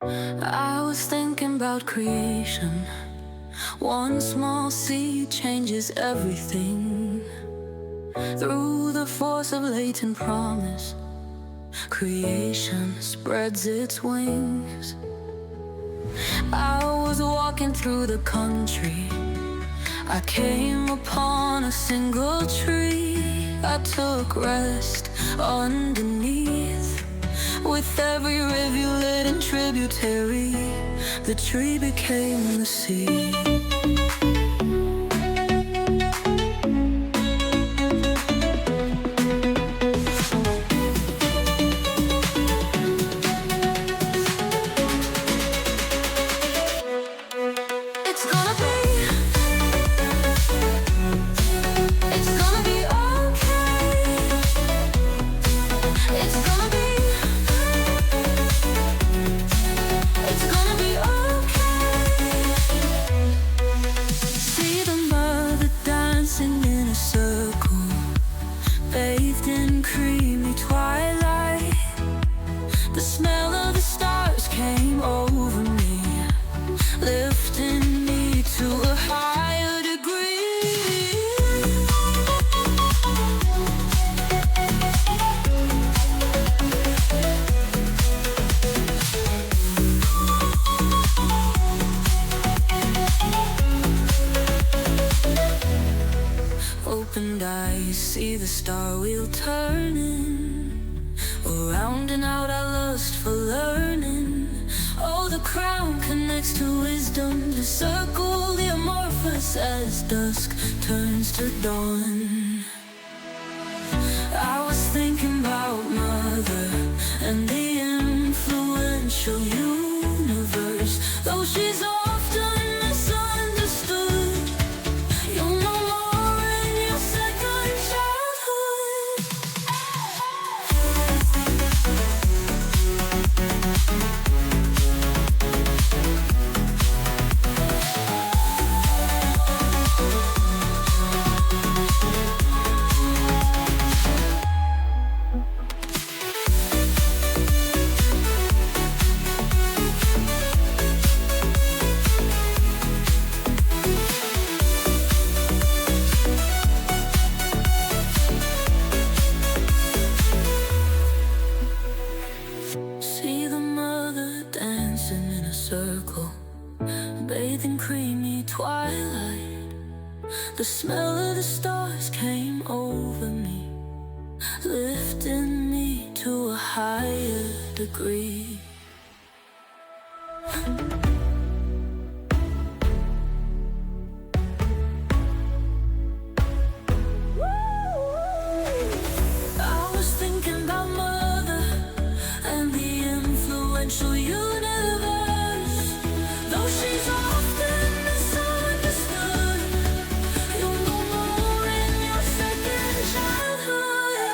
I was thinking about creation. One small seed changes everything. Through the force of latent promise, creation spreads its wings. I was walking through the country. I came upon a single tree. I took rest underneath. With every rivulet and tributary, the tree became the sea. Bathed in creamy twilight, the smell of the stars came over me, lifting me to a higher degree. Opened eyes, see the star wheel turning around and out. I lust for learning. Oh, the crown connects to wisdom, the circle, the amorphous as dusk turns to dawn. I was thinking about Mother and the influential universe. Though she's often misunderstood, you'll know more in your second childhood. See the mother dancing in a circle, bathed in creamy twilight. The smell of the stars came over me, lifting me to a higher degree. I was thinking about Mother and the influential universe. Though she's often misunderstood, you'll know more in your second childhood.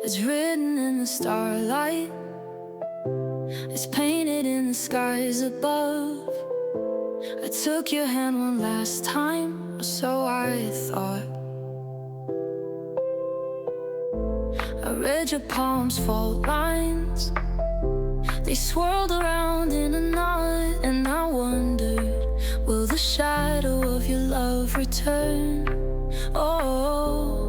It's written in the starlight, it's painted in the skies above. I took your hand one last time, or so I thought. I read your palms' fault lines, they swirled around in a knot. And I wondered, will the shadow of your love return? Oh,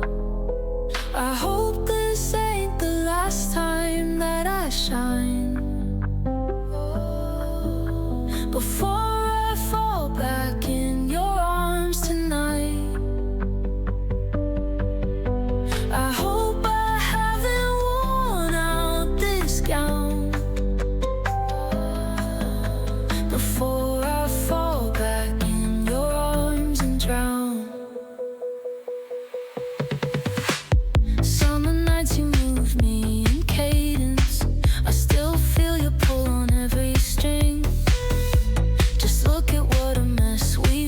I hope this ain't the last time that I shine. Before I fall back in your arms tonight, I hope I haven't worn out this gown. Before I fall back in your arms and drown. Summer nights you move me in cadence, I still feel your pull on every string. Just look at what a mess we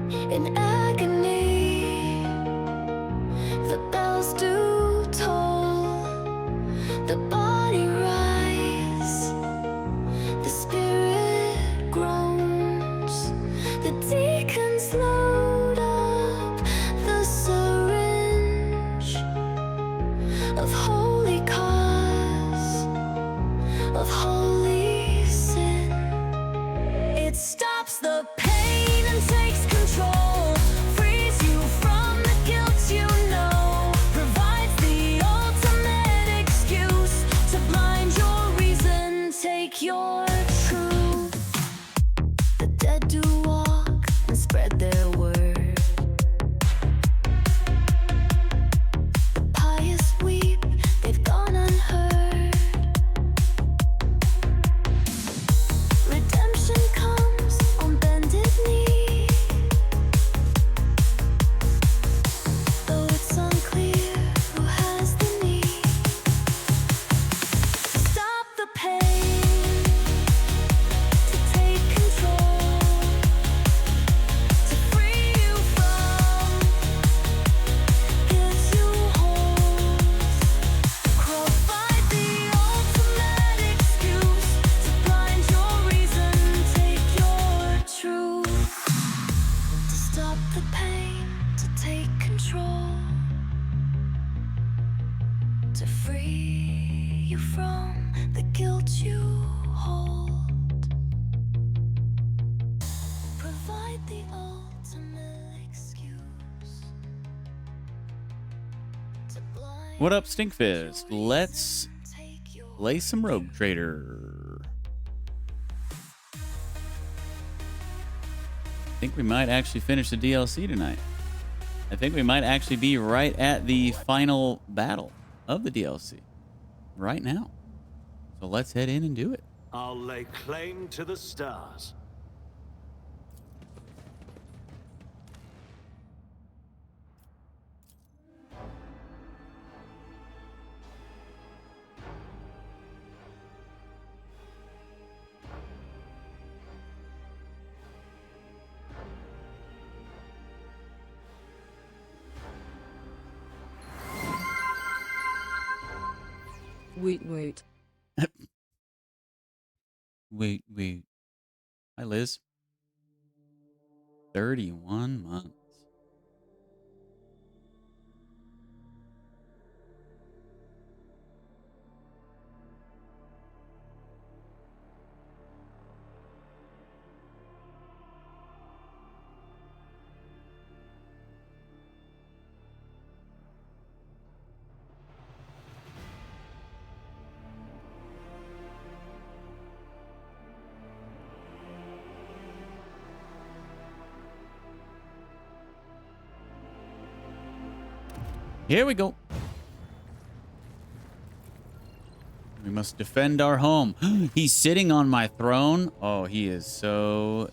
In agony, the bells do toll, the body rise, the spirit groans, the deacons load up the syringe of holy cause, of holy sin. It stops the pain and takes control, frees you from the guilt you know, provides the ultimate excuse to blind your reason, take your truth. The dead do walk and spread their word, the pious weep, they've gone unheard. Redemption comes on bended knee, though it's unclear who has the need to stop the pain, to take control, to free you from guilt you hold, provide the ultimate excuse to blind your reason, take your truth, to stop the pain, to take control, to free you from the guilt you hold, provide the ultimate excuse to blind What up, Stinkfist? your Let's reason, take your play some Rogue Trader. I think we might actually finish the DLC tonight. I think we might actually be right at the final battle of the DLC right now. So let's head in and do it. I'll lay claim to the stars. Wait. Wait. Hi, Liz. 31 months. Here we go. We must defend our home. He's sitting on my throne. Oh, he is so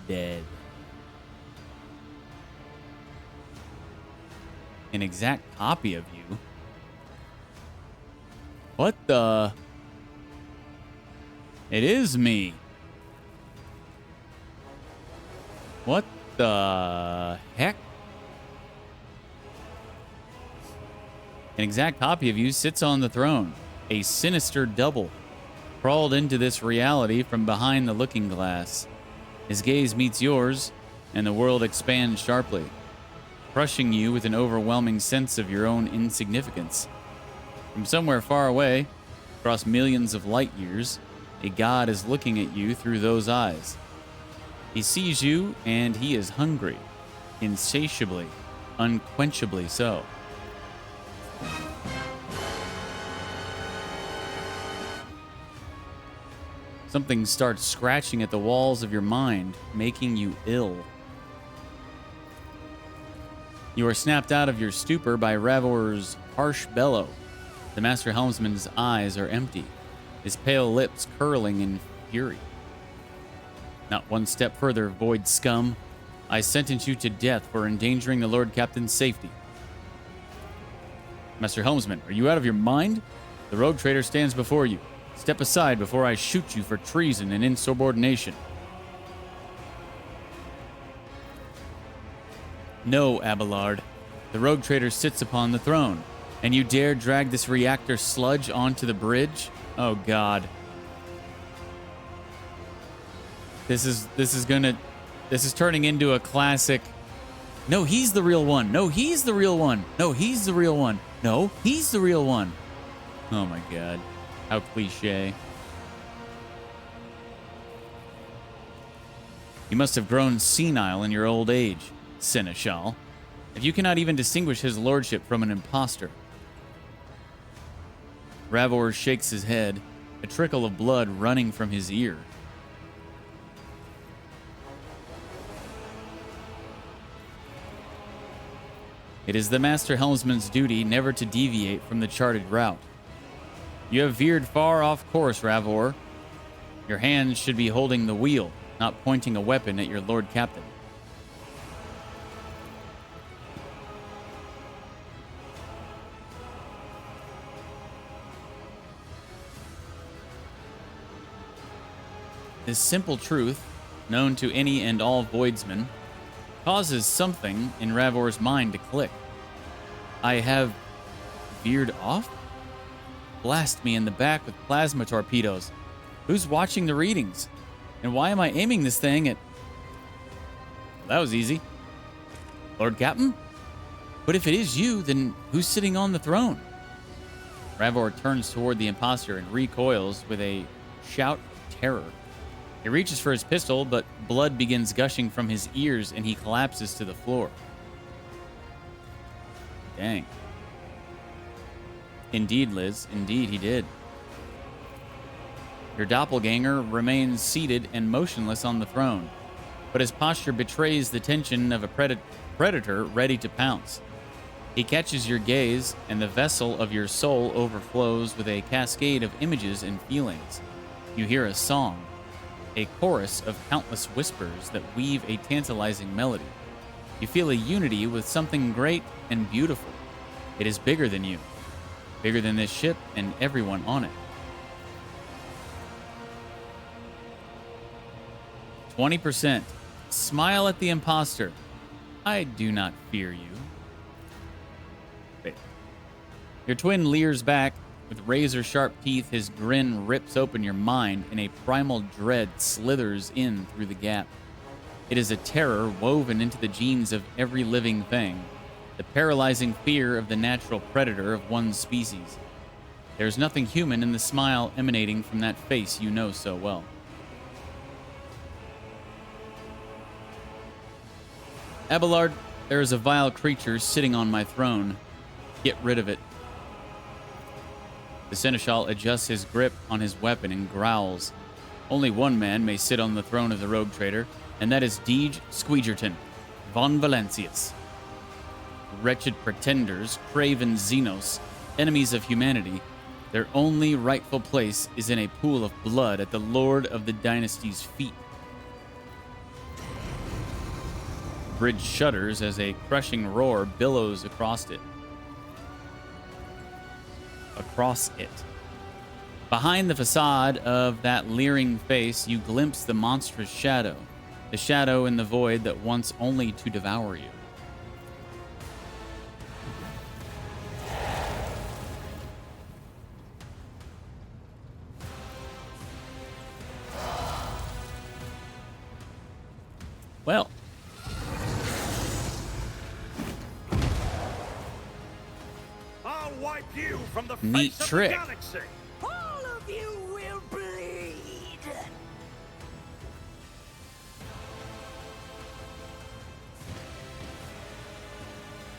dead. An exact copy of you. What the? It is me. What the heck? An exact copy of you sits on the throne. A sinister double crawled into this reality from behind the looking glass. His gaze meets yours, and the world expands sharply, crushing you with an overwhelming sense of your own insignificance. From somewhere far away, across millions of light years, a god is looking at you through those eyes. He sees you, and he is hungry, insatiably, unquenchably so. Something starts scratching at the walls of your mind, making you ill. You are snapped out of your stupor by Ravor's harsh bellow. The Master Helmsman's eyes are empty, his pale lips curling in fury. Not one step further, void scum. I sentence you to death for endangering the Lord Captain's safety. Master Helmsman, are you out of your mind? The rogue trader stands before you. Step aside before I shoot you for treason and insubordination. No, Abelard. The rogue trader sits upon the throne, and you dare drag this reactor sludge onto the bridge? Oh, God. This is turning into a classic. No, he's the real one. No, he's the real one. No, he's the real one. No, he's the real one. Oh my God. How cliche. You must have grown senile in your old age, Seneschal, if you cannot even distinguish his lordship from an impostor. Ravor shakes his head, a trickle of blood running from his ear. It is the Master Helmsman's duty never to deviate from the charted route. You have veered far off course, Ravor. Your hands should be holding the wheel, not pointing a weapon at your Lord Captain. This simple truth, known to any and all voidsmen, causes something in Ravor's mind to click. I have veered off? Blast me in the back with plasma torpedoes. Who's watching the readings? And why am I aiming this thing at... That was easy. Lord Captain? But if it is you, then who's sitting on the throne? Ravor turns toward the imposter and recoils with a shout of terror. He reaches for his pistol, but blood begins gushing from his ears and he collapses to the floor. Dang. Indeed, Liz. Indeed, he did. Your doppelganger remains seated and motionless on the throne, but his posture betrays the tension of a predator ready to pounce. He catches your gaze, and the vessel of your soul overflows with a cascade of images and feelings. You hear a song, a chorus of countless whispers that weave a tantalizing melody. You feel a unity with something great and beautiful. It is bigger than you, bigger than this ship and everyone on it. 20%. Smile at the imposter. I do not fear you. Wait. Your twin leers back. With razor-sharp teeth, his grin rips open your mind, and a primal dread slithers in through the gap. It is a terror woven into the genes of every living thing, the paralyzing fear of the natural predator of one species. There is nothing human in the smile emanating from that face you know so well. Abelard, there is a vile creature sitting on my throne. Get rid of it. The Seneschal adjusts his grip on his weapon and growls. Only one man may sit on the throne of the rogue trader, and that is DeejTheSqueejerton, von Valancius. Wretched pretenders, craven Xenos, enemies of humanity, their only rightful place is in a pool of blood at the Lord of the Dynasty's feet. The bridge shudders as a crushing roar billows across it. Behind the facade of that leering face, you glimpse the monstrous shadow, the shadow in the void that wants only to devour you. Well, I'll wipe you from the neat face trick. of the galaxy. All of you will bleed.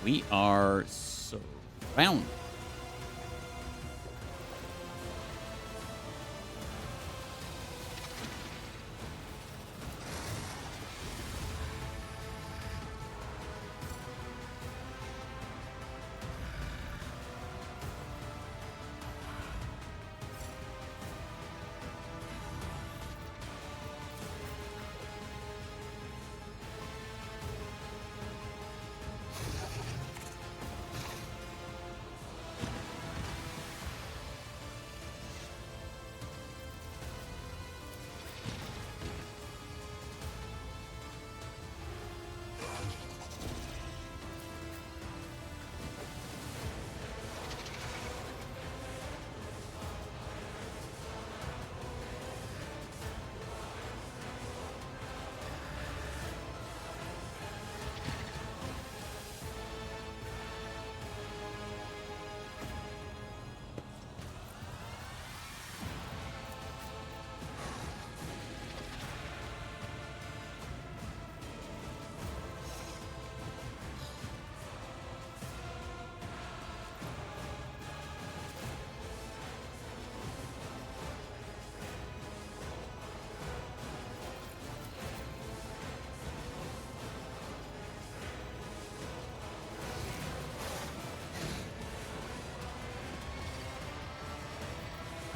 We are surrounded.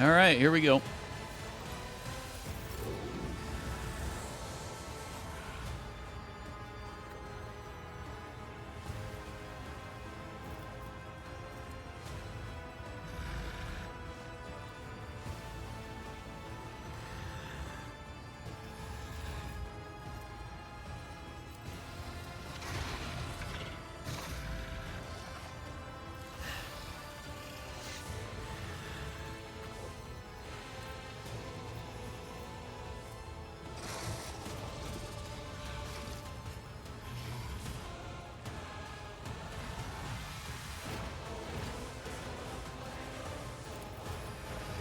All right, here we go.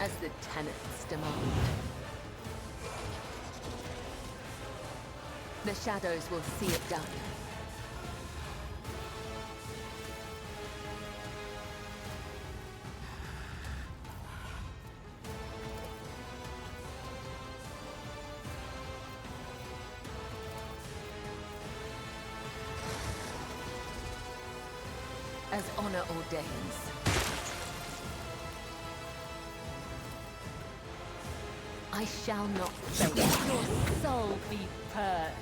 As the tenants demand. The shadows will see it done. As honor ordains. I shall not fail. Your soul be purged.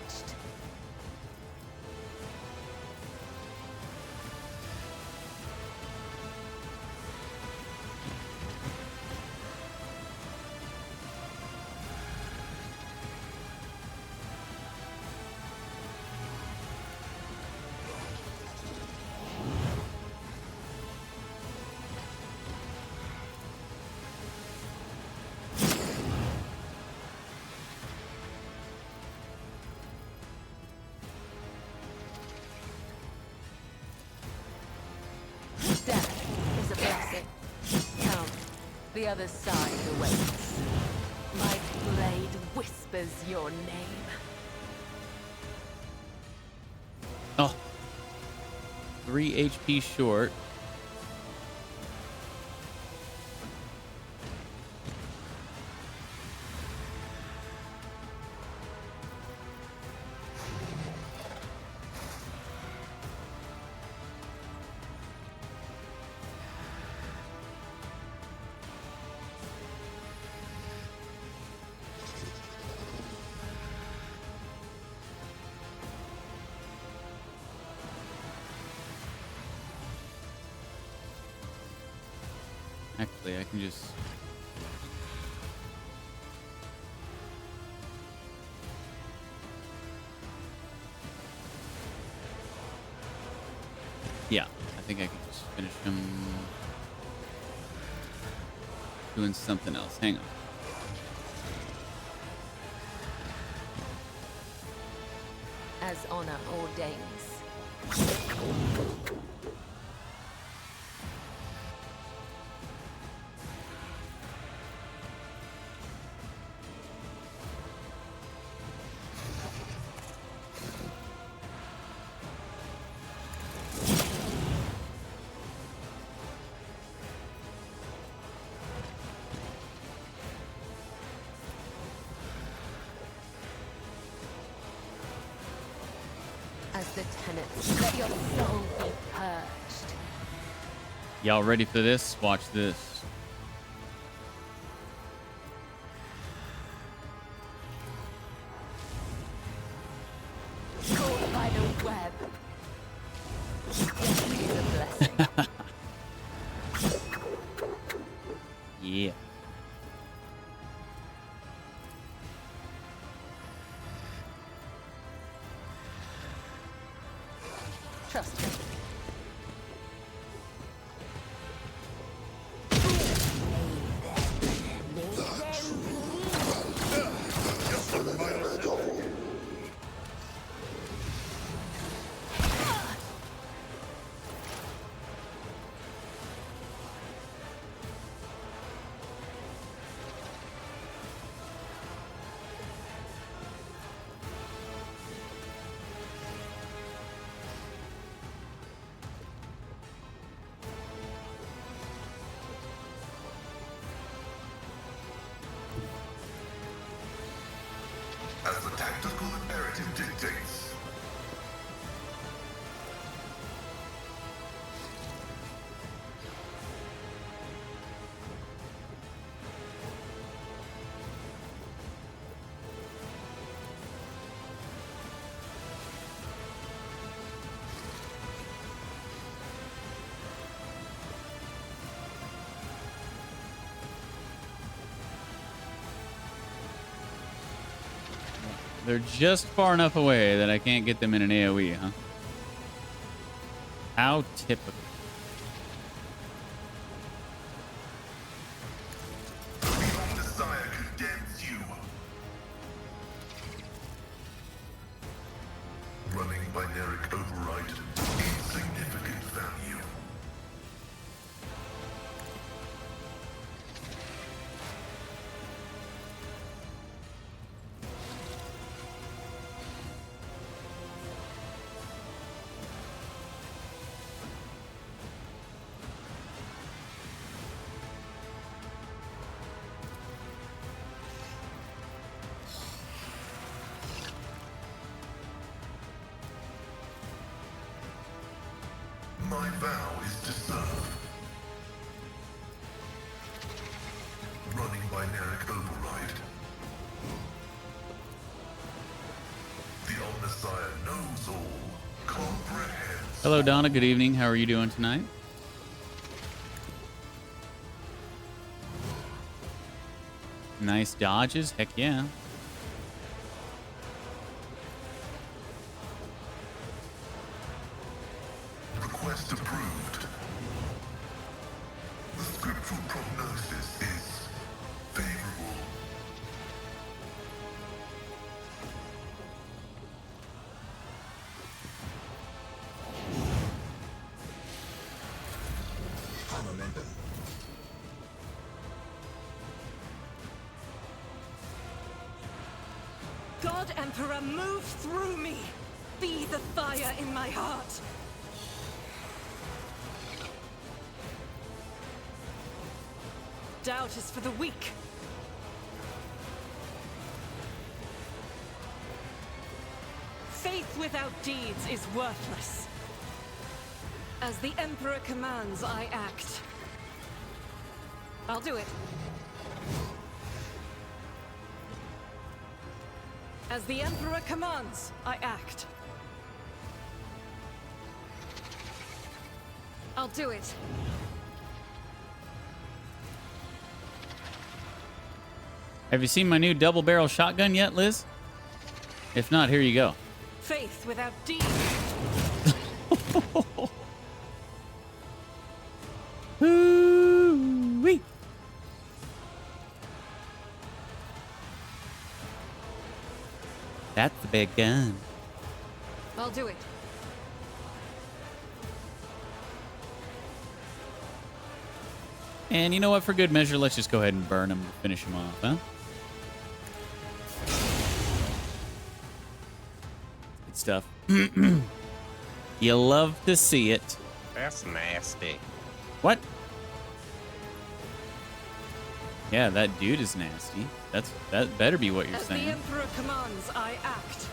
Death is a blessing. Come, the other side awaits. My blade whispers your name. Oh. 3 HP short. Actually, I can just... Yeah, I think I can just finish him doing something else. Hang on. As honor ordains. As the tenants, let your soul be purged. Y'all ready for this? Watch this. Caught by the web. Death is a blessing. Yeah. Trust me. As the tactical imperative dictates. They're just far enough away that I can't get them in an AoE, huh? How typical. The Messiah condemns you. Running binaric override. Insignificant value. My vow is to serve. Running binaric override. The Omnissiah knows all, comprehends. Hello, Donna. Good evening. How are you doing tonight? Nice dodges. Heck yeah. Request approved. The scriptural prognosis is favorable. God Emperor, move through me. Be the fire in my heart. Doubt is for the weak. Faith without deeds is worthless. As the Emperor commands, I act. I'll do it. As the Emperor commands, I act. I'll do it. Have you seen my new double barrel shotgun yet, Liz? If not, here you go. Faith without deeds. Ooh-wee. That's the big gun. I'll do it. And you know what? For good measure, let's just go ahead and burn him to finish him off, huh? Good stuff. You love to see it. That's nasty. What? Yeah, that dude is nasty. That better be what you're As the saying. Emperor commands, I act.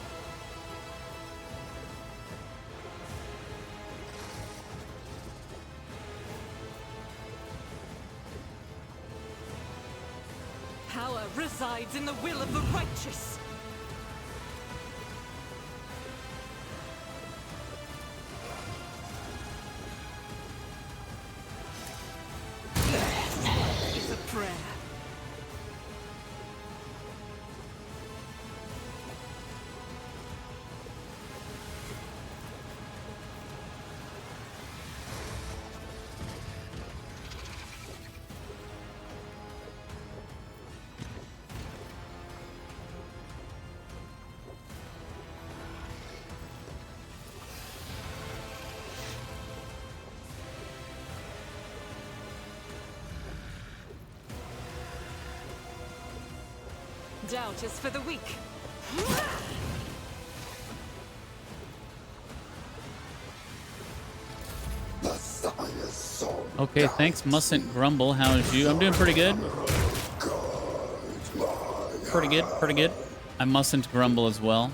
Power resides in the will of the righteous. Death is a prayer. Doubt is for the weak. Okay, thanks, Mustn't Grumble. How's you? I'm doing pretty good. Pretty good, pretty good. I mustn't grumble as well.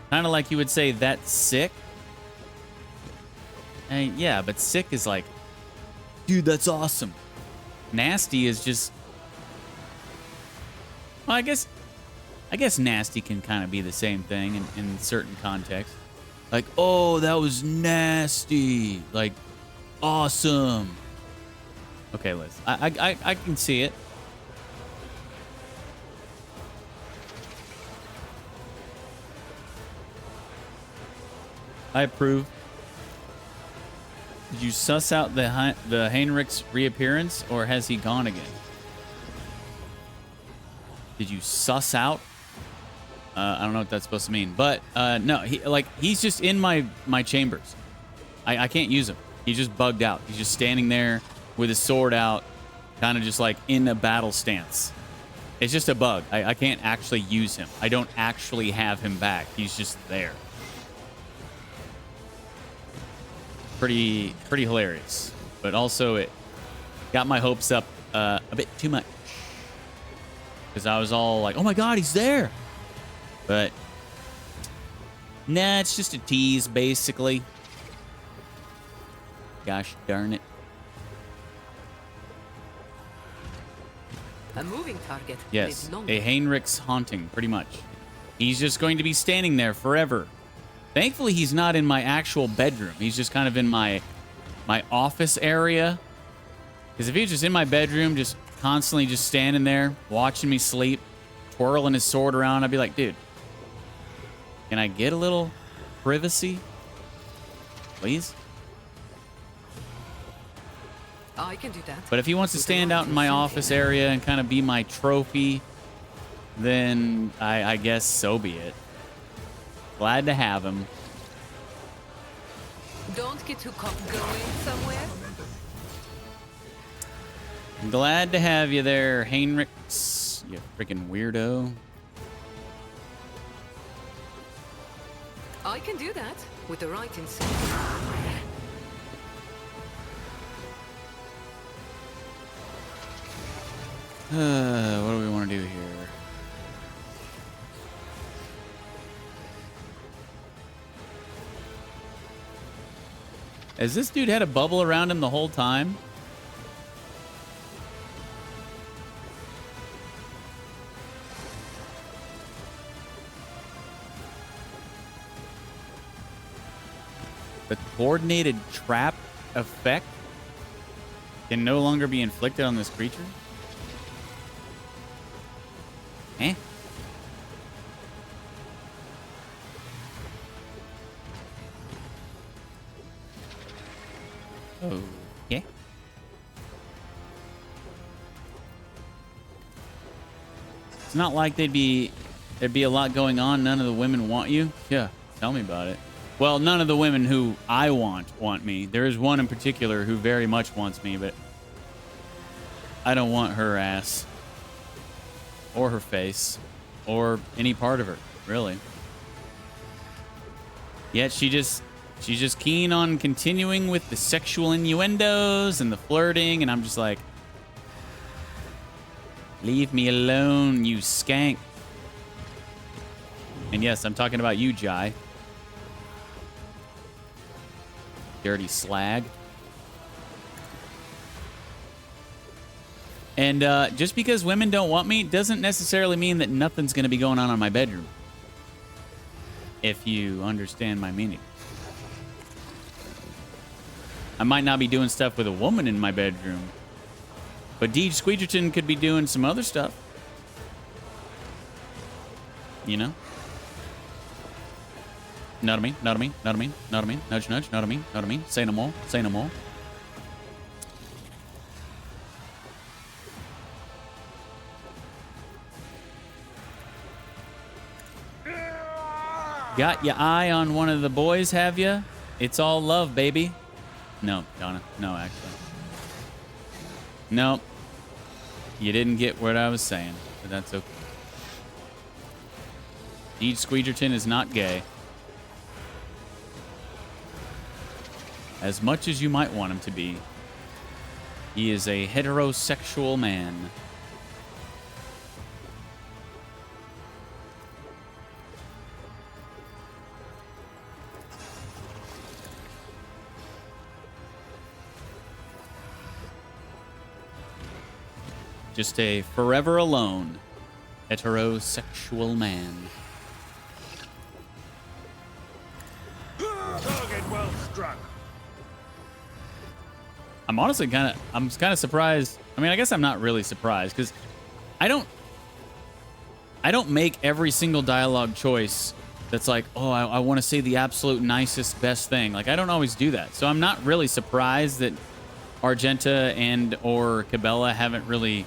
Kind of like you would say, that's sick. And yeah, but sick is like, dude, that's awesome. Nasty is just... Well, I guess nasty can kind of be the same thing in certain contexts. Like, oh, that was nasty. Like, awesome. Okay, Liz. I can see it. I approve. Did you suss out the Heinrich's reappearance, or has he gone again? Did you suss out? I don't know what that's supposed to mean, but no, he's just in my chambers. I can't use him. He's just bugged out. He's just standing there with his sword out, kind of just like in a battle stance. It's just a bug. I can't actually use him. I don't actually have him back. He's just there. Pretty hilarious, but also it got my hopes up a bit too much, because I was all like, oh my god, he's there. But nah, it's just a tease, basically. Gosh darn it. A moving target. Yes, a Heinrich's haunting, pretty much. He's just going to be standing there forever. Thankfully, he's not in my actual bedroom. He's just kind of in my office area. Because if he was just in my bedroom, just constantly just standing there, watching me sleep, twirling his sword around, I'd be like, dude, can I get a little privacy? Please? I can do that. But if he wants to stand out in my office area and kind of be my trophy, then I guess so be it. Glad to have him. Don't get too caught going somewhere. I'm glad to have you there, Heinrichs, you freaking weirdo. I can do that with the right incentive. What do we want to do here? Has this dude had a bubble around him the whole time? The coordinated trap effect can no longer be inflicted on this creature? Eh? Okay. It's not like there'd be a lot going on. None of the women want you. Yeah, tell me about it. Well, none of the women who I want me. There is one in particular who very much wants me, but I don't want her ass or her face or any part of her, really. Yet she's just keen on continuing with the sexual innuendos and the flirting, and I'm just like, leave me alone, you skank. And yes, I'm talking about you, Jai. Dirty slag. And just because women don't want me doesn't necessarily mean that nothing's going to be going on in my bedroom. If you understand my meaning. I might not be doing stuff with a woman in my bedroom, but DeejTheSqueejerton could be doing some other stuff. You know? Know what I mean? Know what I mean? Know what I mean? Know what I mean? Nudge, nudge. Know what I mean? Know what I mean? Say no more. Say no more. Got your eye on one of the boys, have you? It's all love, baby. No, Donna. No, actually. Nope. You didn't get what I was saying, but that's okay. DeejTheSqueejerton is not gay. As much as you might want him to be, he is a heterosexual man. Just a forever alone heterosexual man. Target well struck. I'm honestly kind of surprised. I mean, I guess I'm not really surprised because I don't make every single dialogue choice that's like, oh, I want to say the absolute nicest, best thing. Like, I don't always do that. So I'm not really surprised that Argenta and or Cabela haven't really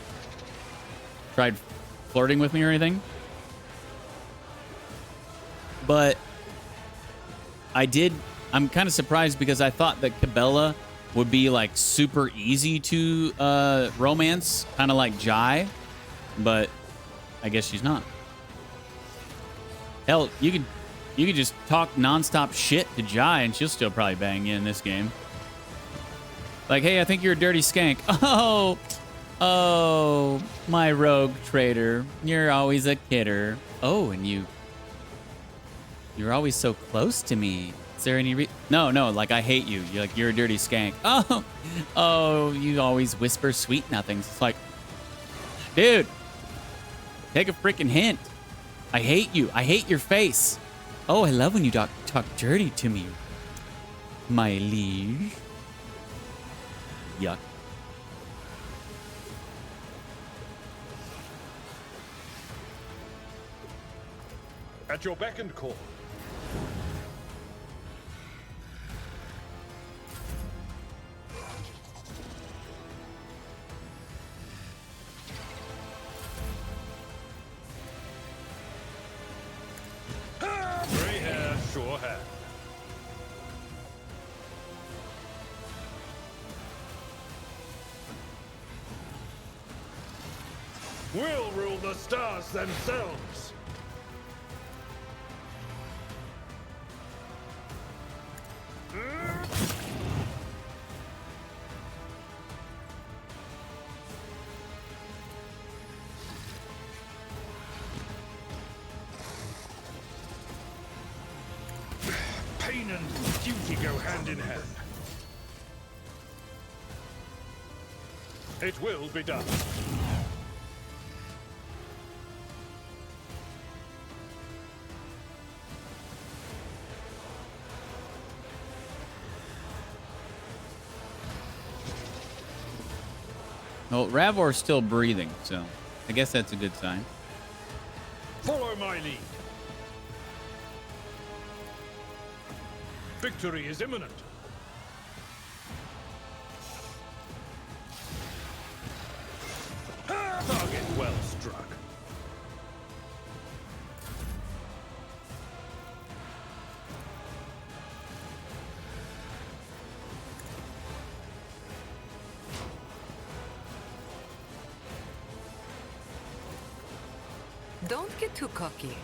tried flirting with me or anything. But I'm kind of surprised because I thought that Cabela would be like super easy to romance, kind of like Jai, but I guess she's not. Hell, you could just talk nonstop shit to Jai and she'll still probably bang you in this game. Like, hey, I think you're a dirty skank. Oh, my rogue trader. You're always a kidder. Oh, and you're always so close to me. Is there any No, like, I hate you. You're a dirty skank. Oh, you always whisper sweet nothings. It's like, dude, take a freaking hint. I hate you. I hate your face. Oh, I love when you talk dirty to me, my liege. Yuck. At your beck and call. Gray hair, sure hair. We'll rule the stars themselves. Pain and duty go hand in hand. It will be done. Well, Ravor's still breathing, so I guess that's a good sign. Follow my lead. Victory is imminent. Target well struck. Don't get too cocky.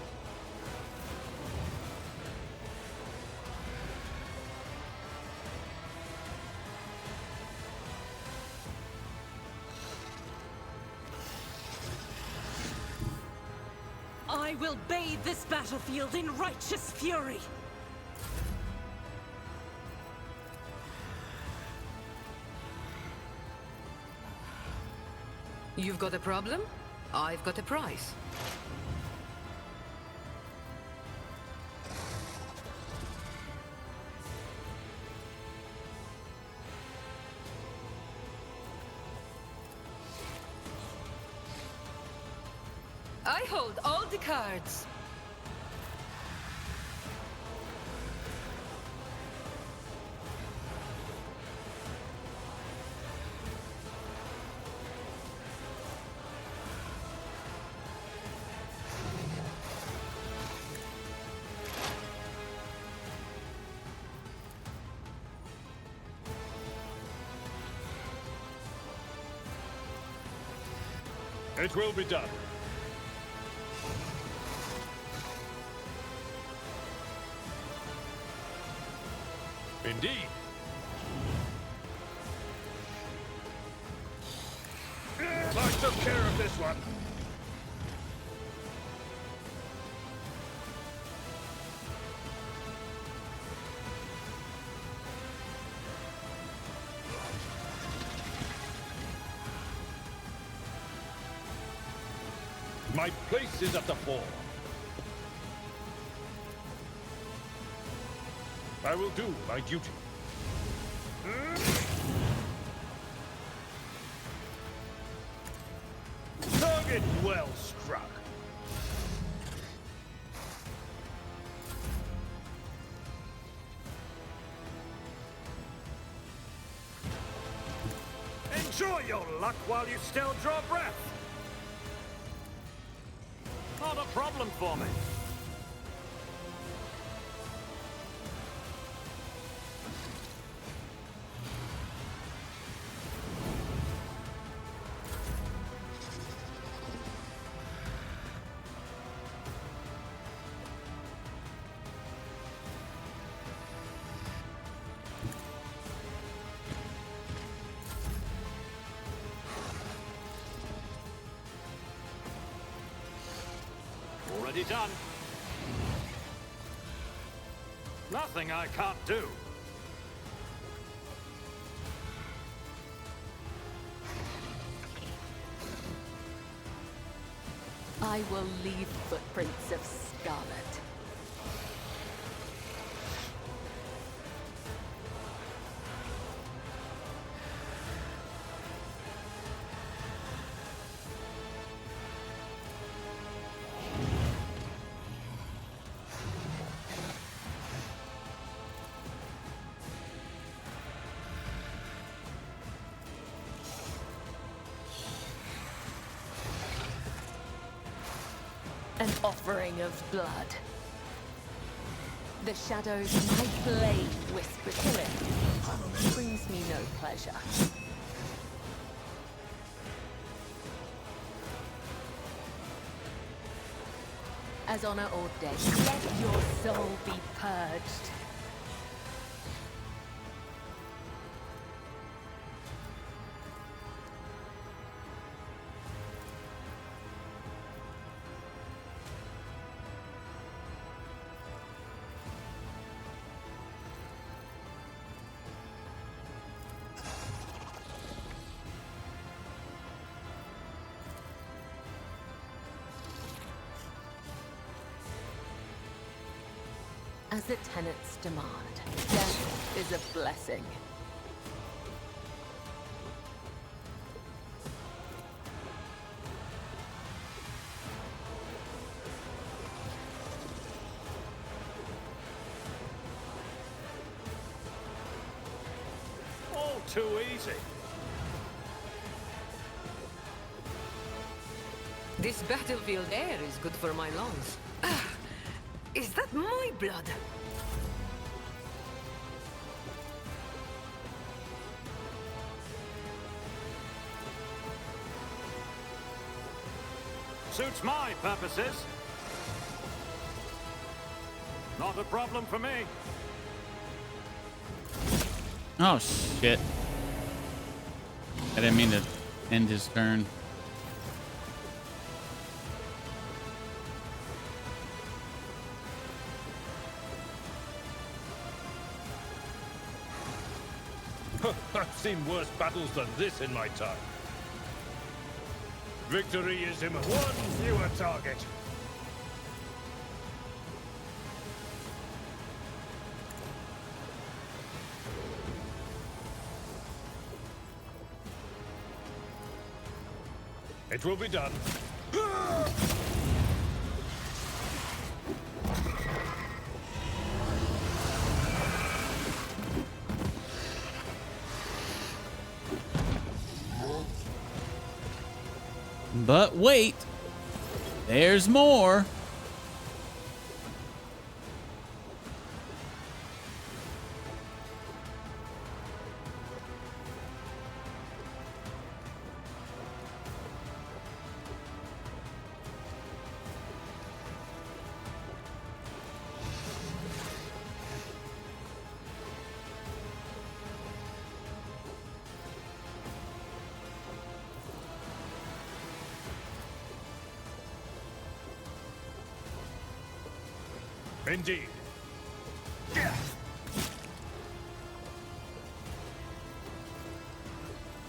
I will bathe this battlefield in righteous fury. You've got a problem? I've got a prize. I hold all the cards. It will be done. Indeed. I took care of this one. My place is at the fore. I will do my duty. Target well struck. Enjoy your luck while you still draw breath. Not a problem for me. Already done. Nothing I can't do. I will leave footprints of scarlet. An offering of blood. The shadows my blade whispers killing brings me no pleasure. As honor ordains, let your soul be purged. As the tenets demand, death is a blessing. All too easy. This battlefield air is good for my lungs. Is that my blood? Suits my purposes. Not a problem for me. Oh, shit. I didn't mean to end his turn. I've seen worse battles than this in my time. Victory is imminent. One fewer target. It will be done. But wait, there's more. Indeed.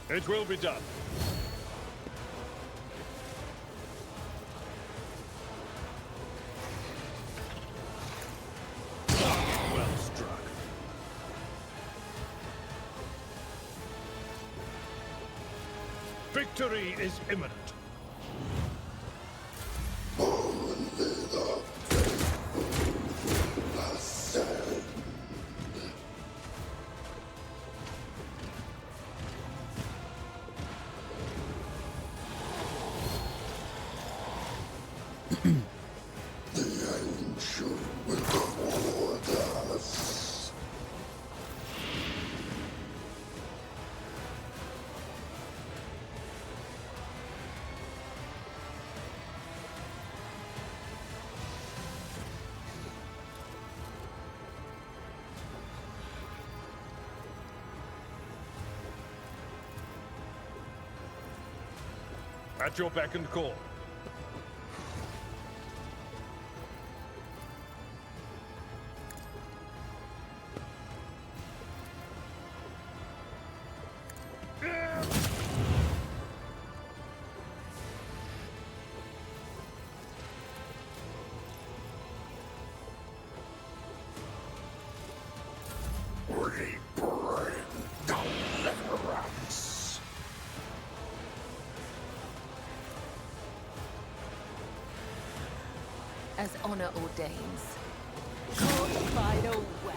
It will be done. Well struck. Victory is imminent. At your beck and call. As honor ordains. Caught by the web.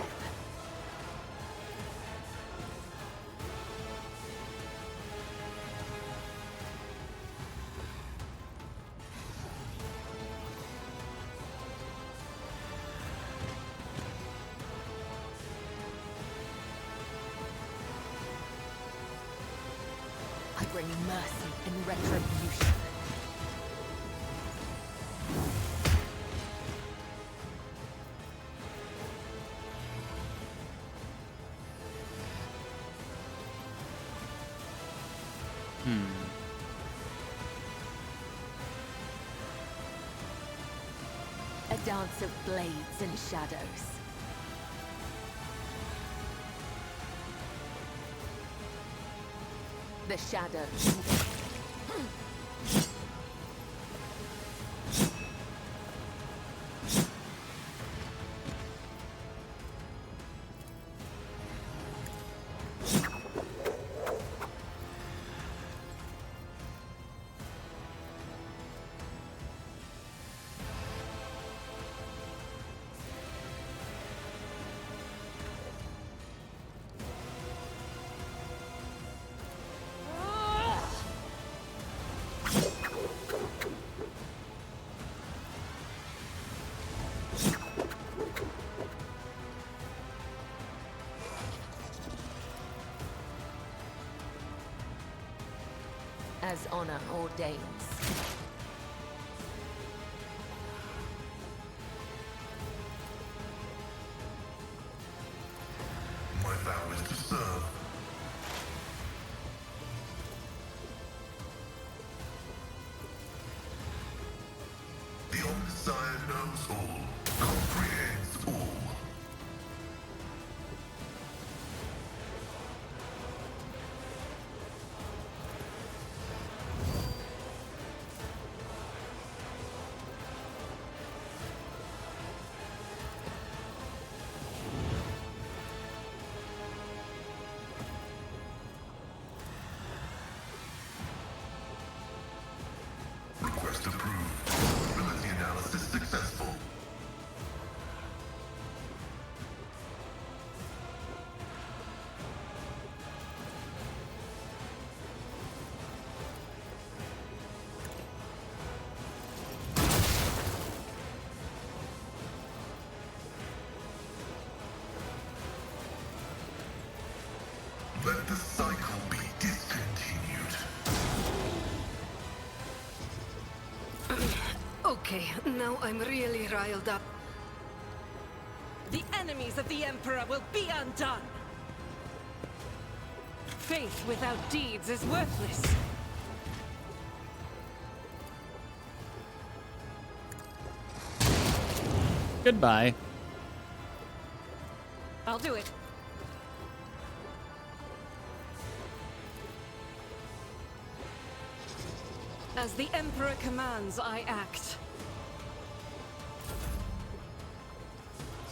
I bring mercy and retribution. A dance of blades and shadows. The shadows. As honor ordains. My vow is to serve. The Omnissiah knows all, comprehends all. Request approved. Ability analysis successful. Let the cycle be discontinued. Okay, now I'm really riled up. The enemies of the Emperor will be undone! Faith without deeds is worthless. Goodbye. I'll do it. As the Emperor commands, I act.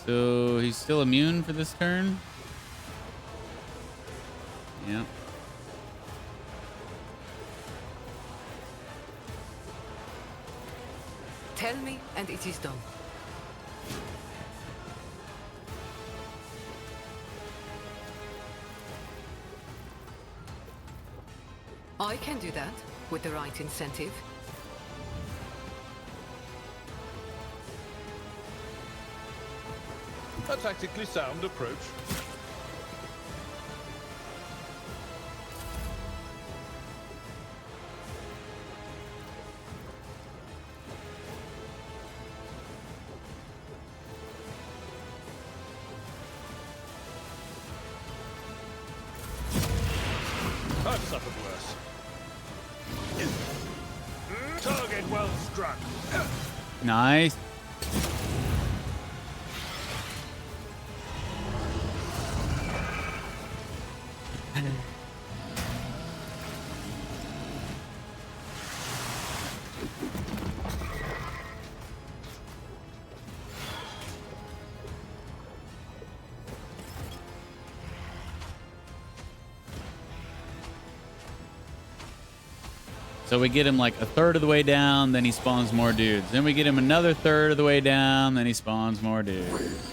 So he's still immune for this turn? Yeah. Tell me, and it is done. I can do that, with the right incentive. A tactically sound approach. I've suffered worse. Target well struck. Nice. So we get him like a third of the way down, then he spawns more dudes. Then we get him another third of the way down, then he spawns more dudes.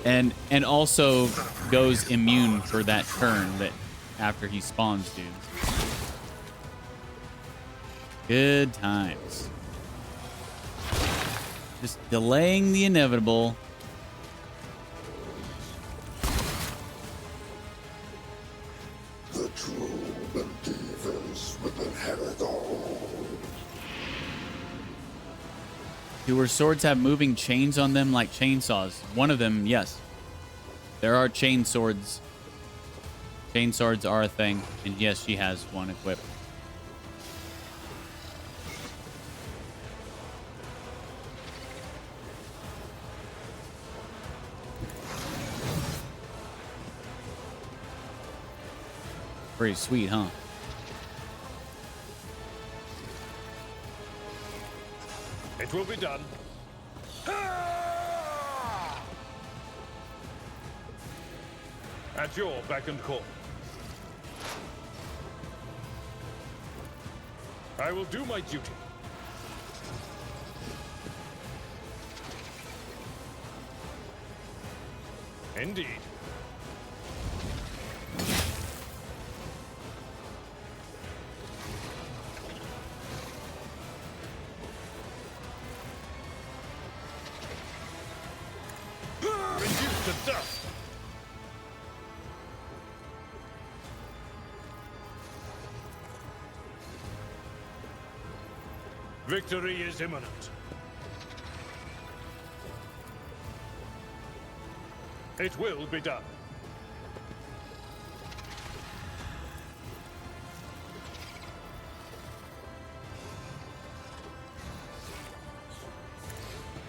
And also goes immune for that turn that after he spawns dudes. Good times. Just delaying the inevitable. The true believers will inherit all. Do her swords have moving chains on them like chainsaws? One of them, yes. There are chain swords. Chain swords are a thing. And yes, she has one equipped. Pretty sweet, huh? It will be done. At your beck and call. I will do my duty. Indeed. Reduced to dust. Victory is imminent. It will be done.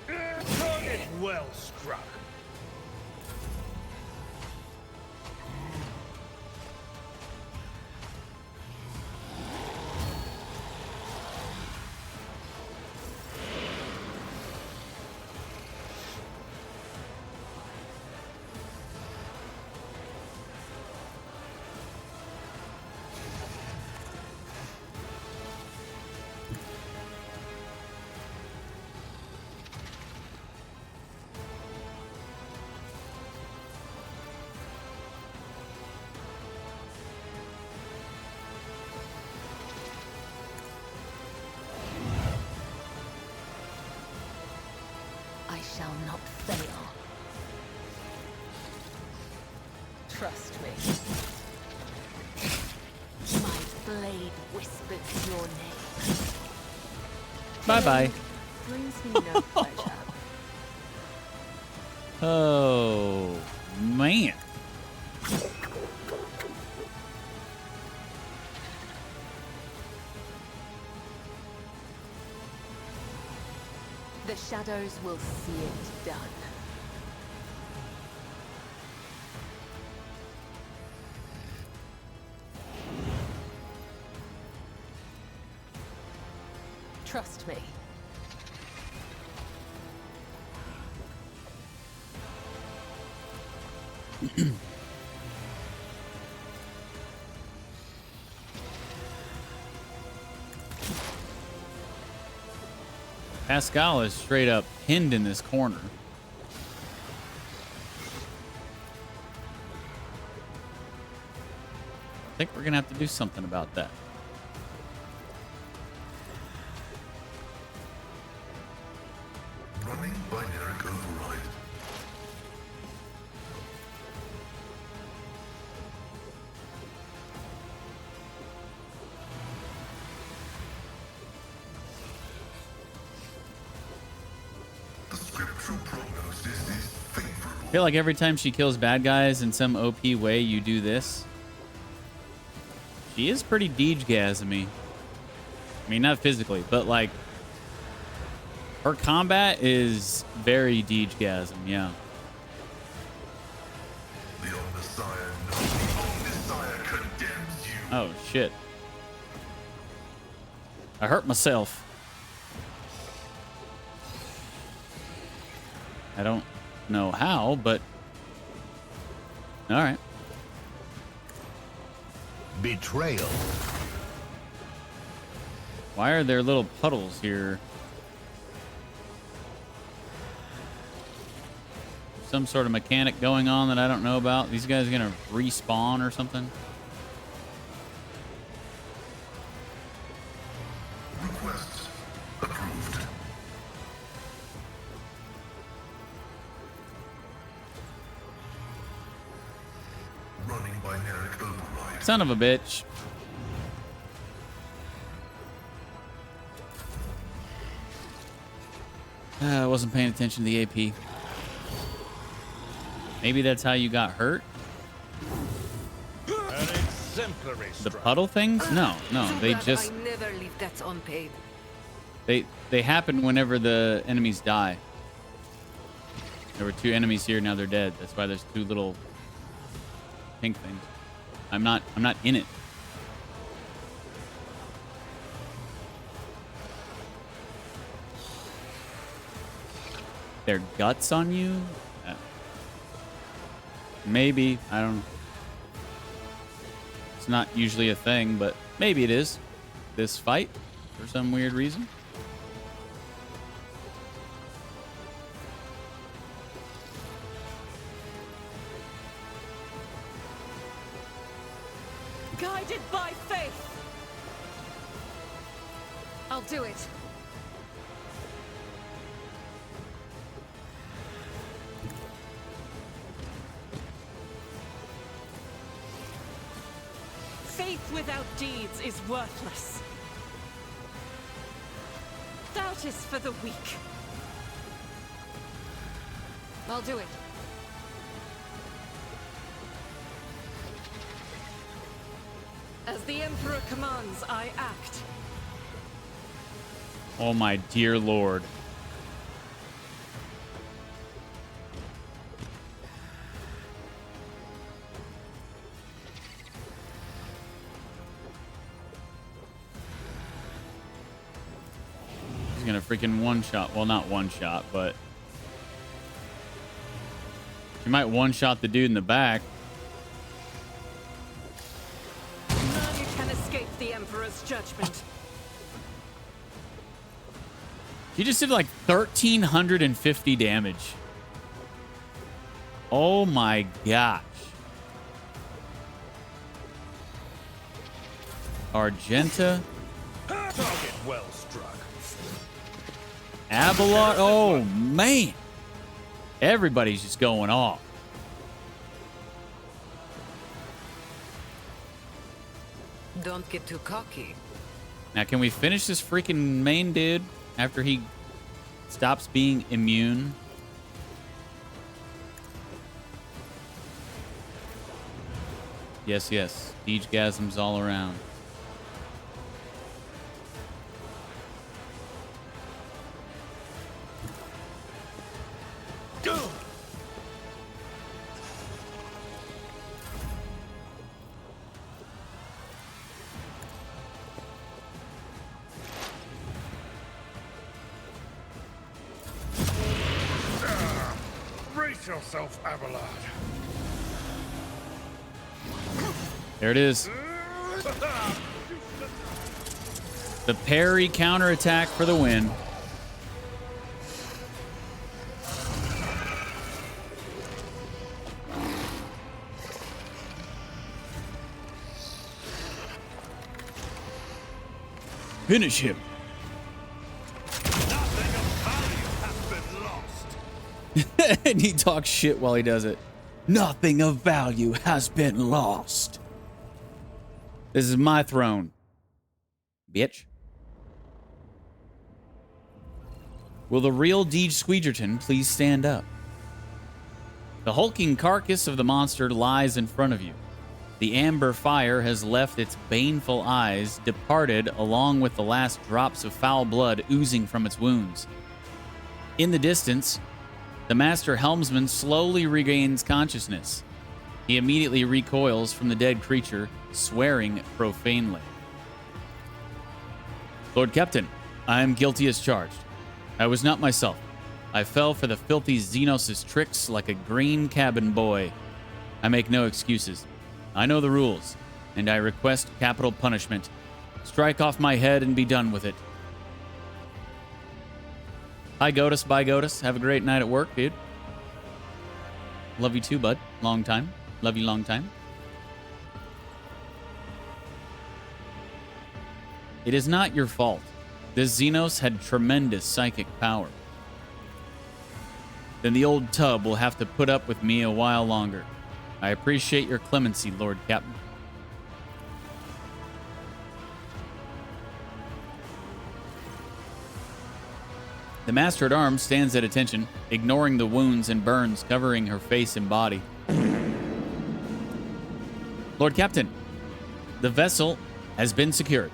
Target well struck. I shall not fail. Trust me. My blade whispers your name. Bye-bye. Brings me no pleasure. Oh, man. The shadows will see it done. Trust me. Pascal is straight up pinned in this corner. I think we're gonna have to do something about that. scriptural prognosis is favorable. I feel like every time she kills bad guys in some OP way, you do this. She is pretty DeejGasmy. I mean, not physically, but like her combat is very DeejGasm, yeah. The Omnissiah knows the Omnissiah condemns you. Oh, shit. I hurt myself. I don't know how, but... Alright. Betrayal. Why are there little puddles here? Some sort of mechanic going on that I don't know about. These guys are gonna respawn or something? Request approved. Running binaric override. Son of a bitch. I wasn't paying attention to the AP. Maybe that's how you got hurt? An exemplary The strike. puddle things? No, they Glad just... I never leave that unpaid. They happen whenever the enemies die. There were 2 enemies here, now they're dead. That's why there's 2 little pink things. I'm not in it. Their guts on you? Maybe. I don't know. It's not usually a thing, but maybe it is. This fight, for some weird reason. Guided by faith. I'll do it. Faith without deeds is worthless. Doubt is for the weak. I'll do it. As the Emperor commands, I act. Oh my dear lord. He's gonna freaking one-shot. Well, not one-shot, but... She might one-shot the dude in the back. None can escape the Emperor's judgment. He just did like 1,350 damage. Oh my gosh. Argenta. Target well struck. Abelard. Oh man. Everybody's just going off. Don't get too cocky. Now, can we finish this freaking main dude after he stops being immune? Yes, yes. DeejGasms all around. Go! Brace yourself, Abelard. There it is. The parry counterattack for the win. Finish him. Nothing of value has been lost. And he talks shit while he does it. Nothing of value has been lost. This is my throne. Bitch. Will the real DeejTheSqueejerton please stand up? The hulking carcass of the monster lies in front of you. The amber fire has left its baneful eyes, departed along with the last drops of foul blood oozing from its wounds. In the distance, the master helmsman slowly regains consciousness. He immediately recoils from the dead creature, swearing profanely. Lord Captain, I am guilty as charged. I was not myself. I fell for the filthy Xenos' tricks like a green cabin boy. I make no excuses. I know the rules, and I request capital punishment. Strike off my head and be done with it. Hi, Godus. Bye, Godus. Have a great night at work, dude. Love you too, bud. Long time. Love you long time. It is not your fault. This Xenos had tremendous psychic power. Then the old tub will have to put up with me a while longer. I appreciate your clemency, Lord Captain. The Master-at-Arms stands at attention, ignoring the wounds and burns covering her face and body. Lord Captain, the vessel has been secured.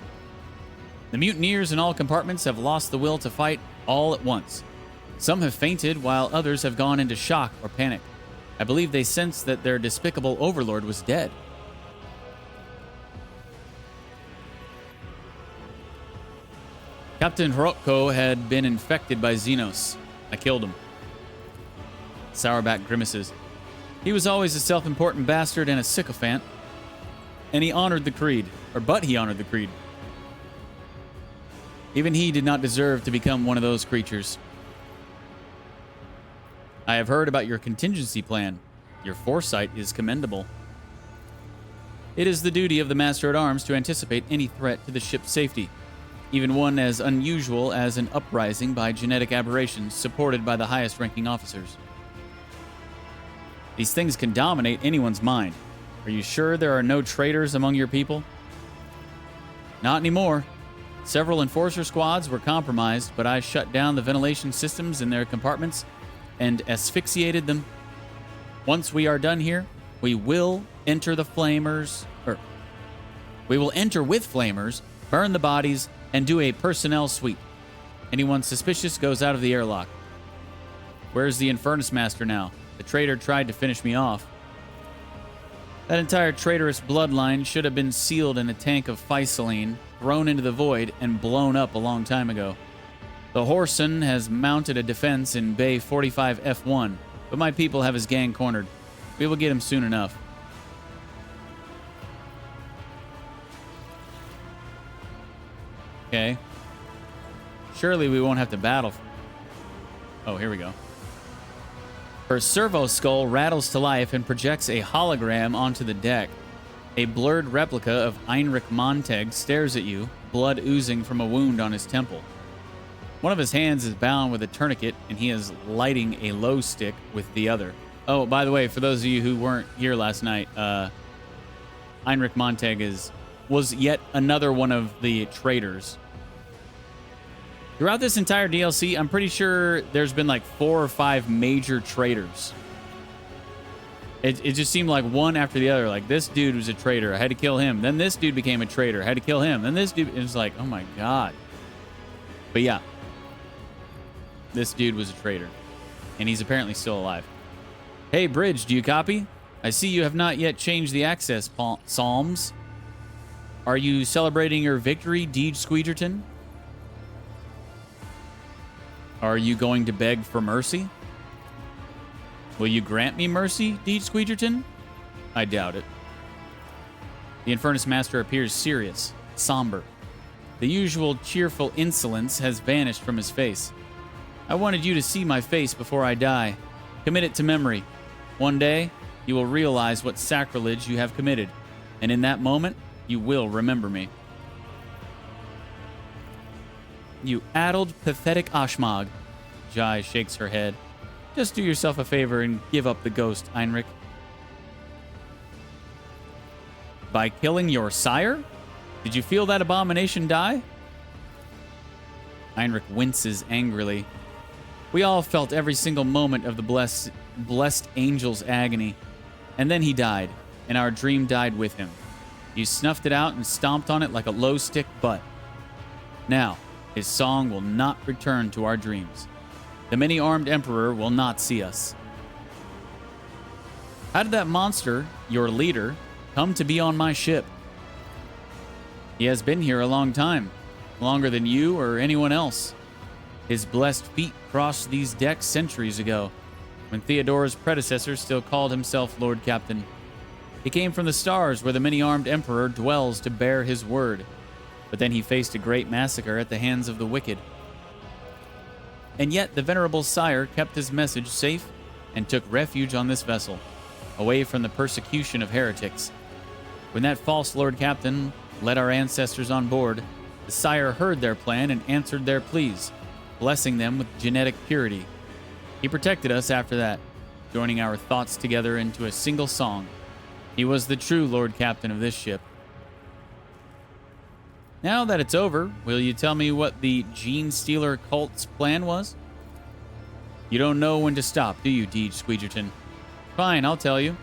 The mutineers in all compartments have lost the will to fight all at once. Some have fainted, while others have gone into shock or panic. I believe they sensed that their despicable overlord was dead. Captain Hrotko had been infected by Xenos. I killed him. Sourback grimaces. He was always a self-important bastard and a sycophant. And he honored the creed. But he honored the creed. Even he did not deserve to become one of those creatures. I have heard about your contingency plan. Your foresight is commendable. It is the duty of the Master-at-Arms to anticipate any threat to the ship's safety, even one as unusual as an uprising by genetic aberrations supported by the highest-ranking officers. These things can dominate anyone's mind. Are you sure there are no traitors among your people? Not anymore. Several enforcer squads were compromised, but I shut down the ventilation systems in their compartments and asphyxiated them. Once we are done here, we will enter the flamers, we will enter with flamers, burn the bodies, and do a personnel sweep. Anyone suspicious goes out of the airlock. Where's the Infernus Master now? The traitor tried to finish me off. That entire traitorous bloodline should have been sealed in a tank of Physaline, thrown into the void, and blown up a long time ago. The Whoreson has mounted a defense in Bay 45 F1, but my people have his gang cornered. We will get him soon enough. Okay. Surely we won't have to battle. Oh, here we go. Her servo skull rattles to life and projects a hologram onto the deck. A blurred replica of Heinrich Montag stares at you, blood oozing from a wound on his temple. One of his hands is bound with a tourniquet, and he is lighting a low stick with the other. Oh, by the way, for those of you who weren't here last night, Heinrich Montag was yet another one of the traitors. Throughout this entire DLC, I'm pretty sure there's been like 4 or 5 major traitors. It just seemed like one after the other. Like, this dude was a traitor. I had to kill him. Then this dude became a traitor. I had to kill him. Then this dude... It was like, oh my god. But yeah. This dude was a traitor. And he's apparently still alive. Hey, Bridge, do you copy? I see you have not yet changed the access psalms. Are you celebrating your victory, DeejTheSqueejerton? Are you going to beg for mercy? Will you grant me mercy, DeejTheSqueejerton? I doubt it. The Infernus Master appears serious, somber. The usual cheerful insolence has vanished from his face. I wanted you to see my face before I die. Commit it to memory. One day, you will realize what sacrilege you have committed, and in that moment, you will remember me. You addled, pathetic Ashmog. Jai shakes her head. Just do yourself a favor and give up the ghost, Heinrich. By killing your sire? Did you feel that abomination die? Heinrich winces angrily. We all felt every single moment of the blessed angel's agony. And then he died, and our dream died with him. You snuffed it out and stomped on it like a low-stick butt. Now, his song will not return to our dreams. The many-armed emperor will not see us. How did that monster, your leader, come to be on my ship? He has been here a long time, longer than you or anyone else. His blessed feet crossed these decks centuries ago, when Theodora's predecessor still called himself Lord Captain. He came from the stars where the many-armed emperor dwells to bear his word, but then he faced a great massacre at the hands of the wicked. And yet the venerable sire kept his message safe and took refuge on this vessel, away from the persecution of heretics. When that false Lord Captain led our ancestors on board, the sire heard their plan and answered their pleas, blessing them with genetic purity. He protected us after that, joining our thoughts together into a single song. He was the true Lord Captain of this ship. Now that it's over, will you tell me what the Gene Stealer cult's plan was? You don't know when to stop, do you, DeejTheSqueejerton? Fine, I'll tell you.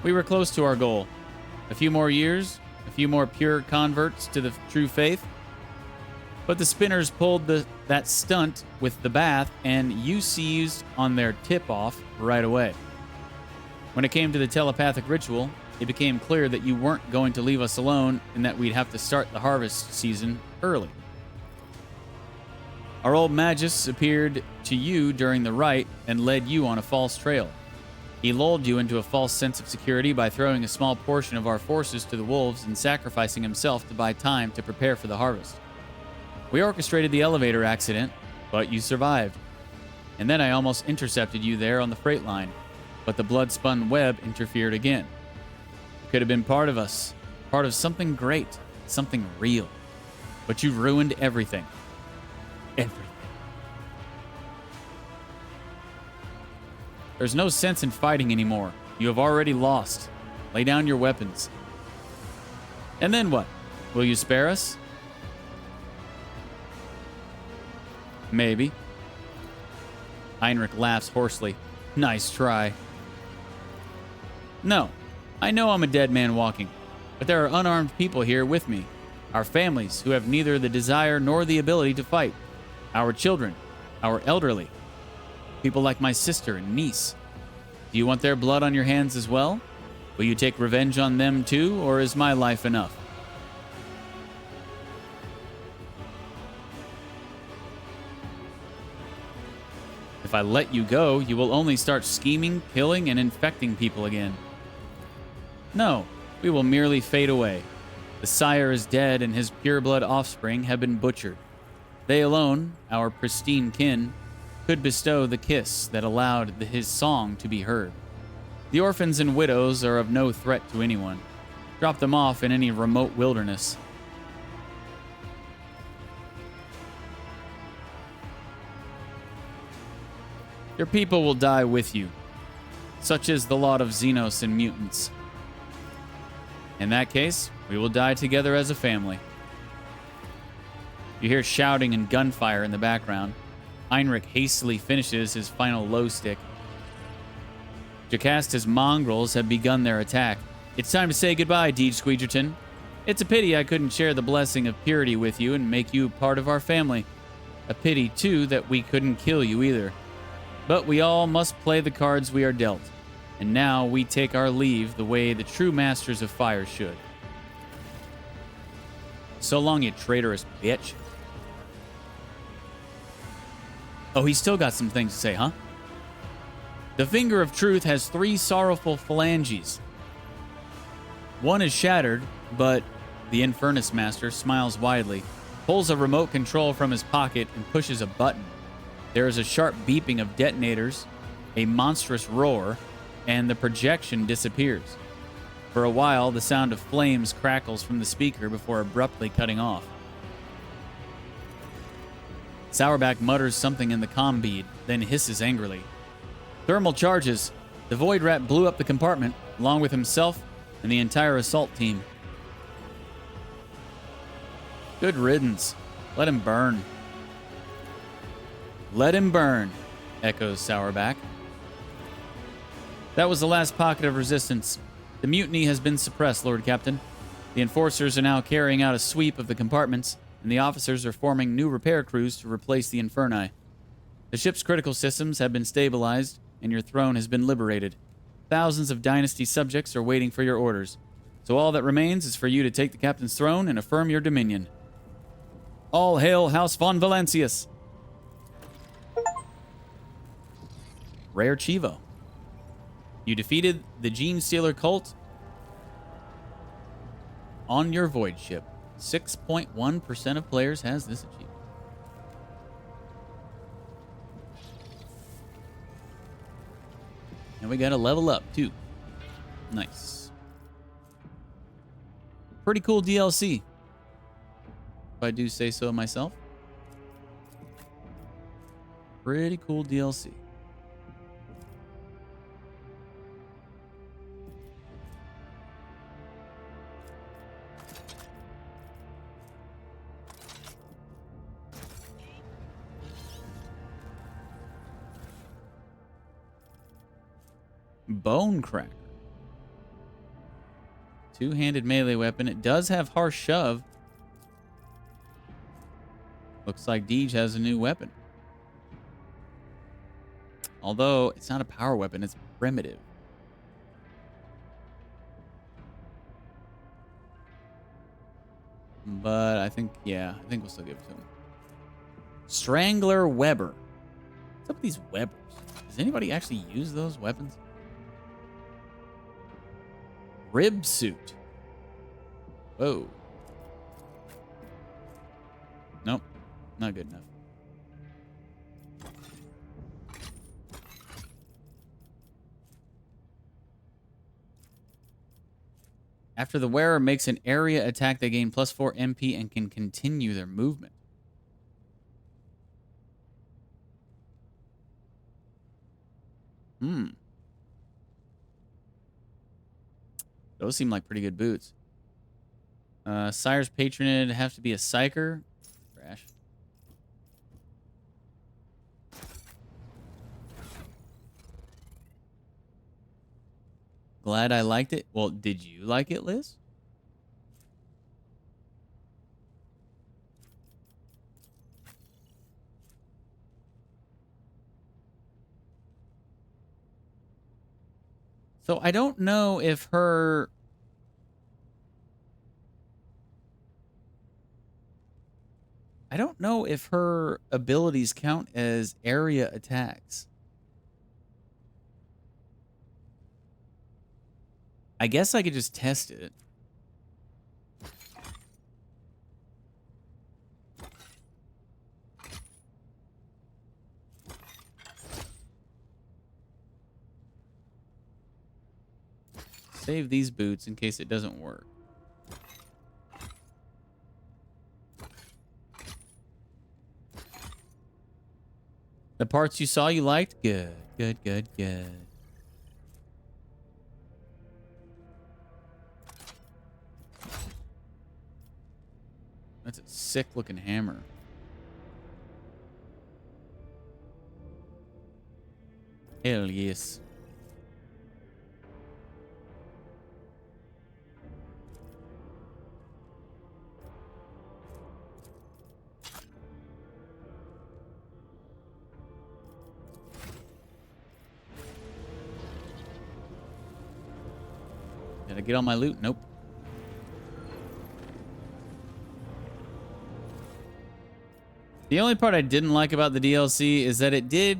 We were close to our goal. A few more years, a few more pure converts to the true faith. But the spinners pulled that stunt with the bath, and you seized on their tip-off right away. When it came to the telepathic ritual, it became clear that you weren't going to leave us alone and that we'd have to start the harvest season early. Our old Magus appeared to you during the rite and led you on a false trail. He lulled you into a false sense of security by throwing a small portion of our forces to the wolves and sacrificing himself to buy time to prepare for the harvest. We orchestrated the elevator accident, but you survived. And then I almost intercepted you there on the freight line, but the blood-spun web interfered again. You could have been part of us, part of something great, something real. But you ruined everything. Everything. There's no sense in fighting anymore. You have already lost. Lay down your weapons. And then what? Will you spare us? Maybe. Heinrich laughs hoarsely. Nice try. No. I know I'm a dead man walking, but there are unarmed people here with me. Our families who have neither the desire nor the ability to fight. Our children. Our elderly. People like my sister and niece. Do you want their blood on your hands as well? Will you take revenge on them too, or is my life enough? If I let you go, you will only start scheming, killing, and infecting people again. No, we will merely fade away. The sire is dead and his pureblood offspring have been butchered. They alone, our pristine kin, could bestow the kiss that allowed his song to be heard. The orphans and widows are of no threat to anyone. Drop them off in any remote wilderness. Your people will die with you. Such is the lot of Xenos and mutants. In that case, we will die together as a family. You hear shouting and gunfire in the background. Heinrich hastily finishes his final low stick. Jocasta's mongrels have begun their attack. It's time to say goodbye, DeejTheSqueejerton. It's a pity I couldn't share the blessing of purity with you and make you part of our family. A pity, too, that we couldn't kill you either. But we all must play the cards we are dealt. And now we take our leave the way the true masters of fire should. So long, you traitorous bitch. Oh, he's still got some things to say, huh? The finger of truth has 3 sorrowful phalanges. One is shattered, but the Infernus Master smiles widely, pulls a remote control from his pocket, and pushes a button. There is a sharp beeping of detonators, a monstrous roar, and the projection disappears. For a while, the sound of flames crackles from the speaker before abruptly cutting off. Sourback mutters something in the comm bead, then hisses angrily. Thermal charges. The Void Rat blew up the compartment, along with himself and the entire assault team. Good riddance. Let him burn. Let him burn. echoes Sourback. That was the last pocket of resistance. The mutiny has been suppressed, Lord Captain. The enforcers are now carrying out a sweep of the compartments, and the officers are forming new repair crews to replace the Inferni. The ship's critical systems have been stabilized, and your throne has been liberated. Thousands of Dynasty subjects are waiting for your orders. So all that remains is for you to take the captain's throne and affirm your dominion. All hail House von Valancius! Rare Chivo. You defeated the Gene Stealer cult on your void ship. 6.1% of players has this achievement. And we got to level up, too. Nice. Pretty cool DLC, if I do say so myself. Pretty cool DLC. Bone Cracker. Two-handed melee weapon. It does have harsh shove. Looks like Deej has a new weapon. Although it's not a power weapon, it's primitive. But I think we'll still give it to him. Strangler Weber. What's up with these Webers? Does anybody actually use those weapons? Rib suit. Whoa. Nope. Not good enough. After the wearer makes an area attack, they gain +4 MP and can continue their movement. Those seem like pretty good boots. Sire's Patronage have to be a psyker. Trash. Glad I liked it. Well, did you like it, Liz? So I don't know if her... I don't know if her abilities count as area attacks. I guess I could just test it. Save these boots in case it doesn't work. The parts you saw you liked? Good, good, good, good. That's a sick looking hammer. Hell yes. Did I get all my loot? Nope. The only part I didn't like about the DLC is that it did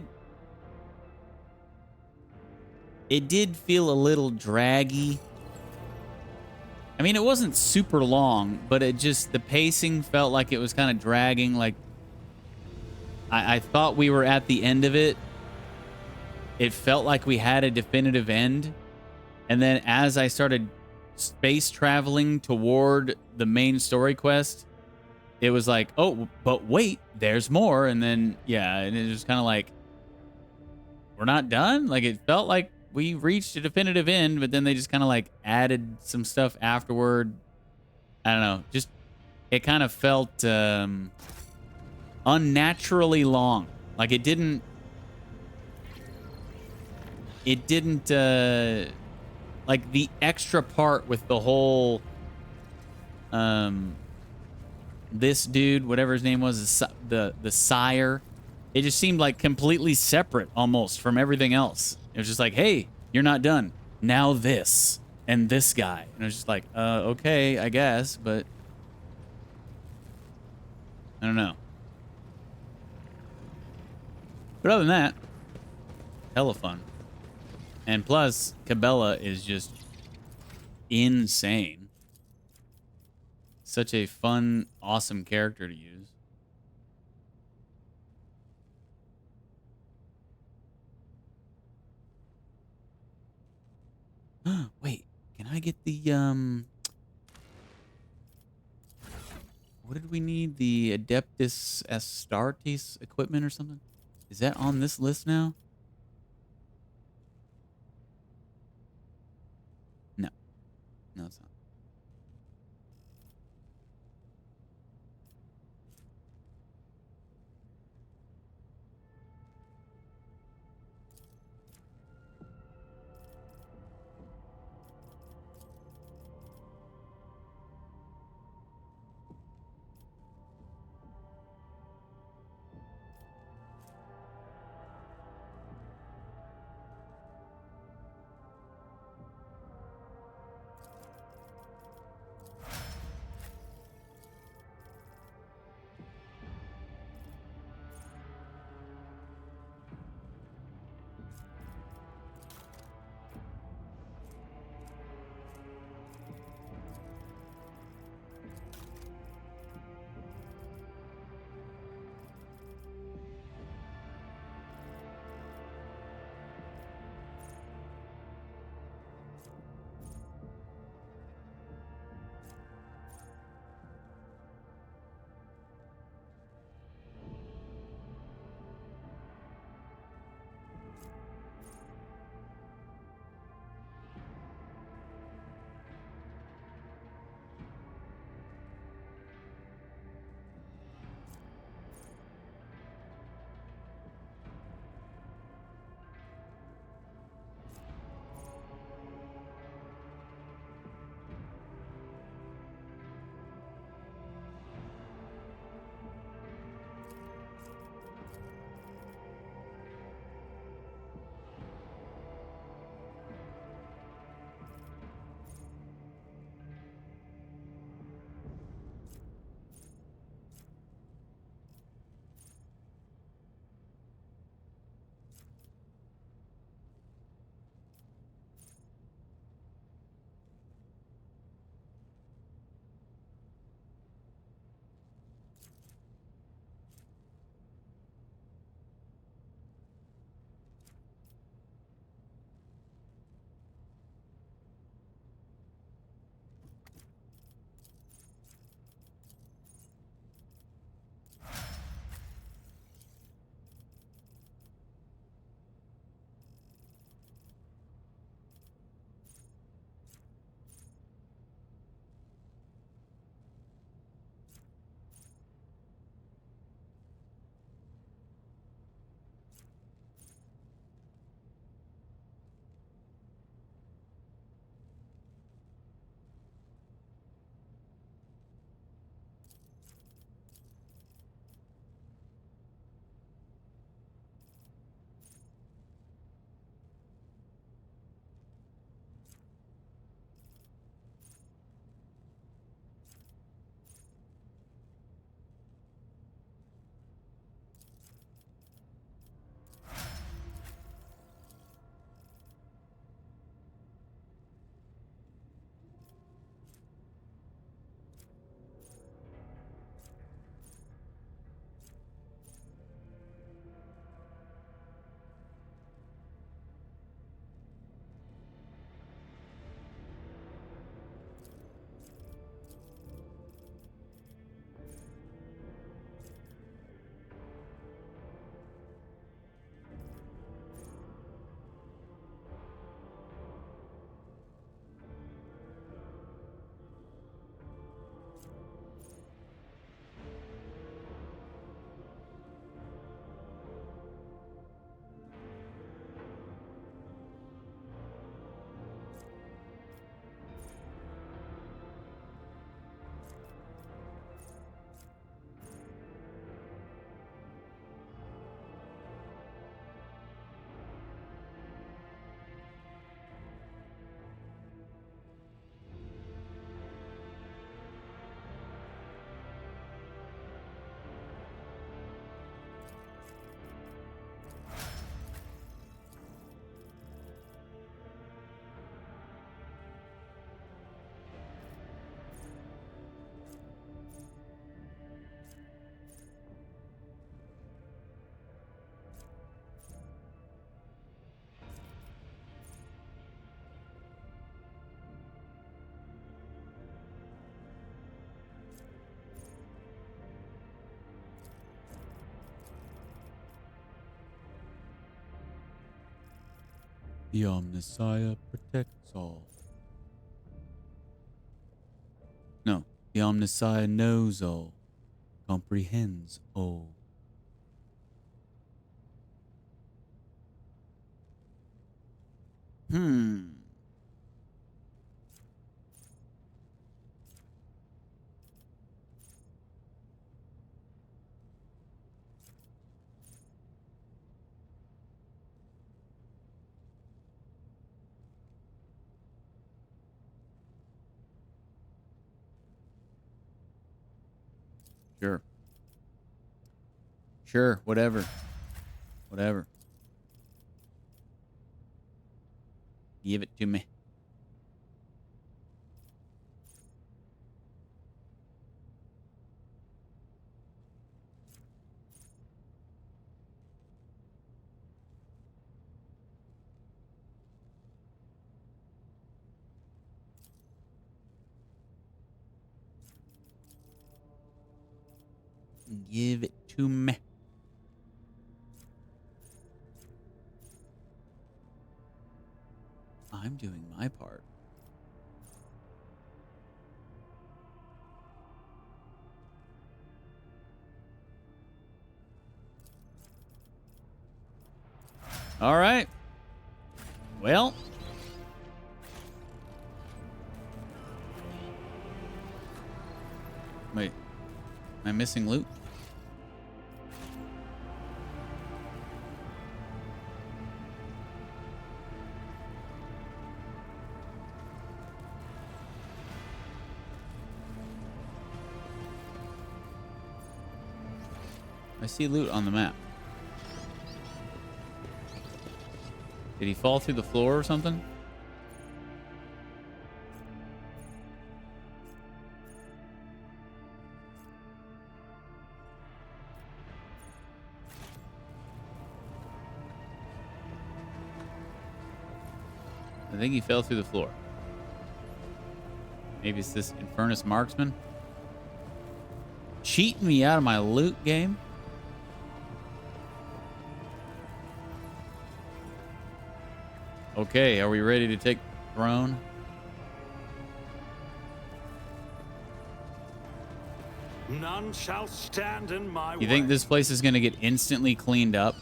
feel a little draggy. I mean, it wasn't super long, but the pacing felt like it was kind of dragging. Like, I thought we were at the end of it. It felt like we had a definitive end. And then as I started space traveling toward the main story quest, it was like, oh, but wait, there's more. And then, yeah, and it was kind of like, we're not done. Like, it felt like we reached a definitive end, but then they just kind of like added some stuff afterward. I don't know. Just, it kind of felt unnaturally long. Like, it didn't it didn't like the extra part with the whole this dude, whatever his name was, the sire. It just seemed like completely separate almost from everything else. It was just like, hey, you're not done. Now this and this guy. And it was just like, okay, I guess, but I don't know. But other than that, hella fun. And plus, Cabela is just insane. Such a fun, awesome character to use. Wait, can I get the what did we need? The Adeptus Astartes equipment or something? Is that on this list now? No. No, it's not. The Omnissiah protects all. No, the Omnissiah knows all, comprehends all. Sure. Sure, whatever. Whatever. Give it to me. Give it to me. I'm doing my part. All right. Well. Wait. Am I missing loot? I see loot on the map. Did he fall through the floor or something? I think he fell through the floor. Maybe it's this Infernus Marksman. Cheating me out of my loot game? Okay, are we ready to take the throne? None shall stand in my way. You think this place is going to get instantly cleaned up?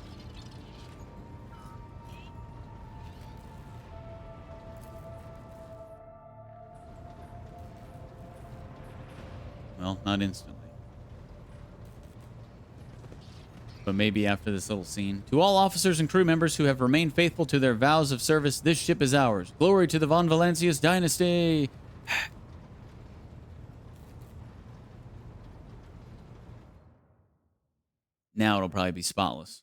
Well, not instantly. But maybe after this little scene. To all officers and crew members who have remained faithful to their vows of service, this ship is ours. Glory to the Von Valancius dynasty. Now it'll probably be spotless.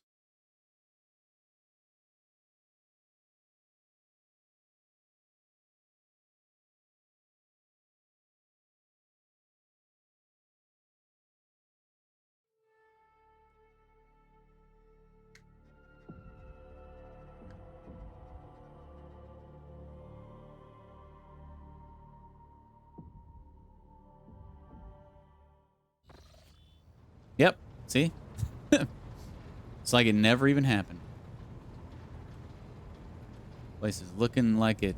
Yep. See? It's like it never even happened. Place is looking like it.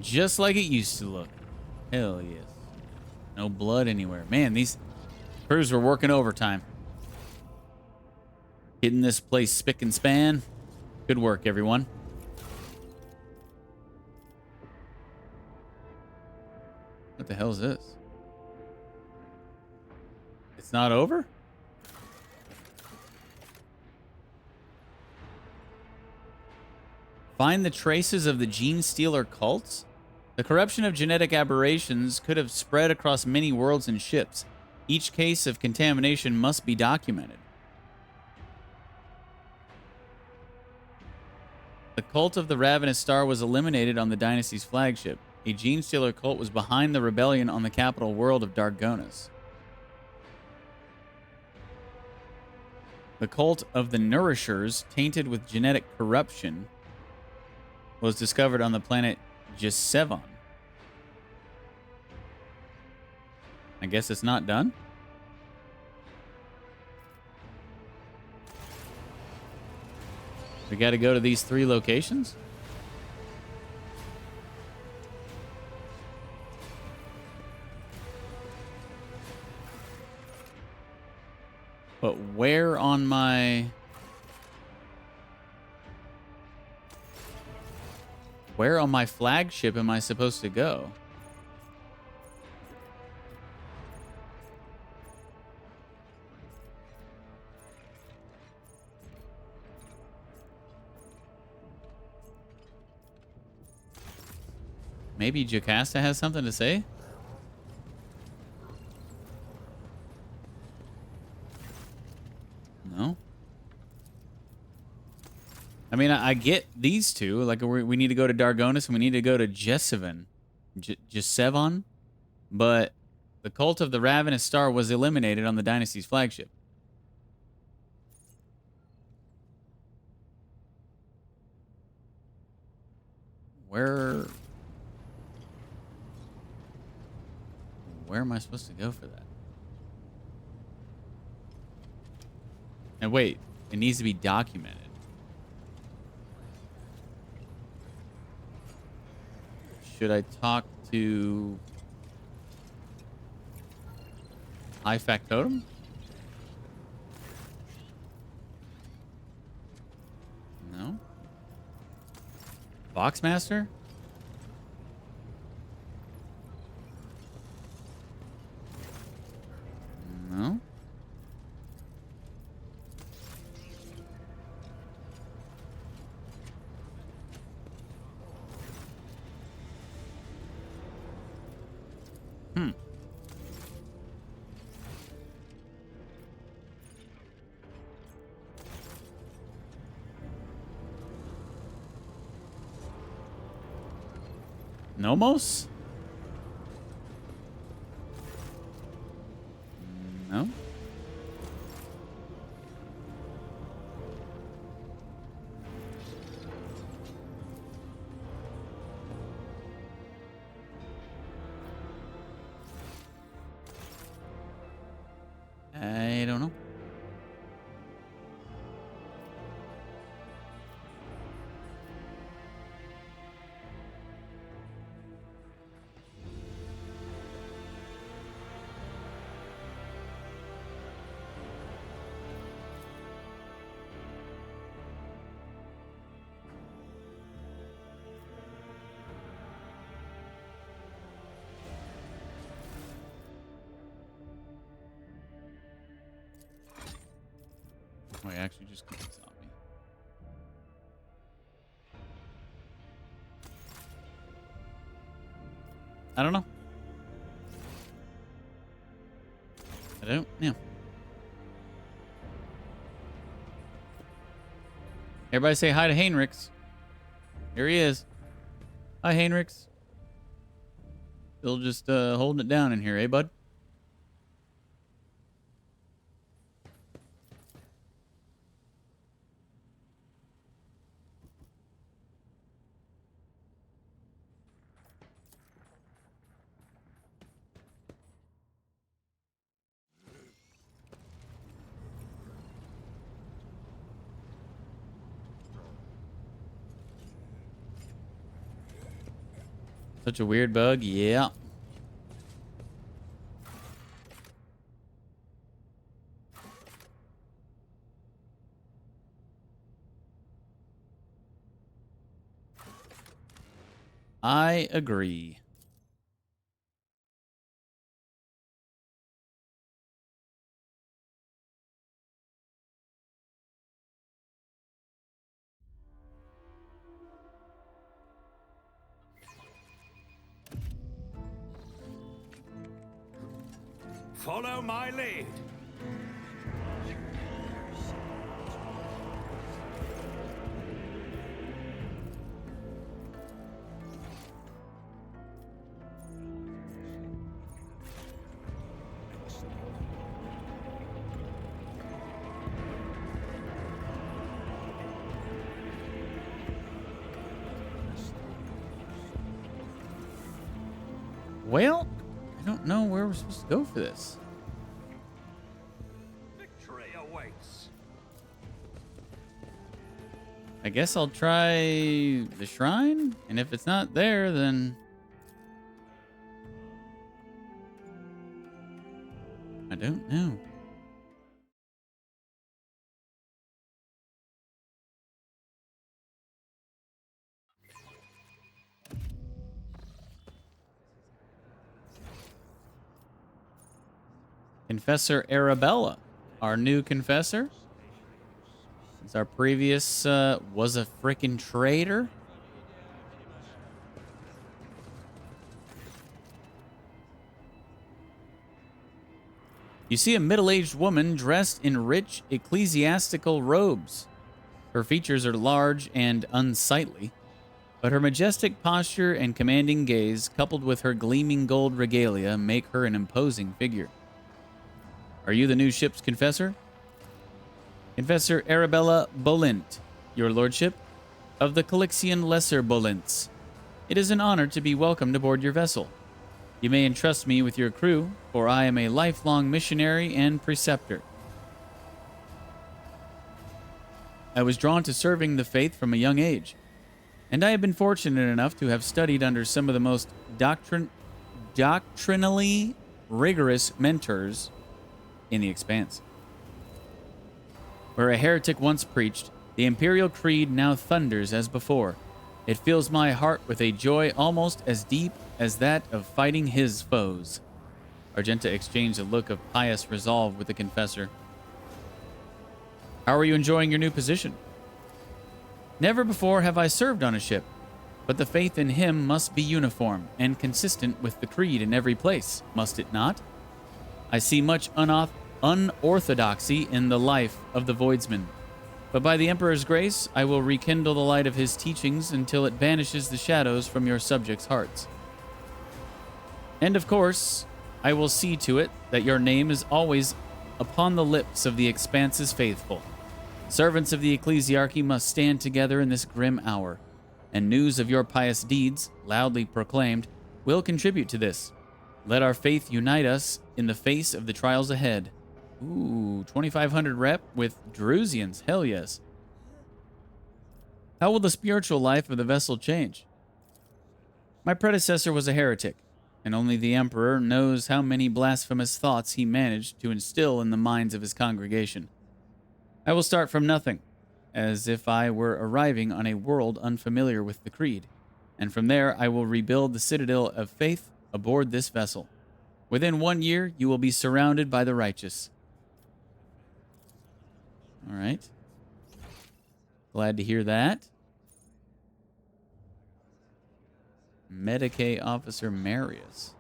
Just like it used to look. Hell yes. No blood anywhere. Man, these crews were working overtime. Hitting this place spick and span. Good work, everyone. What the hell is this? It's not over? Find the traces of the gene stealer cults? The corruption of genetic aberrations could have spread across many worlds and ships. Each case of contamination must be documented. The cult of the Ravenous Star was eliminated on the Dynasty's flagship. A gene stealer cult was behind the rebellion on the capital world of Dargonis. The cult of the Nourishers, tainted with genetic corruption, was discovered on the planet Gisevon. I guess it's not done? We got to go to these 3 locations? But where on my... Where on my flagship am I supposed to go? Maybe Jocasta has something to say? No? I mean, I get these two. Like, we need to go to Dargonis and we need to go to Jesevon. Jesevon? But the Cult of the Ravenous Star was eliminated on the Dynasty's flagship. Where am I supposed to go for that? And wait, it needs to be documented. Should I talk to High Factotum? No. Boxmaster? No. Nomos? No. I don't know. Wait, actually just kill this zombie. I don't know. I don't know. Everybody say hi to Heinrichs. Here he is. Hi, Heinrichs. Still just holding it down in here, eh, bud? Such a weird bug, yeah. I agree. Follow my lead. Well, I don't know where we're supposed to go for this. Victory awaits. I guess I'll try the shrine, and if it's not there, then I don't know. Confessor Arabella, our new confessor. Since our previous was a frickin' traitor. You see a middle-aged woman dressed in rich ecclesiastical robes. Her features are large and unsightly, but her majestic posture and commanding gaze, coupled with her gleaming gold regalia, make her an imposing figure. Are you the new ship's confessor? Confessor Arabella Bolint, your lordship, of the Calixian Lesser Bolints. It is an honor to be welcomed aboard your vessel. You may entrust me with your crew, for I am a lifelong missionary and preceptor. I was drawn to serving the faith from a young age, and I have been fortunate enough to have studied under some of the most doctrinally rigorous mentors in the Expanse. Where a heretic once preached, the Imperial Creed now thunders as before. It fills my heart with a joy almost as deep as that of fighting his foes. Argenta exchanged a look of pious resolve with the confessor. How are you enjoying your new position? Never before have I served on a ship, but the faith in him must be uniform and consistent with the creed in every place, must it not? I see much unorthodoxy in the life of the Voidsman, but by the Emperor's grace, I will rekindle the light of his teachings until it banishes the shadows from your subjects' hearts. And of course, I will see to it that your name is always upon the lips of the Expanse's faithful. Servants of the ecclesiarchy must stand together in this grim hour, and news of your pious deeds, loudly proclaimed, will contribute to this. Let our faith unite us in the face of the trials ahead. Ooh, 2,500 rep with Drusians. Hell yes. How will the spiritual life of the vessel change? My predecessor was a heretic, and only the Emperor knows how many blasphemous thoughts he managed to instill in the minds of his congregation. I will start from nothing, as if I were arriving on a world unfamiliar with the creed, and from there I will rebuild the citadel of faith aboard this vessel. Within 1 year, you will be surrounded by the righteous. All right. Glad to hear that. Medicae Officer Marius.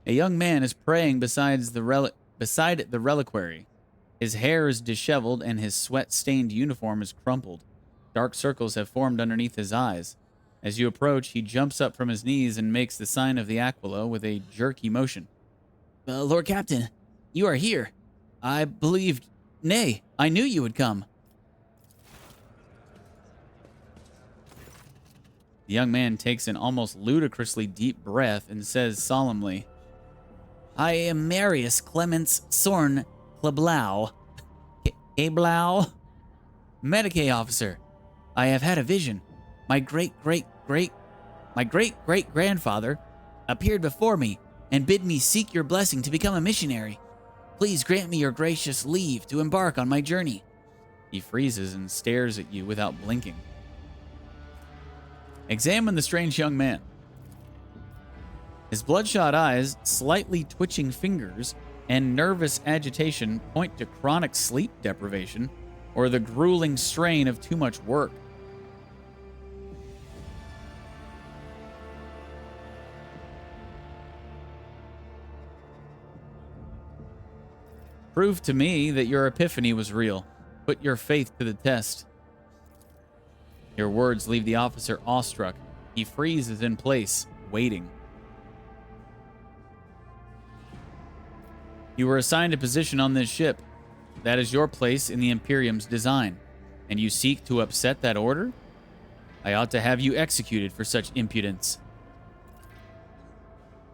A young man is praying beside the reliquary. His hair is disheveled and his sweat-stained uniform is crumpled. Dark circles have formed underneath his eyes. As you approach, he jumps up from his knees and makes the sign of the Aquila with a jerky motion. Lord Captain, you are here. I believed... Nay, I knew you would come. The young man takes an almost ludicrously deep breath and says solemnly, I am Marius Clemens Sorn Kleblau. Kleblau? Medicae officer. I have had a vision. My great-great-grandfather appeared before me and bid me seek your blessing to become a missionary. Please grant me your gracious leave to embark on my journey. He freezes and stares at you without blinking. Examine the strange young man. His bloodshot eyes, slightly twitching fingers, and nervous agitation point to chronic sleep deprivation or the grueling strain of too much work. Prove to me that your epiphany was real. Put your faith to the test. Your words leave the officer awestruck. He freezes in place, waiting. You were assigned a position on this ship. That is your place in the Imperium's design, and you seek to upset that order? I ought to have you executed for such impudence.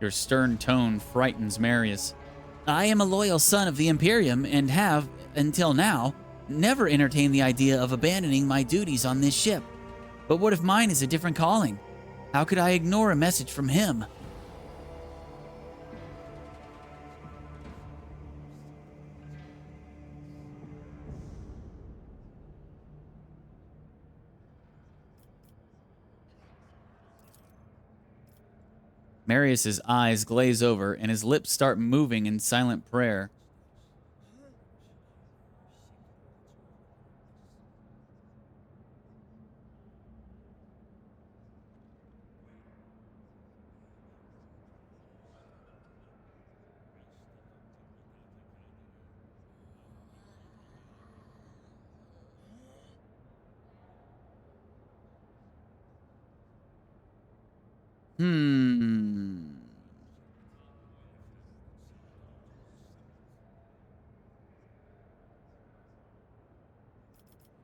Your stern tone frightens Marius. I am a loyal son of the Imperium and have, until now, never entertained the idea of abandoning my duties on this ship. But what if mine is a different calling? How could I ignore a message from him? Marius's eyes glaze over and his lips start moving in silent prayer.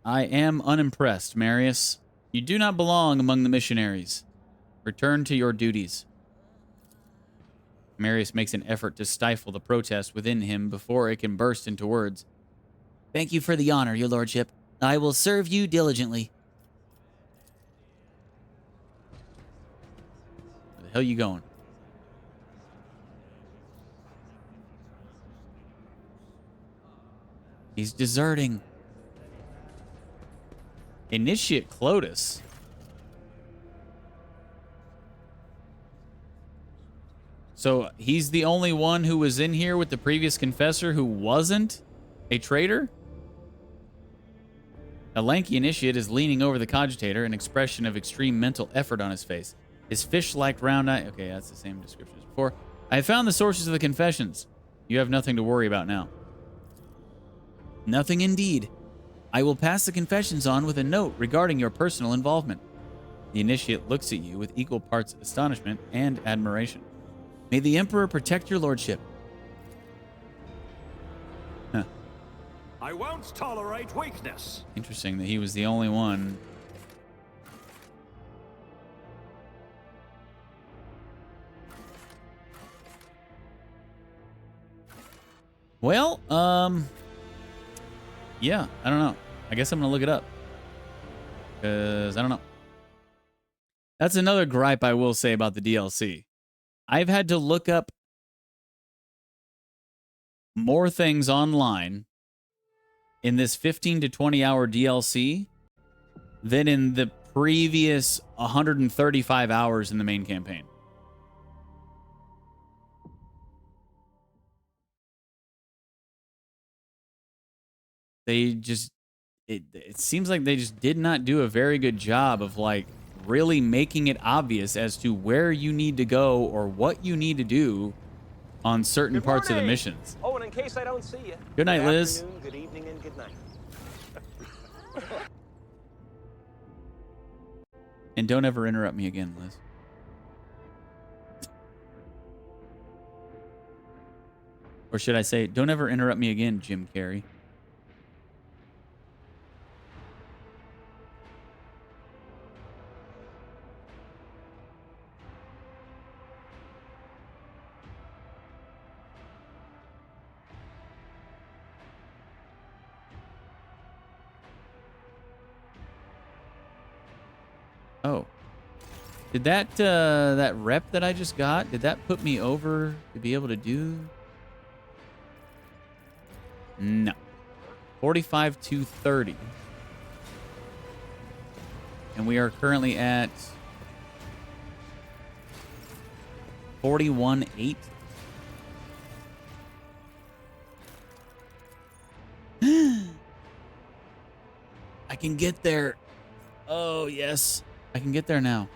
I am unimpressed, Marius. You do not belong among the missionaries. Return to your duties. Marius makes an effort to stifle the protest within him before it can burst into words. Thank you for the honor, your lordship. I will serve you diligently. Where the hell are you going? He's deserting. Initiate Clotus. So he's the only one who was in here with the previous confessor who wasn't a traitor? A lanky initiate is leaning over the cogitator, an expression of extreme mental effort on his face. His fish-like round eye... Okay, that's the same description as before. I have found the sources of the confessions. You have nothing to worry about now. Nothing indeed. I will pass the confessions on with a note regarding your personal involvement. The initiate looks at you with equal parts astonishment and admiration. May the Emperor protect your lordship. Huh. I won't tolerate weakness. Interesting that he was the only one. Well, yeah, I don't know. I guess I'm gonna look it up. Because I don't know. That's another gripe I will say about the DLC. I've had to look up more things online in this 15 to 20 hour DLC than in the previous 135 hours in the main campaign. They just, it seems like they just did not do a very good job of like really making it obvious as to where you need to go or what you need to do on certain parts of the missions. Oh, and in case I don't see you. Good night, Liz. Afternoon, good evening, and good night. And don't ever interrupt me again, Liz. Or should I say, don't ever interrupt me again, Jim Carrey. Oh. Did that that rep that I just got, did that put me over to be able to do? No. 45 to 30. And we are currently at 41.8. I can get there. Oh, yes. I can get there now.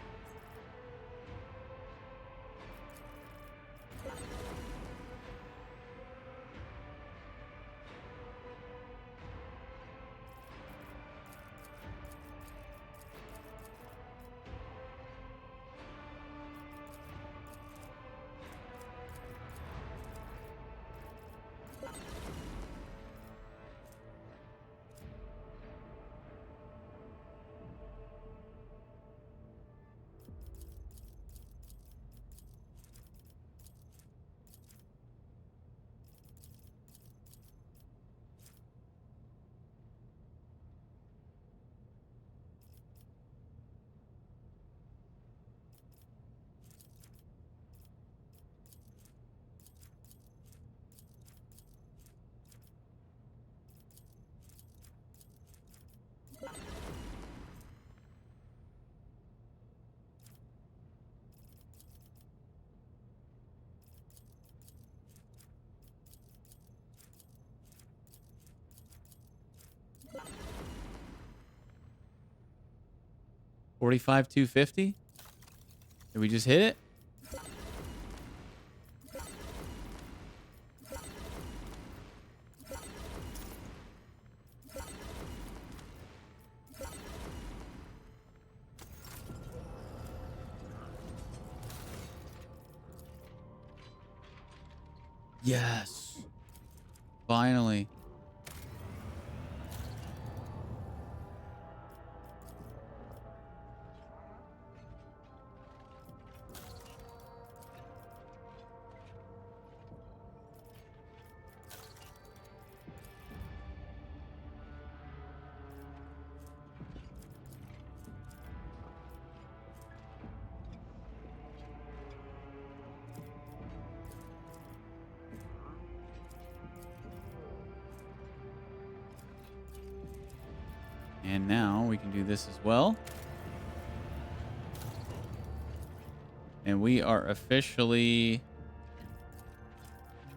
45, 250? Did we just hit it? Yes. Finally. And now we can do this as well. And we are officially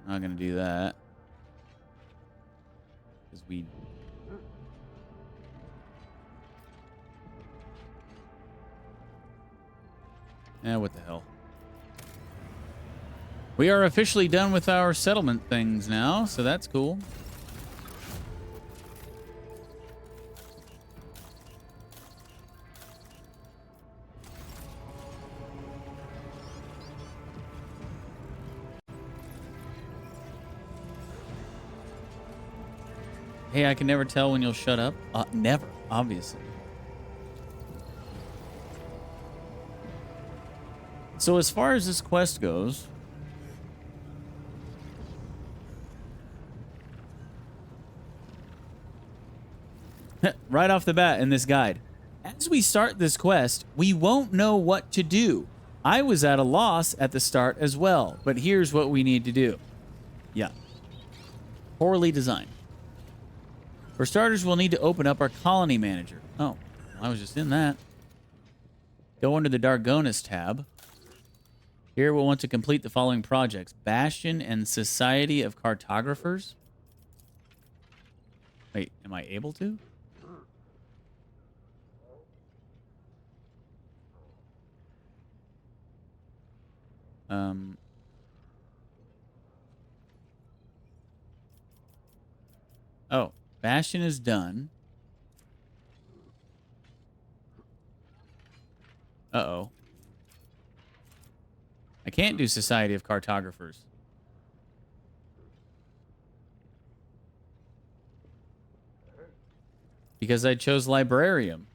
not going to do that. Because we... what the hell. We are officially done with our settlement things now, so that's cool. Hey, I can never tell when you'll shut up. Never, obviously. So as far as this quest goes, right off the bat in this guide, as we start this quest, we won't know what to do. I was at a loss at the start as well, but here's what we need to do. Yeah. Poorly designed. For starters, we'll need to open up our colony manager. Oh, I was just in that. Go under the Dargonis tab. Here we'll want to complete the following projects. Bastion and Society of Cartographers. Wait, am I able to? Oh, Bastion is done. Uh-oh. I can't do Society of Cartographers. Because I chose Librarium.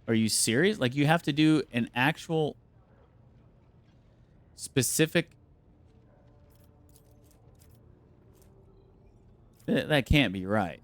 Are you serious? Like, you have to do an actual specific... That can't be right.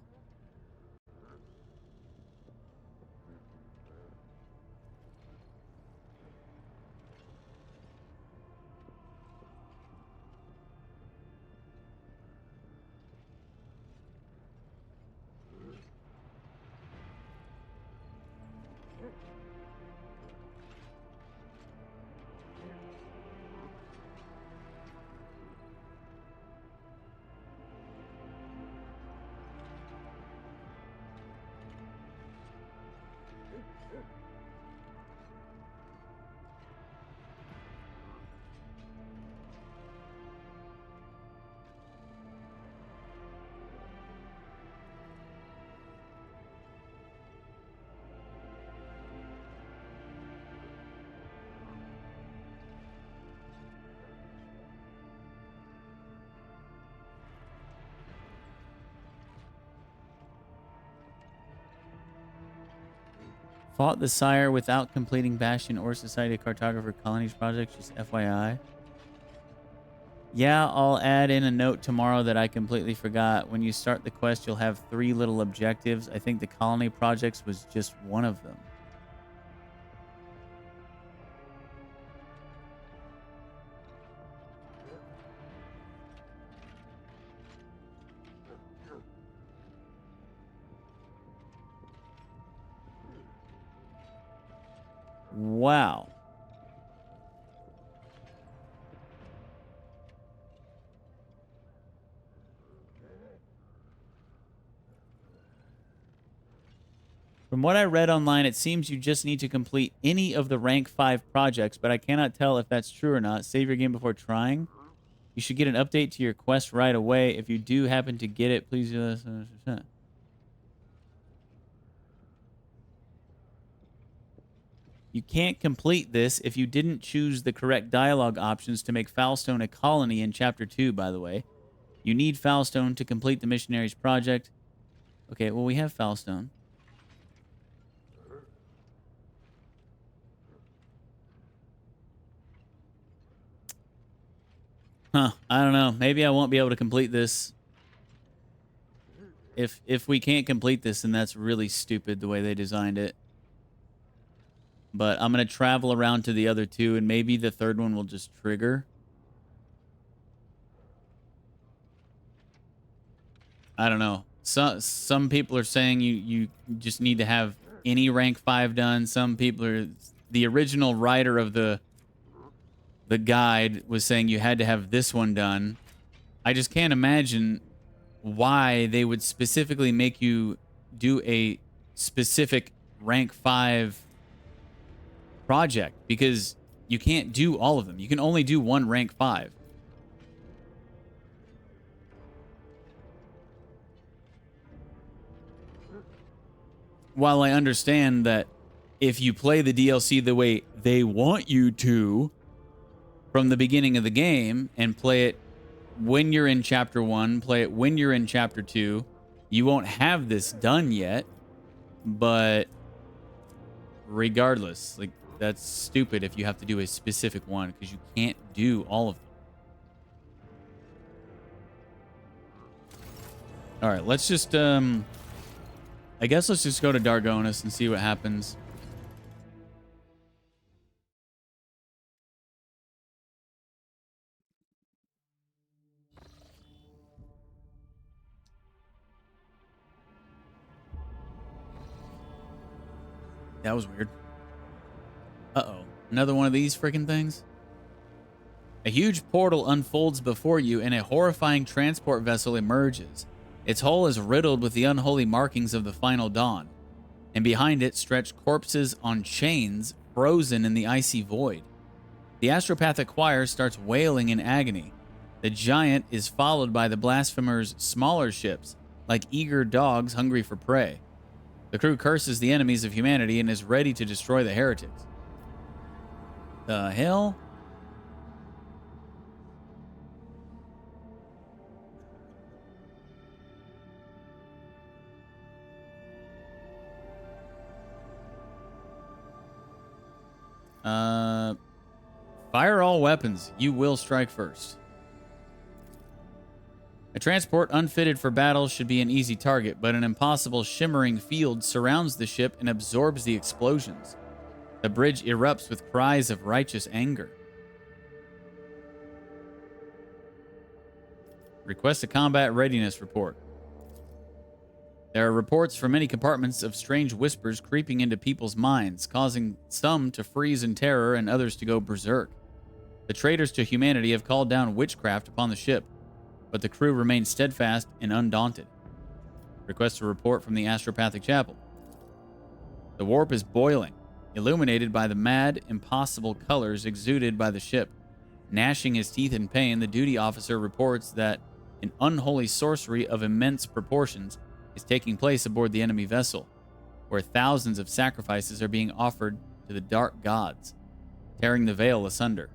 Fought the Sire without completing Bastion or Society of Cartographer Colonies projects, just FYI. Yeah, I'll add in a note tomorrow that I completely forgot. When you start the quest, you'll have 3 little objectives. I think the colony projects was just one of them. Wow. From what I read online, it seems you just need to complete any of the rank 5 projects, but I cannot tell if that's true or not. Save your game before trying. You should get an update to your quest right away. If you do happen to get it, please do this. You can't complete this if you didn't choose the correct dialogue options to make Foulstone a colony in Chapter 2, by the way. You need Foulstone to complete the Missionaries Project. Okay, well, we have Foulstone. Huh, I don't know. Maybe I won't be able to complete this. If we can't complete this, then that's really stupid the way they designed it. But I'm going to travel around to the other two, and maybe the third one will just trigger. I don't know. Some people are saying you just need to have any rank 5 done. Some people are... The original writer of the guide was saying you had to have this one done. I just can't imagine why they would specifically make you do a specific rank 5 project, because you can't do all of them. You can only do one rank 5. While I understand that if you play the DLC the way they want you to from the beginning of the game and play it when you're in Chapter 1, play it when you're in Chapter 2, you won't have this done yet. But regardless, like, that's stupid if you have to do a specific one, because you can't do all of them. All right, let's just, I guess let's just go to Dargonis and see what happens. That was weird. Uh-oh. Another one of these freaking things? A huge portal unfolds before you and a horrifying transport vessel emerges. Its hull is riddled with the unholy markings of the final dawn, and behind it stretch corpses on chains frozen in the icy void. The astropathic choir starts wailing in agony. The giant is followed by the blasphemers' smaller ships, like eager dogs hungry for prey. The crew curses the enemies of humanity and is ready to destroy the heretics. The hell? Fire all weapons. You will strike first. A transport unfitted for battle should be an easy target, but an impossible shimmering field surrounds the ship and absorbs the explosions. The bridge erupts with cries of righteous anger. Request a combat readiness report. There are reports from many compartments of strange whispers creeping into people's minds, causing some to freeze in terror and others to go berserk. The traitors to humanity have called down witchcraft upon the ship, but the crew remains steadfast and undaunted. Request a report from the Astropathic Chapel. The warp is boiling, illuminated by the mad, impossible colors exuded by the ship. Gnashing his teeth in pain, the duty officer reports that an unholy sorcery of immense proportions is taking place aboard the enemy vessel, where thousands of sacrifices are being offered to the dark gods, tearing the veil asunder.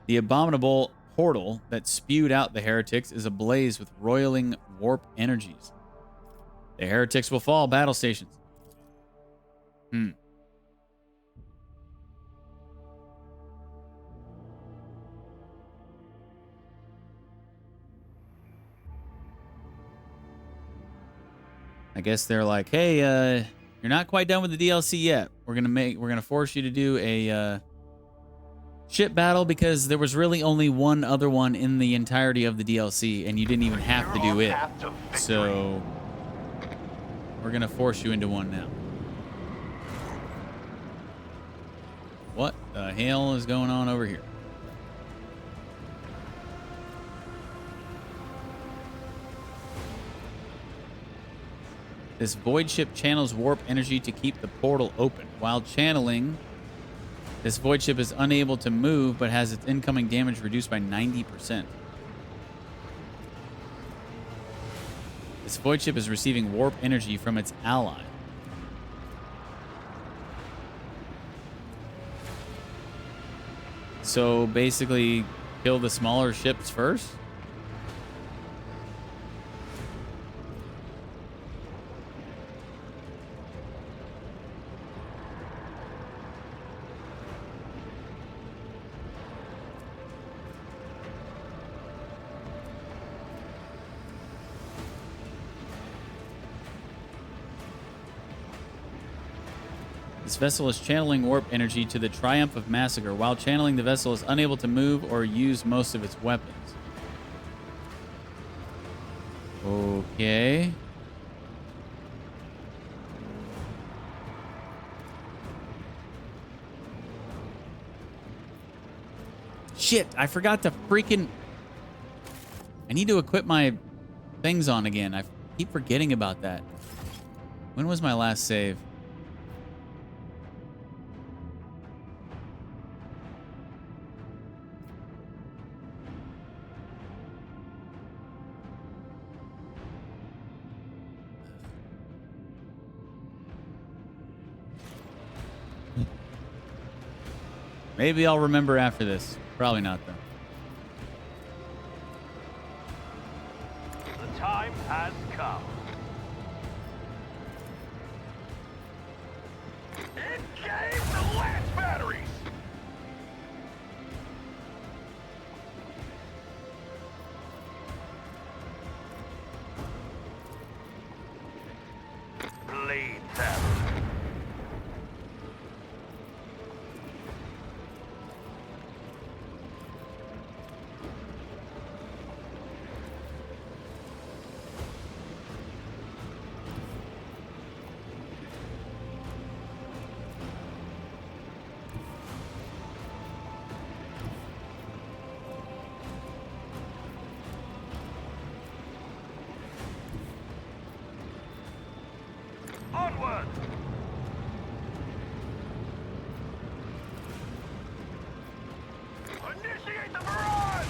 The abominable portal that spewed out the heretics is ablaze with roiling warp energies. The heretics will fall. Battle stations. I guess they're like, hey, you're not quite done with the DLC yet. We're gonna force you to do a ship battle because there was really only one other one in the entirety of the DLC, and you didn't even have to do it. So we're gonna force you into one now. What the hell is going on over here? This void ship channels warp energy to keep the portal open. While channeling, this void ship is unable to move but has its incoming damage reduced by 90%. This void ship is receiving warp energy from its ally. So basically, kill the smaller ships first? This vessel is channeling warp energy to the Triumph of Massacre. While channeling, the vessel is unable to move or use most of its weapons. Okay. Shit, I forgot to freaking... I need to equip my things on again. I keep forgetting about that. When was my last save? Maybe I'll remember after this. Probably not, though. The time has come. Engage the last batteries! Bleed them. Onward! Initiate the barrage!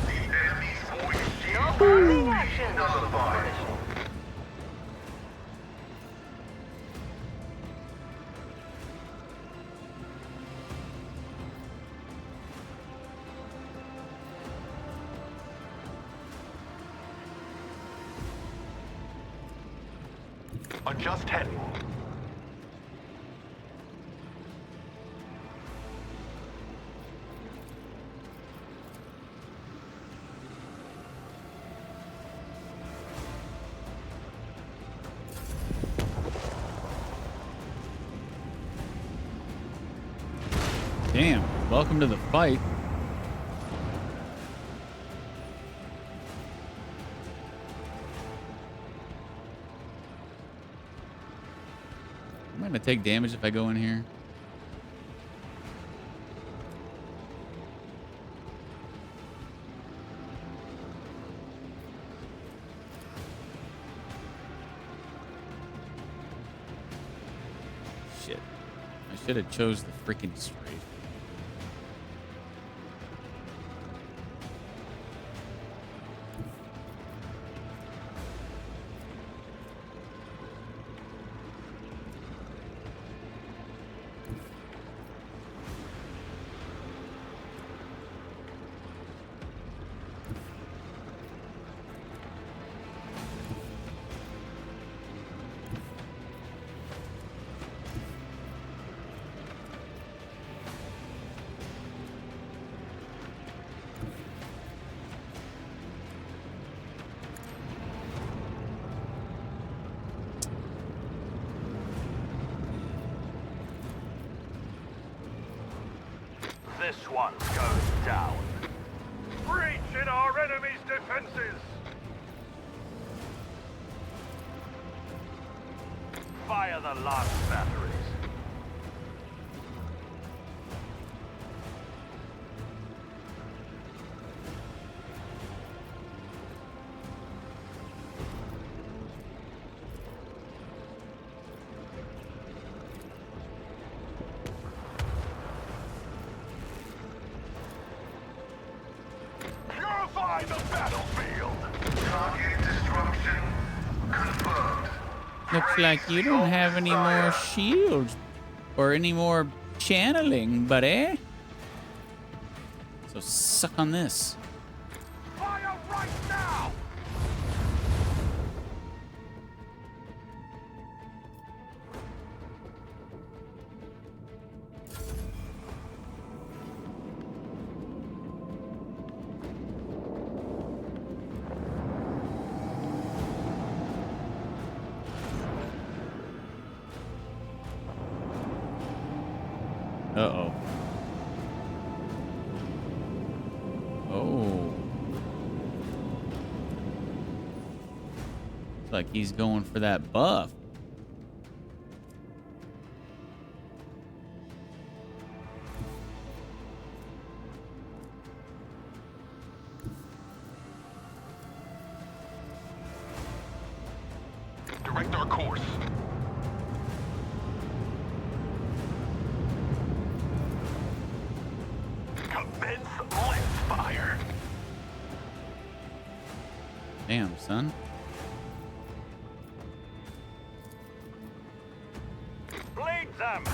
The enemy's void shield battery nullified. Adjust heading. Damn. Welcome to the fight. Am I gonna take damage if I go in here? Shit. I should have chose the freaking straight. This one goes down. Breach in our enemy's defenses! Fire the last batteries. Occupy the battlefield! Target destruction confirmed. Looks like you don't have any more shields or any more channeling, buddy. So suck on this. Fire right now! Uh-oh. Oh. Looks like he's going for that buff. Direct our course. Commence lens fire. Damn, son. Bleed them!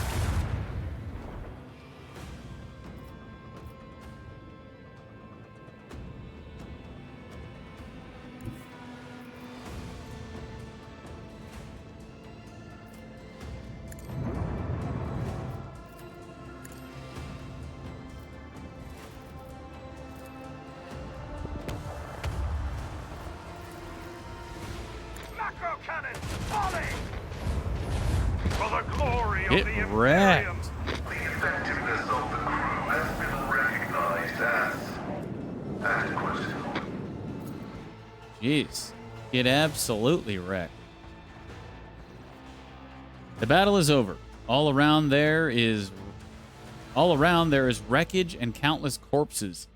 Macro cannon, volley! For the glory of Get the wrecked. Imperium! The effectiveness of the crew has been recognized as adequate. Jeez. Get absolutely wrecked. The battle is over. All around there is wreckage and countless corpses.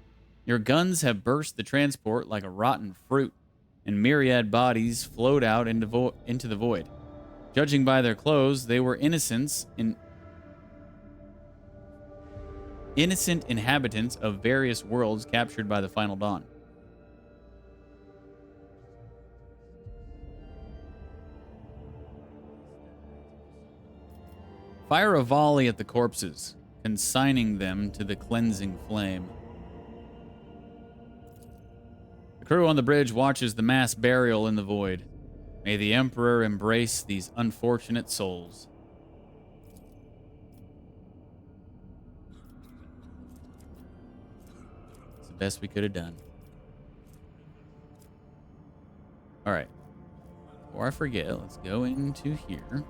Your guns have burst the transport like a rotten fruit, and myriad bodies float out into the void. Judging by their clothes, they were innocent inhabitants of various worlds captured by the Final Dawn. Fire a volley at the corpses, consigning them to the cleansing flame. The crew on the bridge watches the mass burial in the void. May the Emperor embrace these unfortunate souls. It's the best we could have done. All right. Before I forget, let's go into here.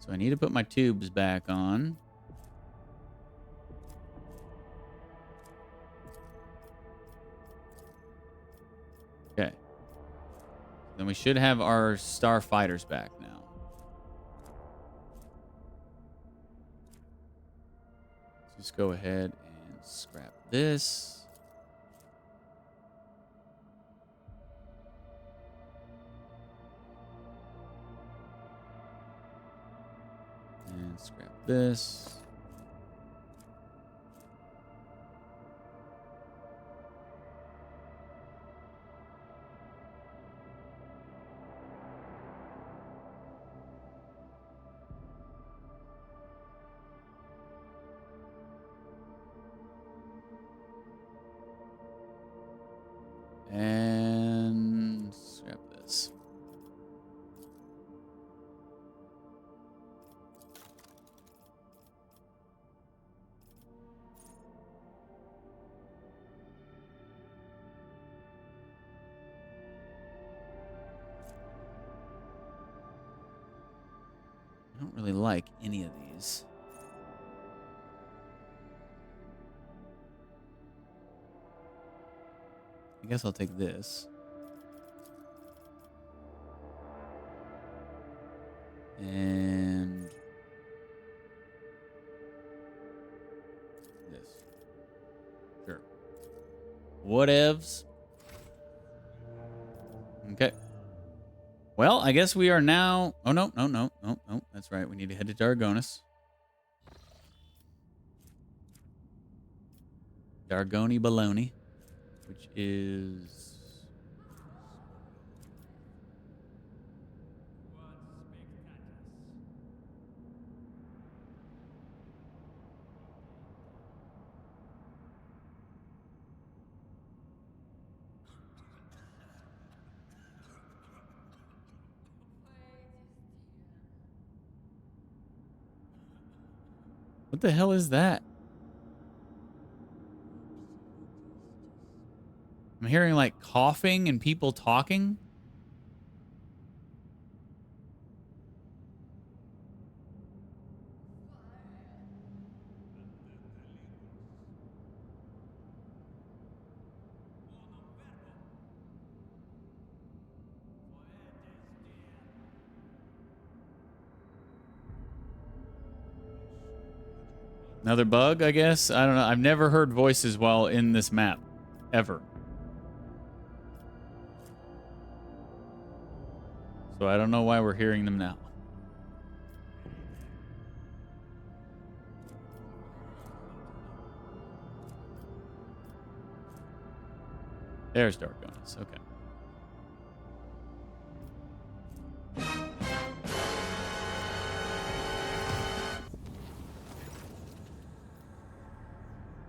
So I need to put my tubes back on. Okay. Then we should have our starfighters back now. Let's just go ahead and scrap this. And scrap this. And scrap this. I don't really like any of these. I guess I'll take this. And Whatevs. Okay. Well, I guess we are now... Oh, no. That's right. We need to head to Dargonis. Dargoni Baloney, which is... What the hell is that? I'm hearing like coughing and people talking. Another bug, I guess? I don't know. I've never heard voices while in this map. Ever. So I don't know why we're hearing them now. There's Dargonis. Okay.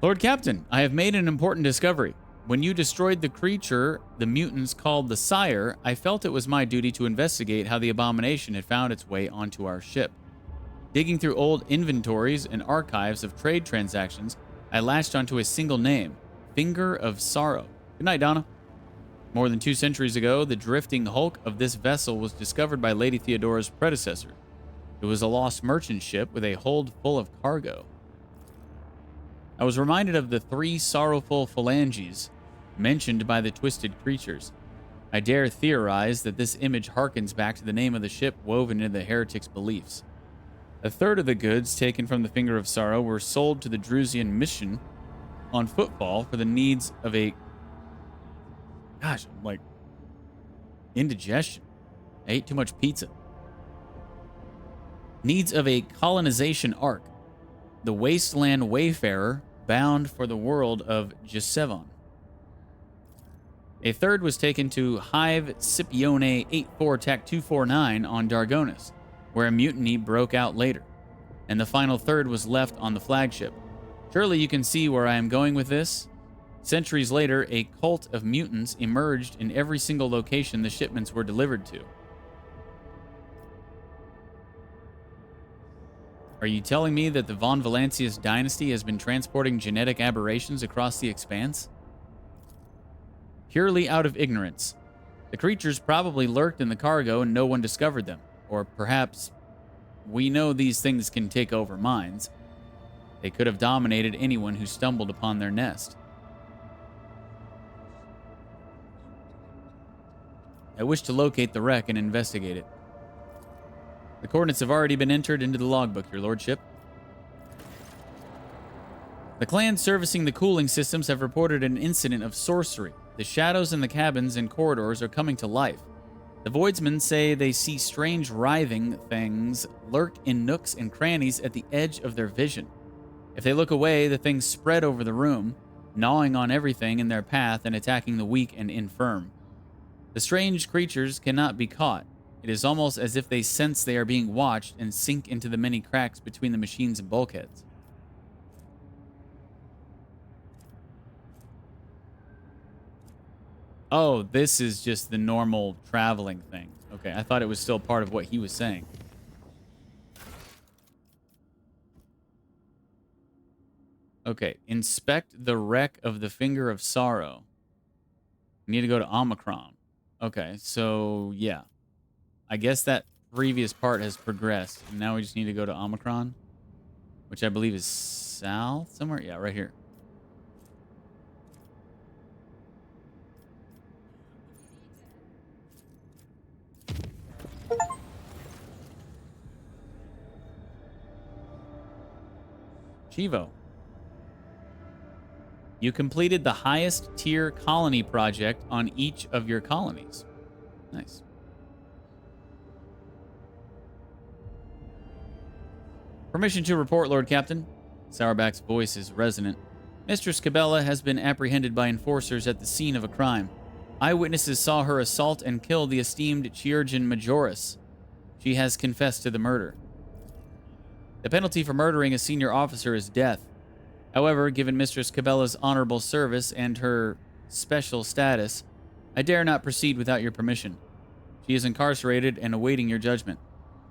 Lord Captain, I have made an important discovery. When you destroyed the creature the mutants called the Sire, I felt it was my duty to investigate how the abomination had found its way onto our ship. Digging through old inventories and archives of trade transactions, I latched onto a single name, Finger of Sorrow. Good night, Donna. More than 2 centuries ago, the drifting hulk of this vessel was discovered by Lady Theodora's predecessor. It was a lost merchant ship with a hold full of cargo. I was reminded of the 3 sorrowful phalanges mentioned by the twisted creatures. I dare theorize that this image harkens back to the name of the ship woven into the heretic's beliefs. A third of the goods taken from the Finger of Sorrow were sold to the Drusian mission on footfall for the needs of a... Gosh, I'm like... indigestion. I ate too much pizza. Needs of a colonization arc. The wasteland wayfarer bound for the world of Gisevon. A third was taken to Hive Scipione 84 Tac 249 on Dargonis, where a mutiny broke out later, and the final third was left on the flagship. Surely you can see where I am going with this? Centuries later, a cult of mutants emerged in every single location the shipments were delivered to. Are you telling me that the Von Valancius dynasty has been transporting genetic aberrations across the expanse? Purely out of ignorance. The creatures probably lurked in the cargo and no one discovered them. Or perhaps, we know these things can take over minds. They could have dominated anyone who stumbled upon their nest. I wish to locate the wreck and investigate it. The coordinates have already been entered into the logbook, Your Lordship. The clans servicing the cooling systems have reported an incident of sorcery. The shadows in the cabins and corridors are coming to life. The Voidsmen say they see strange writhing things lurk in nooks and crannies at the edge of their vision. If they look away, the things spread over the room, gnawing on everything in their path and attacking the weak and infirm. The strange creatures cannot be caught. It is almost as if they sense they are being watched and sink into the many cracks between the machines and bulkheads. Oh, this is just the normal traveling thing. Okay, I thought it was still part of what he was saying. Okay, inspect the wreck of the Finger of Sorrow. We need to go to Omicron. Okay, so yeah. I guess that previous part has progressed. And now we just need to go to Omicron, which I believe is south somewhere. Yeah, right here. Chivo. You completed the highest tier colony project on each of your colonies. Nice. Permission to report, Lord Captain. Sourback's voice is resonant. Mistress Cabela has been apprehended by enforcers at the scene of a crime. Eyewitnesses saw her assault and kill the esteemed Chirurgeon Majoris. She has confessed to the murder. The penalty for murdering a senior officer is death. However, given Mistress Cabela's honorable service and her special status, I dare not proceed without your permission. She is incarcerated and awaiting your judgment.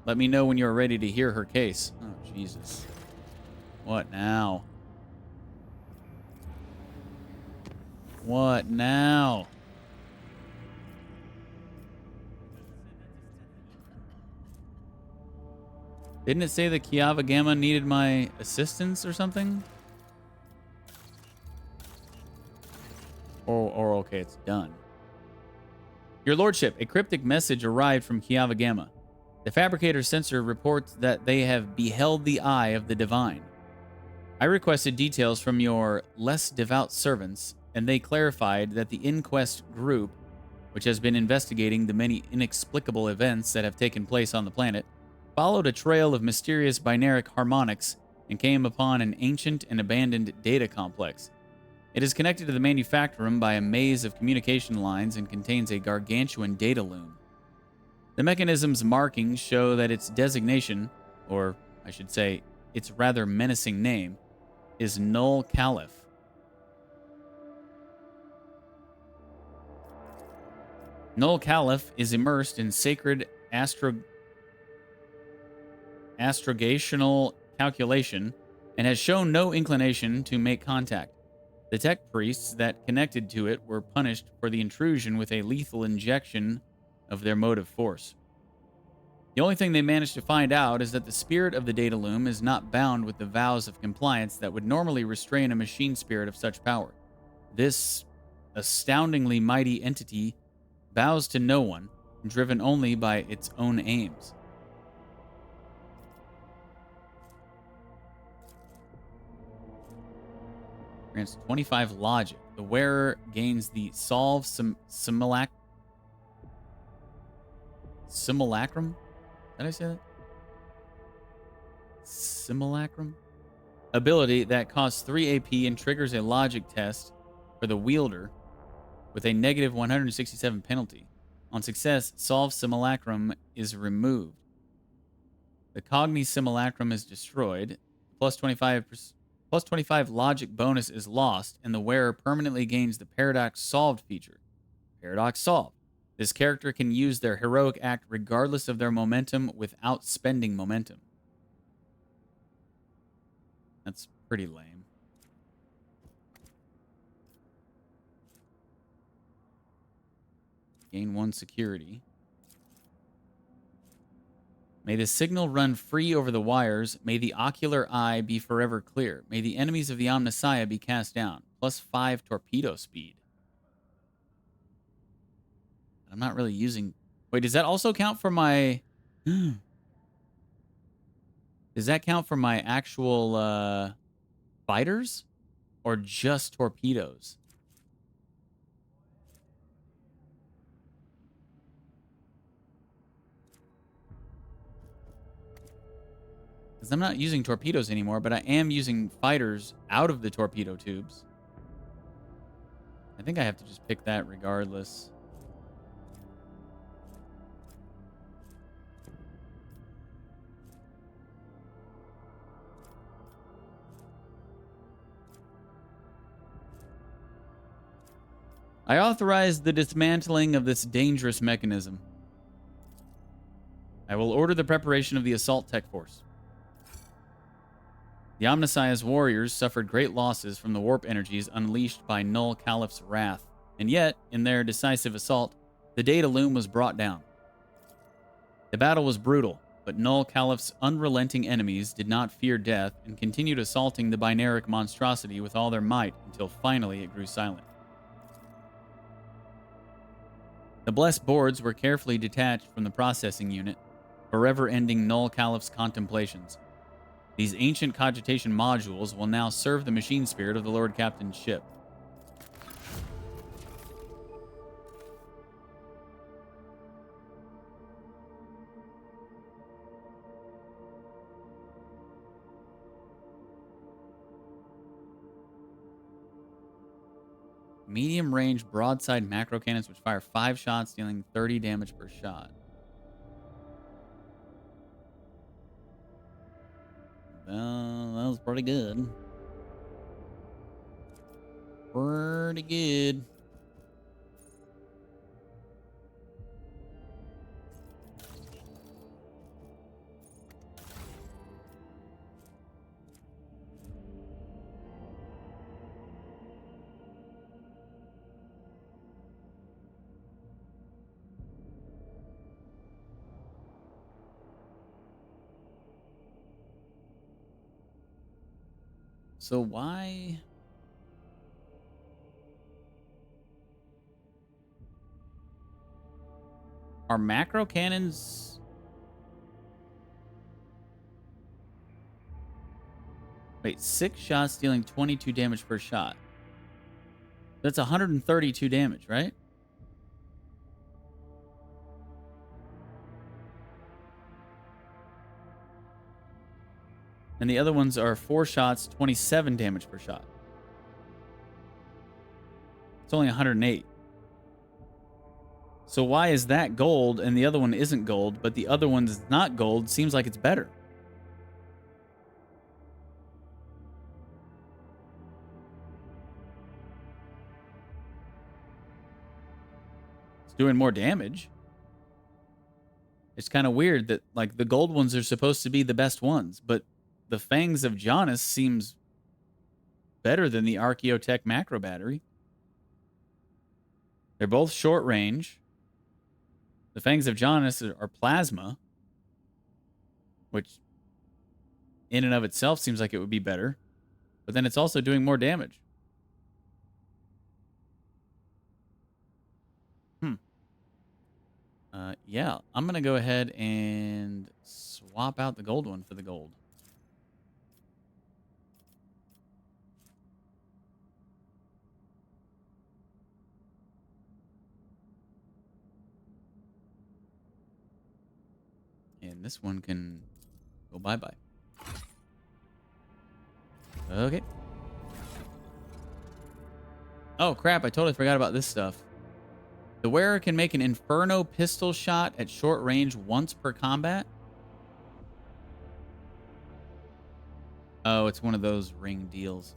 Let me know when you are ready to hear her case. Oh, Jesus. What now? What now? Didn't it say that Kiava Gamma needed my assistance or something? Or okay, it's done. Your Lordship, a cryptic message arrived from Kiava Gamma. The Fabricator Sensor reports that they have beheld the eye of the divine. I requested details from your less devout servants, and they clarified that the Inquest Group, which has been investigating the many inexplicable events that have taken place on the planet, followed a trail of mysterious binaric harmonics and came upon an ancient and abandoned data complex. It is connected to the manufactorum by a maze of communication lines and contains a gargantuan data loom. The mechanism's markings show that its designation, or I should say, its rather menacing name, is Null Caliph. Null Caliph is immersed in sacred astrogational calculation and has shown no inclination to make contact. The tech priests that connected to it were punished for the intrusion with a lethal injection of their motive force. The only thing they managed to find out is that the spirit of the data loom is not bound with the vows of compliance that would normally restrain a machine spirit of such power. This astoundingly mighty entity bows to no one, driven only by its own aims. Grants 25 logic. The wearer gains the solve simulacrum. Did I say that? Simulacrum? Ability that costs 3 AP and triggers a logic test for the wielder with a negative 167 penalty. On success, solve simulacrum is removed. The cogni simulacrum is destroyed. Plus 25 logic bonus is lost, and the wearer permanently gains the Paradox Solved feature. Paradox Solved. This character can use their heroic act regardless of their momentum without spending momentum. That's pretty lame. Gain 1 security. May the signal run free over the wires. May the ocular eye be forever clear. May the enemies of the Omnissiah be cast down. Plus 5 torpedo speed. I'm not really using... Wait, does that also count for my... Does that count for my actual fighters? Or just torpedoes? Because I'm not using torpedoes anymore, but I am using fighters out of the torpedo tubes. I think I have to just pick that regardless. I authorize the dismantling of this dangerous mechanism. I will order the preparation of the assault tech force. The Omnissiah's warriors suffered great losses from the warp energies unleashed by Null Caliph's wrath, and yet, in their decisive assault, the data loom was brought down. The battle was brutal, but Null Caliph's unrelenting enemies did not fear death and continued assaulting the binaric monstrosity with all their might until finally it grew silent. The blessed boards were carefully detached from the processing unit, forever ending Null Caliph's contemplations. These ancient cogitation modules will now serve the machine spirit of the Lord Captain's ship. medium range broadside macro cannons which fire 5 shots, dealing 30 damage per shot. Well, that was pretty good. Pretty good. So why... Are macro cannons... Wait, 6 shots dealing 22 damage per shot. That's 132 damage, right? And the other ones are 4 shots, 27 damage per shot. It's only 108. So why is that gold and the other one isn't gold, but the other one is not gold? Seems like it's better. It's doing more damage. It's kind of weird that like the gold ones are supposed to be the best ones, but the Fangs of Janus seems better than the Archaeotech macro battery. They're both short range. The Fangs of Janus are plasma, which in and of itself seems like it would be better, but then it's also doing more damage. Yeah, I'm going to go ahead and swap out the gold one for the gold. And this one can go bye-bye. Okay. Oh, crap. I totally forgot about this stuff. The wearer can make an Inferno pistol shot at short range once per combat. Oh, it's one of those ring deals.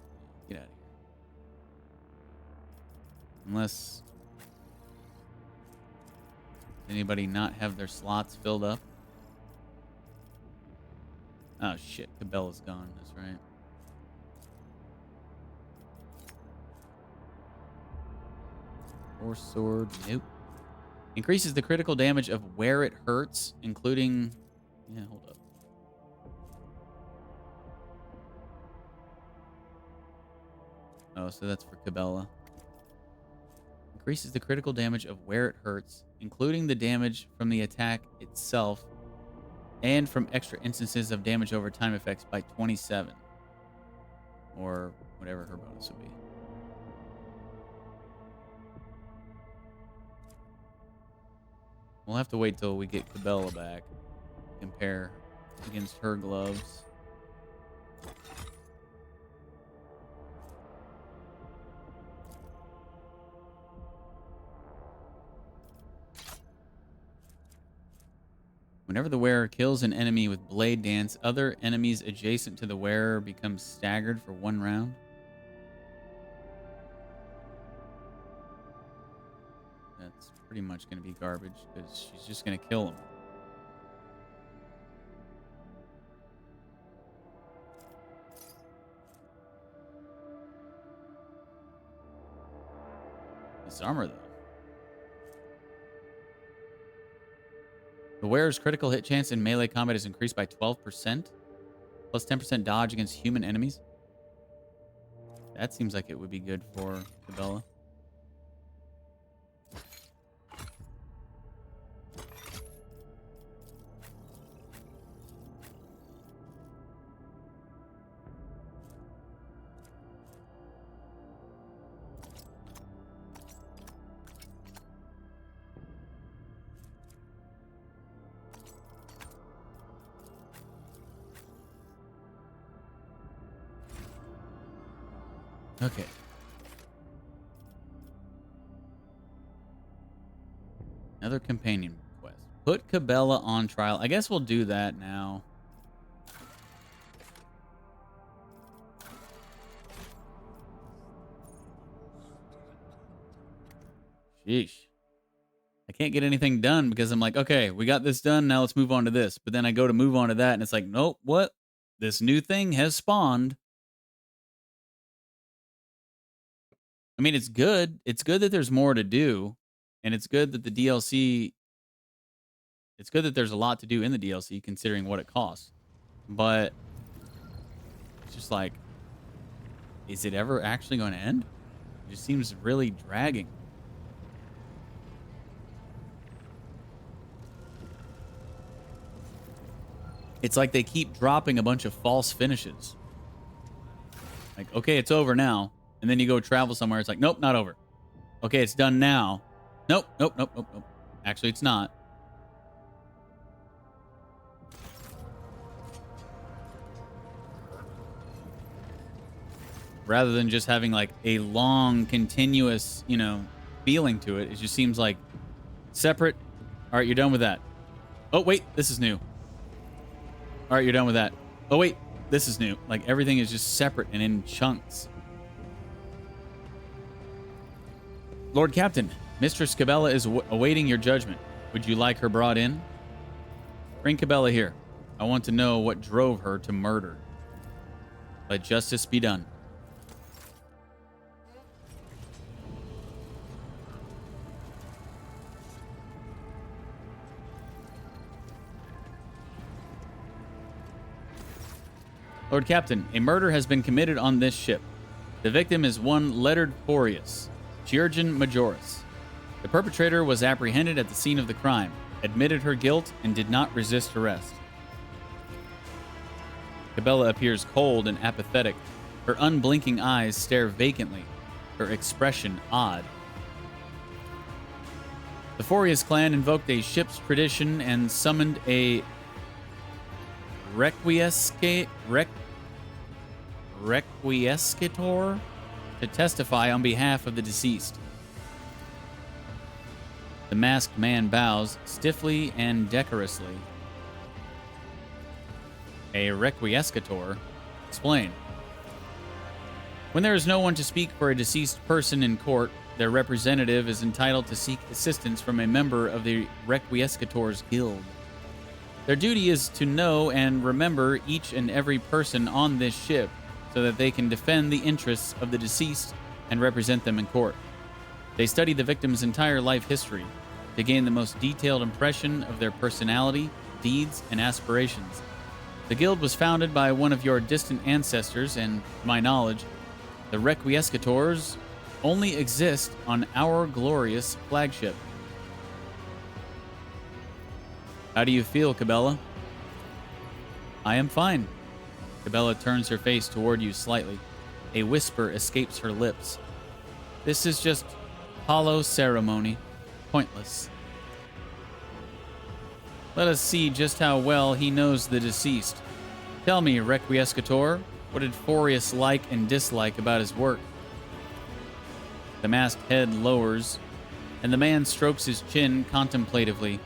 Get out of here. Unless anybody not have their slots filled up. Oh, shit. Cabela's gone. That's right. Force sword. Nope. Increases the critical damage of where it hurts, including... Yeah, hold up. Oh, so that's for Cabela. Increases the critical damage of where it hurts, including the damage from the attack itself, and from extra instances of damage over time effects by 27. Or whatever her bonus would be. We'll have to wait till we get Cabela back. Compare against her gloves. Whenever the wearer kills an enemy with Blade Dance, other enemies adjacent to the wearer become staggered for 1 round. That's pretty much going to be garbage because she's just going to kill him. This armor, though. The wearer's critical hit chance in melee combat is increased by 12%, plus 10% dodge against human enemies. That seems like it would be good for Cabela. Okay. Another companion quest. Put Cabela on trial. I guess we'll do that now. Sheesh. I can't get anything done because I'm like, okay, we got this done. Now let's move on to this. But then I go to move on to that, and it's like, nope, what? This new thing has spawned. I mean, it's good. It's good that there's more to do. And it's good that the DLC... It's good that there's a lot to do in the DLC, considering what it costs. But it's just like, is it ever actually going to end? It just seems really dragging. It's like they keep dropping a bunch of false finishes. Like, okay, it's over now. And then you go travel somewhere. It's like, nope, not over. Okay, it's done now. Nope, nope, nope, nope, nope. Actually, it's not. Rather than just having like a long, continuous, you know, feeling to it, it just seems like separate. All right, you're done with that. Oh, wait, this is new. All right, you're done with that. Oh, wait, this is new. Like, everything is just separate and in chunks. Lord Captain, Mistress Cabela is awaiting your judgment. Would you like her brought in? Bring Cabela here. I want to know what drove her to murder. Let justice be done. Lord Captain, a murder has been committed on this ship. The victim is one Leonard Forius, Chirurgeon Majoris. The perpetrator was apprehended at the scene of the crime, admitted her guilt, and did not resist arrest. Cabela appears cold and apathetic. Her unblinking eyes stare vacantly, her expression odd. The Forius clan invoked a ship's tradition and summoned a Requiescator to testify on behalf of the deceased. The masked man bows stiffly and decorously. A Requiescator? Explain. When there is no one to speak for a deceased person in court, their representative is entitled to seek assistance from a member of the Requiescator's Guild. Their duty is to know and remember each and every person on this ship so that they can defend the interests of the deceased and represent them in court. They study the victim's entire life history to gain the most detailed impression of their personality, deeds, and aspirations. The guild was founded by one of your distant ancestors, and, to my knowledge, the Requiescators only exist on our glorious flagship. How do you feel, Cabela? I am fine. Cabela turns her face toward you slightly. A whisper escapes her lips. This is just hollow ceremony. Pointless. Let us see just how well he knows the deceased. Tell me, Requiescator, what did Forius like and dislike about his work? The masked head lowers, and the man strokes his chin contemplatively.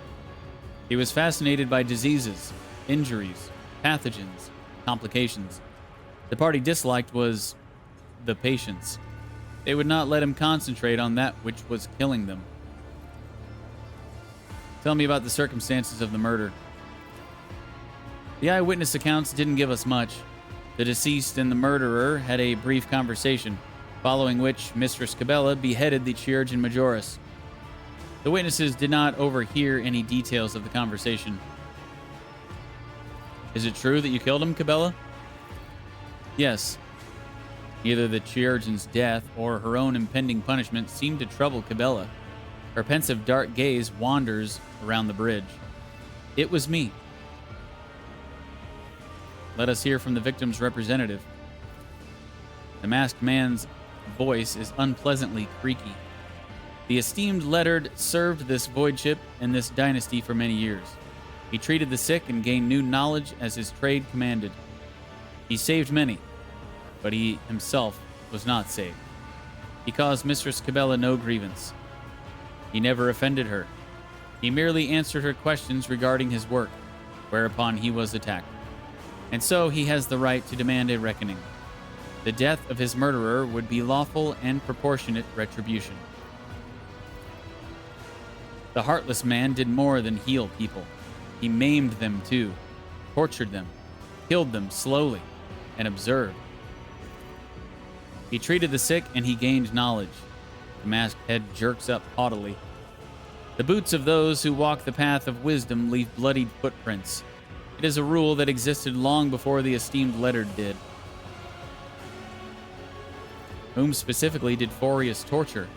He was fascinated by diseases, injuries, pathogens, complications. The part he disliked was the patients. They would not let him concentrate on that which was killing them. Tell me about the circumstances of the murder. The eyewitness accounts didn't give us much. The deceased and the murderer had a brief conversation, following which Mistress Cabela beheaded the Chirurgeon Majoris. The witnesses did not overhear any details of the conversation. Is it true that you killed him, Cabela? Yes. Either the Chirurgeon's death or her own impending punishment seemed to trouble Cabela. Her pensive dark gaze wanders around the bridge. It was me. Let us hear from the victim's representative. The masked man's voice is unpleasantly creaky. The esteemed Leonard served this void ship and this dynasty for many years. He treated the sick and gained new knowledge as his trade commanded. He saved many, but he himself was not saved. He caused Mistress Cabela no grievance. He never offended her. He merely answered her questions regarding his work, whereupon he was attacked. And so he has the right to demand a reckoning. The death of his murderer would be lawful and proportionate retribution. The heartless man did more than heal people. He maimed them too, tortured them, killed them slowly, and observed. He treated the sick and he gained knowledge. The masked head jerks up haughtily. The boots of those who walk the path of wisdom leave bloodied footprints. It is a rule that existed long before the esteemed Leonard did. Whom specifically did Forius torture?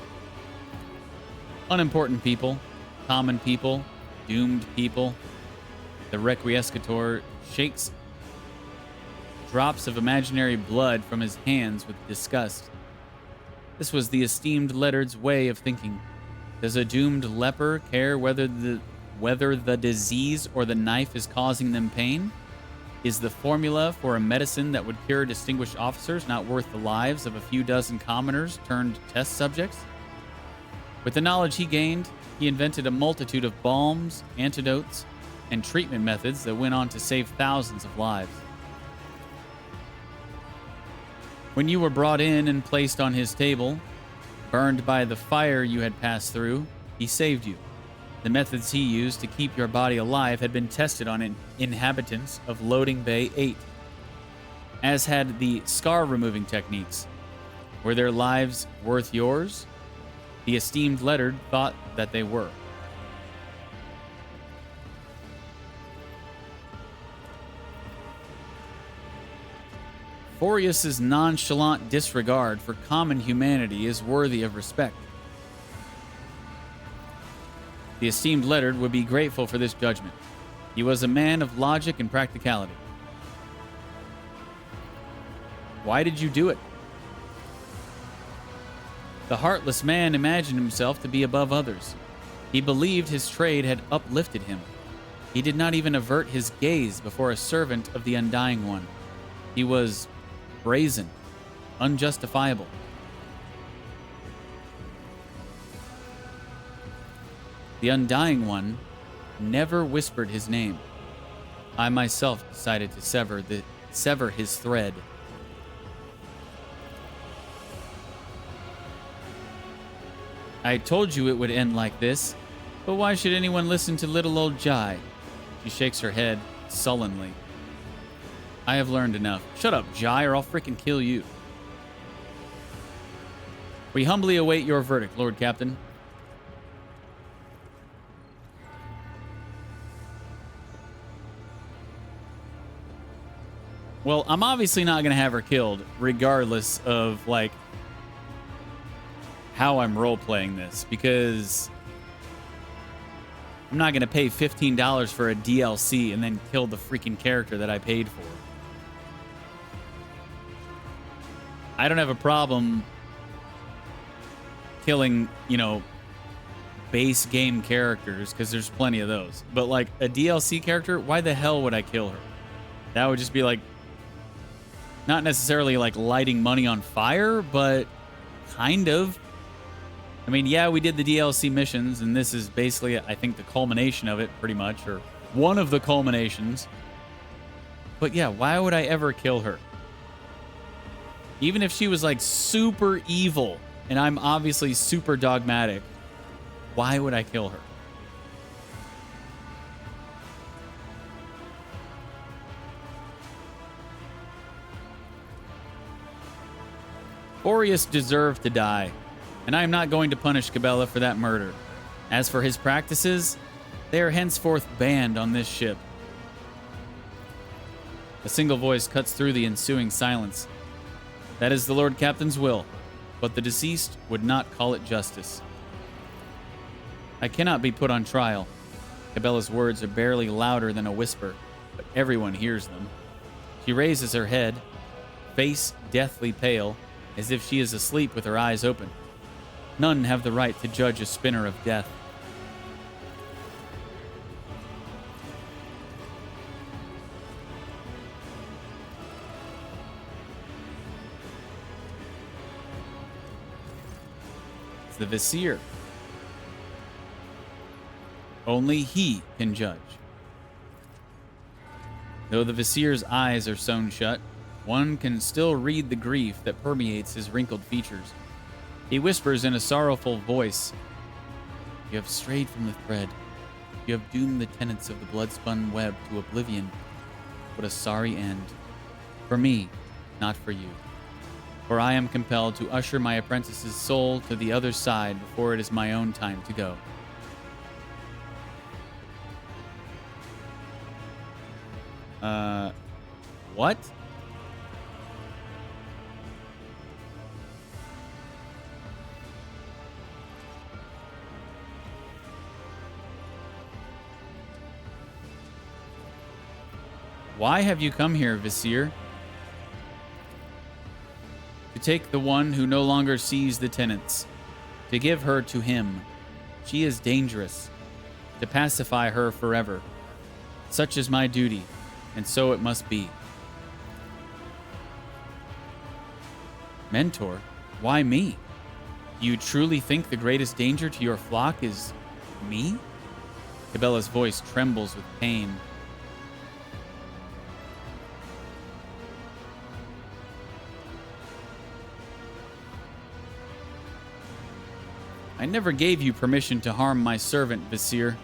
Unimportant people, common people, doomed people. The Requiescator shakes drops of imaginary blood from his hands with disgust. This was the esteemed Leonard's way of thinking. Does a doomed leper care whether the disease or the knife is causing them pain? Is the formula for a medicine that would cure distinguished officers not worth the lives of a few dozen commoners turned test subjects? With the knowledge he gained, he invented a multitude of balms, antidotes, and treatment methods that went on to save thousands of lives. When you were brought in and placed on his table, burned by the fire you had passed through, he saved you. The methods he used to keep your body alive had been tested on inhabitants of Loading Bay 8, as had the scar-removing techniques. Were their lives worth yours? The esteemed Leonard thought that they were. Forius's nonchalant disregard for common humanity is worthy of respect. The esteemed Leonard would be grateful for this judgment. He was a man of logic and practicality. Why did you do it? The heartless man imagined himself to be above others. He believed his trade had uplifted him. He did not even avert his gaze before a servant of the Undying One. He was brazen, unjustifiable. The Undying One never whispered his name. I myself decided to sever his thread. I told you it would end like this, but why should anyone listen to little old Jai? She shakes her head sullenly. I have learned enough. Shut up, Jai, or I'll frickin' kill you. We humbly await your verdict, Lord Captain. Well, I'm obviously not going to have her killed, regardless of, like, how I'm role-playing this, because I'm not going to pay $15 for a DLC and then kill the freaking character that I paid for. I don't have a problem killing, base game characters, because there's plenty of those. But, like, a DLC character, why the hell would I kill her? That would just be, like, not necessarily, like, lighting money on fire, but kind of. I mean, yeah, we did the DLC missions, and this is basically, I think, the culmination of it, pretty much, or one of the culminations. But yeah, why would I ever kill her? Even if she was, like, super evil, and I'm obviously super dogmatic, why would I kill her? Forius deserved to die, and I am not going to punish Cabela for that murder. As for his practices, they are henceforth banned on this ship. A single voice cuts through the ensuing silence. That is the Lord Captain's will, but the deceased would not call it justice. I cannot be put on trial. Cabela's words are barely louder than a whisper, but everyone hears them. She raises her head, face deathly pale, as if she is asleep with her eyes open. None have the right to judge a spinner of death. It's the Vizier. Only he can judge. Though the Visir's eyes are sewn shut, one can still read the grief that permeates his wrinkled features. He whispers in a sorrowful voice, "You have strayed from the thread. You have doomed the tenets of the blood-spun web to oblivion. What a sorry end. For me, not for you. For I am compelled to usher my apprentice's soul to the other side before it is my own time to go." What? Why have you come here, Visir? To take the one who no longer sees the tenets, to give her to him. She is dangerous. To pacify her forever. Such is my duty, and so it must be. Mentor, why me? Do you truly think the greatest danger to your flock is me? Cabela's voice trembles with pain. I never gave you permission to harm my servant, Visir.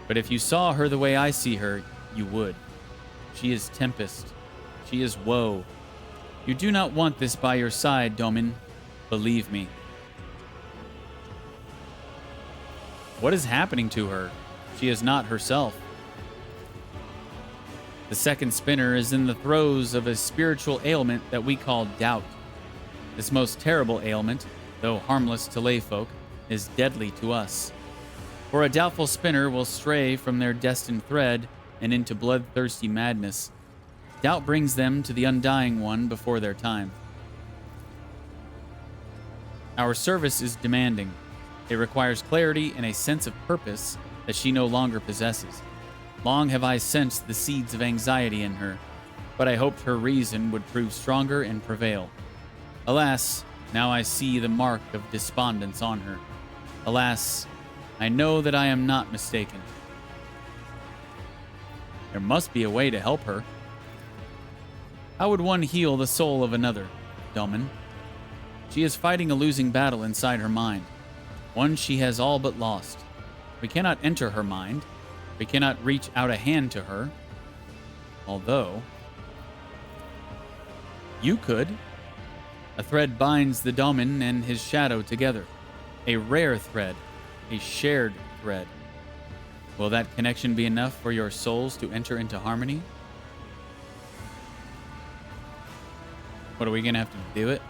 But if you saw her the way I see her, you would. She is tempest. She is woe. You do not want this by your side, Domin. Believe me. What is happening to her? She is not herself. The second spinner is in the throes of a spiritual ailment that we call doubt. This most terrible ailment, though harmless to layfolk, is deadly to us. For a doubtful spinner will stray from their destined thread and into bloodthirsty madness. Doubt brings them to the undying one before their time. Our service is demanding. It requires clarity and a sense of purpose that she no longer possesses. Long have I sensed the seeds of anxiety in her, but I hoped her reason would prove stronger and prevail. Alas, now I see the mark of despondence on her. Alas, I know that I am not mistaken. There must be a way to help her. How would one heal the soul of another, Domin? She is fighting a losing battle inside her mind, one she has all but lost. We cannot enter her mind. We cannot reach out a hand to her. Although, you could. A thread binds the Domin and his shadow together. A rare thread, a shared thread. Will that connection be enough for your souls to enter into harmony? What, are we going to have to do it?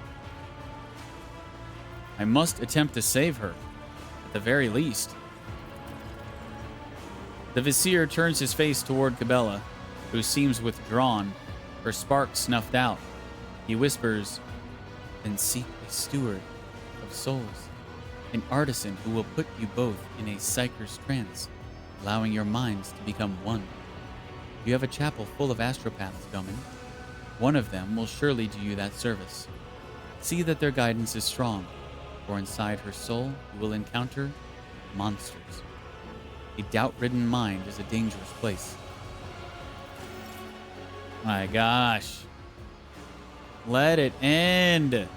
I must attempt to save her, at the very least. The Visir turns his face toward Cabela, who seems withdrawn, her spark snuffed out. He whispers, "Then seek a steward of souls, an artisan who will put you both in a psyker's trance, allowing your minds to become one. You have a chapel full of astropaths, Domin. One of them will surely do you that service. See that their guidance is strong, for inside her soul you will encounter monsters. A doubt-ridden mind is a dangerous place." My gosh. Let it end.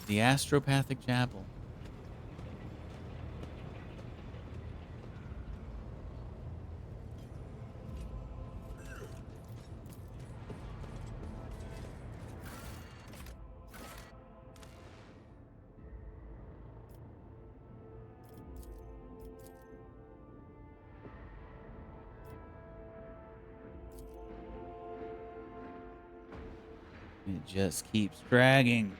The Astropathic Chapel. It just keeps dragging.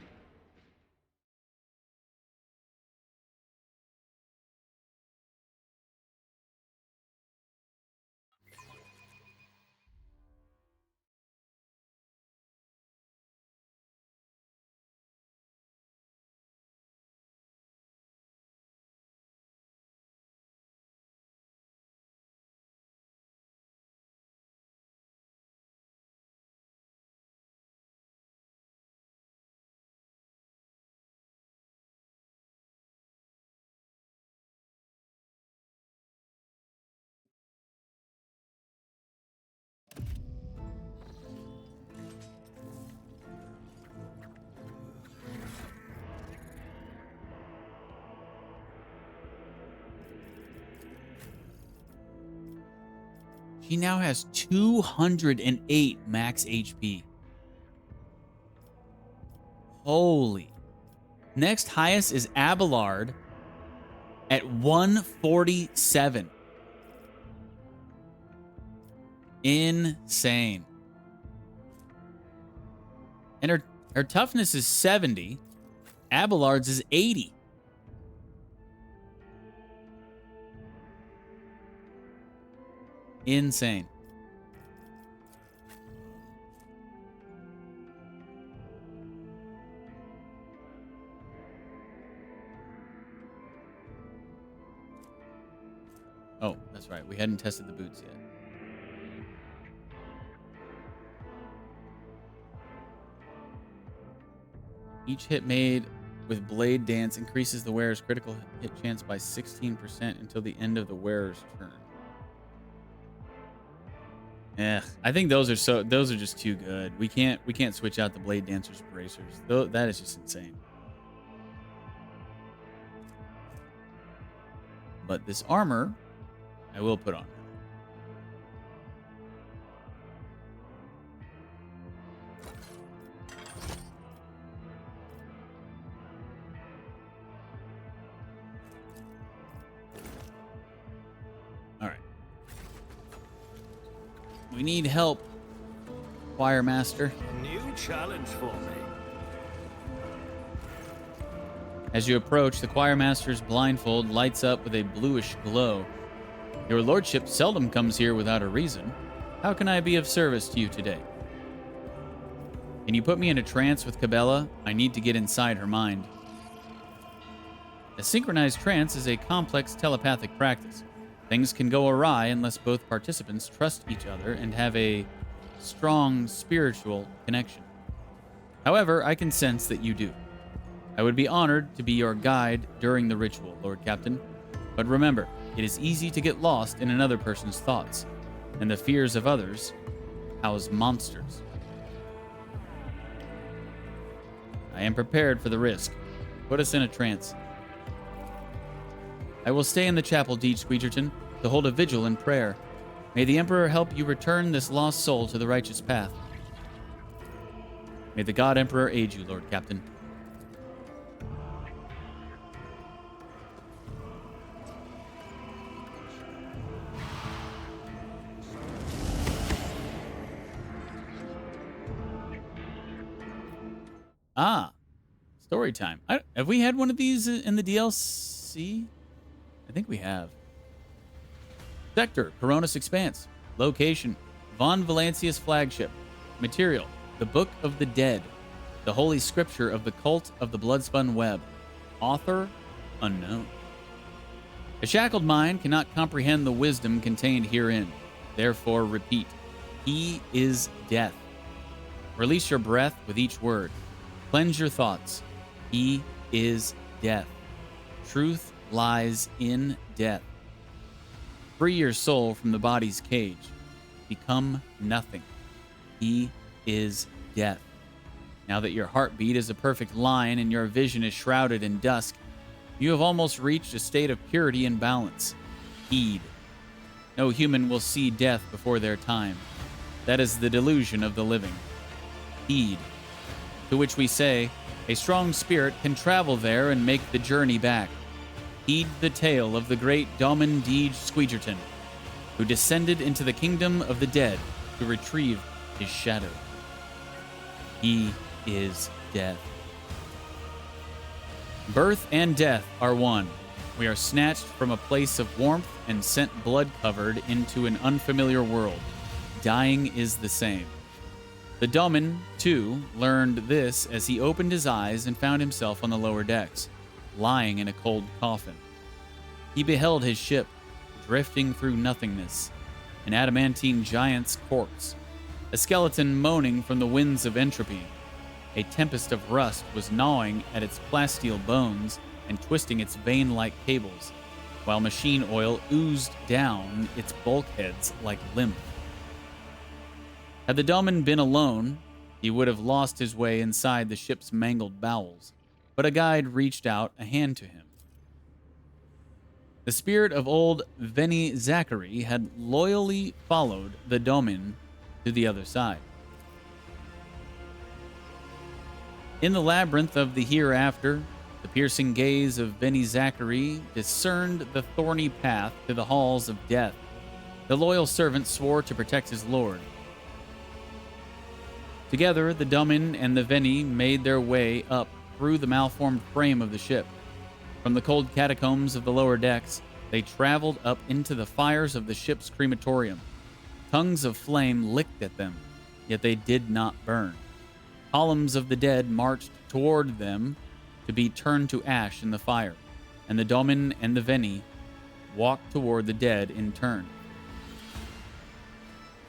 He now has 208 max HP. Holy. Next highest is Abelard at 147. Insane. And her toughness is 70. Abelard's is 80. Insane. Oh, that's right. We hadn't tested the boots yet. Each hit made with Blade Dance increases the wearer's critical hit chance by 16% until the end of the wearer's turn. I think those are just too good. We can't switch out the Blade Dancer's bracers. That is just insane. But this armor I will put on her. All right. We need help, Choir Master. A new challenge for me. As you approach, the Choir Master's blindfold lights up with a bluish glow. Your lordship seldom comes here without a reason. How can I be of service to you today? Can you put me in a trance with Cabela? I need to get inside her mind. A synchronized trance is a complex telepathic practice. Things can go awry unless both participants trust each other and have a strong spiritual connection. However, I can sense that you do. I would be honored to be your guide during the ritual, Lord Captain. But remember, it is easy to get lost in another person's thoughts, and the fears of others house monsters. I am prepared for the risk. Put us in a trance. I will stay in the chapel, DeejTheSqueejerton, to hold a vigil and prayer. May the Emperor help you return this lost soul to the righteous path. May the God Emperor aid you, Lord Captain. Ah, story time. Have we had one of these in the DLC? I think we have. Sector, Coronis Expanse. Location, Von Valancius flagship. Material, the Book of the Dead. The Holy Scripture of the Cult of the Bloodspun Web. Author, unknown. A shackled mind cannot comprehend the wisdom contained herein. Therefore, repeat. He is death. Release your breath with each word. Cleanse your thoughts. He is death. Truth lies in death. Free your soul from the body's cage. Become nothing. He is death. Now that your heartbeat is a perfect line and your vision is shrouded in dusk, you have almost reached a state of purity and balance. Heed. No human will see death before their time. That is the delusion of the living. Heed. To which we say, a strong spirit can travel there and make the journey back. Heed the tale of the great Domin DeejTheSqueejerton, who descended into the kingdom of the dead to retrieve his shadow. He is death. Birth and death are one. We are snatched from a place of warmth and sent blood-covered into an unfamiliar world. Dying is the same. The Domin, too, learned this as he opened his eyes and found himself on the lower decks, lying in a cold coffin. He beheld his ship, drifting through nothingness, an adamantine giant's corpse, a skeleton moaning from the winds of entropy. A tempest of rust was gnawing at its plasteel bones and twisting its vein-like cables, while machine oil oozed down its bulkheads like lymph. Had the Domin been alone, he would have lost his way inside the ship's mangled bowels, but a guide reached out a hand to him. The spirit of old Veni Zachary had loyally followed the Domin to the other side. In the labyrinth of the hereafter, the piercing gaze of Veni Zachary discerned the thorny path to the halls of death. The loyal servant swore to protect his lord. Together, the Domin and the Veni made their way up through the malformed frame of the ship. From the cold catacombs of the lower decks, they traveled up into the fires of the ship's crematorium. Tongues of flame licked at them, yet they did not burn. Columns of the dead marched toward them to be turned to ash in the fire, and the Domin and the Veni walked toward the dead in turn.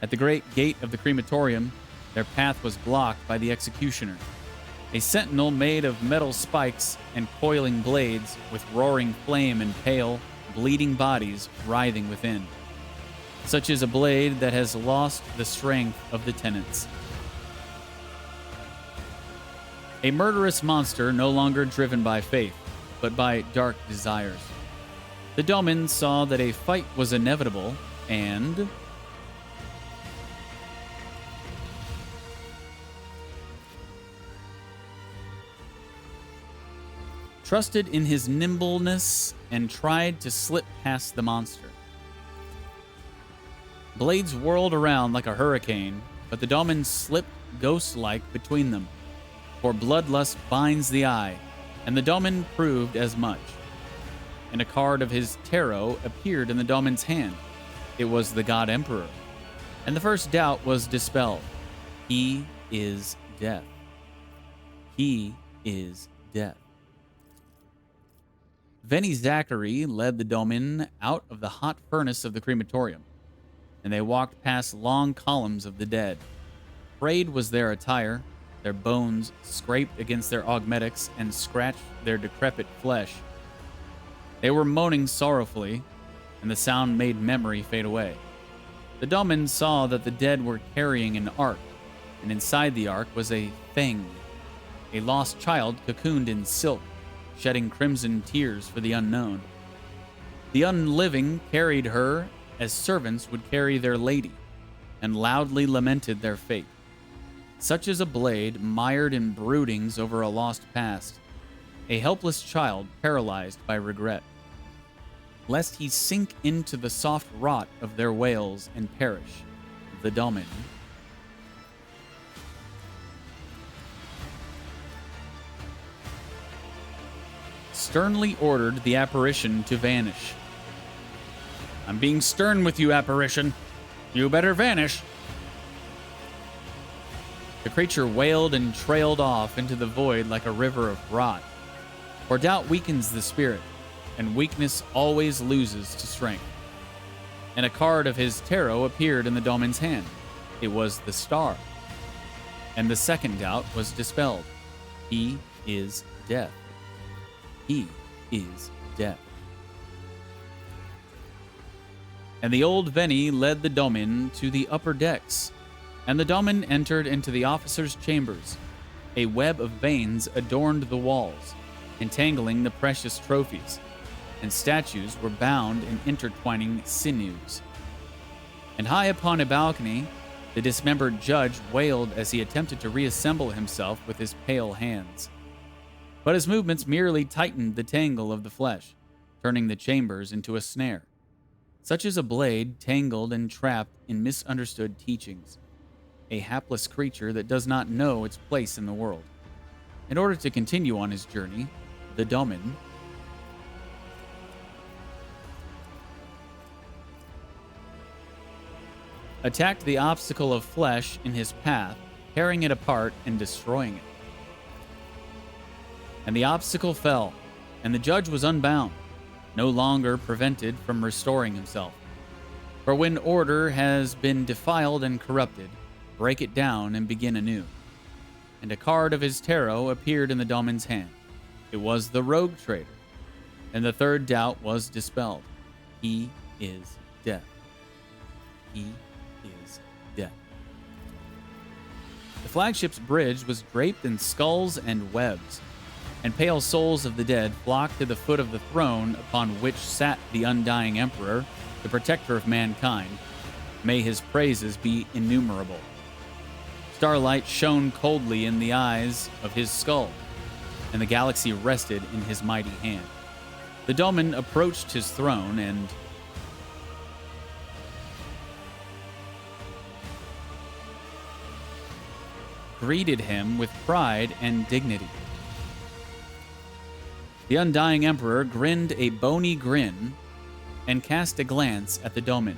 At the great gate of the crematorium, their path was blocked by the executioner, a sentinel made of metal spikes and coiling blades with roaring flame and pale, bleeding bodies writhing within. Such is a blade that has lost the strength of the tenants. A murderous monster no longer driven by faith, but by dark desires. The Domin saw that a fight was inevitable and trusted in his nimbleness and tried to slip past the monster. Blades whirled around like a hurricane, but the Domin slipped ghost-like between them. For bloodlust binds the eye, and the Domin proved as much. And a card of his tarot appeared in the Domin's hand. It was the God Emperor. And the first doubt was dispelled. He is death. He is death. Veni Zachary led the Domin out of the hot furnace of the crematorium, and they walked past long columns of the dead. Frayed was their attire, their bones scraped against their augmetics and scratched their decrepit flesh. They were moaning sorrowfully, and the sound made memory fade away. The Domin saw that the dead were carrying an ark, and inside the ark was a thing, a lost child cocooned in silk, shedding crimson tears for the unknown. The unliving carried her as servants would carry their lady, and loudly lamented their fate. Such is a blade mired in broodings over a lost past, a helpless child paralyzed by regret, lest he sink into the soft rot of their wails and perish. The Domin. Sternly ordered the apparition to vanish. I'm being stern with you, apparition. You better vanish. The creature wailed and trailed off into the void like a river of rot. For doubt weakens the spirit, and weakness always loses to strength. And a card of his tarot appeared in the Domin's hand. It was the star. And the second doubt was dispelled. He is death. He is death. And the old Veni led the Domin to the upper decks, and the Domin entered into the officers' chambers. A web of veins adorned the walls, entangling the precious trophies, and statues were bound in intertwining sinews. And high upon a balcony, the dismembered judge wailed as he attempted to reassemble himself with his pale hands. But his movements merely tightened the tangle of the flesh, turning the chambers into a snare. Such is a blade tangled and trapped in misunderstood teachings, a hapless creature that does not know its place in the world. In order to continue on his journey, the Domin attacked the obstacle of flesh in his path, tearing it apart and destroying it. And the obstacle fell, and the judge was unbound, no longer prevented from restoring himself. For when order has been defiled and corrupted, break it down and begin anew. And a card of his tarot appeared in the Domin's hand. It was the rogue trader, and the third doubt was dispelled. He is death. He is death. The flagship's bridge was draped in skulls and webs. and pale souls of the dead flocked to the foot of the throne upon which sat the undying emperor, the protector of mankind. May his praises be innumerable. Starlight shone coldly in the eyes of his skull, and the galaxy rested in his mighty hand. The Domin approached his throne and greeted him with pride and dignity. The undying emperor grinned a bony grin and cast a glance at the Domin.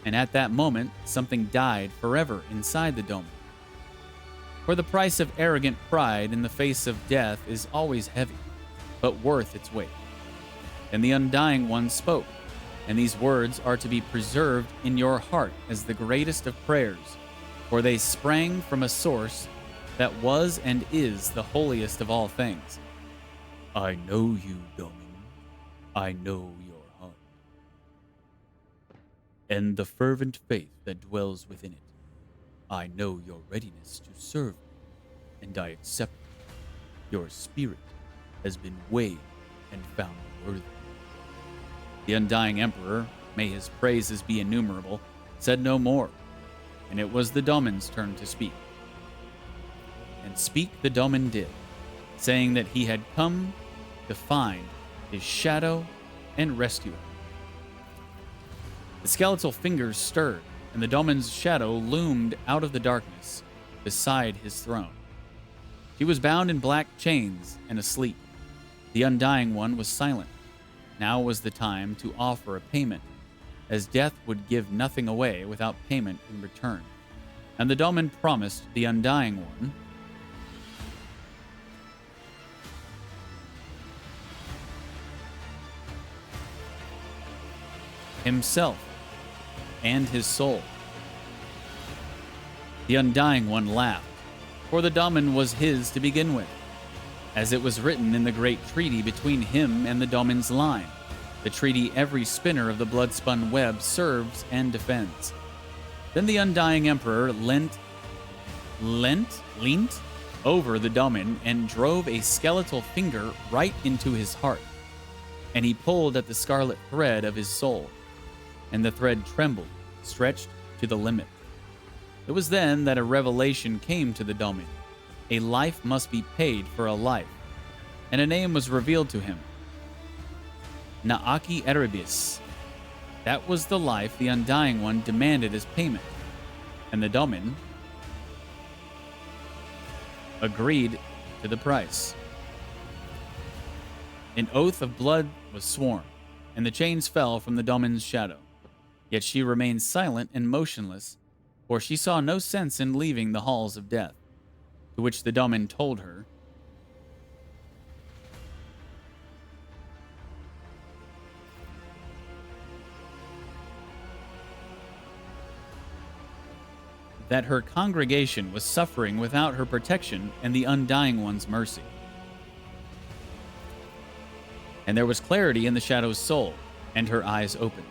And at that moment, something died forever inside the Domin. For the price of arrogant pride in the face of death is always heavy, but worth its weight. And the Undying One spoke, and these words are to be preserved in your heart as the greatest of prayers, for they sprang from a source that was and is the holiest of all things. I know you, Domin. I know your heart, and the fervent faith that dwells within it. I know your readiness to serve me, and I accept it. Your spirit has been weighed and found worthy. The Undying Emperor, may his praises be innumerable, said no more, and it was the Domin's turn to speak. And speak the Domin did, saying that he had come to find his shadow and rescue it. The skeletal fingers stirred, and the Domin's shadow loomed out of the darkness beside his throne. She was bound in black chains and asleep. The Undying One was silent. Now was the time to offer a payment, as death would give nothing away without payment in return. And the Domin promised the Undying One himself and his soul. The Undying One laughed, for the Domin was his to begin with, as it was written in the great treaty between him and the Domin's line, the treaty every spinner of the blood-spun web serves and defends. Then the Undying Emperor leant over the Domin and drove a skeletal finger right into his heart, and he pulled at the scarlet thread of his soul, and the thread trembled, stretched to the limit. It was then that a revelation came to the Domin. A life must be paid for a life, and a name was revealed to him. Naaki Erebus. That was the life the Undying One demanded as payment, and the Domin agreed to the price. An oath of blood was sworn, and the chains fell from the Domin's shadow. Yet she remained silent and motionless, for she saw no sense in leaving the halls of death, to which the Domin told her that her congregation was suffering without her protection and the Undying One's mercy. And there was clarity in the Shadow's soul, and her eyes opened.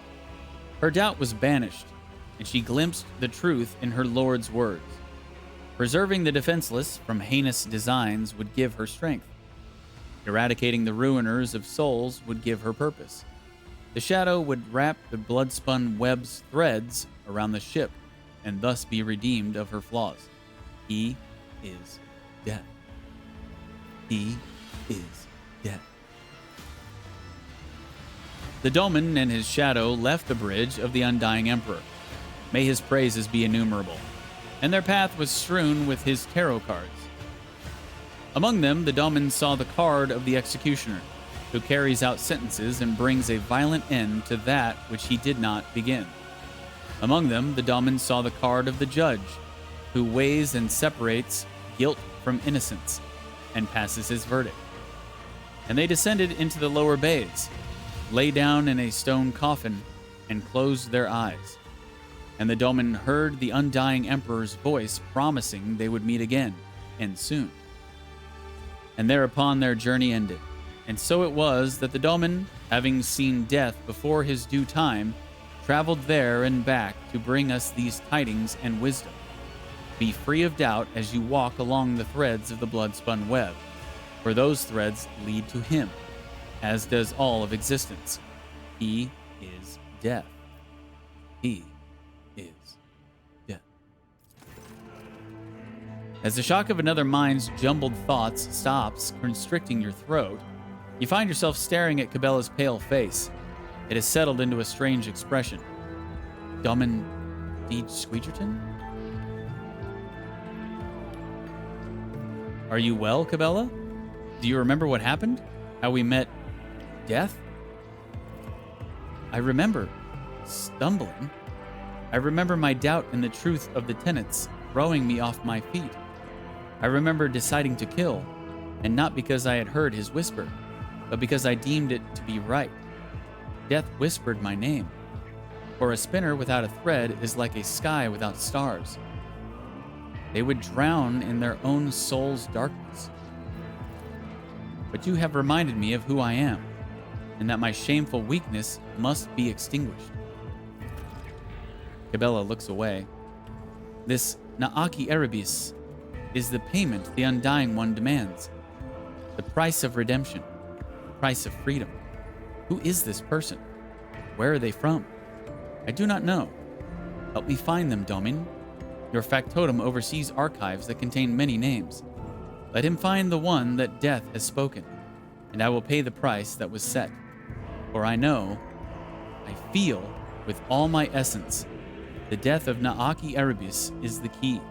Her doubt was banished, and she glimpsed the truth in her Lord's words. Preserving the defenseless from heinous designs would give her strength. Eradicating the ruiners of souls would give her purpose. The Shadow would wrap the blood-spun web's threads around the ship, and thus be redeemed of her flaws. He is death. He is death. The Domin and his shadow left the bridge of the Undying Emperor. May his praises be innumerable. And their path was strewn with his tarot cards. Among them, the Domin saw the card of the executioner, who carries out sentences and brings a violent end to that which he did not begin. Among them, the Domin saw the card of the judge, who weighs and separates guilt from innocence, and passes his verdict. And they descended into the lower bays, lay down in a stone coffin, and closed their eyes. And the Domin heard the Undying Emperor's voice promising they would meet again, and soon. And thereupon their journey ended. And so it was that the Domin, having seen death before his due time, traveled there and back to bring us these tidings and wisdom. Be free of doubt as you walk along the threads of the blood-spun web. for those threads lead to him, as does all of existence. He is death. He is death. As the shock of another mind's jumbled thoughts stops constricting your throat, you find yourself staring at Cabela's pale face. It has settled into a strange expression. Domin DeejTheSqueejerton? Are you well, Cabela? Do you remember what happened? How we met death? I remember stumbling. I remember my doubt in the truth of the tenets throwing me off my feet. I remember deciding to kill, and not because I had heard his whisper, but because I deemed it to be right. Death whispered my name. For a spinner without a thread is like a sky without stars. They would drown in their own soul's darkness. But you have reminded me of who I am, and that my shameful weakness must be extinguished. Cabela looks away. This Naaki Erebus is the payment the Undying One demands. The price of redemption. The price of freedom. Who is this person? Where are they from? I do not know. Help me find them, Domin. Your factotum oversees archives that contain many names. Let him find the one that death has spoken, and I will pay the price that was set. For I know, I feel with all my essence, the death of Naaki Erebus is the key.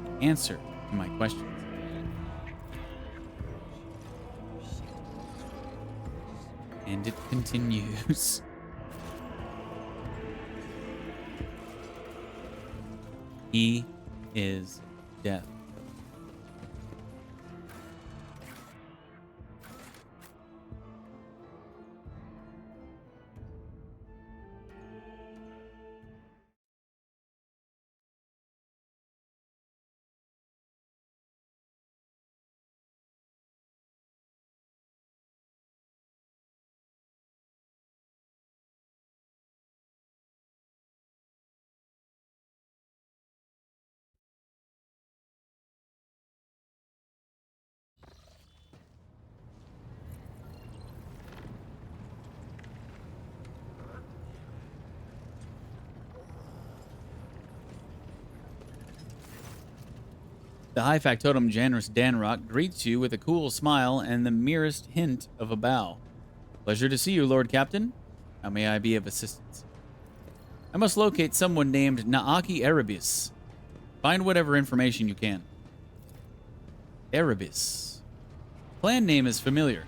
The answer to my questions. And it continues. He is death. The high factotum Janus Danrock greets you with a cool smile and the merest hint of a bow. Pleasure to see you, Lord Captain. How may I be of assistance? I must locate someone named Naaki Erebus. Find whatever information you can. Erebus. Clan name is familiar.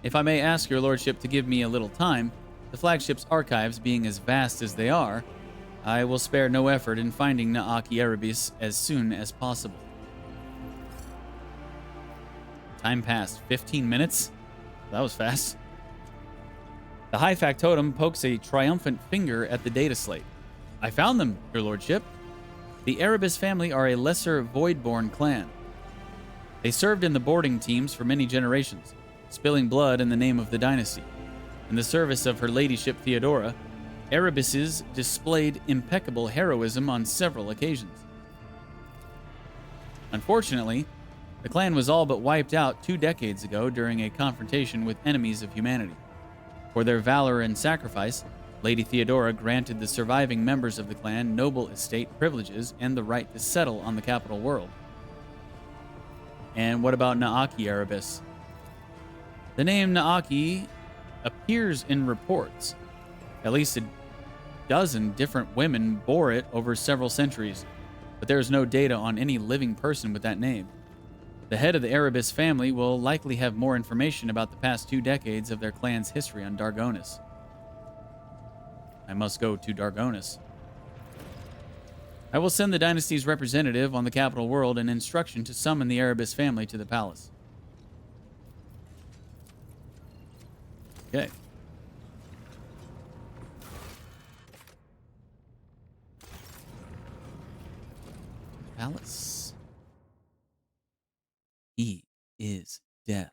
If I may ask your lordship to give me a little time, the flagship's archives being as vast as they are, I will spare no effort in finding Naaki Erebus as soon as possible. Time passed. 15 minutes? That was fast. The high factotum pokes a triumphant finger at the data slate. I found them, your lordship. The Erebus family are a lesser Voidborn clan. They served in the boarding teams for many generations, spilling blood in the name of the dynasty. In the service of her ladyship Theodora, Erebuses displayed impeccable heroism on several occasions. Unfortunately, the clan was all but wiped out 2 decades ago during a confrontation with enemies of humanity. For their valor and sacrifice, Lady Theodora granted the surviving members of the clan noble estate privileges and the right to settle on the capital world. And what about Naaki Erebus? The name Naaki appears in reports. At least a dozen different women bore it over several centuries, but there is no data on any living person with that name. The head of the Erebus family will likely have more information about the past 2 decades of their clan's history on Dargonis. I must go to Dargonis. I will send the dynasty's representative on the capital world an instruction to summon the Erebus family to the palace. Okay. Palace. He is death.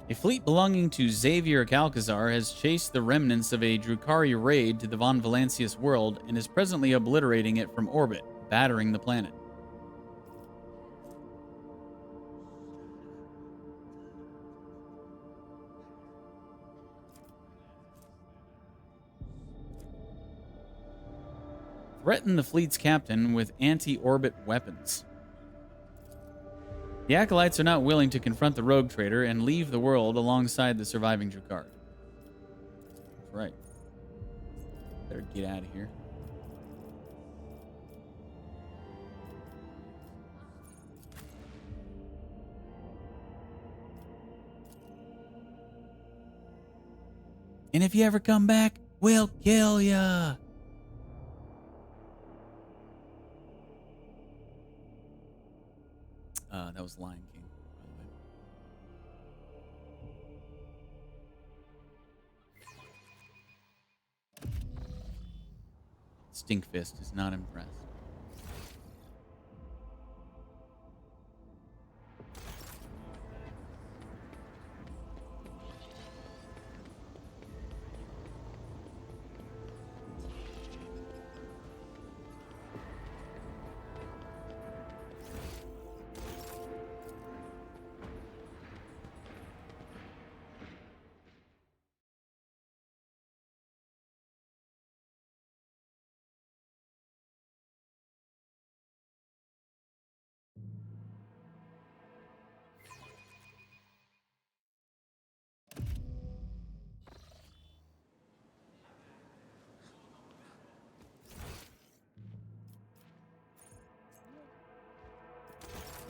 A fleet belonging to Xavier Calcazar has chased the remnants of a Drukhari raid to the Von Valancius world and is presently obliterating it from orbit, battering the planet. Threaten the fleet's captain with anti-orbit weapons. The Acolytes are not willing to confront the rogue trader and leave the world alongside the surviving Drukhari. That's right. Better get out of here. And if you ever come back, we'll kill ya. That was Lion King, by the way. Stinkfist is not impressed.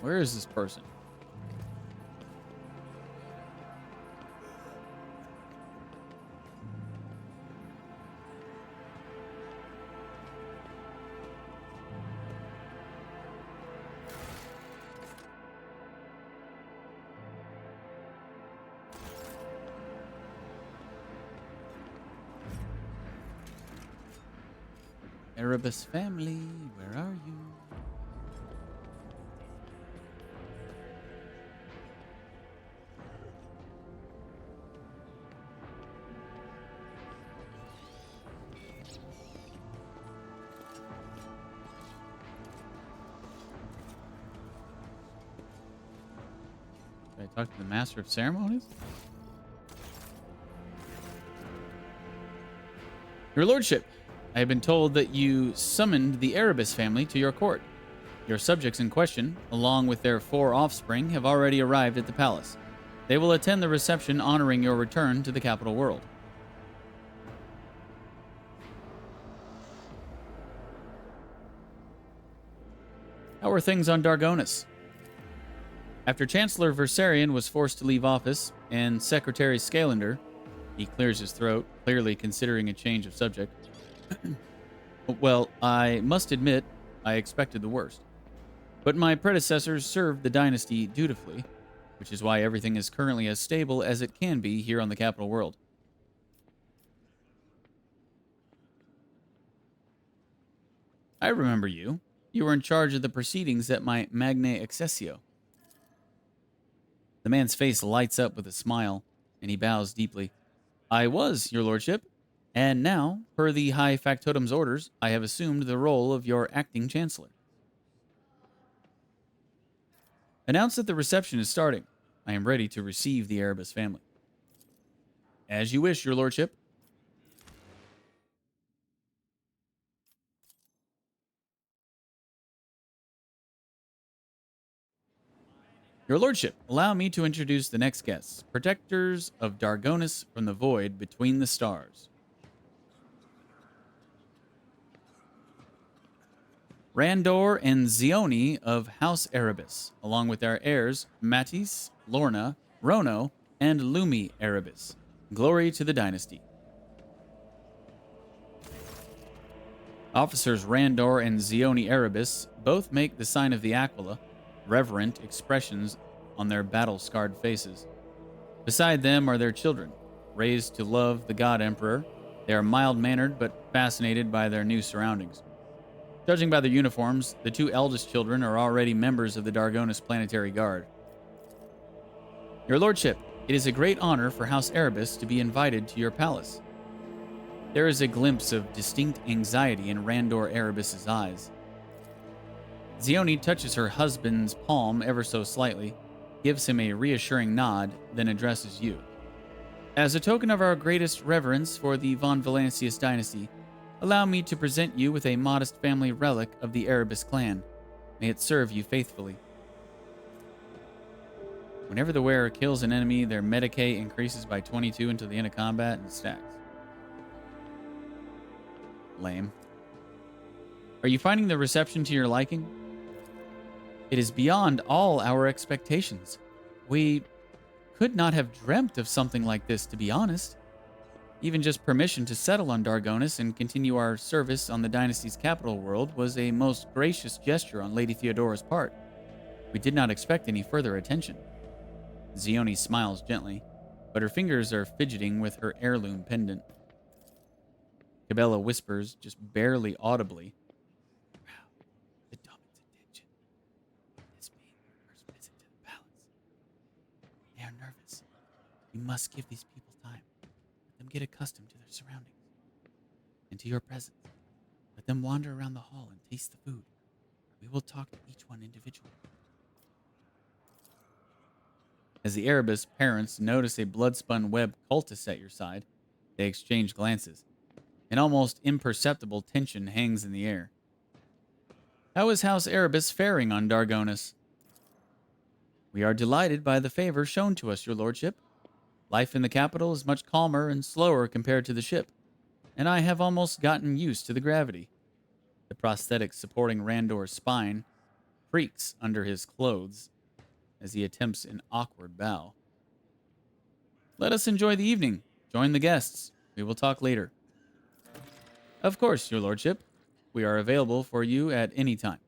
Where is this person? Erebus family, where are you? Should I talk to the Master of Ceremonies? Your Lordship, I have been told that you summoned the Erebus family to your court. Your subjects in question, along with their 4 offspring, have already arrived at the palace. They will attend the reception honoring your return to the capital world. How are things on Dargonis? After Chancellor Versarion was forced to leave office, and Secretary Scalander, he clears his throat, clearly considering a change of subject. Well, I must admit, I expected the worst. But my predecessors served the dynasty dutifully, which is why everything is currently as stable as it can be here on the capital world. I remember you. You were in charge of the proceedings at my Magna Accessio. The man's face lights up with a smile, and he bows deeply. I was, Your Lordship, and now, per the High Factotum's orders, I have assumed the role of your acting chancellor. Announce that the reception is starting. I am ready to receive the Erebus family. As you wish, Your Lordship. Your Lordship, allow me to introduce the next guests, protectors of Dargonis from the void between the stars. Randor and Zioni of House Erebus, along with their heirs, Matisse, Lorna, Rono, and Lumi Erebus. Glory to the dynasty. Officers Randor and Zioni Erebus both make the sign of the Aquila, reverent expressions on their battle-scarred faces. Beside them are their children, raised to love the God Emperor. They are mild-mannered but fascinated by their new surroundings. Judging by their uniforms, the 2 eldest children are already members of the Dargonis Planetary Guard. Your Lordship, It is a great honor for House Erebus to be invited to your palace. There is a glimpse of distinct anxiety in Randor Erebus's eyes. Zioni touches her husband's palm ever so slightly, gives him a reassuring nod, then addresses you. As a token of our greatest reverence for the von Valancius dynasty, allow me to present you with a modest family relic of the Erebus clan. May it serve you faithfully. Whenever the wearer kills an enemy, their Medicae increases by 22 until the end of combat and stacks. Lame. Are you finding the reception to your liking? It is beyond all our expectations. We could not have dreamt of something like this, to be honest. Even just permission to settle on Dargonis and continue our service on the dynasty's capital world was a most gracious gesture on Lady Theodora's part. We did not expect any further attention. Zioni smiles gently, but her fingers are fidgeting with her heirloom pendant. Cabela whispers, just barely audibly, "Wow, the Domin's attention. This being their first visit to the palace. They are nervous. You must give these people time. Let them get accustomed to their surroundings and to your presence. Let them wander around the hall and taste the food. We will talk to each one individually." As the Erebus parents notice a blood-spun web cultist at your side, they exchange glances. An almost imperceptible tension hangs in the air. How is House Erebus faring on Dargonis? We are delighted by the favor shown to us, your lordship. Life in the capital is much calmer and slower compared to the ship, and I have almost gotten used to the gravity. The prosthetic supporting Randor's spine creaks under his clothes as he attempts an awkward bow. Let us enjoy the evening. Join the guests. We will talk later. Of course, your lordship. We are available for you at any time.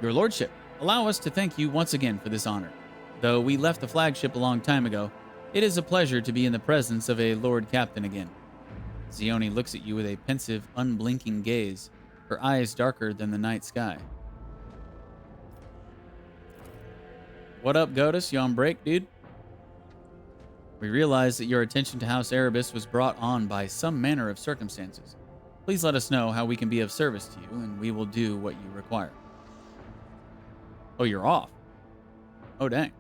Your lordship, allow us to thank you once again for this honor. Though we left the flagship a long time ago, it is a pleasure to be in the presence of a Lord Captain again. Zioni looks at you with a pensive, unblinking gaze, her eyes darker than the night sky. What up, Godus? You on break, dude? We realize that your attention to House Erebus was brought on by some manner of circumstances. Please let us know how we can be of service to you, and we will do what you require. Oh, you're off. Oh, dang.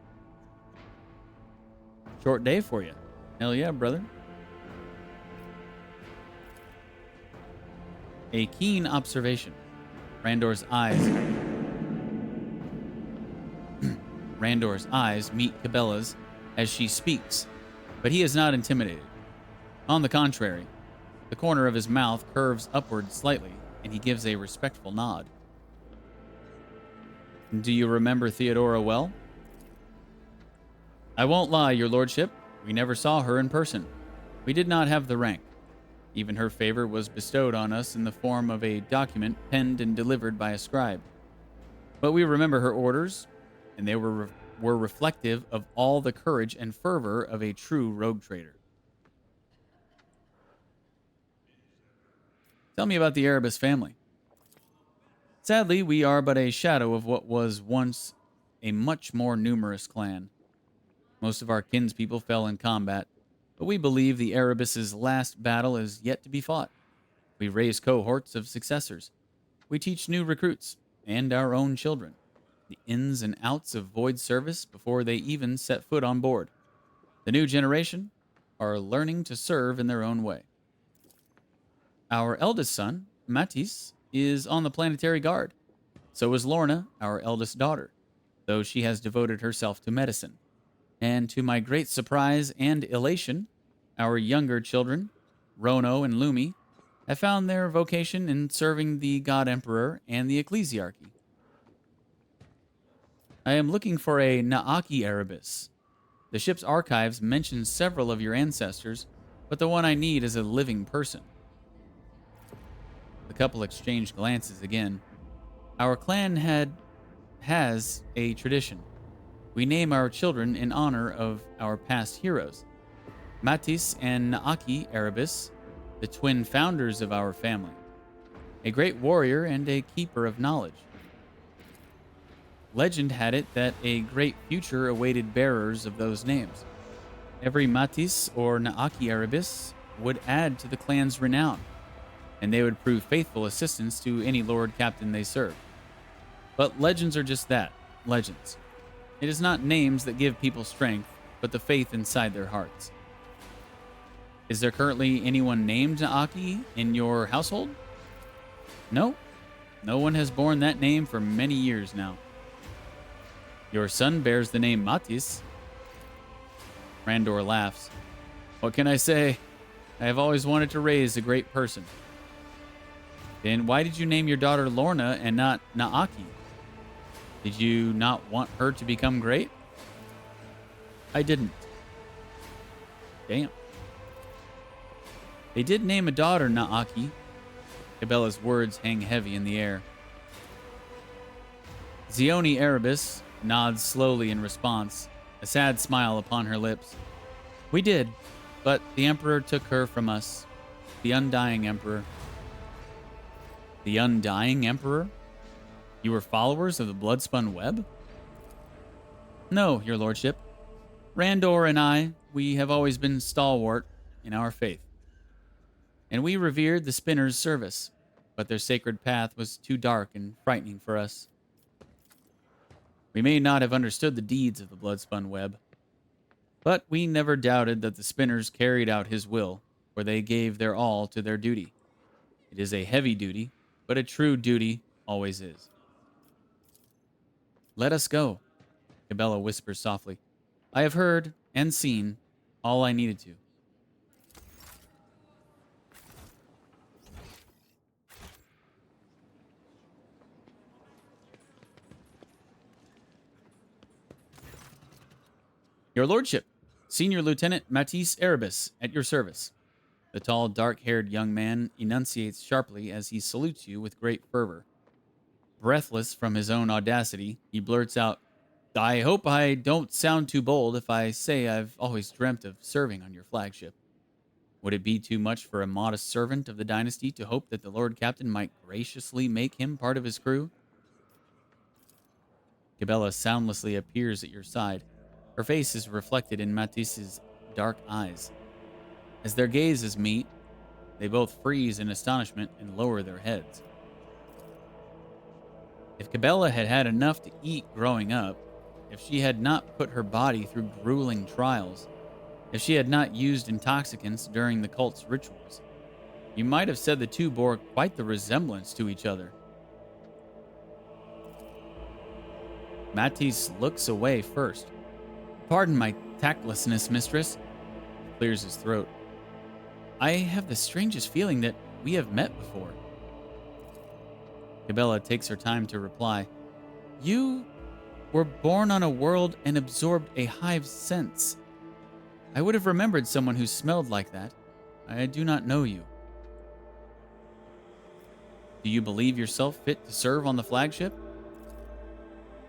Short day for you. Hell yeah, brother. A keen observation. Randor's eyes meet Cabela's as she speaks, but he is not intimidated. On the contrary, the corner of his mouth curves upward slightly, and he gives a respectful nod. Do you remember Theodora well? I won't lie, your lordship. We never saw her in person. We did not have the rank. Even her favor was bestowed on us in the form of a document penned and delivered by a scribe. But we remember her orders, and they were reflective of all the courage and fervor of a true rogue trader. Tell me about the Erebus family. Sadly, we are but a shadow of what was once a much more numerous clan. Most of our kinspeople fell in combat, but we believe the Erebus's last battle is yet to be fought. We raise cohorts of successors. We teach new recruits, and our own children, the ins and outs of void service before they even set foot on board. The new generation are learning to serve in their own way. Our eldest son, Matisse, is on the planetary guard. So is Lorna, our eldest daughter, though she has devoted herself to medicine. And to my great surprise and elation, our younger children, Rono and Lumi, have found their vocation in serving the God Emperor and the Ecclesiarchy. I am looking for a Naaki Erebus. The ship's archives mention several of your ancestors, but the one I need is a living person. The couple exchanged glances again. Our clan has a tradition. We name our children in honor of our past heroes. Matisse and Naaki Erebus, the twin founders of our family. A great warrior and a keeper of knowledge. Legend had it that a great future awaited bearers of those names. Every Matisse or Naaki Erebus would add to the clan's renown, and they would prove faithful assistants to any lord captain they served. But legends are just that, legends. It is not names that give people strength, but the faith inside their hearts. Is there currently anyone named Naaki in your household? No. No one has borne that name for many years now. Your son bears the name Matisse. Randor laughs. What can I say? I have always wanted to raise a great person. Then why did you name your daughter Lorna and not Naaki? Did you not want her to become great? I didn't. Damn. They did name a daughter Naaki. Cabela's words hang heavy in the air. Zioni Erebus nods slowly in response, a sad smile upon her lips. We did, but the Emperor took her from us. The Undying Emperor. The Undying Emperor? You were followers of the Bloodspun Web? No, your lordship. Randor and I, we have always been stalwart in our faith. And we revered the Spinner's service, but their sacred path was too dark and frightening for us. We may not have understood the deeds of the Bloodspun Web, but we never doubted that the Spinners carried out his will, for they gave their all to their duty. It is a heavy duty, but a true duty always is. Let us go, Cabela whispers softly. I have heard and seen all I needed to. Your lordship, Senior Lieutenant Matisse Erebus, at your service. The tall, dark-haired young man enunciates sharply as he salutes you with great fervor. Breathless from his own audacity, he blurts out, I hope I don't sound too bold if I say I've always dreamt of serving on your flagship. Would it be too much for a modest servant of the dynasty to hope that the Lord Captain might graciously make him part of his crew? Cabela soundlessly appears at your side. Her face is reflected in Matisse's dark eyes. As their gazes meet, they both freeze in astonishment and lower their heads. If Cabela had had enough to eat growing up, if she had not put her body through grueling trials, if she had not used intoxicants during the cult's rituals, you might have said the two bore quite the resemblance to each other. Matisse looks away first. Pardon my tactlessness, mistress. He clears his throat. I have the strangest feeling that we have met before. Cabela takes her time to reply. You were born on a world and absorbed a hive's sense. I would have remembered someone who smelled like that. I do not know you. Do you believe yourself fit to serve on the flagship?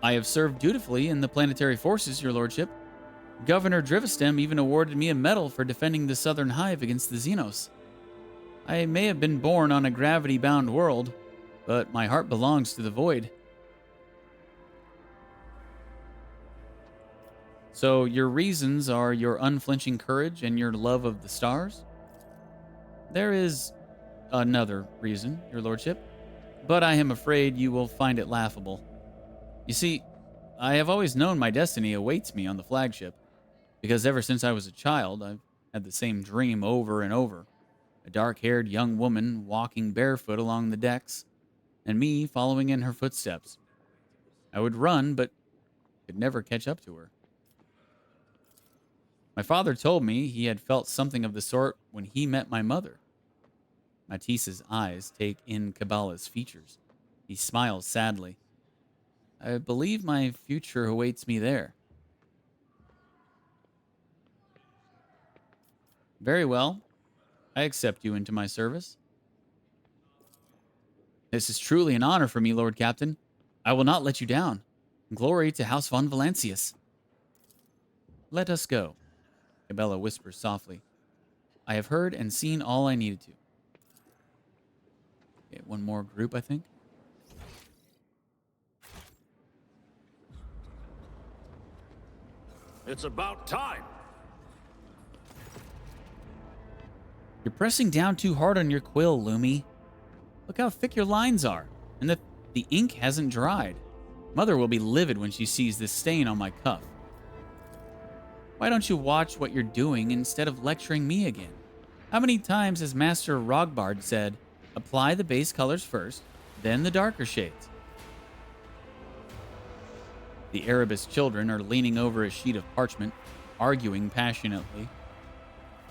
I have served dutifully in the planetary forces, your lordship. Governor Drivistem even awarded me a medal for defending the Southern Hive against the Xenos. I may have been born on a gravity-bound world, but my heart belongs to the Void. So your reasons are your unflinching courage and your love of the stars? There is another reason, your lordship, but I am afraid you will find it laughable. You see, I have always known my destiny awaits me on the flagship, because ever since I was a child, I've had the same dream over and over. A dark-haired young woman walking barefoot along the decks, and me following in her footsteps. I would run, but could never catch up to her. My father told me he had felt something of the sort when he met my mother. Matisse's eyes take in Cabela's features. He smiles sadly. I believe my future awaits me there. Very well. I accept you into my service. This is truly an honor for me, Lord Captain. I will not let you down. Glory to House von Valancius. Let us go, Cabela whispers softly. I have heard and seen all I needed to. Okay, one more group, I think. It's about time. You're pressing down too hard on your quill, Lumi. Look how thick your lines are, and the ink hasn't dried. Mother will be livid when she sees this stain on my cuff. Why don't you watch what you're doing instead of lecturing me again? How many times has Master Rogbard said, apply the base colors first, then the darker shades? The Erebus children are leaning over a sheet of parchment, arguing passionately.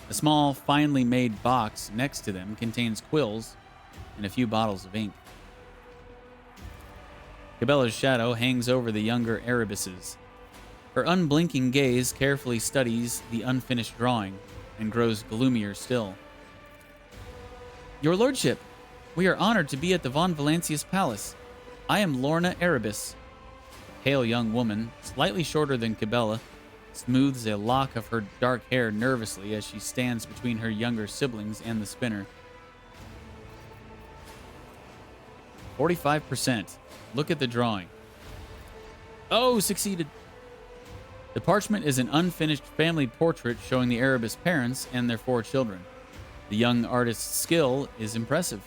A small, finely made box next to them contains quills and a few bottles of ink. Cabela's shadow hangs over the younger Erebuses. Her unblinking gaze carefully studies the unfinished drawing and grows gloomier still. Your Lordship, we are honored to be at the Von Valancius Palace. I am Lorna Erebus. A pale young woman, slightly shorter than Cabela, smooths a lock of her dark hair nervously as she stands between her younger siblings and the spinner. 45%. Look at the drawing. Oh, succeeded. The parchment is an unfinished family portrait showing the Erebus parents and their 4 children. The young artist's skill is impressive.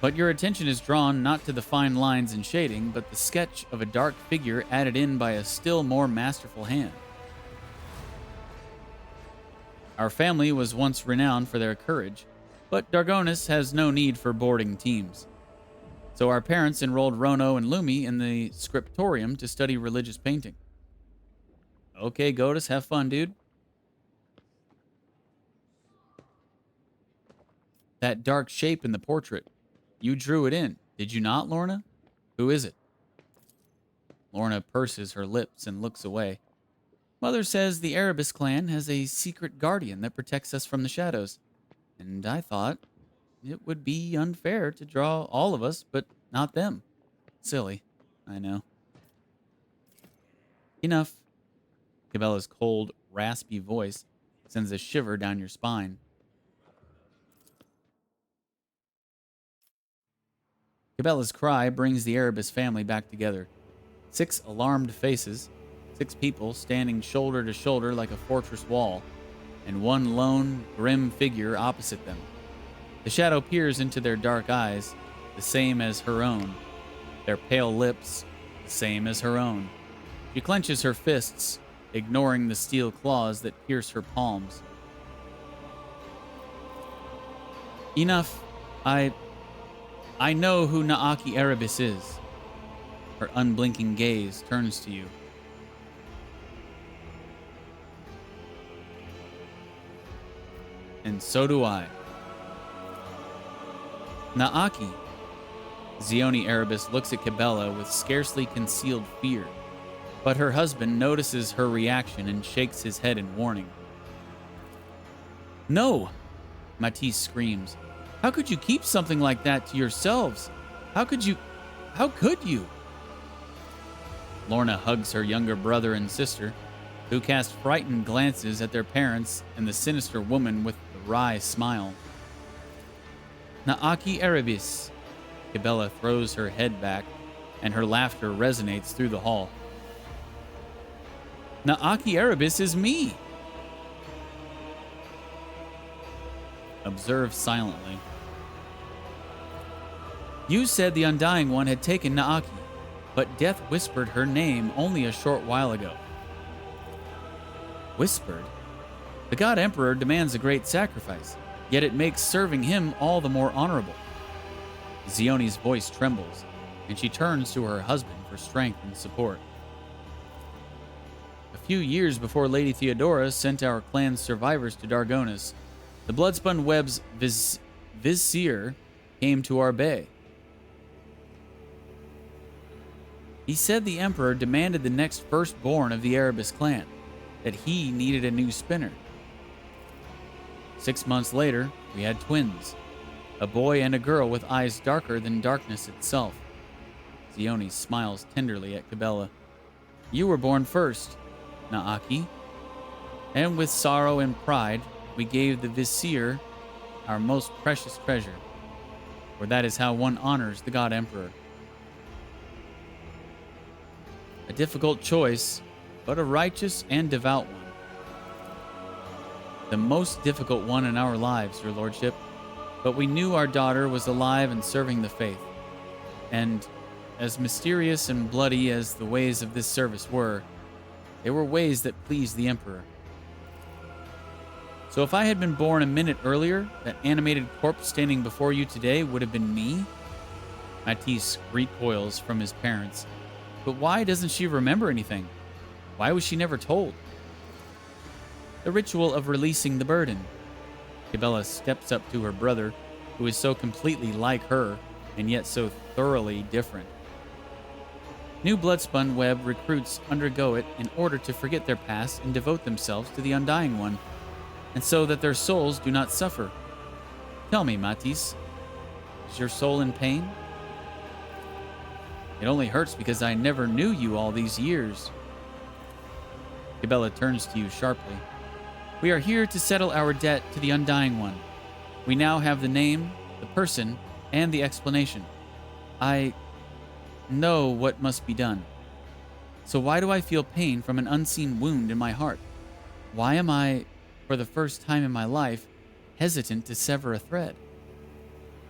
But your attention is drawn not to the fine lines and shading, but the sketch of a dark figure added in by a still more masterful hand. Our family was once renowned for their courage, but Dargonis has no need for boarding teams. So our parents enrolled Rono and Lumi in the scriptorium to study religious painting. Okay, Godus, have fun, dude. That dark shape in the portrait. You drew it in, did you not, Lorna? Who is it? Lorna purses her lips and looks away. Mother says the Erebus clan has a secret guardian that protects us from the shadows. And I thought it would be unfair to draw all of us, but not them. Silly, I know. Enough. Cabela's cold, raspy voice sends a shiver down your spine. Cabela's cry brings the Erebus family back together. 6 alarmed faces, 6 people standing shoulder to shoulder like a fortress wall, and one lone, grim figure opposite them. The shadow peers into their dark eyes, the same as her own. Their pale lips, the same as her own. She clenches her fists, ignoring the steel claws that pierce her palms. Enough. I know who Naaki Erebus is. Her unblinking gaze turns to you. And so do I. Naaki. Zioni Erebus looks at Cabela with scarcely concealed fear, but her husband notices her reaction and shakes his head in warning. No! Matisse screams. How could you keep something like that to yourselves? How could you? Lorna hugs her younger brother and sister, who cast frightened glances at their parents and the sinister woman with the wry smile. Naaki Erebus. Cabela throws her head back, and her laughter resonates through the hall. Naaki Erebus is me! Observe silently. You said the Undying One had taken Naaki, but death whispered her name only a short while ago. Whispered? The God Emperor demands a great sacrifice, yet it makes serving him all the more honorable. Zioni's voice trembles, and she turns to her husband for strength and support. A few years before Lady Theodora sent our clan's survivors to Dargonis, the Bloodspun Web's vizier came to our bay. He said the Emperor demanded the next firstborn of the Erebus clan, that he needed a new spinner. 6 months later, we had twins. A boy and a girl with eyes darker than darkness itself. Zioni smiles tenderly at Cabela. You were born first, Naaki. And with sorrow and pride, we gave the Vizier our most precious treasure. For that is how one honors the God Emperor. A difficult choice, but a righteous and devout one. The most difficult one in our lives, Your Lordship. But we knew our daughter was alive and serving the faith. And as mysterious and bloody as the ways of this service were, they were ways that pleased the Emperor. So if I had been born a minute earlier, that animated corpse standing before you today would have been me? Matisse recoils from his parents. But why doesn't she remember anything? Why was she never told? The ritual of releasing the burden. Cabela steps up to her brother, who is so completely like her, and yet so thoroughly different. New Bloodspun Web recruits undergo it in order to forget their past and devote themselves to the Undying One, and so that their souls do not suffer. Tell me, Matisse, is your soul in pain? It only hurts because I never knew you all these years. Cabela turns to you sharply. We are here to settle our debt to the Undying One. We now have the name, the person, and the explanation. I know what must be done. So why do I feel pain from an unseen wound in my heart? Why am I, for the first time in my life, hesitant to sever a thread?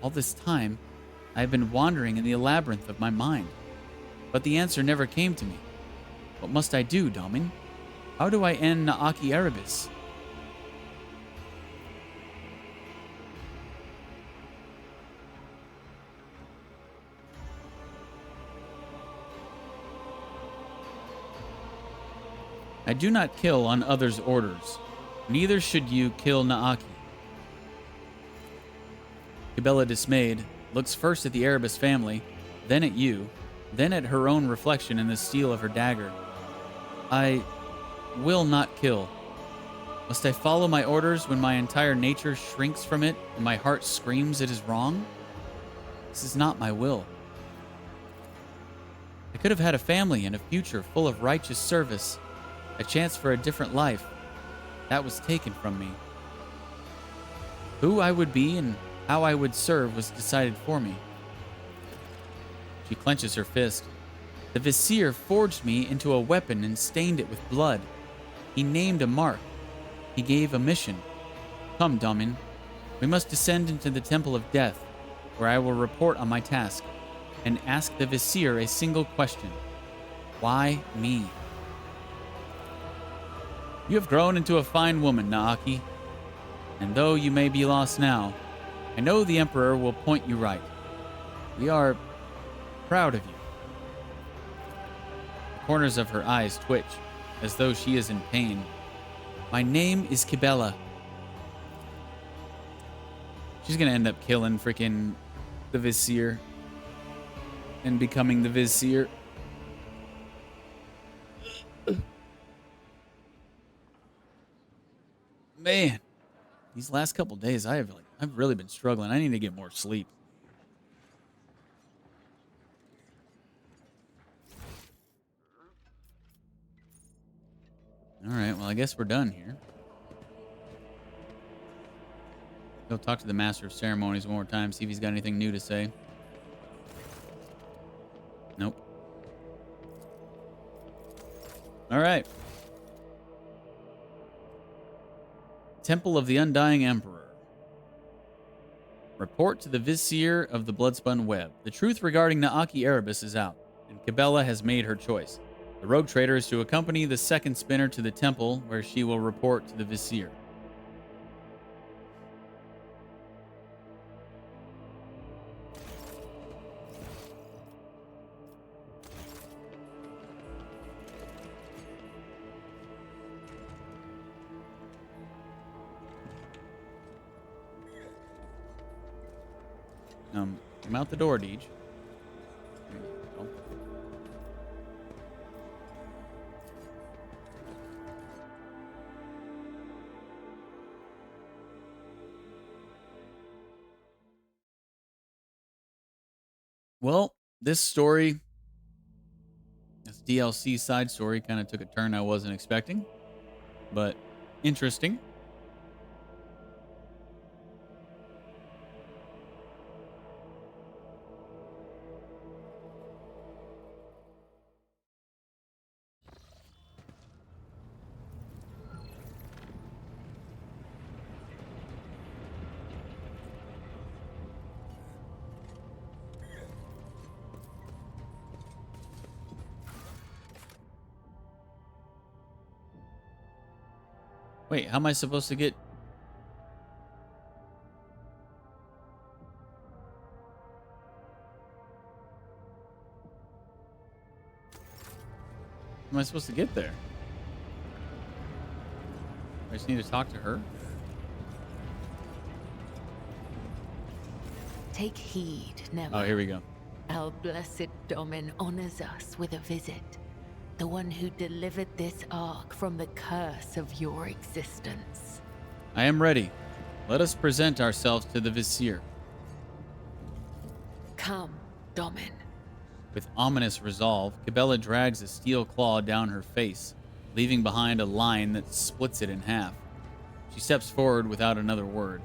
All this time, I have been wandering in the labyrinth of my mind, but the answer never came to me. What must I do, Domin? How do I end Naaki Erebus? I do not kill on others' orders. Neither should you kill Naaki. Cabela, dismayed, looks first at the Erebus family, then at you, then at her own reflection in the steel of her dagger. I will not kill. Must I follow my orders when my entire nature shrinks from it and my heart screams it is wrong? This is not my will. I could have had a family and a future full of righteous service, a chance for a different life. That was taken from me. Who I would be and how I would serve was decided for me. She clenches her fist. The Vizier forged me into a weapon and stained it with blood. He named a mark. He gave a mission. Come, Domin. We must descend into the Temple of Death, where I will report on my task, and ask the Vizier a single question. Why me? You have grown into a fine woman, Naaki. And though you may be lost now, I know the Emperor will point you right. We are proud of you. The corners of her eyes twitch, as though she is in pain. My name is Cabela. She's gonna end up killing freaking the Vizier and becoming the Vizier. Man, these last couple days I've really been struggling. I need to get more sleep. All right, well, I guess we're done here. Go talk to the Master of Ceremonies one more time, see if he's got anything new to say. Nope. All right. Temple of the Undying Emperor. Report to the Vizier of the Bloodspun Web. The truth regarding Naaki Erebus is out, and Cabela has made her choice. The rogue trader is to accompany the second spinner to the temple, where she will report to the Vizier. Come out the door, Deej. Well, this story, this DLC side story, kind of took a turn I wasn't expecting, but interesting. Wait, how am I supposed to get... How am I supposed to get there? I just need to talk to her? Take heed, never. Oh, here we go. Our blessed Domin honors us with a visit. The one who delivered this ark from the curse of your existence. I am ready. Let us present ourselves to the Vizier. Come, Domin. With ominous resolve, Cabela drags a steel claw down her face, leaving behind a line that splits it in half. She steps forward without another word.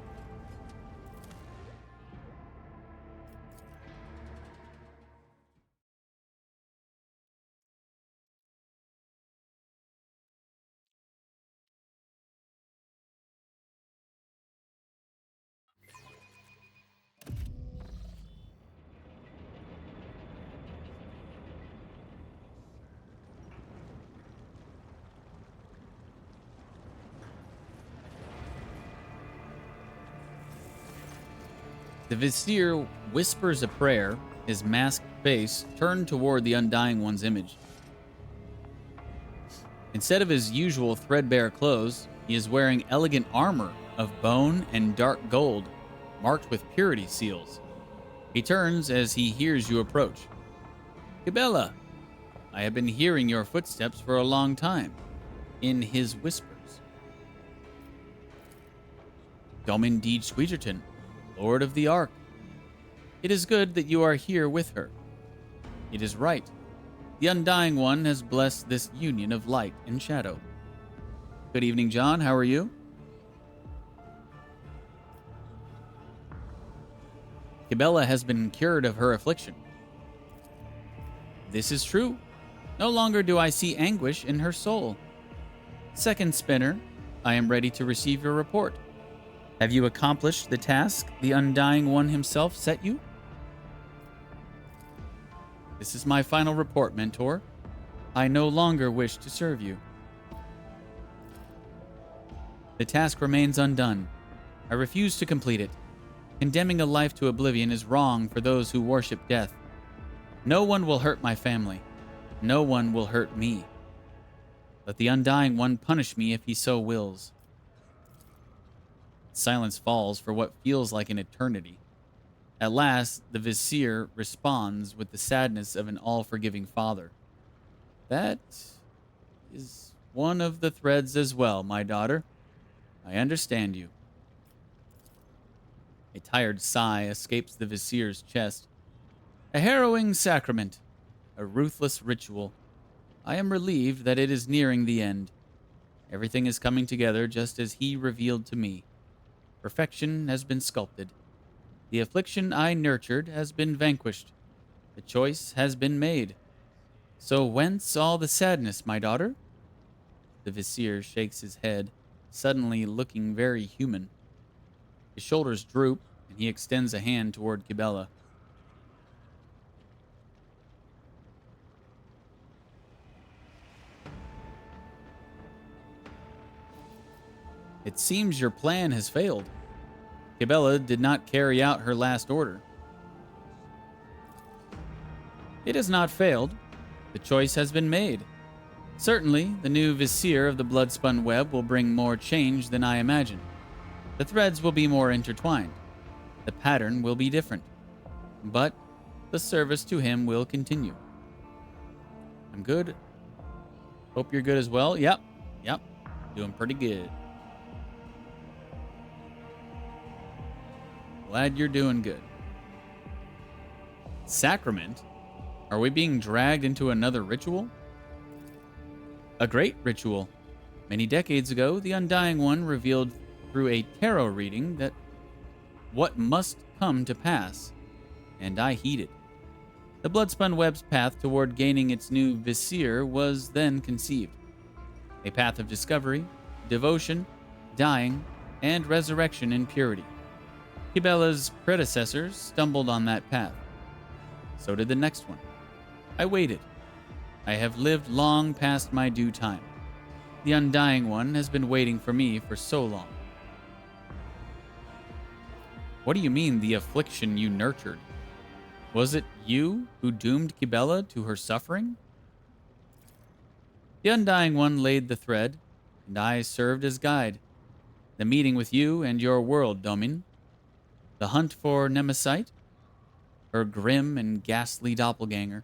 The Vizier whispers a prayer, his masked face turned toward the Undying One's image. Instead of his usual threadbare clothes, he is wearing elegant armor of bone and dark gold, marked with purity seals. He turns as he hears you approach. Cabela, I have been hearing your footsteps for a long time, in his whispers. Domin DeejTheSqueejerton, Lord of the Ark. It is good that you are here with her. It is right. The Undying One has blessed this union of light and shadow. Good evening, John. How are you? Cabela has been cured of her affliction. This is true. No longer do I see anguish in her soul. Second Spinner, I am ready to receive your report. Have you accomplished the task the Undying One himself set you? This is my final report, Mentor. I no longer wish to serve you. The task remains undone. I refuse to complete it. Condemning a life to oblivion is wrong for those who worship death. No one will hurt my family. No one will hurt me. Let the Undying One punish me if he so wills. Silence falls for what feels like an eternity. At last, the Vizier responds with the sadness of an all-forgiving father. That is one of the threads as well, my daughter. I understand you. A tired sigh escapes the Vizier's chest. A harrowing sacrament, a ruthless ritual. I am relieved that it is nearing the end. Everything is coming together just as he revealed to me. Perfection has been sculpted. The affliction I nurtured has been vanquished. The choice has been made. So whence all the sadness, my daughter? The Vizier shakes his head, suddenly looking very human. His shoulders droop, and he extends a hand toward Cabela. It seems your plan has failed. Cabela did not carry out her last order. It has not failed. The choice has been made. Certainly, the new Vizier of the Bloodspun Web will bring more change than I imagined. The threads will be more intertwined. The pattern will be different. But the service to him will continue. I'm good. Hope you're good as well. Yep. Doing pretty good. Glad you're doing good. Sacrament? Are we being dragged into another ritual? A great ritual. Many decades ago, the Undying One revealed through a tarot reading that what must come to pass, and I heeded. The Bloodspun Web's path toward gaining its new Vizier was then conceived. A path of discovery, devotion, dying, and resurrection in purity. Kibella's predecessors stumbled on that path. So did the next one. I waited. I have lived long past my due time. The Undying One has been waiting for me for so long. What do you mean, the affliction you nurtured? Was it you who doomed Kibella to her suffering? The Undying One laid the thread, and I served as guide. The meeting with you and your world, Domin. The hunt for Nemesis, her grim and ghastly doppelganger.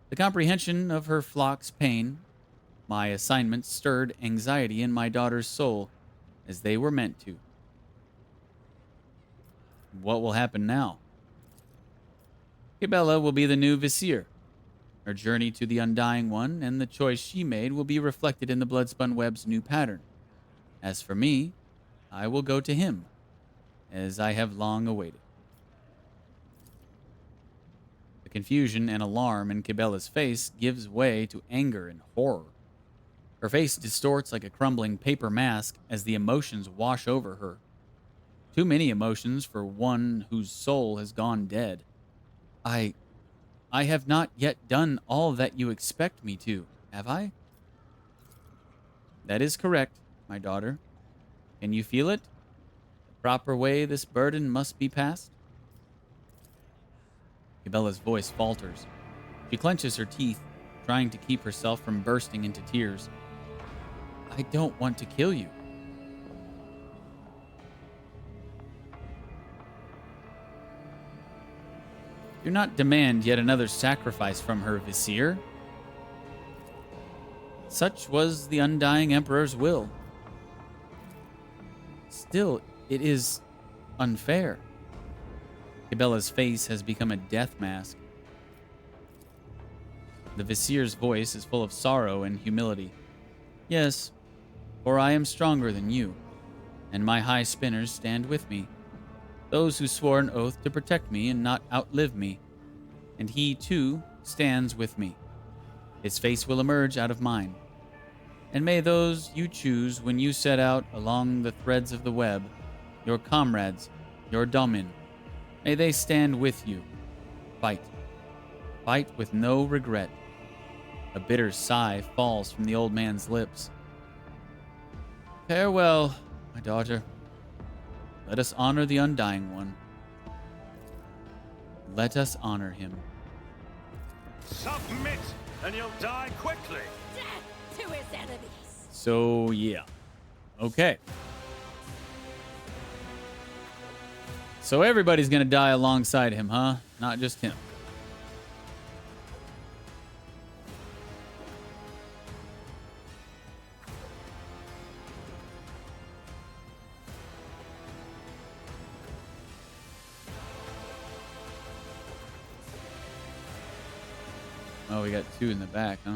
The comprehension of her flock's pain. My assignment stirred anxiety in my daughter's soul, as they were meant to. What will happen now? Kibella will be the new Vizier. Her journey to the Undying One and the choice she made will be reflected in the Bloodspun Web's new pattern. As for me, I will go to him, as I have long awaited. The confusion and alarm in Kibella's face gives way to anger and horror. Her face distorts like a crumbling paper mask as the emotions wash over her. Too many emotions for one whose soul has gone dead. I have not yet done all that you expect me to, have I? That is correct, my daughter. Can you feel it? The proper way this burden must be passed? Kibella's voice falters. She clenches her teeth, trying to keep herself from bursting into tears. I don't want to kill you. Do not demand yet another sacrifice from her, Vizier. Such was the Undying Emperor's will. Still, it is unfair. Kibella's face has become a death mask. The Vizier's voice is full of sorrow and humility. Yes, for I am stronger than you, and my high spinners stand with me. Those who swore an oath to protect me and not outlive me. And he, too, stands with me. His face will emerge out of mine. And may those you choose when you set out along the threads of the web, your comrades, your domin, may they stand with you. Fight. Fight with no regret. A bitter sigh falls from the old man's lips. Farewell, my daughter. Let us honor the Undying One. Let us honor him. Submit, and you'll die quickly. Death to his enemies. So, yeah. Okay. So everybody's gonna die alongside him, huh? Not just him. Oh, we got two in the back, huh?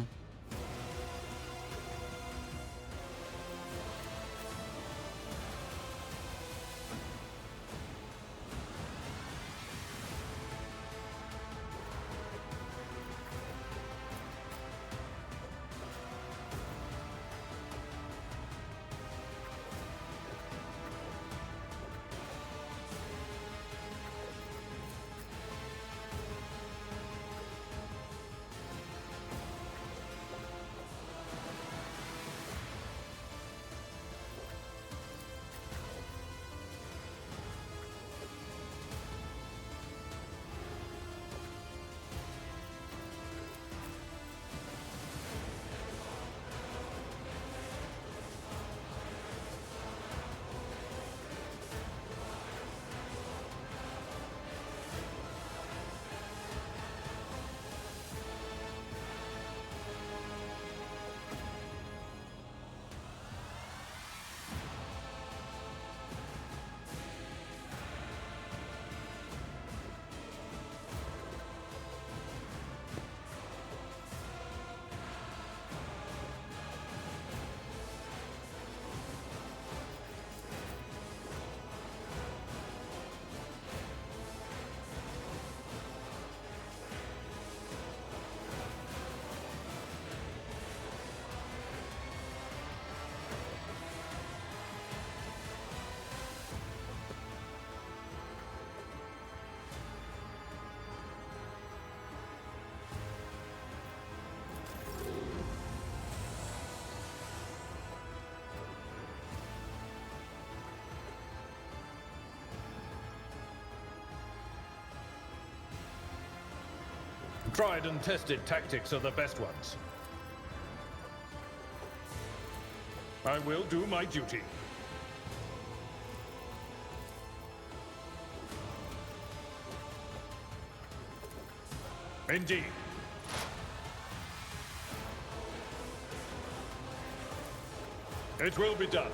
Tried and tested tactics are the best ones. I will do my duty. Indeed. It will be done.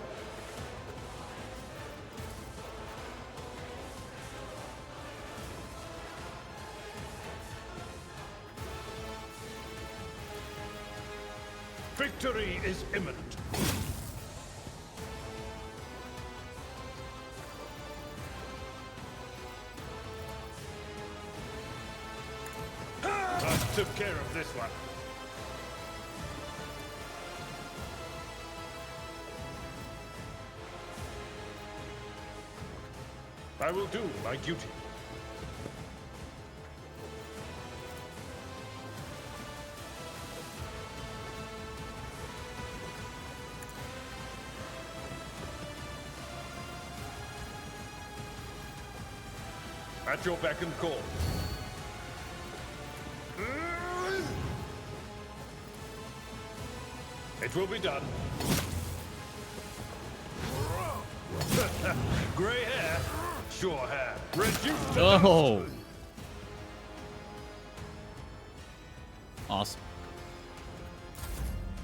Victory is imminent. I took care of this one. I will do my duty. At your beck and call. It will be done. Gray hair, sure hair. Reduced to Oh. Awesome.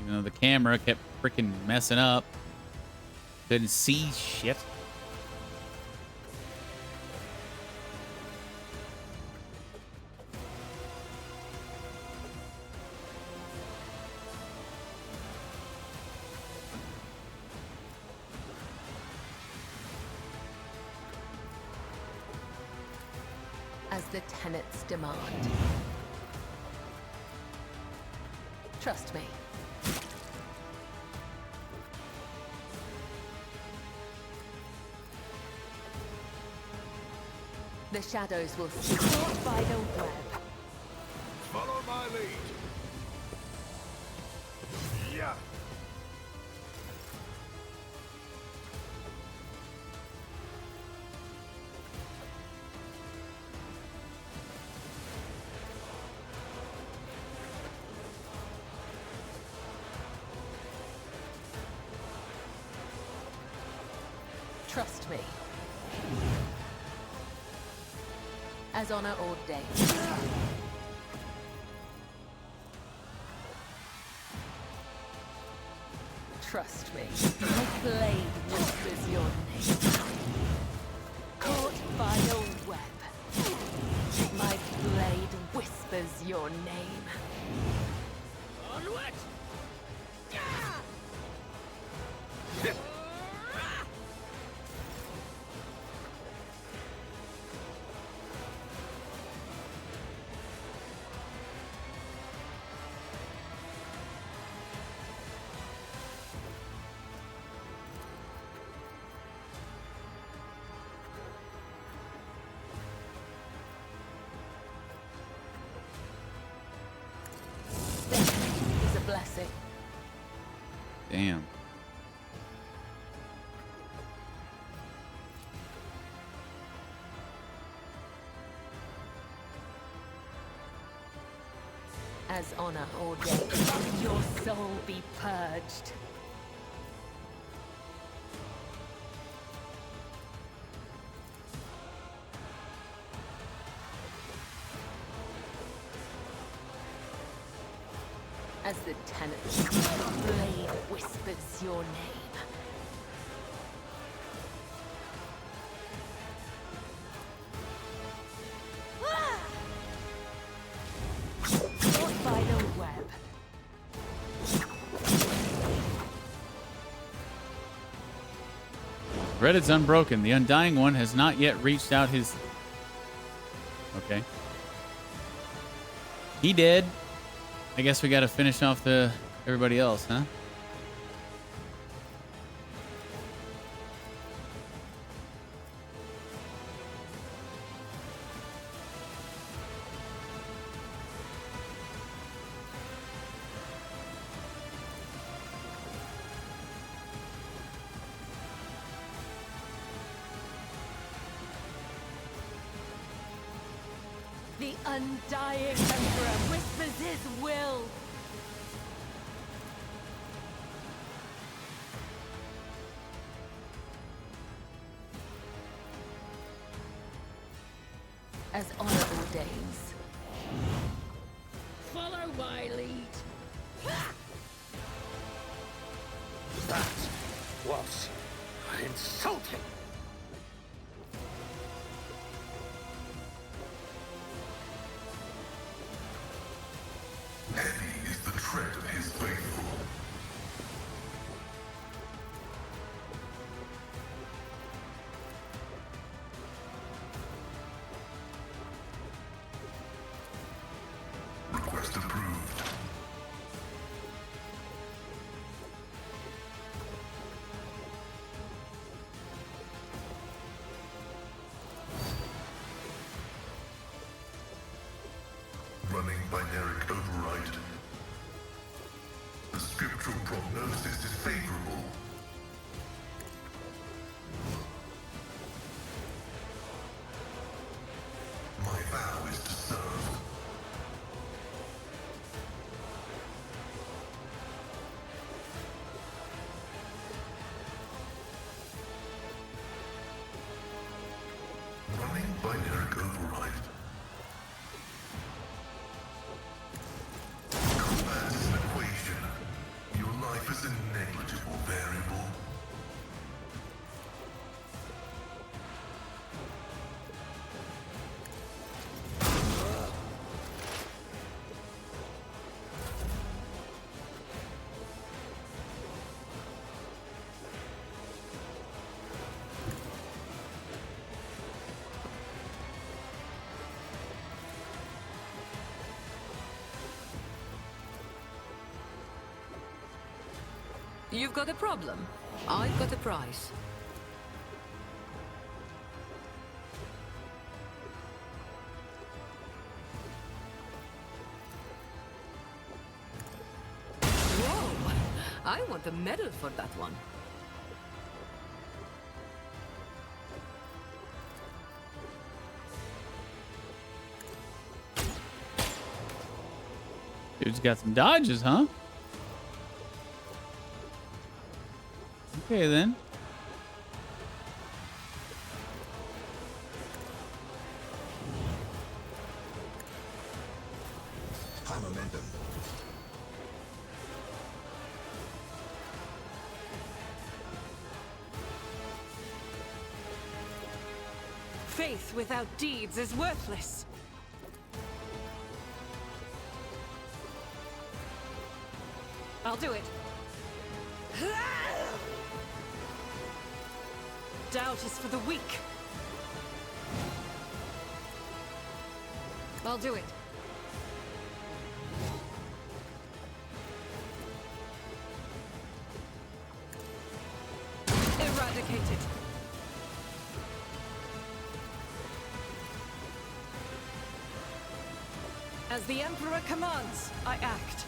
Even though the camera kept freaking messing up. Couldn't see shit. As the tenets demand. Trust me. The shadows will see caught by the web. Follow my lead. Yeah. Trust me. As honor ordained. Trust me. My blade whispers your name. Caught by the web. My blade whispers your name. Onward! Is a blessing. Damn. As honor ordained, your soul be purged. As the tenant's blade whispers your name. Caught by the web. Reddit's unbroken. The Undying One has not yet reached out his... Okay. He did. I guess we got to finish off everybody else, huh? The undying Emperor whispers his will. As honor ordains. Follow my lead. That was insulting. Heavy is the tread of his faithful. Request approved. Running binaric override. The scriptural prognosis is favorable. My vow is to serve. Running binaric override. Combat is an equation. Your life is a negligible variable. You've got a problem. I've got a prize. Whoa! I want a medal for that one. Dude's got some dodges, huh? Okay, then. High momentum. Faith without deeds is worthless. I'll do it. Doubt is for the weak. I'll do it. Eradicated. As the Emperor commands, I act.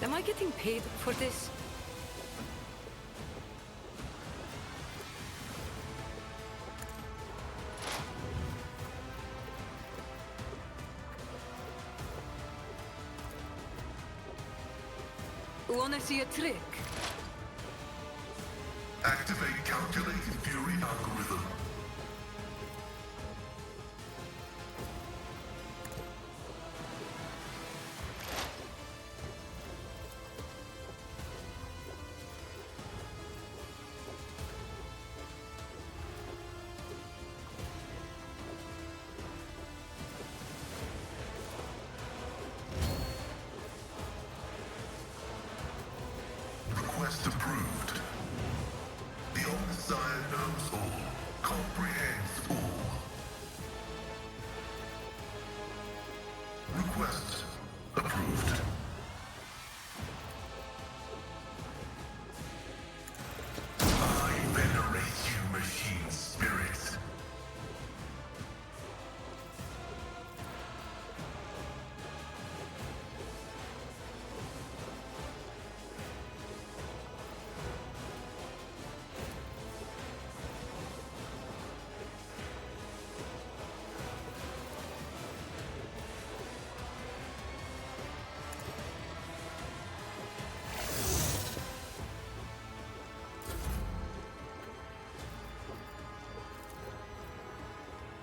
Am I getting paid for this? Wanna see a trick? Activate calculated fury algorithm. Request approved.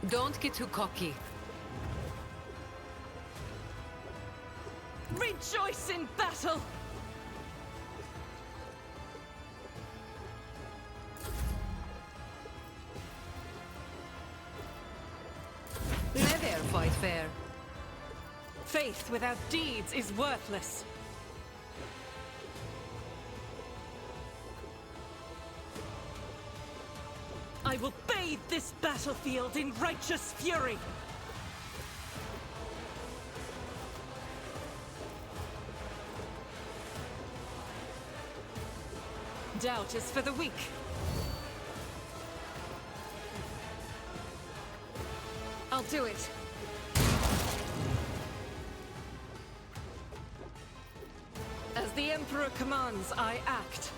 Don't get too cocky. Rejoice in battle! Never fight fair. Faith without deeds is worthless. I will bathe this battlefield in righteous fury. Doubt is for the weak. I'll do it. As the Emperor commands, I act.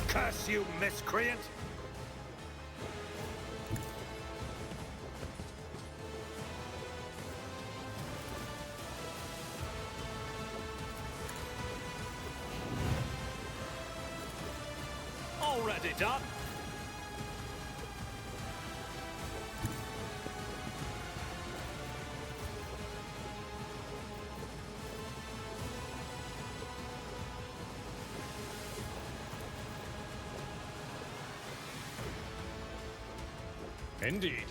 Curse you, miscreant! Already done. Indeed.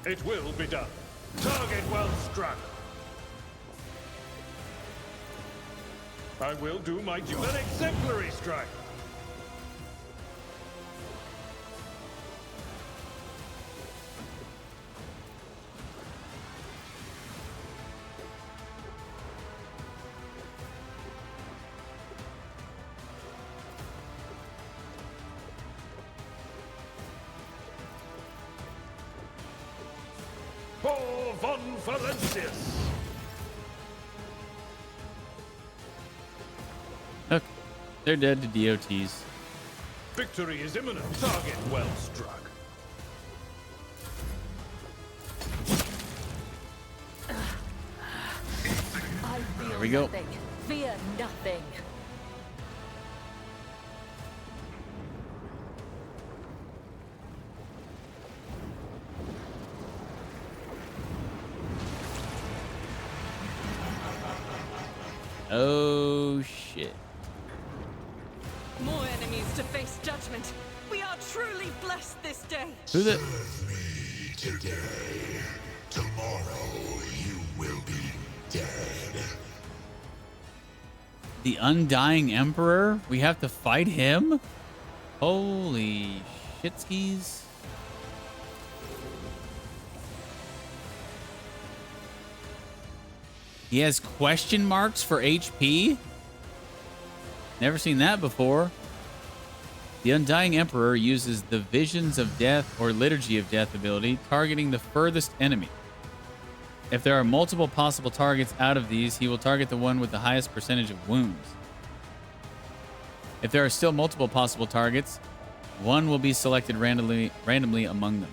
It will be done. Target well struck. I will do my duty. An exemplary strike. For von Valentius. Okay. They're dead to DOTs. Victory is imminent. Target well struck. There we go. Nothing. Fear nothing. Oh shit. More enemies to face judgment. We are truly blessed this day. Who the? Serve me today. Tomorrow you will be dead. The Undying Emperor? We have to fight him? Holy shitskis. He has question marks for HP? Never seen that before. The Undying Emperor uses the Visions of Death or Liturgy of Death ability, targeting the furthest enemy. If there are multiple possible targets out of these, he will target the one with the highest percentage of wounds. If there are still multiple possible targets, one will be selected randomly among them.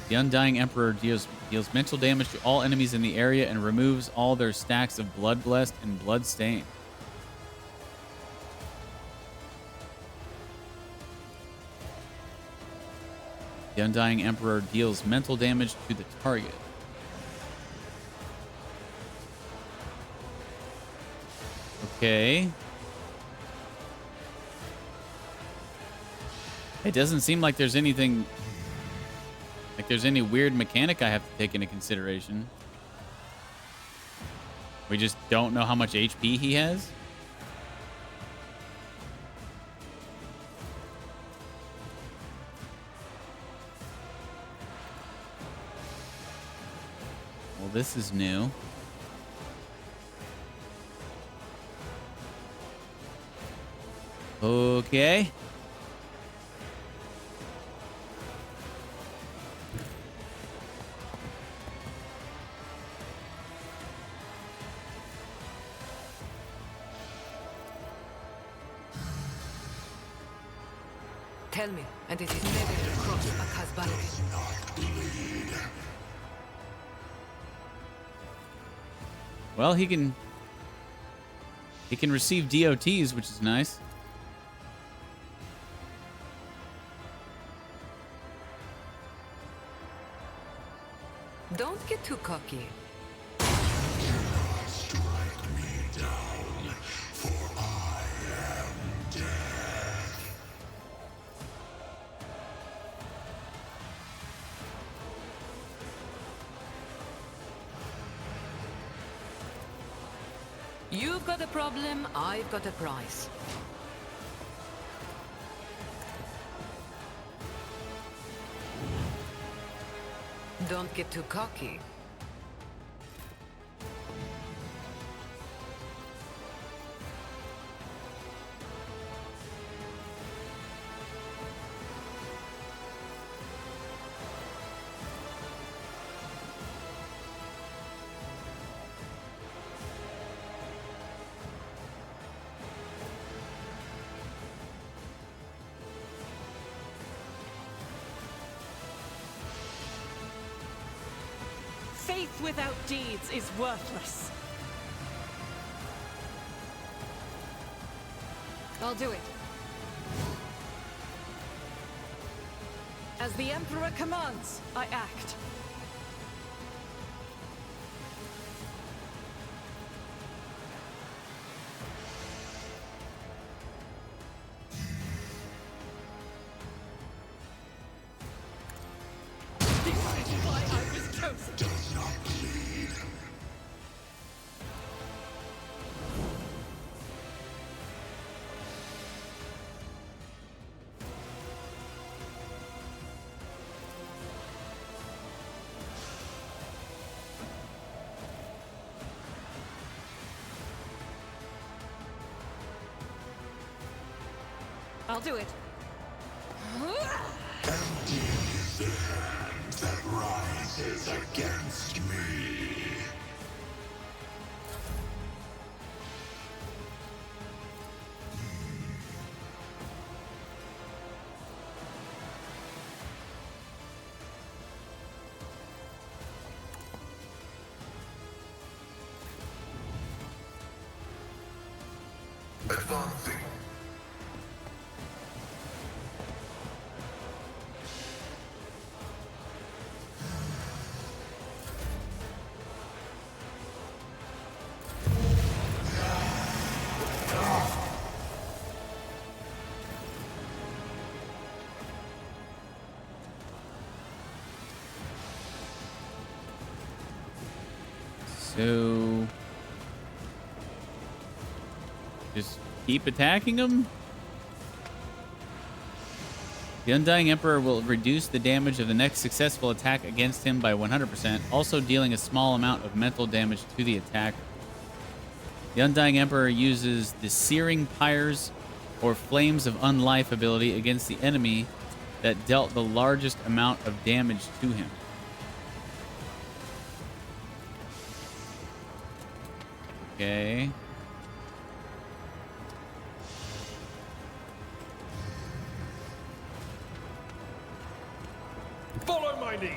The Undying Emperor deals mental damage to all enemies in the area and removes all their stacks of Blood Blessed and Blood Stained. The Undying Emperor deals mental damage to the target. Okay. It doesn't seem like there's anything... like there's any weird mechanic I have to take into consideration. We just don't know how much HP he has. Well, this is new. Okay. Tell me, and it is never to cross a Kazbarek. Well, he can receive DOTs, which is nice. Don't get too cocky. Strike me down, for I am death. You've got a problem, I've got a prize. Don't get too cocky. Faith without deeds is worthless. I'll do it. As the Emperor commands, I act. This is why I was chosen. Does not bleed. I'll do it. Empty is the hand that rises against me. Advancing. So just keep attacking him. The Undying Emperor will reduce the damage of the next successful attack against him by 100%, also dealing a small amount of mental damage to the attacker. The Undying Emperor uses the Searing Pyres or Flames of Unlife ability against the enemy that dealt the largest amount of damage to him. Okay. Follow my lead.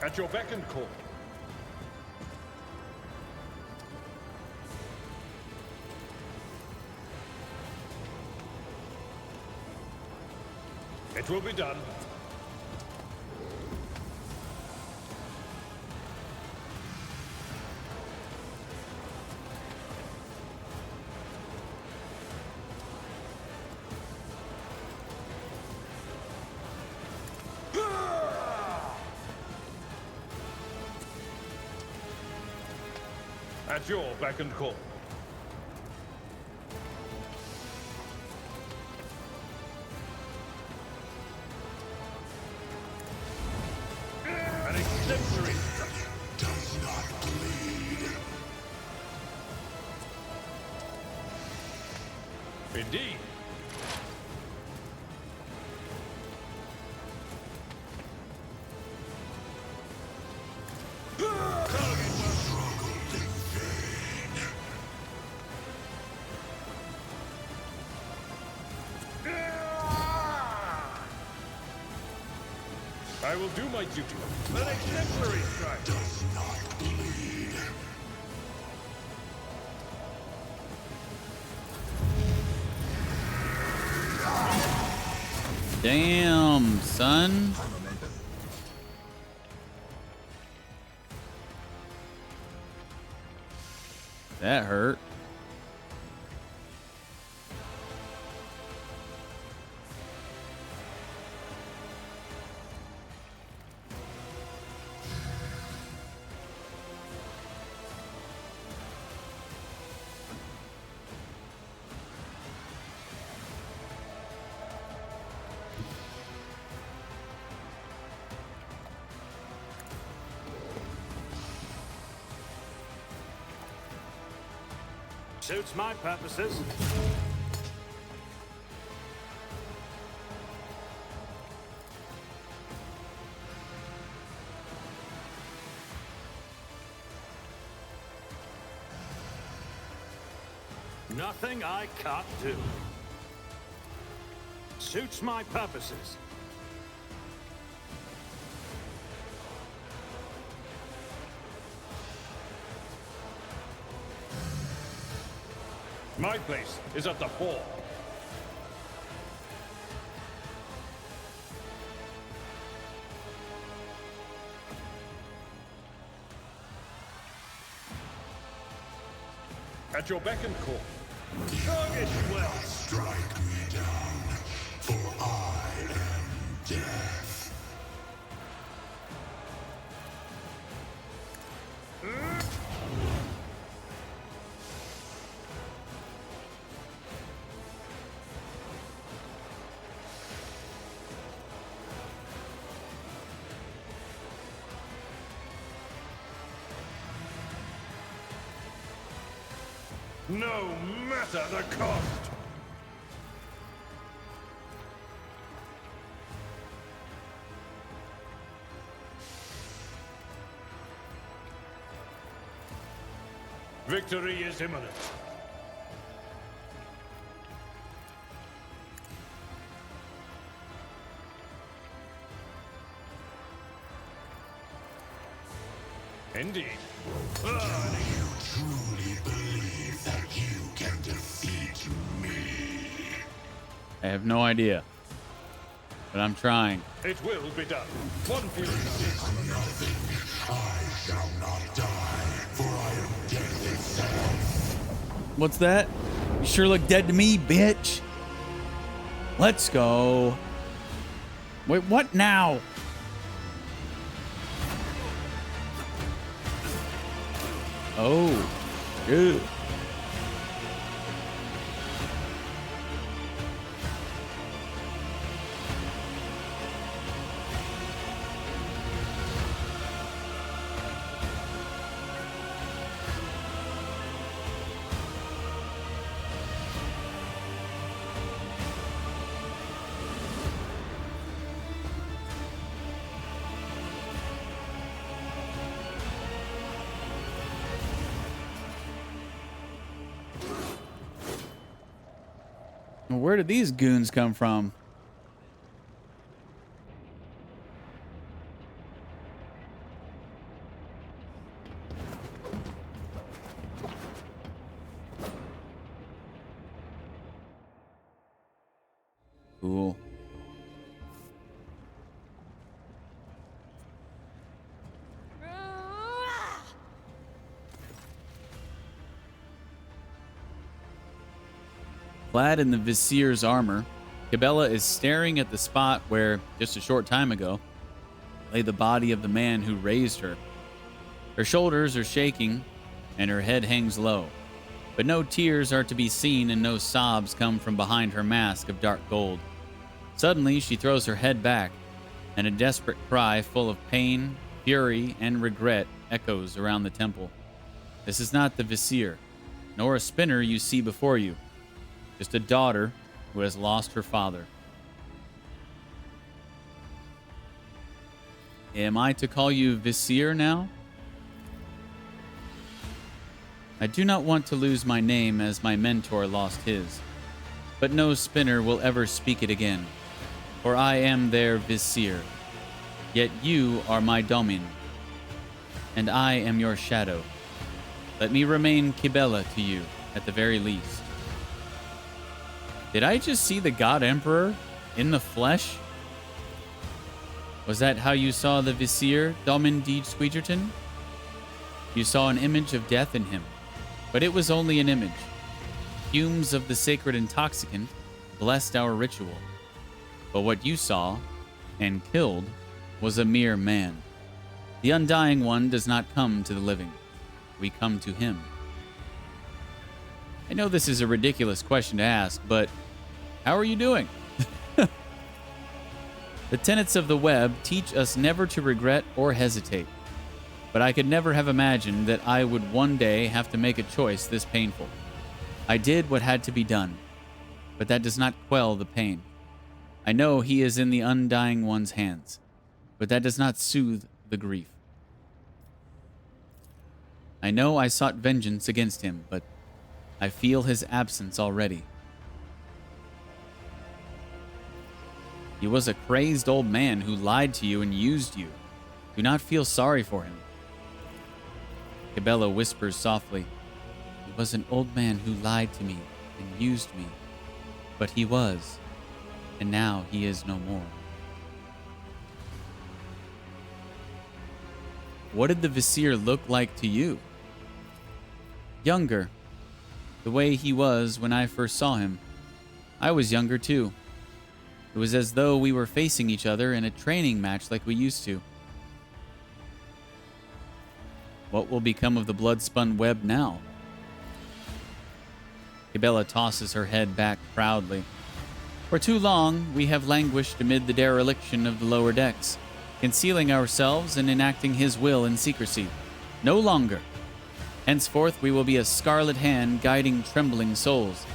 At your beck and call. It will be done. At your beck and call. An exemplary structure. Does not bleed. Indeed. Struggled in vain. I will do my duty. An exemplary strike. Does not bleed. Damn, son. That hurt. Suits my purposes. Nothing I can't do. Suits my purposes. My place is at the fore. At your beck and call. Target well. Strike me down, for I am death. No matter the cost. Victory is imminent. Indeed. You truly believe that you can defeat me? I have no idea. But I'm trying. It will be done. One few Nothing. I shall not die, for I am death itself. What's that? You sure look dead to me, bitch. Let's go. Wait, what now? Oh, dude. Where did these goons come from? Cool. Clad in the Visier's armor, Cabela is staring at the spot where, just a short time ago, lay the body of the man who raised her. Her shoulders are shaking, and her head hangs low, but no tears are to be seen and no sobs come from behind her mask of dark gold. Suddenly, she throws her head back, and a desperate cry full of pain, fury, and regret echoes around the temple. This is not the Visier, nor a spinner you see before you. Just a daughter who has lost her father. Am I to call you Visier now? I do not want to lose my name as my mentor lost his, but no spinner will ever speak it again, for I am their Visier. Yet you are my domin, and I am your shadow. Let me remain Kibela to you, at the very least. Did I just see the God Emperor in the flesh? Was that how you saw the Vizier, Domin DeejTheSqueejerton? You saw an image of death in him, but it was only an image. Fumes of the sacred intoxicant blessed our ritual. But what you saw and killed was a mere man. The Undying One does not come to the living. We come to him. I know this is a ridiculous question to ask, but how are you doing? The tenets of the web teach us never to regret or hesitate. But I could never have imagined that I would one day have to make a choice this painful. I did what had to be done, but that does not quell the pain. I know he is in the Undying One's hands, but that does not soothe the grief. I know I sought vengeance against him, but I feel his absence already. He was a crazed old man who lied to you and used you. Do not feel sorry for him. Kibela whispers softly, He was an old man who lied to me and used me, but he was, and now he is no more. What did the Vizier look like to you? Younger, the way he was when I first saw him. I was younger too. It was as though we were facing each other in a training match like we used to. What will become of the blood-spun web now? Kibela tosses her head back proudly. For too long, we have languished amid the dereliction of the lower decks, concealing ourselves and enacting his will in secrecy. No longer. Henceforth, we will be a scarlet hand guiding trembling souls.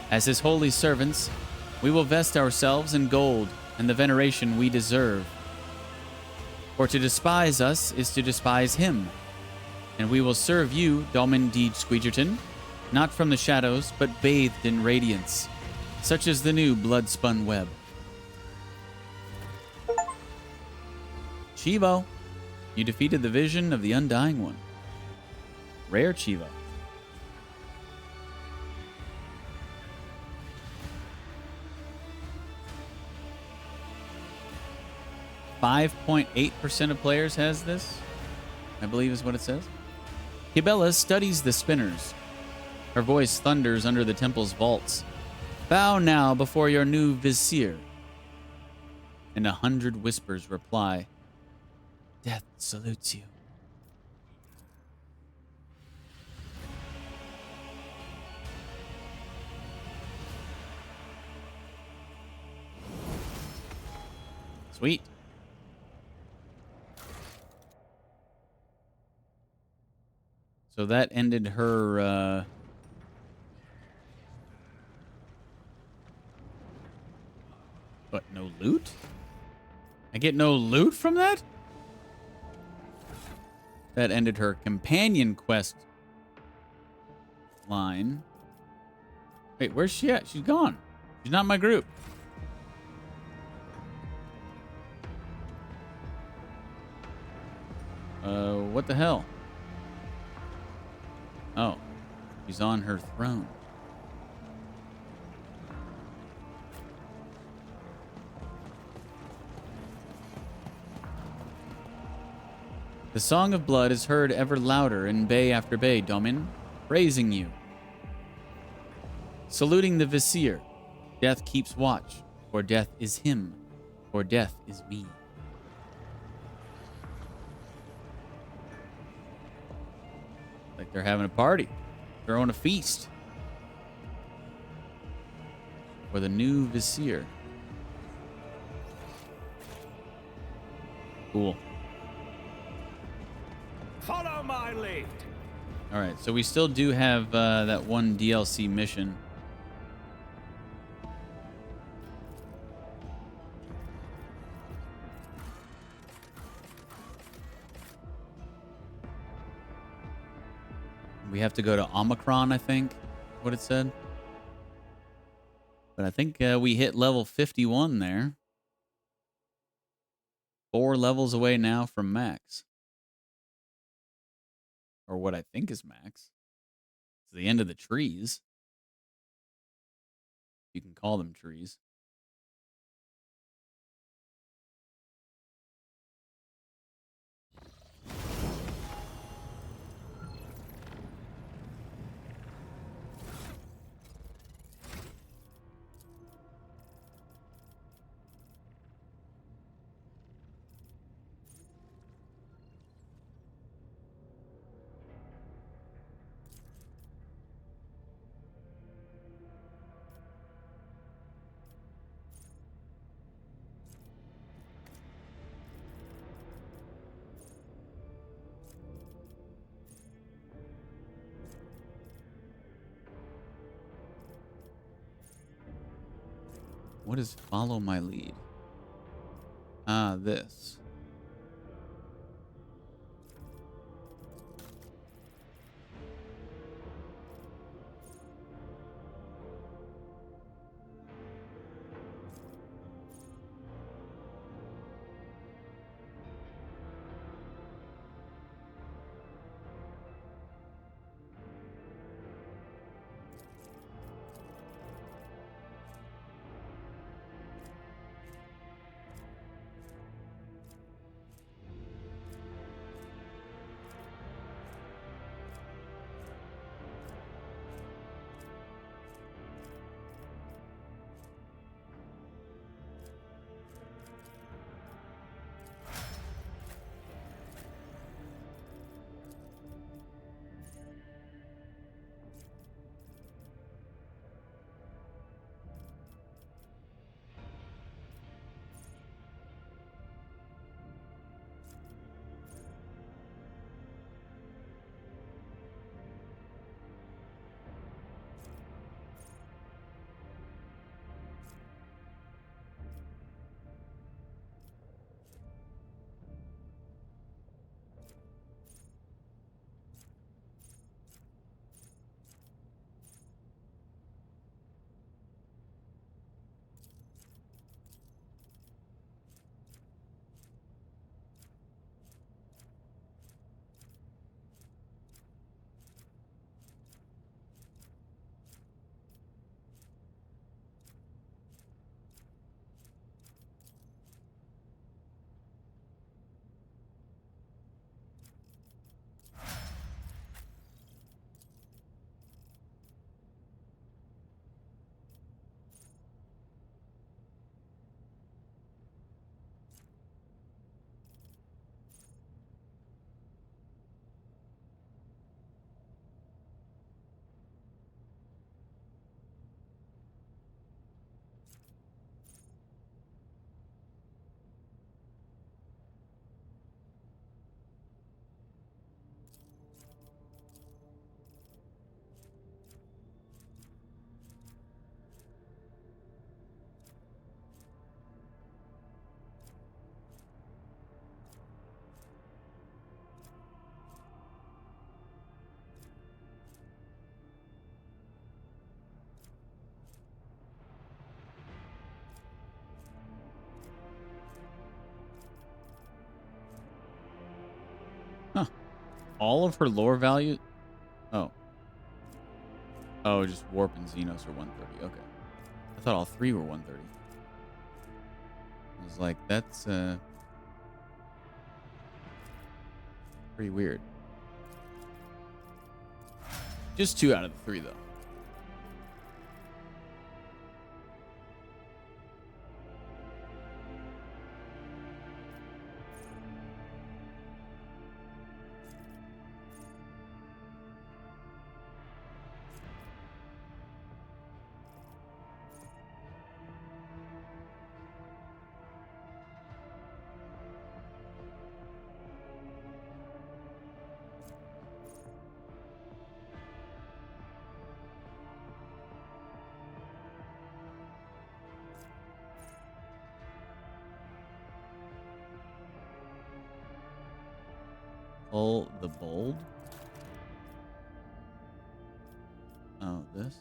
As his holy servants, we will vest ourselves in gold and the veneration we deserve. For to despise us is to despise him. And we will serve you, Domin DeejTheSqueejerton, not from the shadows, but bathed in radiance, such as the new blood-spun web. Chivo, you defeated the vision of the Undying One. Rare Chivo. 5.8% of players has this, I believe is what it says. Kibela studies the spinners. Her voice thunders under the temple's vaults. Bow now before your new Vizier. And 100 whispers reply, Death salutes you. Sweet. So that ended her, what, no loot? I get no loot from that? That ended her companion quest line. Wait, where's she at? She's gone. She's not in my group. What the hell? Oh, she's on her throne. The song of blood is heard ever louder in bay after bay, Domin, praising you. Saluting the Vizier, death keeps watch, for death is him, for death is me. Like they're having a party, throwing a feast for the new Vizier. Cool. Follow my lead. All right, so we still do have that one DLC mission. We have to go to Omicron, I think, what it said. But I think we hit level 51 there. 4 levels away now from max. Or what I think is max. It's the end of the trees. You can call them trees. What is follow my lead? Ah, this. Huh. All of her lore value? Oh. Oh, just Warp and Xenos are 130. Okay. I thought all 3 were 130. I was like, that's pretty weird. Just 2 out of the 3, though. Pull the bold. Oh, this.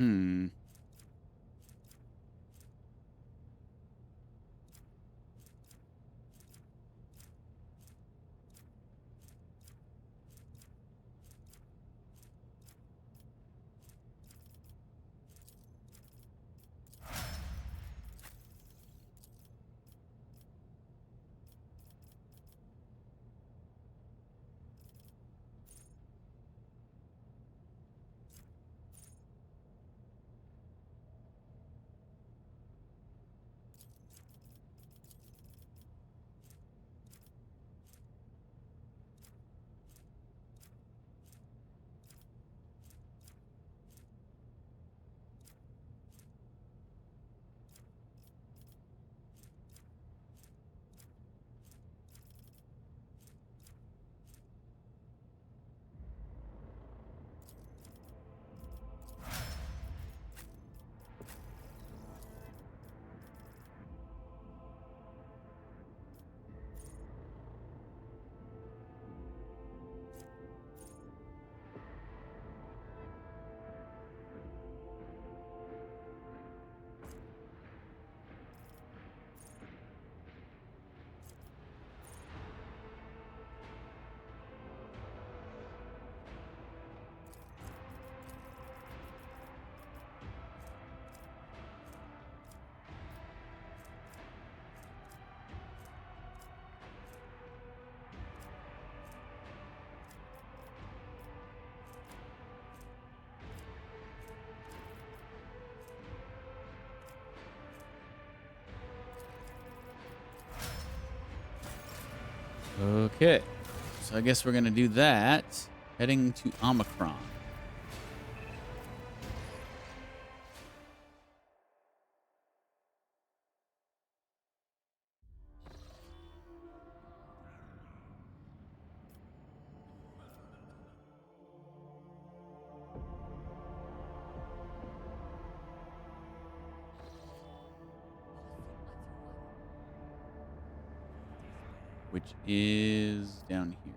Hmm. Okay. So I guess we're going to do that. Heading to Omicron. Which is down here.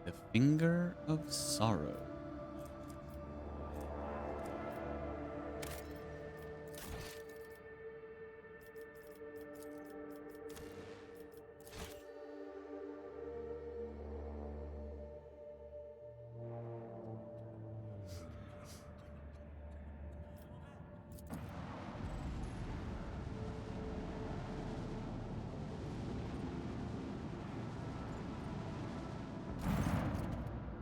The Finger of Sorrow.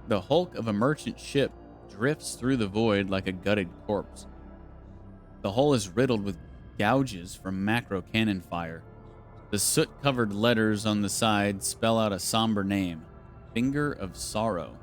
The hulk of a merchant ship drifts through the void like a gutted corpse. The hull is riddled with gouges from macro cannon fire. The soot-covered letters on the side spell out a somber name, Finger of Sorrow.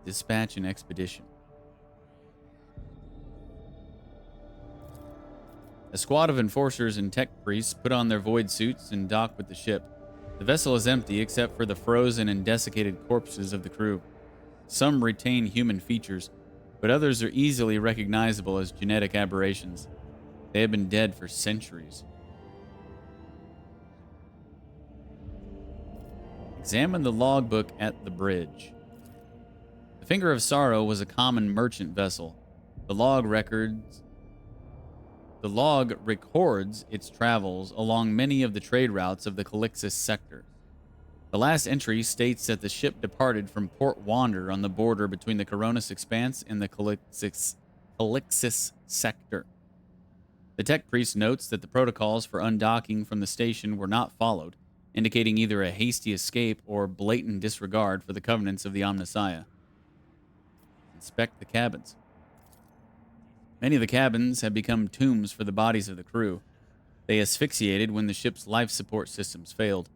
Dispatch an expedition. A squad of enforcers and tech priests put on their void suits and dock with the ship. The vessel is empty except for the frozen and desiccated corpses of the crew. Some retain human features, but others are easily recognizable as genetic aberrations. They have been dead for centuries. Examine the logbook at the bridge. The Finger of Sorrow was a common merchant vessel. The log records its travels along many of the trade routes of the Calixis sector. The last entry states that the ship departed from Port Wander on the border between the Coronis Expanse and the Calixis sector. The tech priest notes that the protocols for undocking from the station were not followed, indicating either a hasty escape or blatant disregard for the covenants of the Omnissiah. Inspect the cabins. Many of the cabins have become tombs for the bodies of the crew. They asphyxiated when the ship's life support systems failed.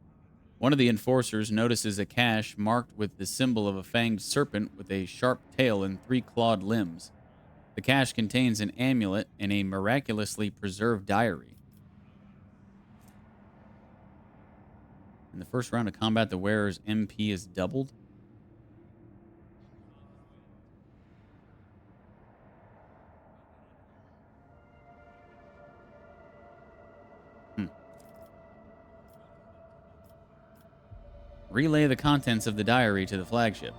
One of the enforcers notices a cache marked with the symbol of a fanged serpent with a sharp tail and 3 clawed limbs. The cache contains an amulet and a miraculously preserved diary. In the first round of combat, the wearer's MP is doubled. Relay the contents of the diary to the flagship.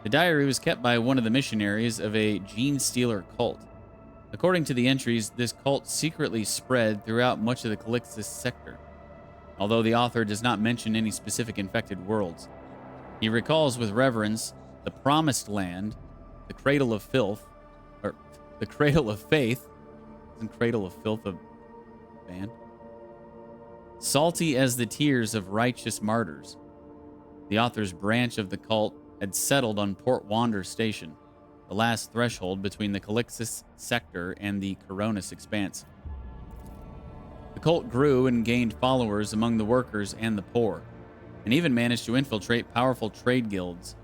The diary was kept by one of the missionaries of a gene stealer cult. According to the entries, this cult secretly spread throughout much of the Calixis sector, although the author does not mention any specific infected worlds. He recalls with reverence the Promised Land, the Cradle of Filth, or the Cradle of Faith, isn't Cradle of Filth a band? Salty as the tears of righteous martyrs. The author's branch of the cult had settled on Port Wander Station, the last threshold between the Calixis sector and the Coronis Expanse. The cult grew and gained followers among the workers and the poor, and even managed to infiltrate powerful trade guilds.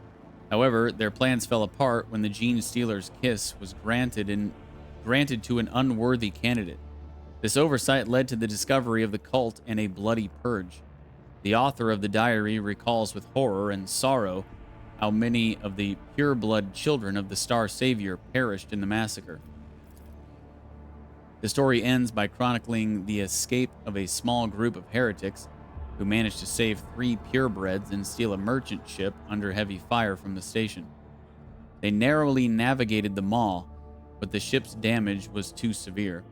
However, their plans fell apart when the Gene Stealer's kiss was granted to an unworthy candidate. This oversight led to the discovery of the cult and a bloody purge. The author of the diary recalls with horror and sorrow how many of the pure-blood children of the Star Savior perished in the massacre. The story ends by chronicling the escape of a small group of heretics who managed to save 3 purebreds and steal a merchant ship under heavy fire from the station. They narrowly navigated the maw, but the ship's damage was too severe.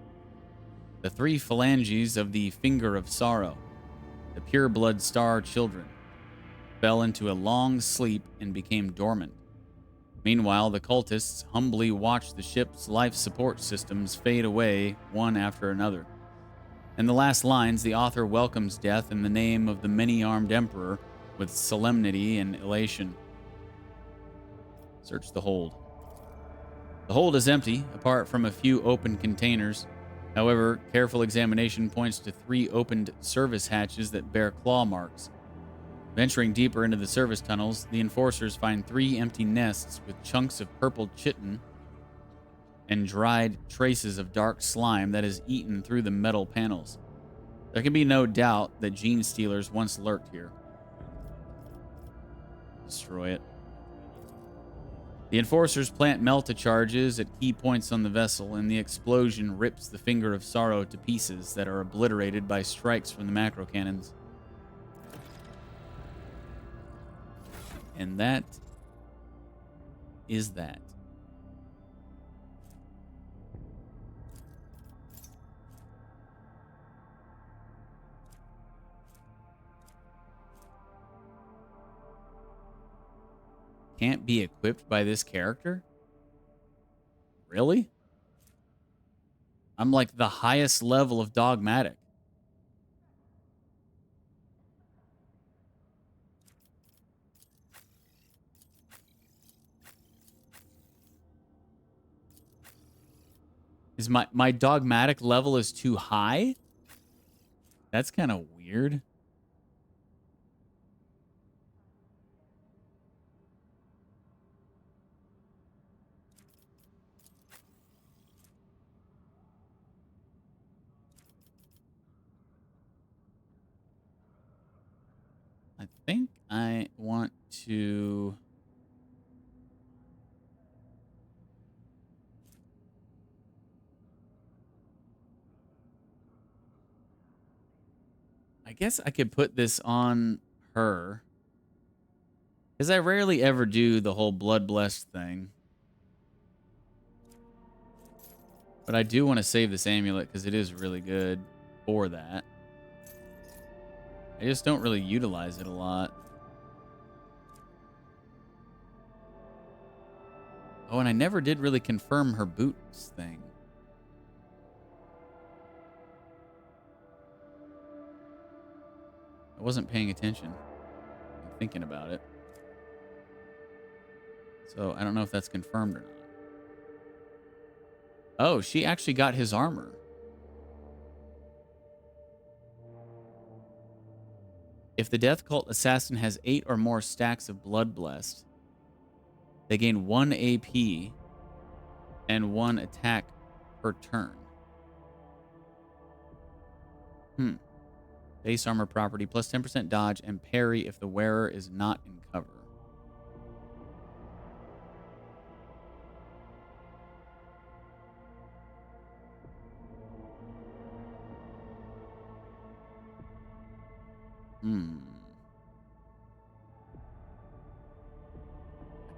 The 3 phalanges of the Finger of Sorrow, the pureblood star children, fell into a long sleep and became dormant. Meanwhile, the cultists humbly watched the ship's life support systems fade away one after another. In the last lines, the author welcomes death in the name of the many-armed emperor with solemnity and elation. Search the hold. The hold is empty, apart from a few open containers. However, careful examination points to 3 opened service hatches that bear claw marks. Venturing deeper into the service tunnels, the enforcers find 3 empty nests with chunks of purple chitin and dried traces of dark slime that has eaten through the metal panels. There can be no doubt that gene stealers once lurked here. Destroy it. The enforcers plant melta charges at key points on the vessel, and the explosion rips the Finger of Sorrow to pieces that are obliterated by strikes from the macro cannons. And that is that. Can't be equipped by this character? Really? I'm like the highest level of dogmatic. Is my dogmatic level is too high? That's kind of weird. I think I want to... I guess I could put this on her. Because I rarely ever do the whole blood blessed thing. But I do want to save this amulet because it is really good for that. I just don't really utilize it a lot. Oh, and I never did really confirm her boots thing. I wasn't paying attention. I'm thinking about it. So I don't know if that's confirmed or not. Oh, she actually got his armor. If the Death Cult assassin has 8 or more stacks of Blood Blessed, they gain 1 AP and 1 attack per turn. Base armor property plus 10% dodge and parry if the wearer is not in cover.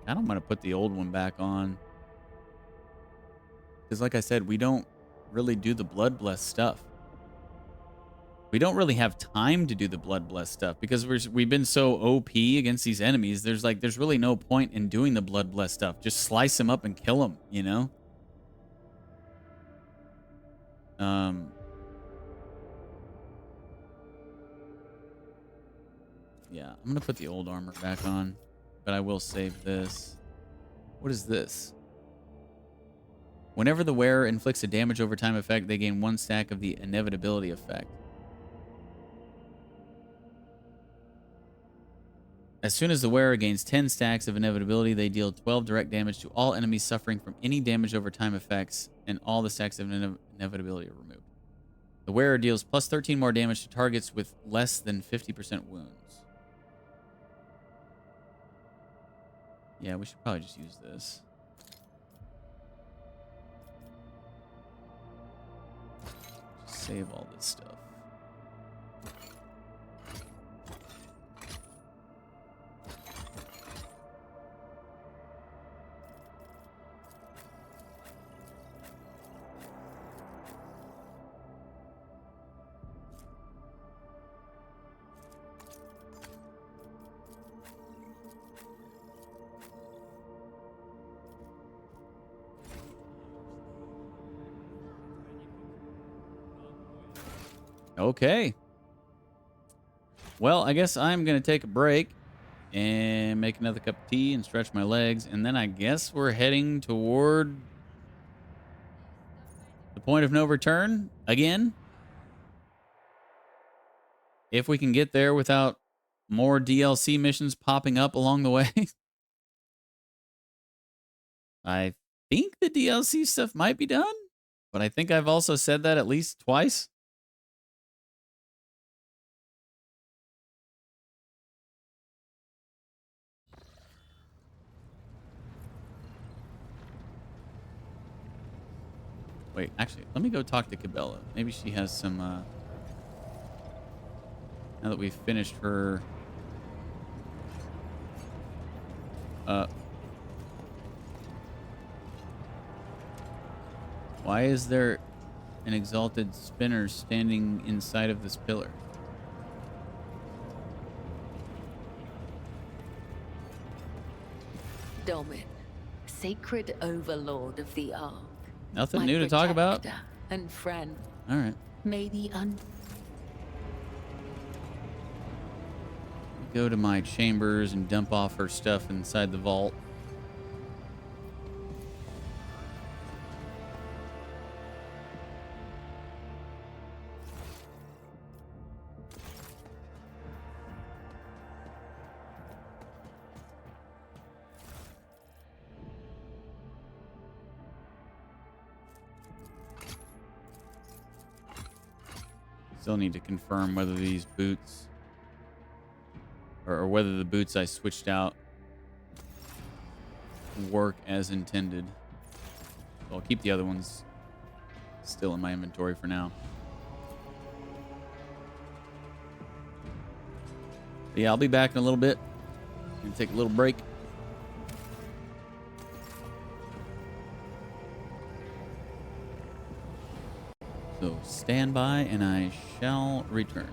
I don't want to put the old one back on. Because like I said, we don't really do the Blood Blessed stuff. We don't really have time to do the Blood Blessed stuff because we've been so OP against these enemies. There's really no point in doing the Blood Blessed stuff. Just slice them up and kill them, you know? Yeah, I'm going to put the old armor back on, but I will save this. What is this? Whenever the wearer inflicts a damage over time effect, they gain 1 stack of the inevitability effect. As soon as the wearer gains 10 stacks of inevitability, they deal 12 direct damage to all enemies suffering from any damage over time effects, and all the stacks of inevitability are removed. The wearer deals plus 13 more damage to targets with less than 50% wounds. Yeah, we should probably just use this. Just save all this stuff. Okay. Well, I guess I'm going to take a break and make another cup of tea and stretch my legs. And then I guess we're heading toward the point of no return again. If we can get there without more DLC missions popping up along the way. I think the DLC stuff might be done, but I think I've also said that at least twice. Wait, actually, let me go talk to Cabela. Maybe she has some, now that we've finished her, why is there an exalted spinner standing inside of this pillar? Domin, sacred overlord of the Ark. Nothing new to talk about? And friend. All right. May the Go to my chambers and dump off her stuff inside the vault. Still need to confirm whether these boots, or whether the boots I switched out work as intended. So I'll keep the other ones still in my inventory for now. But yeah, I'll be back in a little bit. Gonna take a little break. So stand by and I shall return.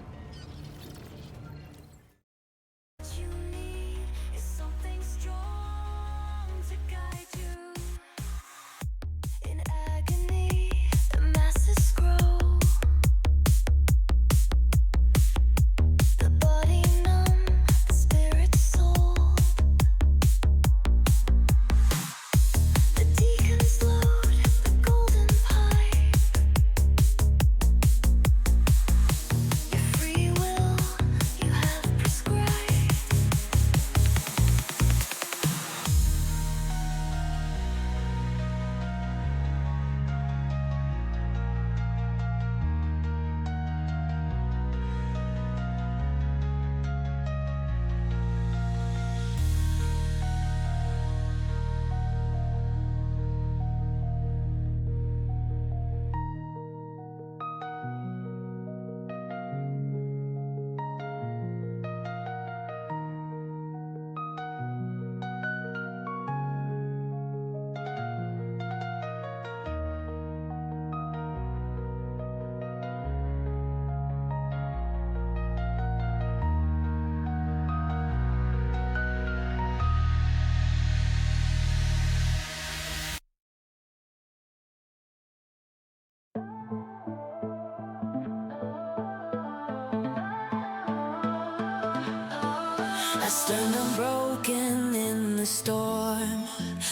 My sternum broken in the storm,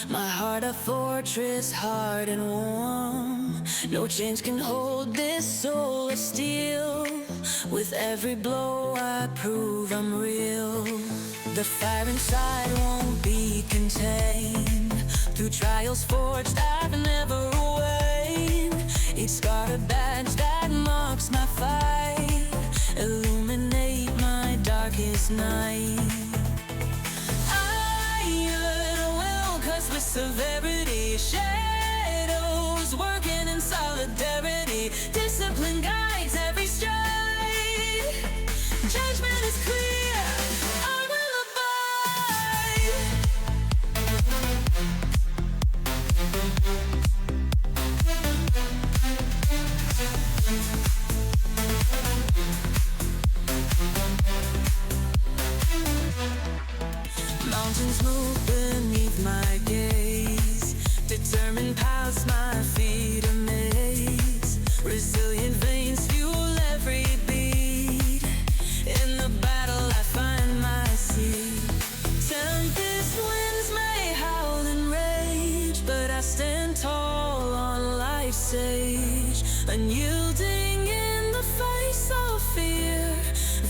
my heart a fortress hard and warm. No chains can hold this soul of steel. With every blow I prove I'm real. The fire inside won't be contained. Through trials forged I've never waned. Each scar a badge that marks my fight. Illuminate my darkest night. Iron will cuts with severity. Shadows working in solidarity. Discipline guides every stride. Judgment is clear, I will abide. Mountains move beneath my gaze, determined past my feet amaze. Resilient veins fuel every beat. In the battle I find my seat. Tempest winds may howl and rage, but I stand tall on life's stage. Unyielding in the face of fear.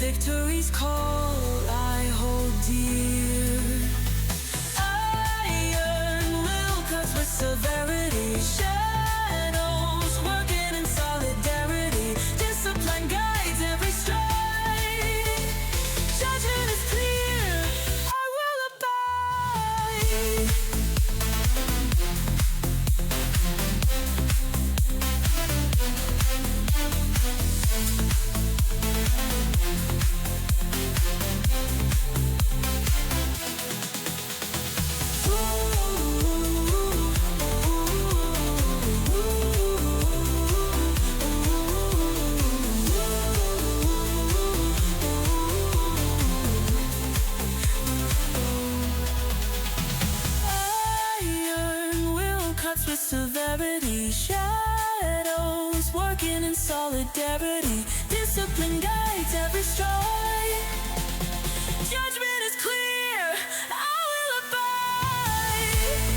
Victory's call I hold dear. Iron will cuts with severity. Shadows working in solidarity. Discipline guides every stride. Judgment is clear, I will abide. Iron will cuts with severity. Shadows working in solidarity. Discipline guides every stride. Judgment is clear, I will abide.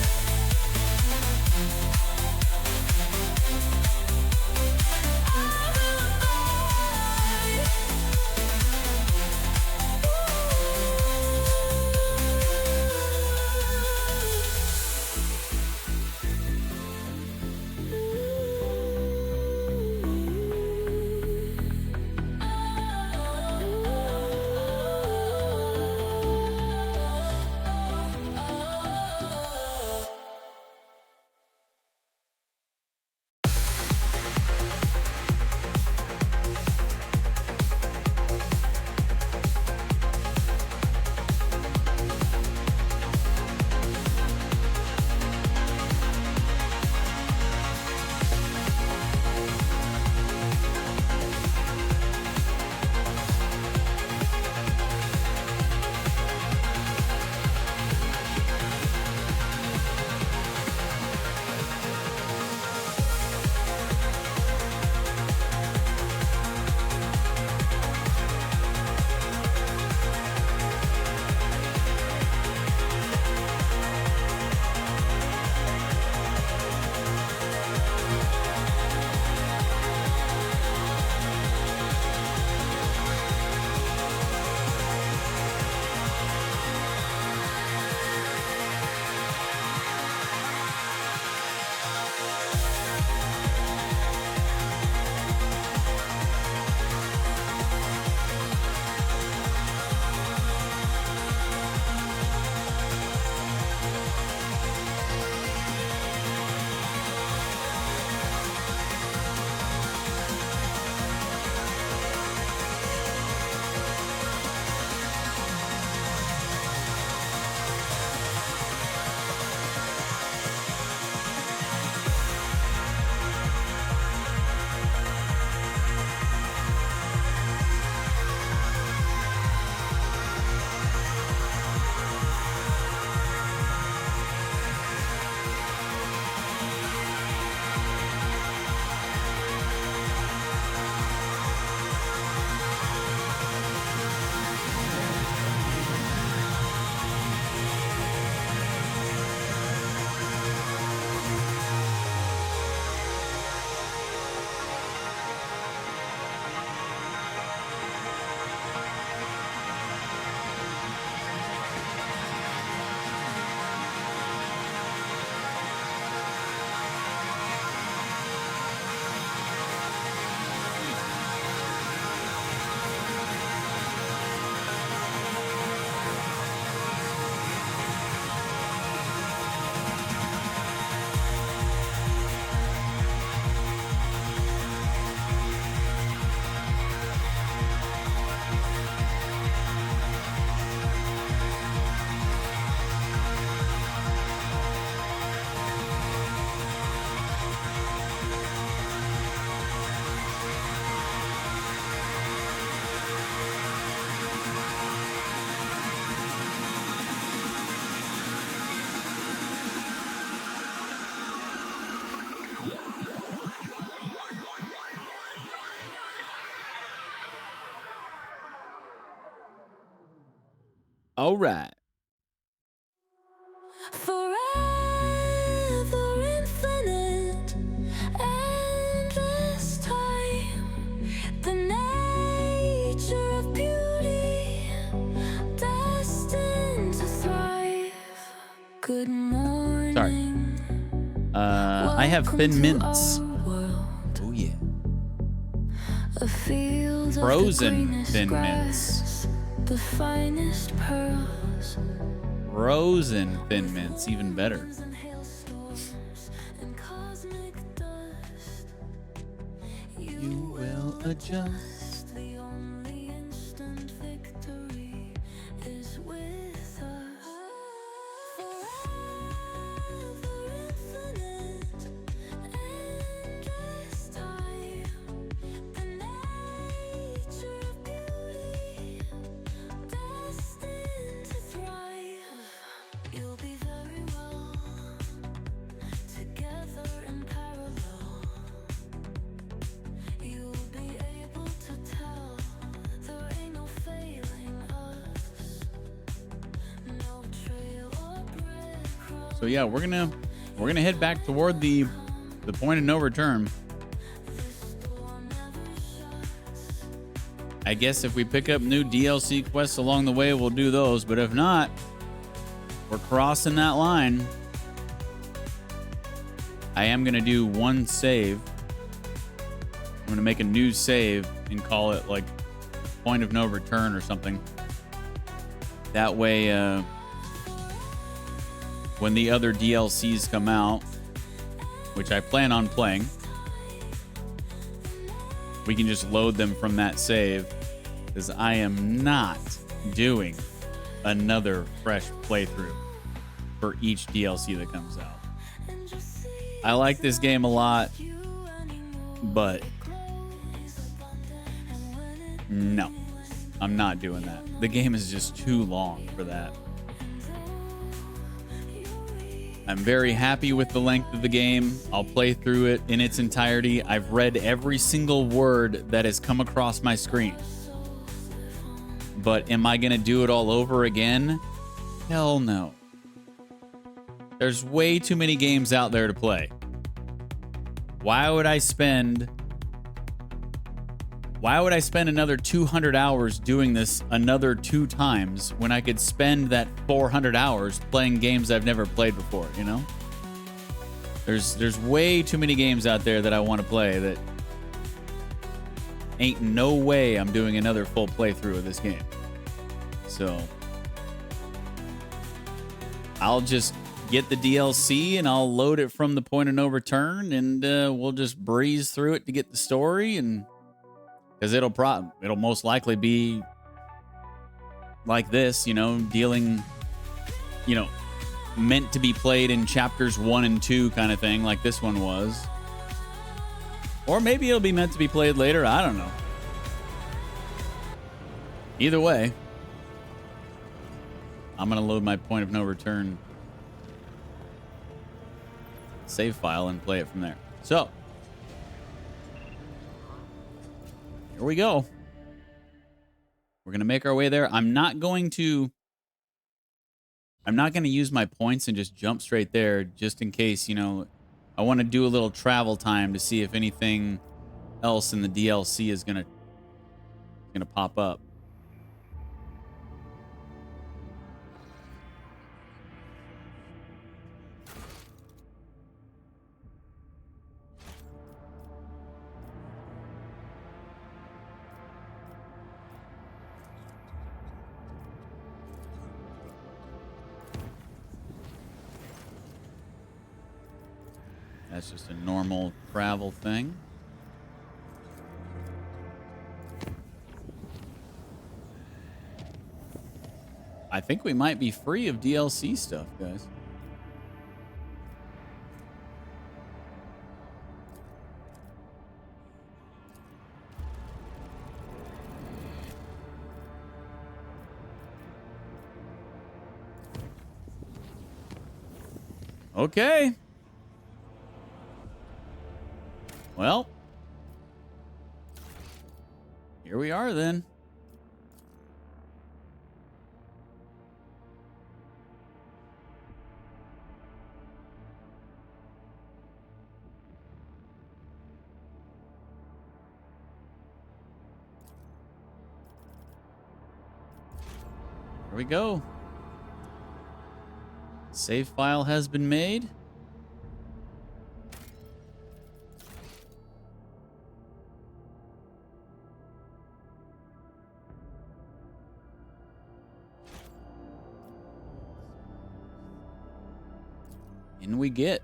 I will abide. Ooh. All right. Forever infinite, endless time, the nature of beauty, destined to thrive. Good morning. Sorry. I have thin mints. Oh yeah. A field Frozen of the thin grass, mints. the finest pearls. Frozen thin mints, even better. And hailstorms and cosmic dust. You will adjust. The only instant victory is with us. Forever infinite, endless time. The nature of beauty, destined to thrive. You'll be very well together in parallel. You'll be able to tell there ain't no failing us. No trail or breadcrumb. So yeah, we're gonna head back toward the point of no return. I guess if we pick up new DLC quests along the way, we'll do those. But if not, we're crossing that line. I am gonna do one save. I'm gonna make a new save and call it like point of no return or something. That way, when the other DLCs come out, which I plan on playing, we can just load them from that save, because I am not doing another fresh playthrough for each DLC that comes out. I like this game a lot, but no, I'm not doing that. The game is just too long for that. I'm very happy with the length of the game. I'll play through it in its entirety. I've read every single word that has come across my screen. But am I going to do it all over again? Hell no. There's way too many games out there to play. Why would I spend another 200 hours doing this another 2 times when I could spend that 400 hours playing games I've never played before, you know? There's way too many games out there that I want to play that ain't no way I'm doing another full playthrough of this game. So I'll just get the DLC and I'll load it from the point of no return, and we'll just breeze through it to get the story, and because it'll most likely be like this, you know, dealing, you know, meant to be played in chapters 1 and 2 kind of thing, like this one was. Or maybe it'll be meant to be played later. I don't know. Either way, I'm going to load my point of no return save file and play it from there. So, here we go. We're going to make our way there. I'm not going to use my points and just jump straight there, just in case, you know, I want to do a little travel time to see if anything else in the DLC is going to pop up. That's just a normal travel thing. I think we might be free of DLC stuff, guys. Okay. Well, here we are then. There we go. Save file has been made. In we get.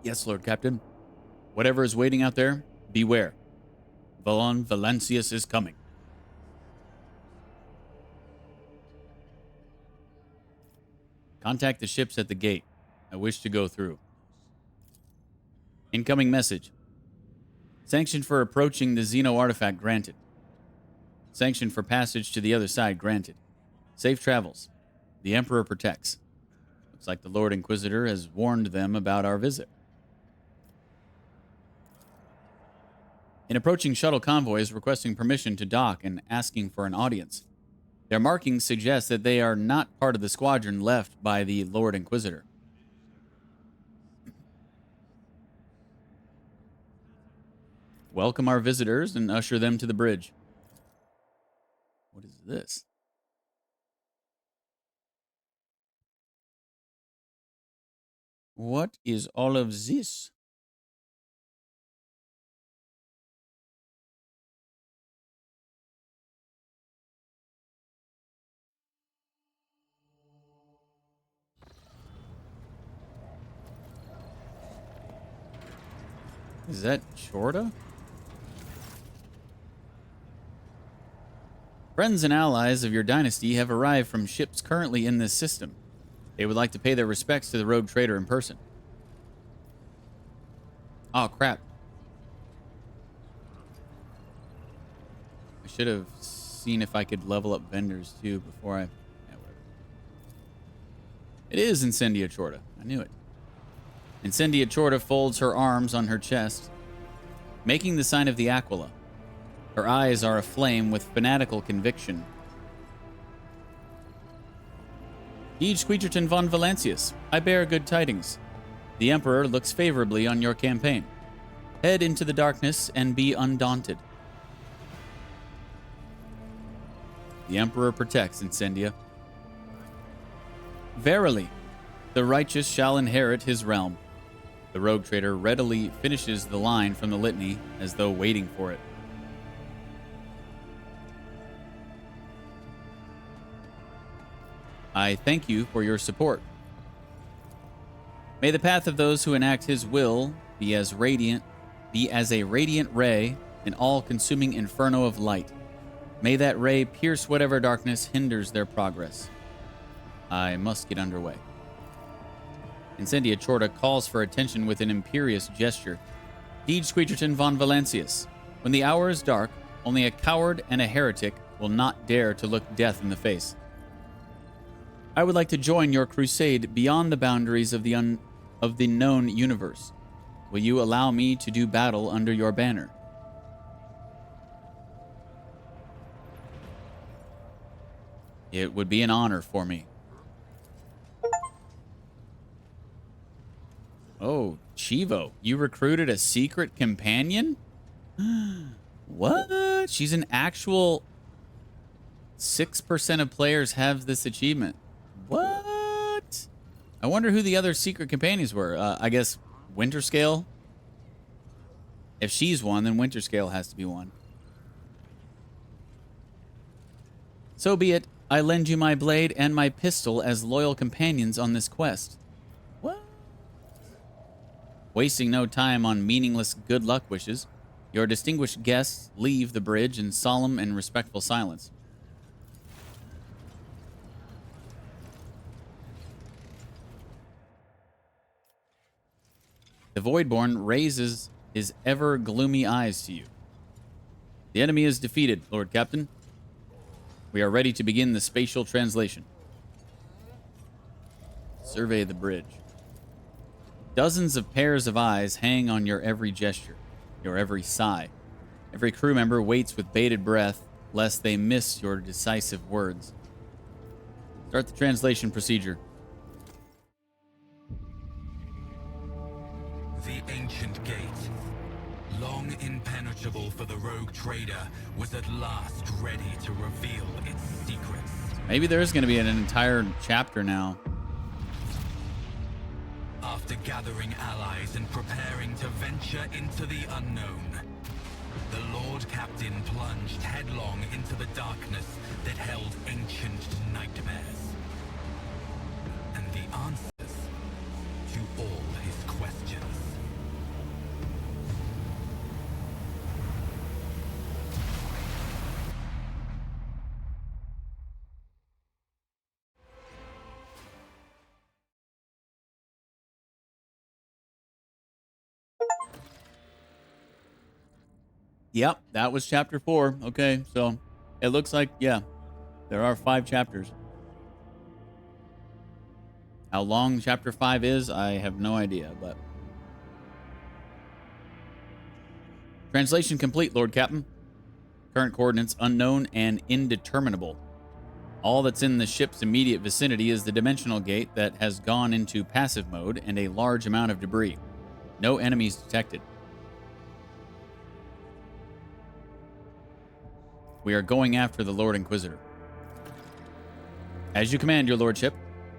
Yes, Lord Captain. Whatever is waiting out there, beware. Valon Valancius is coming. Contact the ships at the gate. I wish to go through. Incoming message. Sanction for approaching the Xeno artifact granted. Sanction for passage to the other side granted. Safe travels. The Emperor protects. Looks like the Lord Inquisitor has warned them about our visit. An approaching shuttle convoy is requesting permission to dock and asking for an audience. Their markings suggest that they are not part of the squadron left by the Lord Inquisitor. Welcome our visitors and usher them to the bridge. What is this? What is all of this? Is that Chorda? Friends and allies of your dynasty have arrived from ships currently in this system. They would like to pay their respects to the rogue trader in person. Oh, crap. I should have seen if I could level up vendors, too, before I... Yeah, whatever. It is Incendia Chorda. I knew it. Incendia Chorda folds her arms on her chest, making the sign of the Aquila. Her eyes are aflame with fanatical conviction. DeejTheSqueejerton von Valancius, I bear good tidings. The Emperor looks favorably on your campaign. Head into the darkness and be undaunted. The Emperor protects Incendia. Verily, the righteous shall inherit his realm. The rogue trader readily finishes the line from the litany as though waiting for it. I thank you for your support. May the path of those who enact his will be as a radiant ray, an all-consuming inferno of light. May that ray pierce whatever darkness hinders their progress. I must get underway. Incendia Chorda calls for attention with an imperious gesture. DeejTheSqueejerton von Valancius, when the hour is dark, only a coward and a heretic will not dare to look death in the face. I would like to join your crusade beyond the boundaries of the known universe. Will you allow me to do battle under your banner? It would be an honor for me. Oh, Chivo, you recruited a secret companion? What? She's an actual... 6% of players have this achievement. What? I wonder who the other secret companions were. I guess Winterscale? If she's one, then Winterscale has to be one. So be it. I lend you my blade and my pistol as loyal companions on this quest. What? Wasting no time on meaningless good luck wishes, your distinguished guests leave the bridge in solemn and respectful silence. The Voidborn raises his ever gloomy eyes to you. The enemy is defeated, Lord Captain. We are ready to begin the spatial translation. Survey the bridge. Dozens of pairs of eyes hang on your every gesture, your every sigh. Every crew member waits with bated breath, lest they miss your decisive words. Start the translation procedure. The ancient gate, long impenetrable for the rogue trader, was at last ready to reveal its secrets. Maybe there is going to be an entire chapter now. After gathering allies and preparing to venture into the unknown, the Lord Captain plunged headlong into the darkness that held ancient nightmares. And the answers to all his questions. Yep, that was chapter 4. Okay, so it looks like, yeah, there are 5 chapters. How long chapter 5 is, I have no idea, but... Translation complete, Lord Captain. Current coordinates unknown and indeterminable. All that's in the ship's immediate vicinity is the dimensional gate that has gone into passive mode and a large amount of debris. No enemies detected. We are going after the Lord Inquisitor. As you command, your lordship.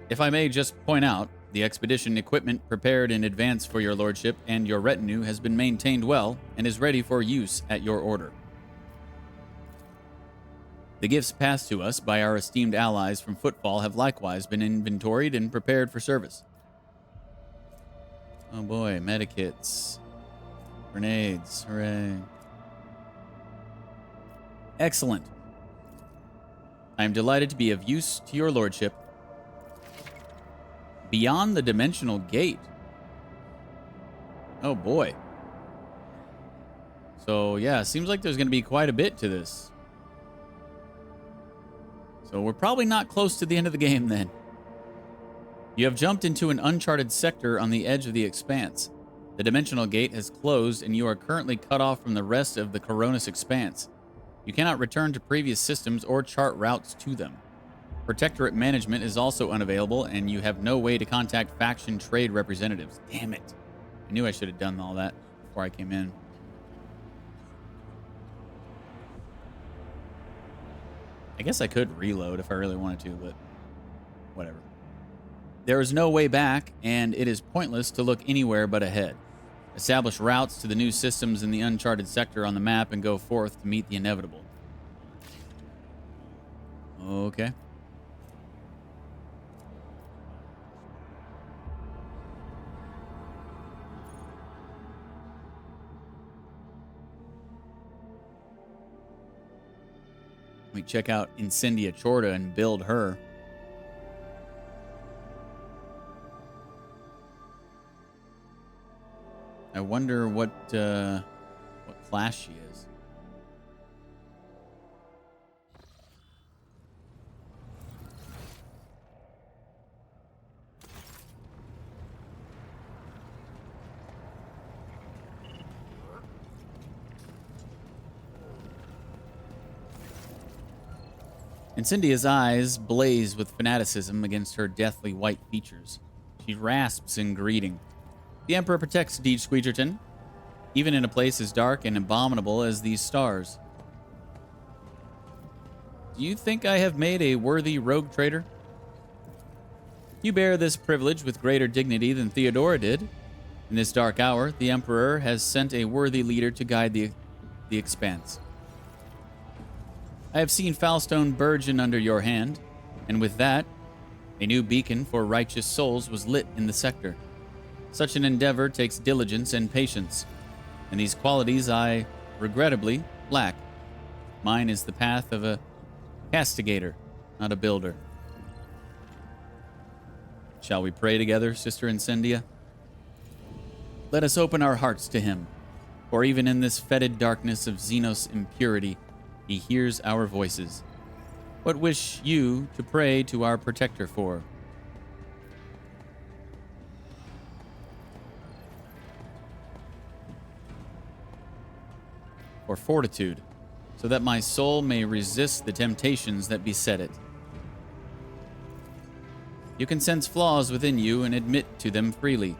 If I may just point out, the expedition equipment prepared in advance for your lordship and your retinue has been maintained well and is ready for use at your order. The gifts passed to us by our esteemed allies from Footfall have likewise been inventoried and prepared for service. Oh boy, medikits. Grenades, hooray. Excellent. I am delighted to be of use to your lordship. Beyond the dimensional gate. Oh boy. So yeah, seems like there's going to be quite a bit to this. So we're probably not close to the end of the game then. You have jumped into an uncharted sector on the edge of the expanse. The dimensional gate has closed and you are currently cut off from the rest of the Coronis expanse. You cannot return to previous systems or chart routes to them. Protectorate management is also unavailable, and you have no way to contact faction trade representatives. Damn it. I knew I should have done all that before I came in. I guess I could reload if I really wanted to, but whatever. There is no way back, and it is pointless to look anywhere but ahead. Establish routes to the new systems in the uncharted sector on the map and go forth to meet the inevitable. Okay. We check out Incendia Chorda and build her. I wonder what class she is. Incendia's eyes blaze with fanaticism against her deathly white features. She rasps in greeting. The Emperor protects DeejTheSqueejerton, even in a place as dark and abominable as these stars. Do you think I have made a worthy rogue trader? You bear this privilege with greater dignity than Theodora did. In this dark hour, the Emperor has sent a worthy leader to guide the expanse. I have seen Foulstone burgeon under your hand, and with that, a new beacon for righteous souls was lit in the sector. Such an endeavor takes diligence and patience, and these qualities I, regrettably, lack. Mine is the path of a castigator, not a builder. Shall we pray together, Sister Incendia? Let us open our hearts to him, for even in this fetid darkness of Xenos impurity, he hears our voices. What wish you to pray to our protector for? For fortitude, so that my soul may resist the temptations that beset it. You can sense flaws within you and admit to them freely,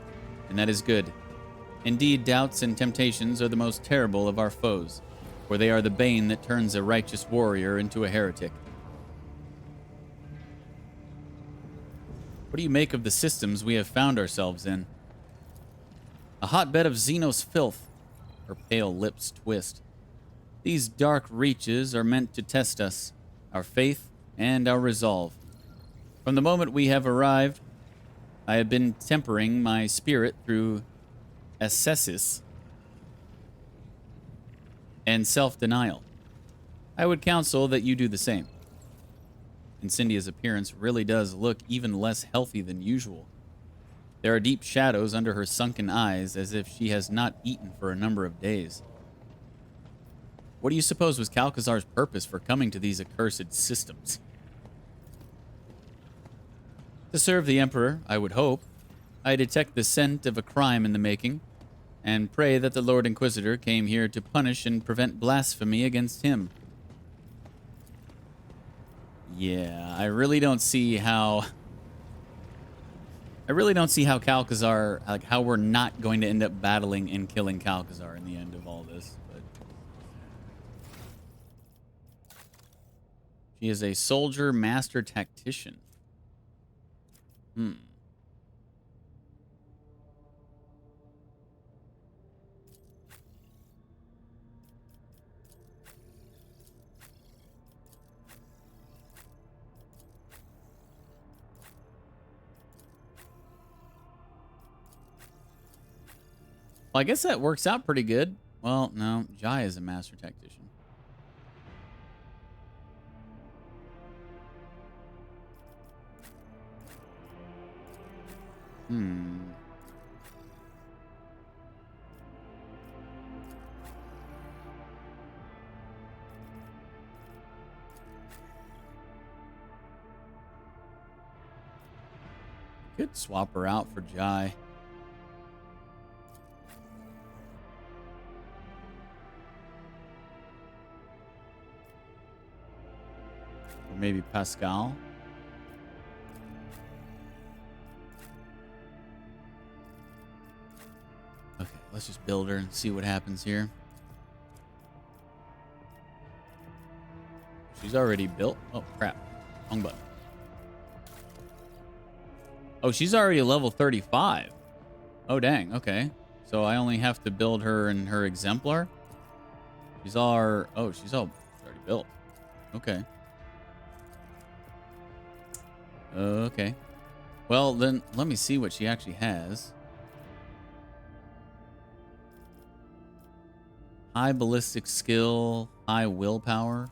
and that is good. Indeed, doubts and temptations are the most terrible of our foes, for they are the bane that turns a righteous warrior into a heretic. What do you make of the systems we have found ourselves in? A hotbed of Xenos filth. Her pale lips twist. These dark reaches are meant to test us, our faith, and our resolve. From the moment we have arrived, I have been tempering my spirit through ascesis and self-denial. I would counsel that you do the same. Incendia's appearance really does look even less healthy than usual. There are deep shadows under her sunken eyes, as if she has not eaten for a number of days. What do you suppose was Calcazar's purpose for coming to these accursed systems? To serve the Emperor, I would hope. I detect the scent of a crime in the making, and pray that the Lord Inquisitor came here to punish and prevent blasphemy against him. Yeah, I really don't see how Calcazar, like, how we're not going to end up battling and killing Calcazar in the end of all this. But she is a soldier master tactician. Well, I guess that works out pretty good. Well, no, Jai is a master tactician. Could swap her out for Jai. Or maybe Pascal. Okay, let's just build her and see what happens here. She's already built. Oh, crap. Wrong button. Oh, she's already level 35. Oh, dang. Okay. So I only have to build her in her exemplar? She's all already built. Okay. Okay. Well, then let me see what she actually has. High ballistic skill, high willpower.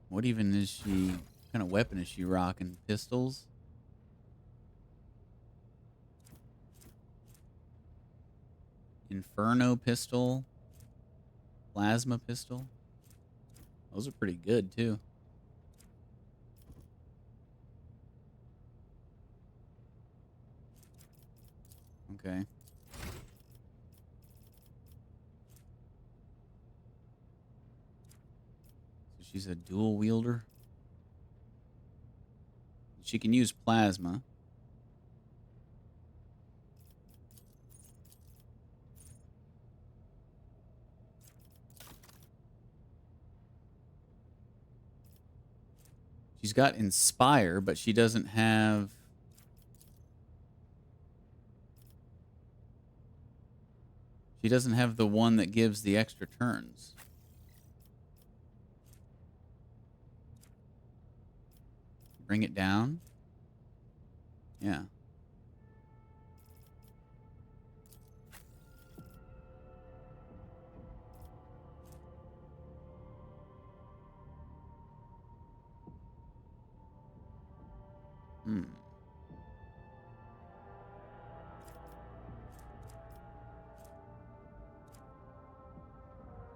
What even is she? What kind of weapon is she rocking? Pistols? Inferno pistol? Plasma pistol? Those are pretty good, too. Okay. So she's a dual wielder. She can use plasma. She's got Inspire, but she doesn't have She doesn't have the one that gives the extra turns. Bring it down? Yeah. Hmm.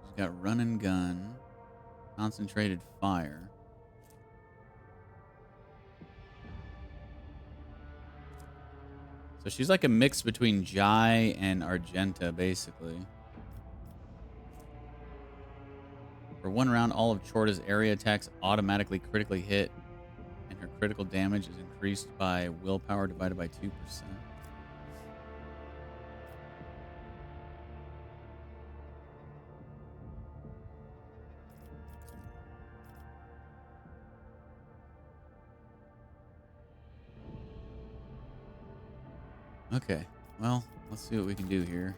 She's got run and gun, concentrated fire. So she's like a mix between Jai and Argenta, basically. For one round, all of Chorda's area attacks automatically critically hit, and her critical damage is increased by willpower divided by 2%. Okay, well, let's see what we can do here.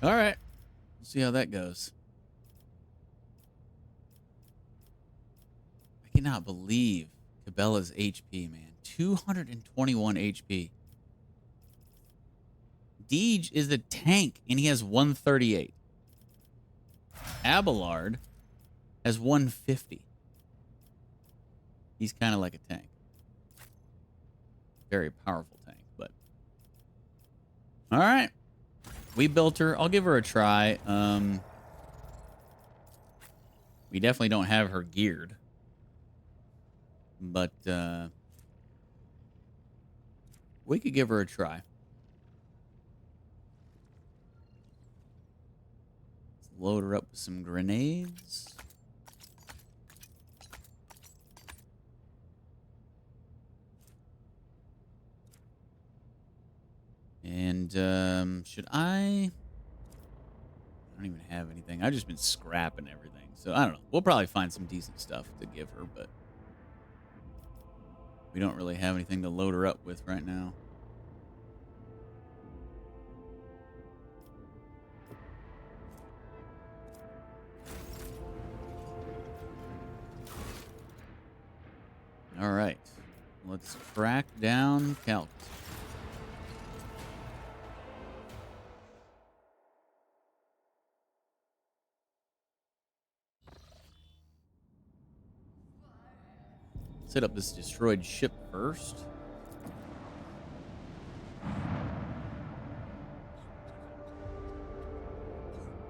All right. We'll see how that goes. I cannot believe Cabela's HP, man. 221 HP. Deej is the tank, and he has 138. Abelard has 150. He's kind of like a tank. Very powerful tank, but... All right. We built her. I'll give her a try. We definitely don't have her geared. But, we could give her a try. Let's load her up with some grenades. And, should I don't even have anything. I've just been scrapping everything. So, I don't know. We'll probably find some decent stuff to give her, but we don't really have anything to load her up with right now. All right. Let's track down Calc. Set up this destroyed ship first.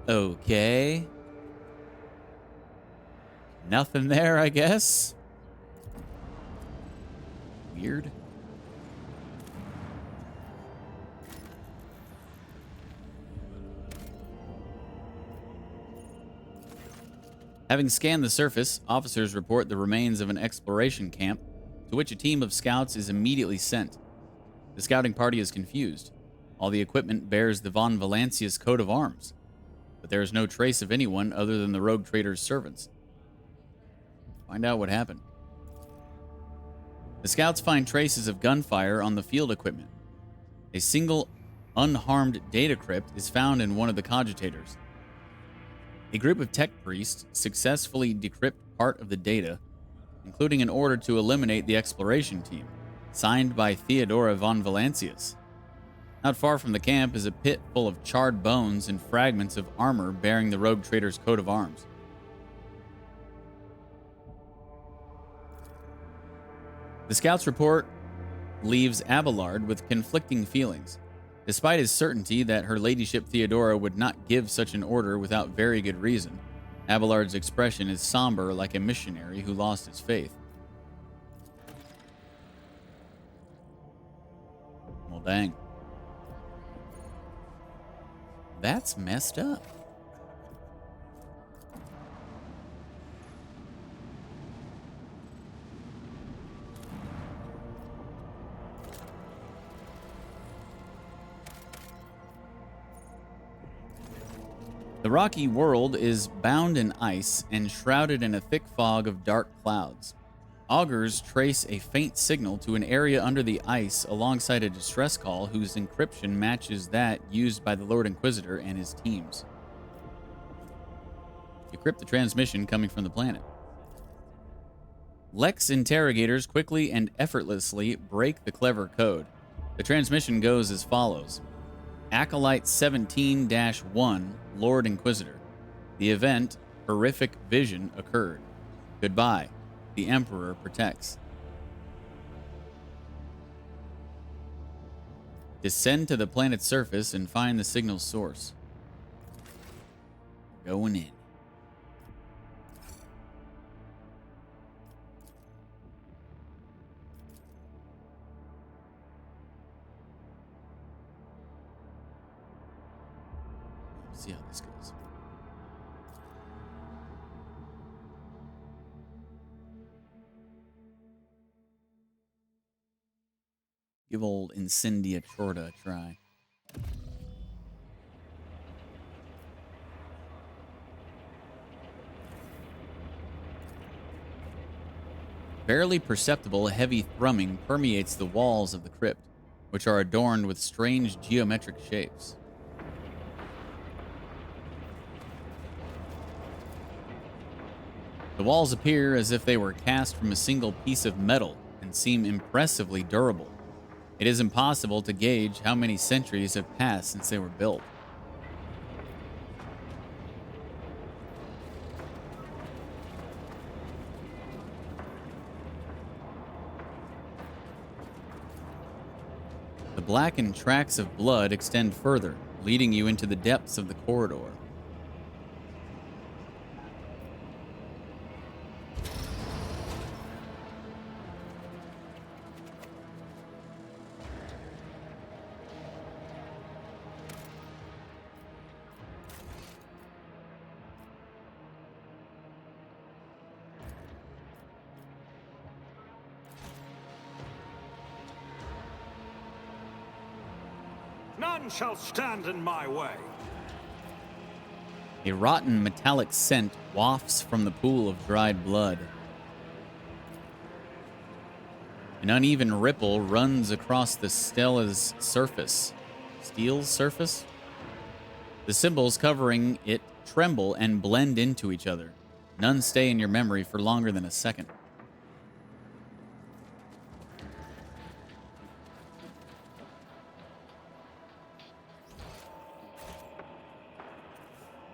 Okay. Nothing there, I guess. Weird. Having scanned the surface, officers report the remains of an exploration camp to which a team of scouts is immediately sent. The scouting party is confused. All the equipment bears the von Valancius coat of arms, but there is no trace of anyone other than the rogue trader's servants. Find out what happened. The scouts find traces of gunfire on the field equipment. A single unharmed data crypt is found in one of the cogitators. A group of tech priests successfully decrypt part of the data, including an order to eliminate the exploration team, signed by Theodora von Valancius. Not far from the camp is a pit full of charred bones and fragments of armor bearing the rogue trader's coat of arms. The scout's report leaves Abelard with conflicting feelings. Despite his certainty that her ladyship Theodora would not give such an order without very good reason, Abelard's expression is somber like a missionary who lost his faith. Well, dang. That's messed up. The rocky world is bound in ice and shrouded in a thick fog of dark clouds. Augurs trace a faint signal to an area under the ice alongside a distress call whose encryption matches that used by the Lord Inquisitor and his teams. Decrypt the transmission coming from the planet. Lex interrogators quickly and effortlessly break the clever code. The transmission goes as follows. Acolyte 17-1, Lord Inquisitor. The event, horrific vision, occurred. Goodbye. The Emperor protects. Descend to the planet's surface and find the signal source. Going in. See how this goes. Give old Incendia Chorda a try. Barely perceptible heavy thrumming permeates the walls of the crypt, which are adorned with strange geometric shapes. The walls appear as if they were cast from a single piece of metal and seem impressively durable. It is impossible to gauge how many centuries have passed since they were built. The blackened tracks of blood extend further, leading you into the depths of the corridor. None shall stand in my way. A rotten metallic scent wafts from the pool of dried blood. An uneven ripple runs across the stella's surface. Steel's surface? The symbols covering it tremble and blend into each other. None stay in your memory for longer than a second.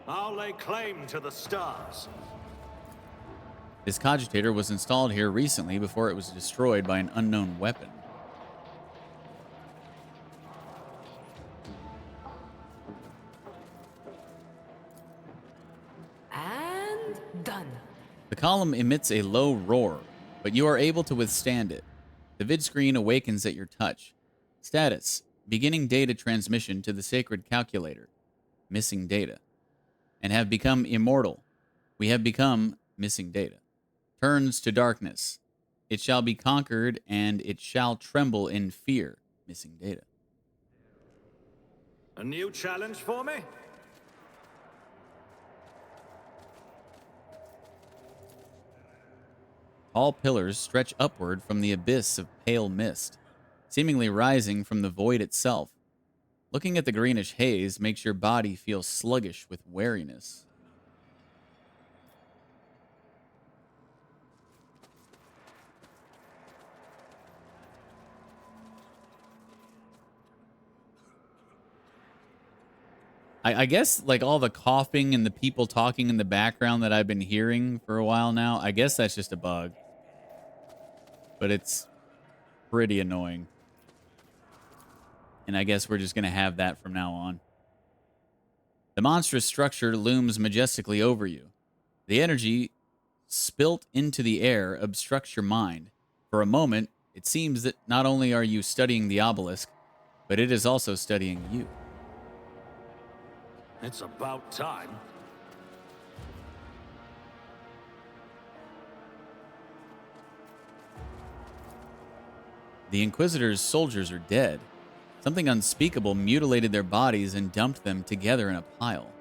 I'll lay claim to the stars. This cogitator was installed here recently before it was destroyed by an unknown weapon. And done. The column emits a low roar, but you are able to withstand it. The vid screen awakens at your touch. Status: beginning data transmission to the sacred calculator. Missing data. And have become immortal. We have become missing data. Turns to darkness. It shall be conquered, and it shall tremble in fear. Missing data. A new challenge for me? Tall pillars stretch upward from the abyss of pale mist, seemingly rising from the void itself. Looking at the greenish haze makes your body feel sluggish with wariness. I guess like all the coughing and the people talking in the background that I've been hearing for a while now, I guess that's just a bug. But it's pretty annoying. And I guess we're just going to have that from now on. The monstrous structure looms majestically over you. The energy spilt into the air obstructs your mind. For a moment, it seems that not only are you studying the obelisk, but it is also studying you. It's about time. The Inquisitor's soldiers are dead. Something unspeakable mutilated their bodies and dumped them together in a pile.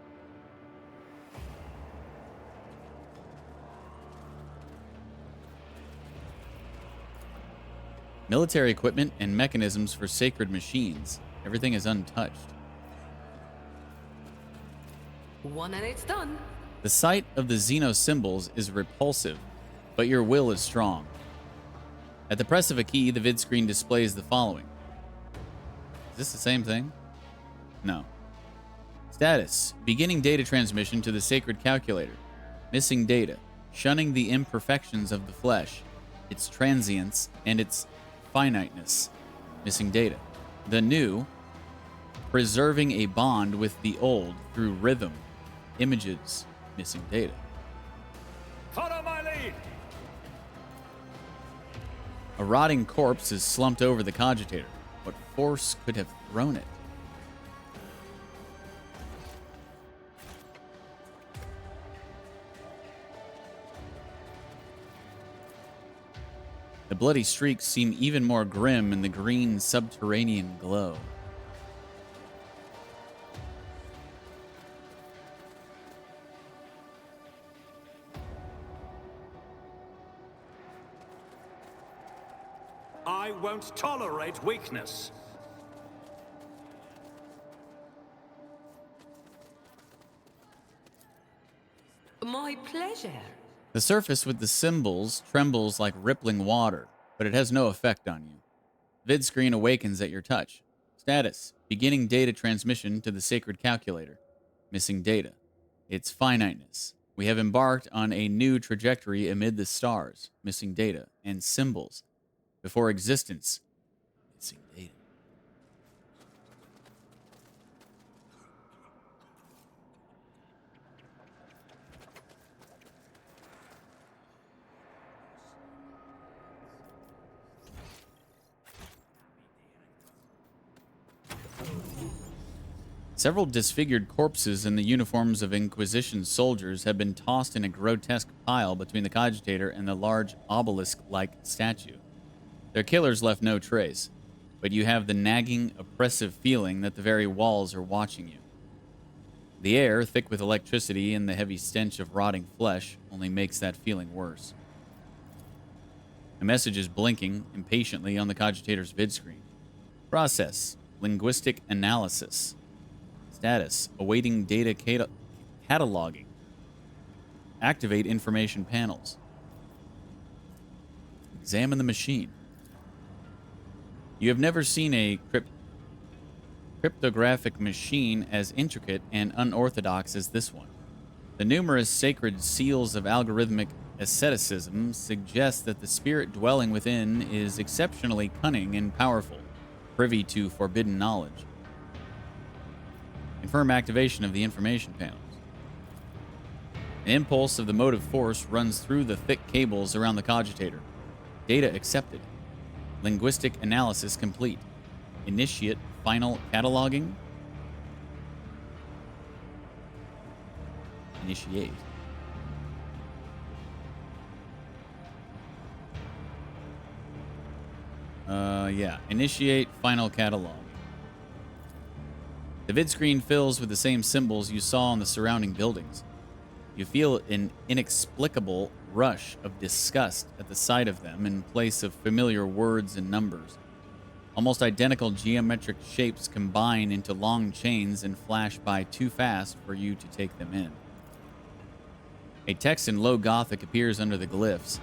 Military equipment and mechanisms for sacred machines. Everything is untouched. One and it's done. The sight of the Xeno symbols is repulsive, but your will is strong. At the press of a key, the vid screen displays the following. Is this the same thing? No. Status: beginning data transmission to the sacred calculator. Missing data. Shunning the imperfections of the flesh, its transience, and its finiteness. Missing data. The new: preserving a bond with the old through rhythm. Images. Missing data. Follow my lead! A rotting corpse is slumped over the cogitator. What force could have thrown it? The bloody streaks seem even more grim in the green subterranean glow. I won't tolerate weakness. My pleasure. The surface with the symbols trembles like rippling water, but it has no effect on you. Vid screen awakens at your touch. Status: beginning data transmission to the sacred calculator. Missing data. Its finiteness. We have embarked on a new trajectory amid the stars. Missing data and symbols. Before existence. Missing data. Several disfigured corpses in the uniforms of Inquisition soldiers have been tossed in a grotesque pile between the cogitator and the large obelisk-like statue. Their killers left no trace, but you have the nagging, oppressive feeling that the very walls are watching you. The air, thick with electricity and the heavy stench of rotting flesh, only makes that feeling worse. A message is blinking impatiently on the cogitator's vid screen. Process: linguistic analysis. Status: awaiting data cataloging. Activate information panels. Examine the machine. You have never seen a cryptographic machine as intricate and unorthodox as this one. The numerous sacred seals of algorithmic asceticism suggest that the spirit dwelling within is exceptionally cunning and powerful, privy to forbidden knowledge. Confirm activation of the information panels. An impulse of the motive force runs through the thick cables around the cogitator. Data accepted. Linguistic analysis complete. Initiate final cataloging. Initiate. Yeah. Initiate final catalog. The vid screen fills with the same symbols you saw on the surrounding buildings. You feel an inexplicable rush of disgust at the sight of them in place of familiar words and numbers. Almost identical geometric shapes combine into long chains and flash by too fast for you to take them in. A text in low Gothic appears under the glyphs,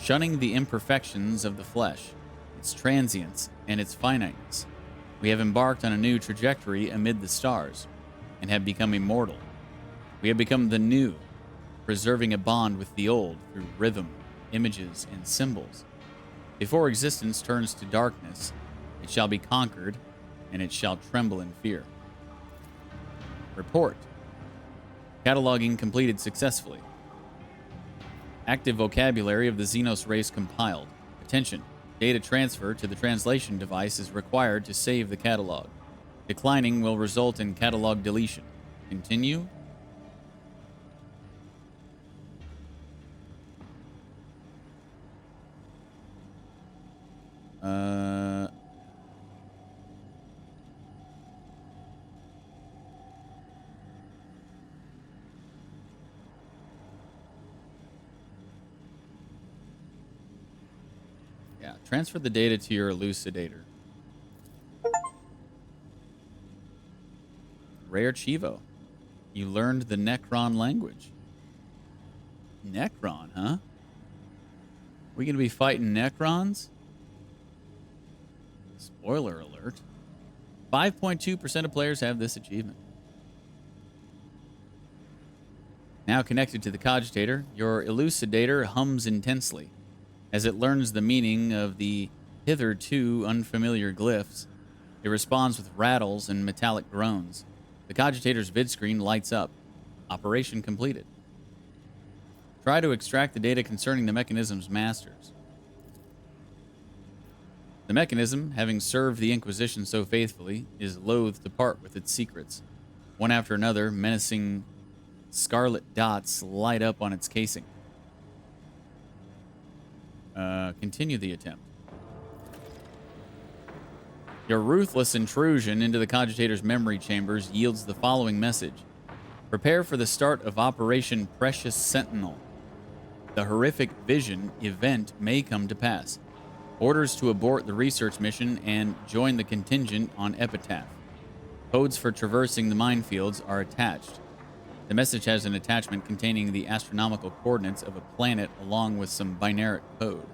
shunning the imperfections of the flesh, its transience, and its finiteness. We have embarked on a new trajectory amid the stars, and have become immortal. We have become the new, preserving a bond with the old through rhythm, images, and symbols. Before existence turns to darkness, it shall be conquered, and it shall tremble in fear. Report. Cataloging completed successfully. Active vocabulary of the Xenos race compiled. Attention. Data transfer to the translation device is required to save the catalog. Declining will result in catalog deletion. Continue. Yeah, transfer the data to your elucidator. Rare Chivo. You learned the Necron language. Necron, huh? We gonna be fighting Necrons? Spoiler alert. 5.2% of players have this achievement. Now connected to the cogitator, your elucidator hums intensely. As it learns the meaning of the hitherto unfamiliar glyphs, it responds with rattles and metallic groans. The cogitator's vid screen lights up. Operation completed. Try to extract the data concerning the mechanism's masters. The mechanism, having served the Inquisition so faithfully, is loath to part with its secrets. One after another, menacing scarlet dots light up on its casing. Continue the attempt. Your ruthless intrusion into the cogitator's memory chambers yields the following message. Prepare for the start of Operation Precious Sentinel. The horrific vision event may come to pass. Orders to abort the research mission and join the contingent on Epitaph. Codes for traversing the minefields are attached. The message has an attachment containing the astronomical coordinates of a planet along with some binary code.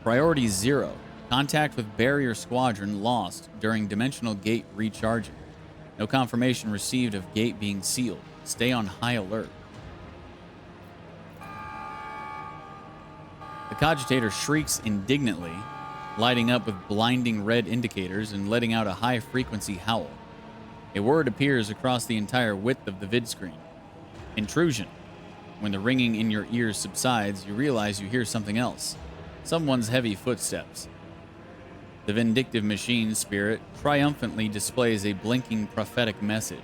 Priority 0. Contact with Barrier Squadron lost during Dimensional Gate recharging. No confirmation received of gate being sealed. Stay on high alert. The cogitator shrieks indignantly, lighting up with blinding red indicators and letting out a high-frequency howl. A word appears across the entire width of the vid screen. Intrusion. When the ringing in your ears subsides, you realize you hear something else. Someone's heavy footsteps. The vindictive machine spirit triumphantly displays a blinking prophetic message.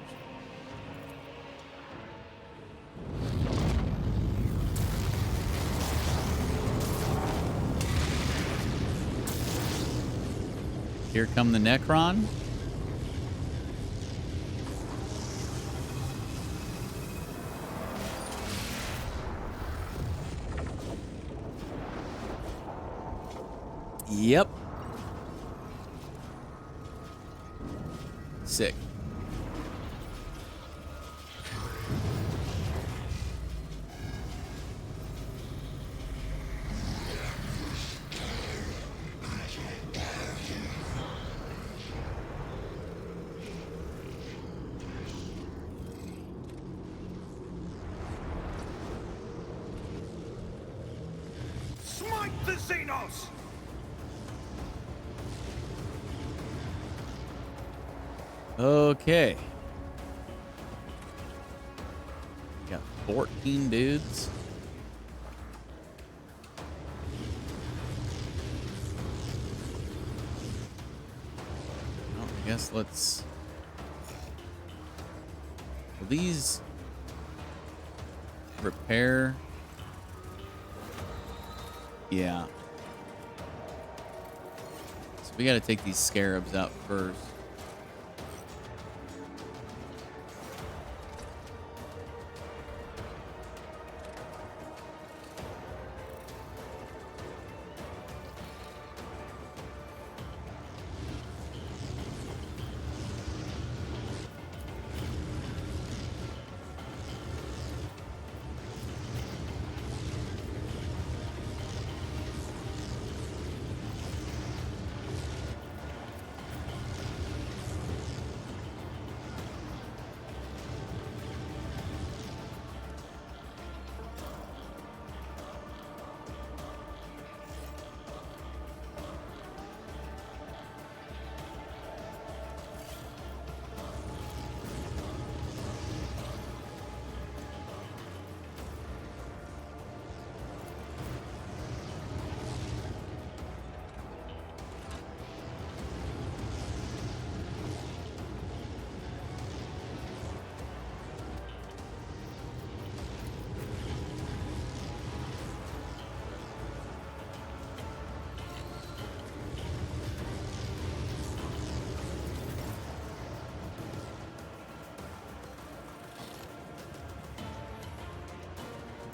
Here come the Necron. Yep. Sick. Smite the Xenos! Okay. Got 14 dudes. Well, I guess let's... Will these repair? Yeah. So we got to take these scarabs out first.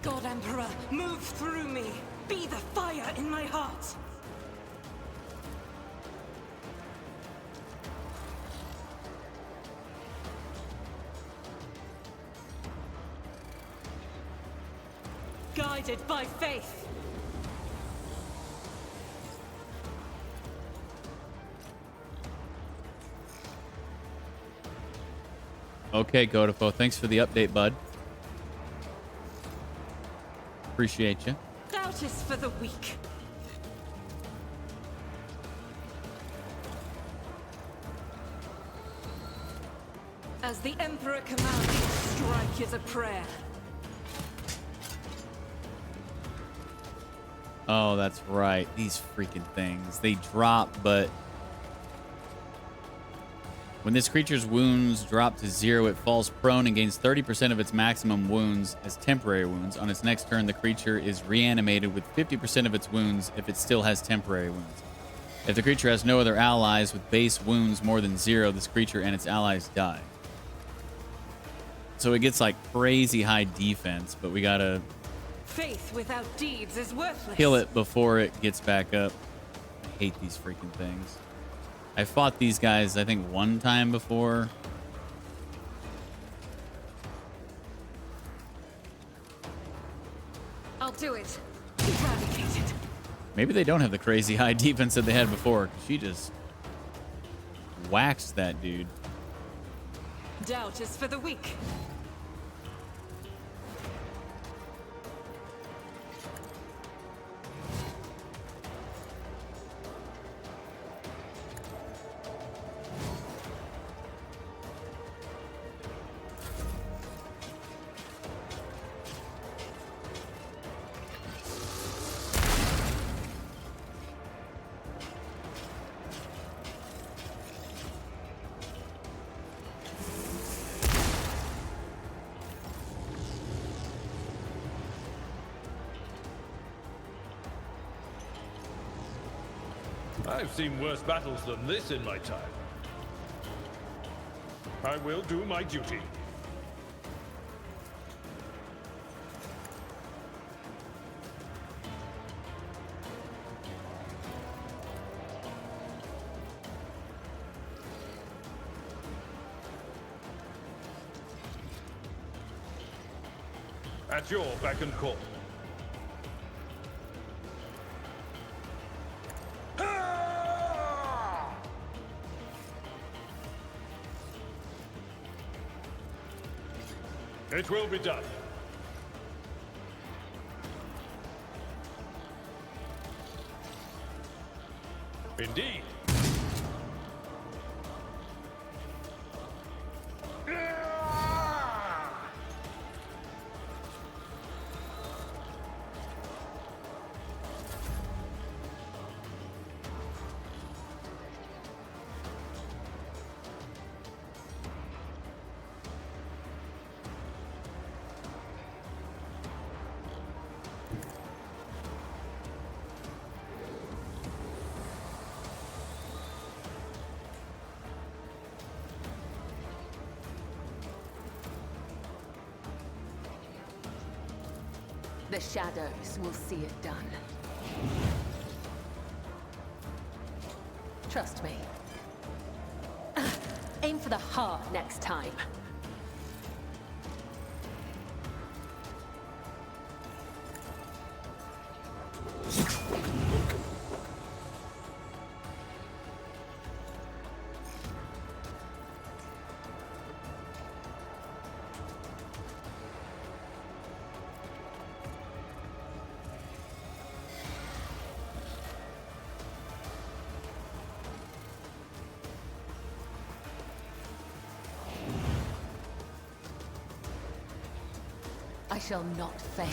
God Emperor, move through me. Be the fire in my heart. Guided by faith. Okay, Godifo, thanks for the update, bud. Appreciate you. Doubt is for the weak. As the Emperor commands, strike is a prayer. Oh, that's right. These freaking things. They drop, but when this creature's wounds drop to 0, it falls prone and gains 30% of its maximum wounds as temporary wounds. On its next turn, the creature is reanimated with 50% of its wounds if it still has temporary wounds. If the creature has no other allies with base wounds more than 0, this creature and its allies die. So it gets like crazy high defense, but we gotta Faith without deeds is worthless. Kill it before it gets back up. I hate these freaking things. I fought these guys, I think, one time before. I'll do it. Eradicate it. Maybe they don't have the crazy high defense that they had before. She just waxed that dude. Doubt is for the weak. I've seen worse battles than this in my time. I will do my duty. At your beck and call. It will be done. Indeed. The shadows will see it done. Trust me. Aim for the heart next time. I shall not fail.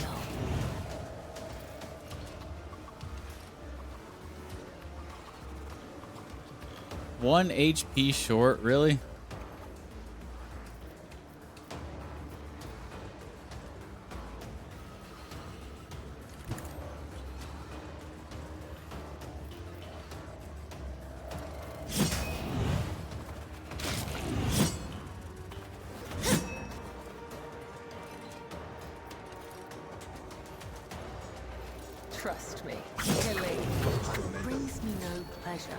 One HP short, really? Trust me, killing brings me no pleasure.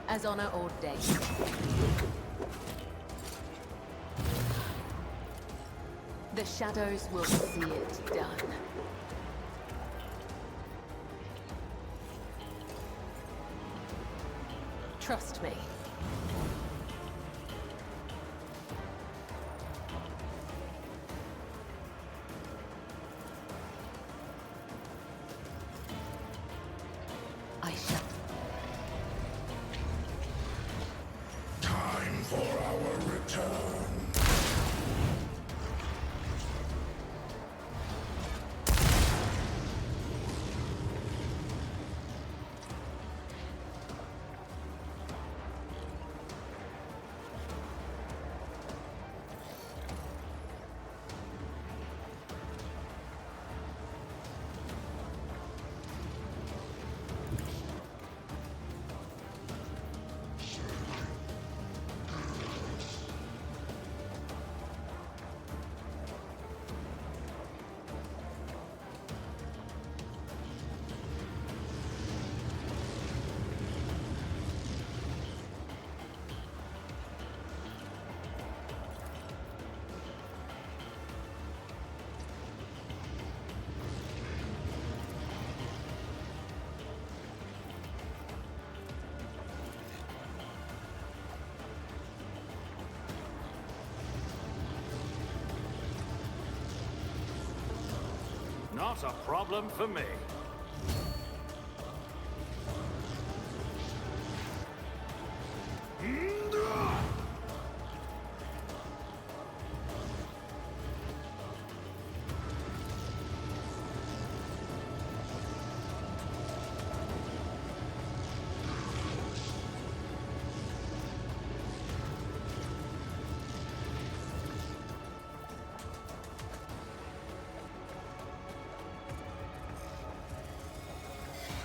As honor ordained. The shadows will see it done. Trust me. I shall. Time for our return. Not a problem for me.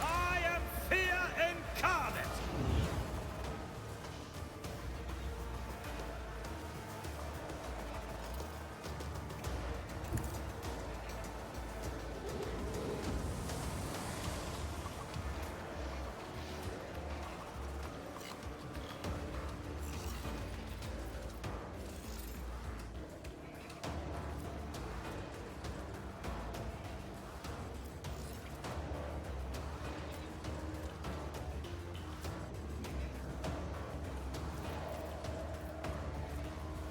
I am fear incarnate.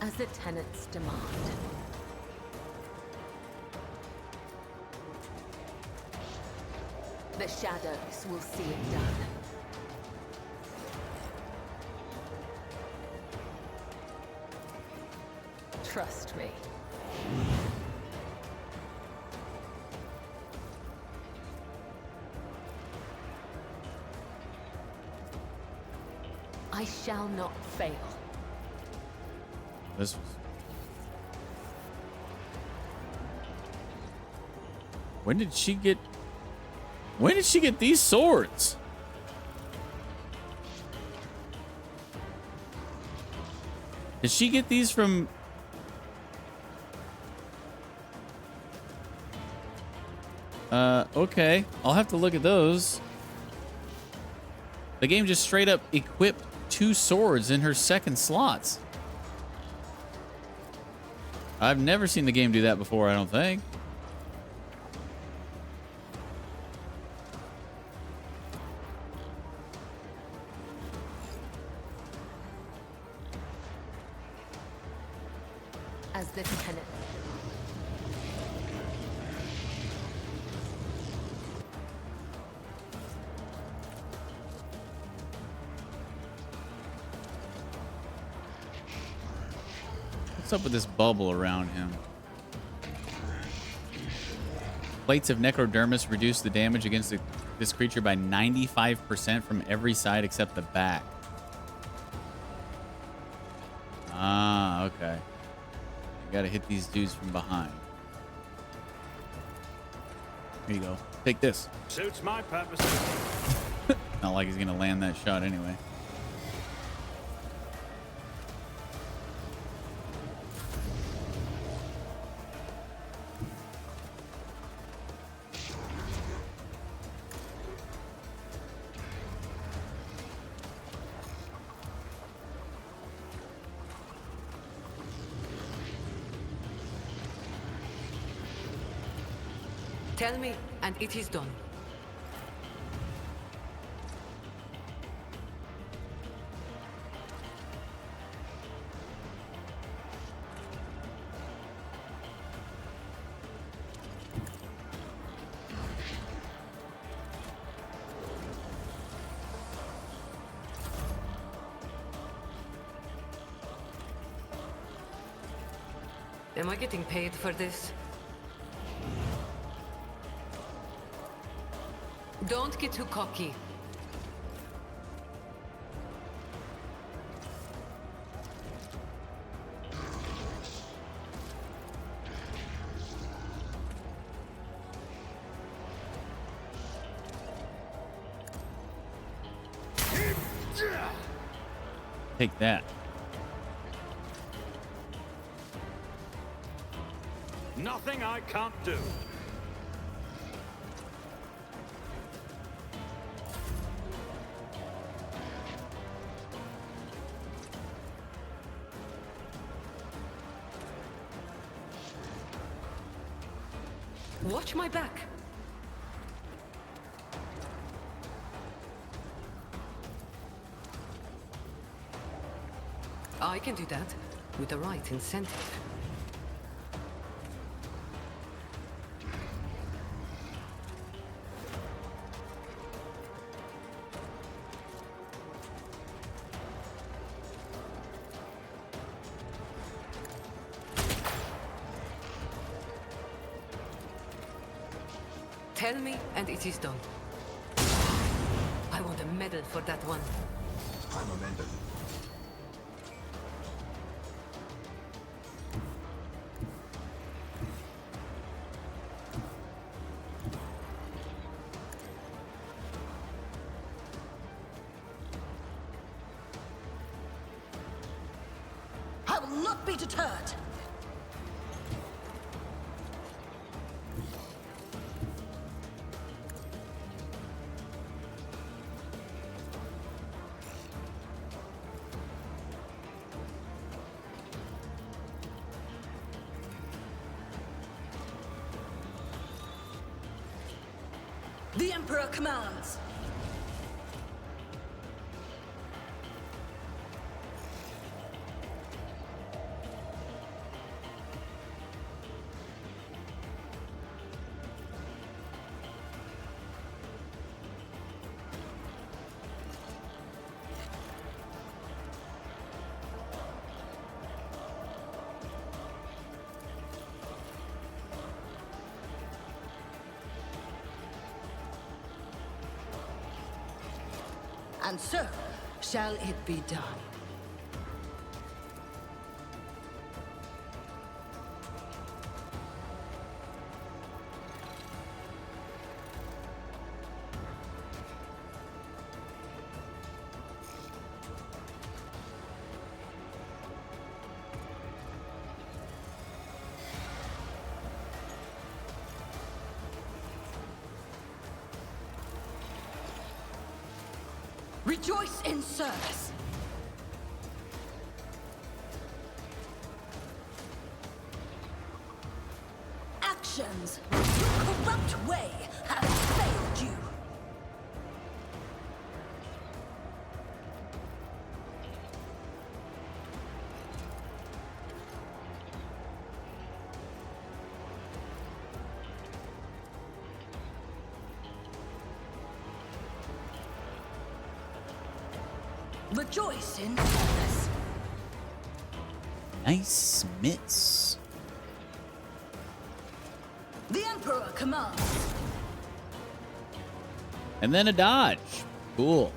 As the tenants demand. The shadows will see it done. Trust me. I shall not fail. This was... When did she get these swords? Did she get these from... Okay. I'll have to look at those. The game just straight up equipped 2 swords in her second slots. I've never seen the game do that before, I don't think. As the tenant. What's up with this bubble around him? Plates of necrodermis reduce the damage against this creature by 95% from every side except the back. Ah, okay. You gotta hit these dudes from behind. Here you go. Take this. Suits my purposes. Not like he's gonna land that shot anyway. Tell me, and it is done. Am I getting paid for this? Don't get too cocky. Take that. Nothing I can't do. Watch my back. I can do that with the right incentive. Tell me, and it is done. I want a medal for that one. I'm a medal. I will not be deterred. The Emperor commands. And so shall it be done. Rejoice in service. Actions your corrupt way have failed you. Rejoice in service. Nice mitts. The Emperor commands. And then a dodge. Cool.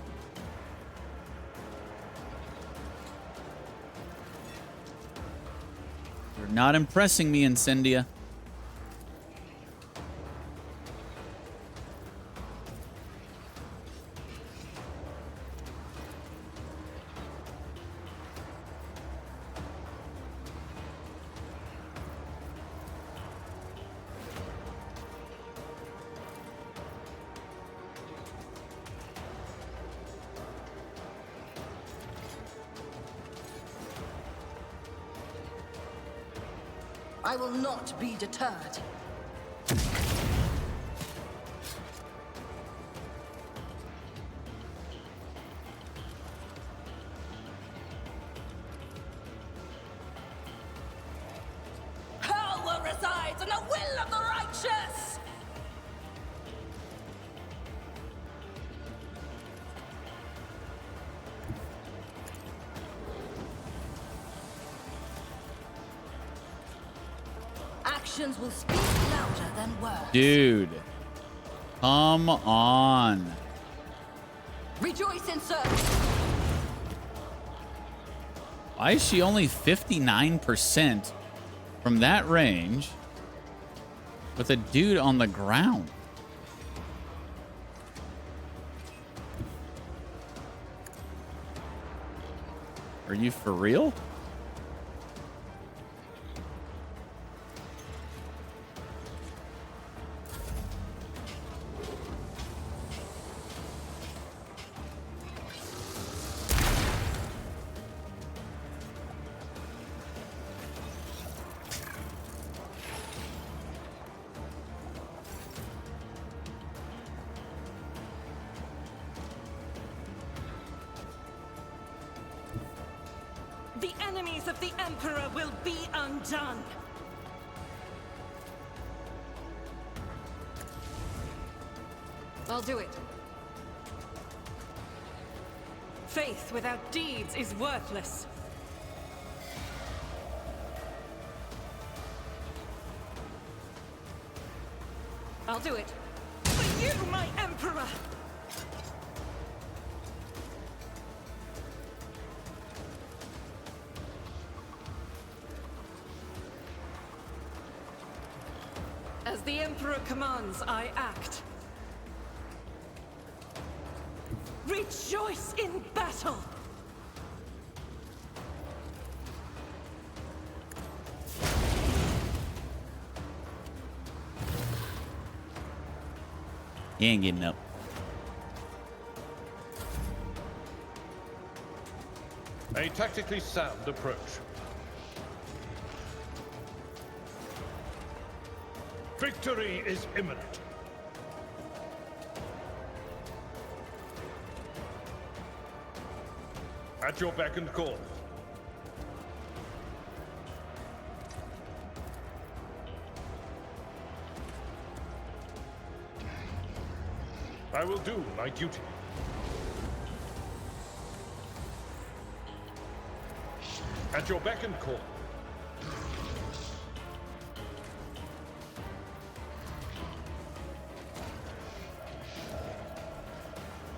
You're not impressing me, Incendia. I will not be deterred. Power resides in the will of the righteous! Actions will speak louder than words. Dude. Come on. Rejoice in service. Why is she only 59% from that range with a dude on the ground? Are you for real? The enemies of the Emperor will be undone. I'll do it. Faith without deeds is worthless. I'll do it. you, my Emperor! As the Emperor commands, I act. Rejoice in battle! He ain't getting up. A tactically sound approach. Victory is imminent. At your beck and call. I will do my duty. At your beck and call.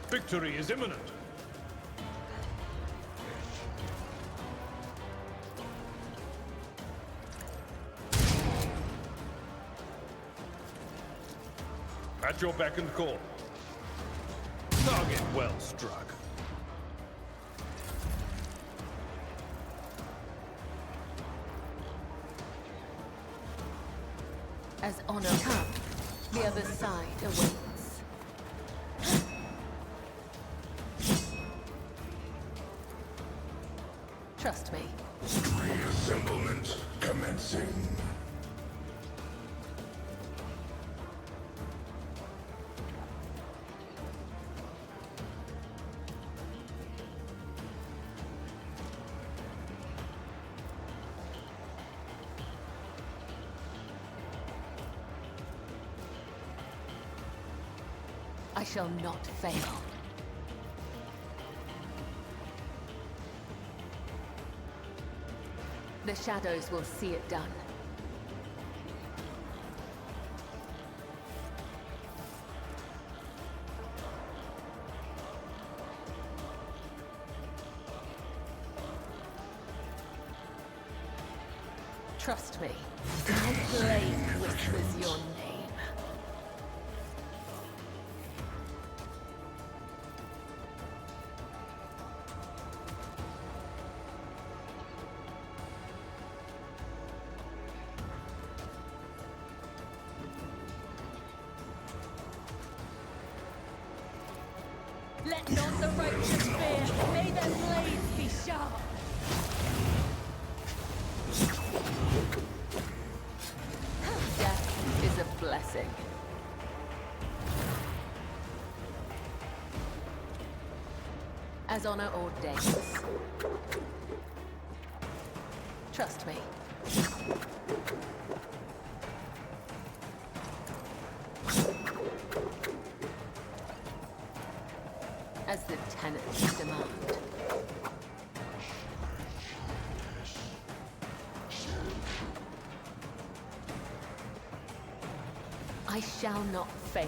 Victory is imminent. At your beck and call. Target well struck. As honor comes, the other side awaits. Trust me. Reassemblement commencing. I shall not fail. The shadows will see it done. Trust me, my blade whispers your name. Let not the righteous fear, may their blades be sharp. Death is a blessing. As honor ordains. Trust me. As the tenets demand. I shall not fail.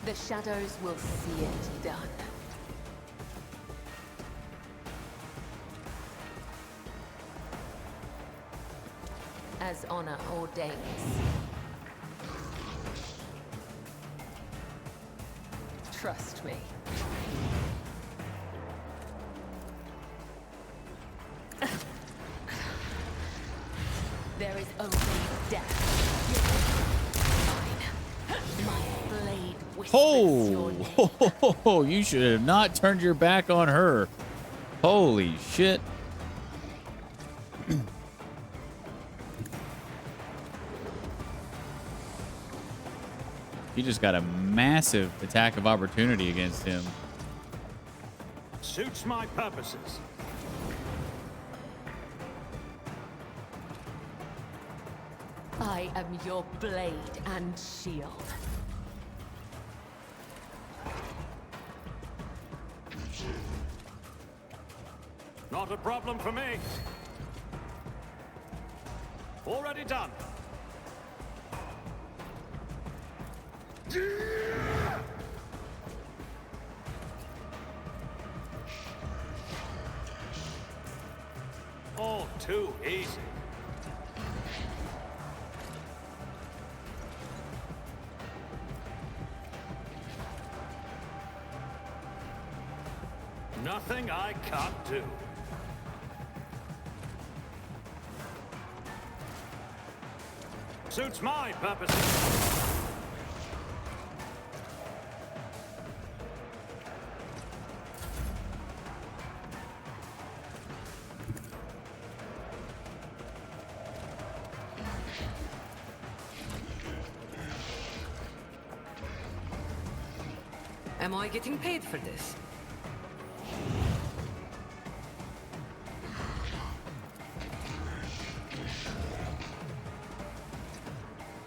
The shadows will see it done. As honor ordains. Trust me. There is only death. Mine. My blade whispers your name. Oh, you should have not turned your back on her. Holy shit. You just got a massive attack of opportunity against him. Suits my purposes. I am your blade and shield. Not a problem for me. Already done. All too easy. Nothing I can't do. Suits my purposes. Am I getting paid for this?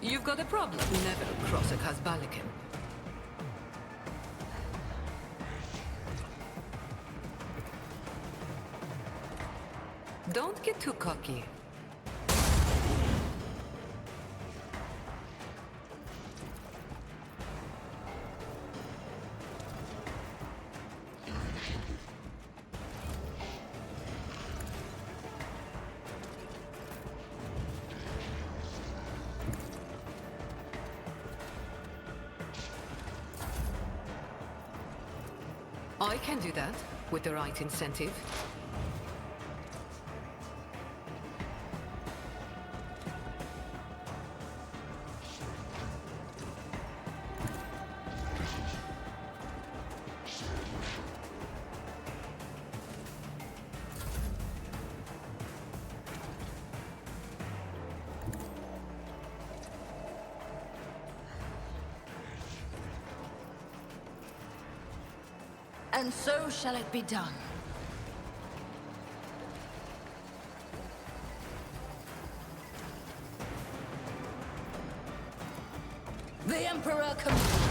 You've got a problem. Never cross a Kazbalikan. Don't get too cocky. I can do that, with the right incentive. And so shall it be done. The Emperor commands.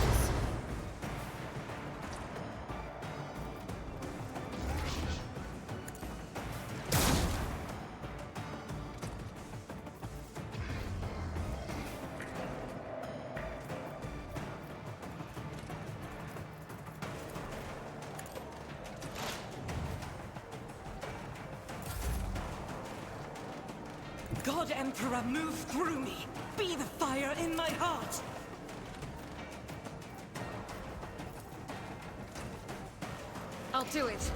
God, Emperor, move through me. Be the fire in my heart. I'll do it.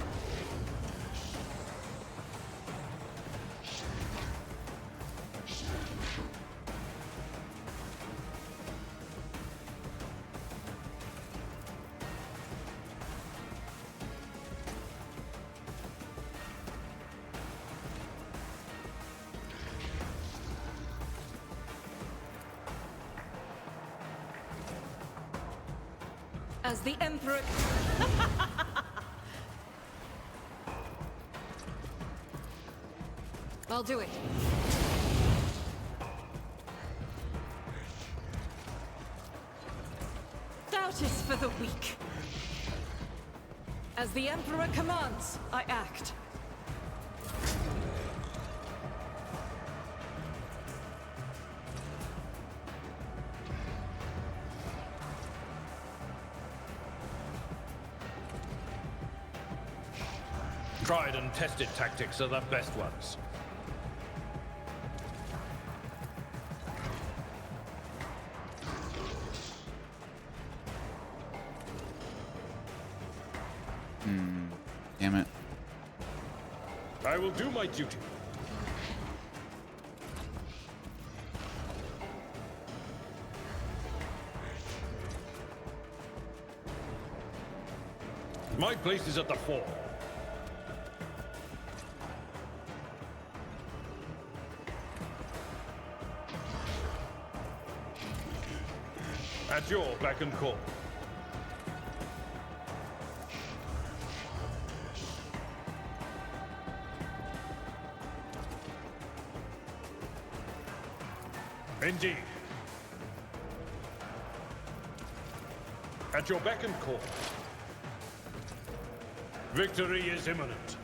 As the Emperor... I'll do it. Doubt is for the weak. As the Emperor commands, I act. Tried and tested tactics are the best ones. Damn it. I will do my duty. My place is at the fore. At your beck and call. Indeed. At your beck and call. Victory is imminent.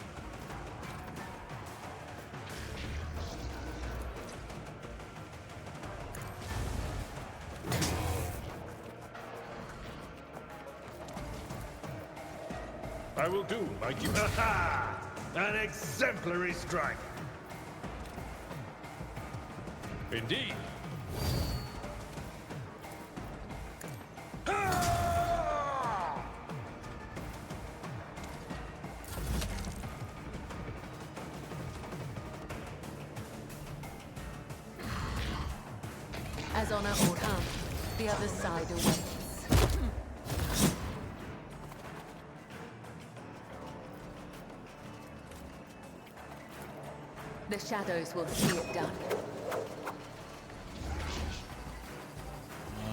I will do like you. Ha! An exemplary strike. Indeed. As honor or harm, the other side awaits. The shadows will see it done.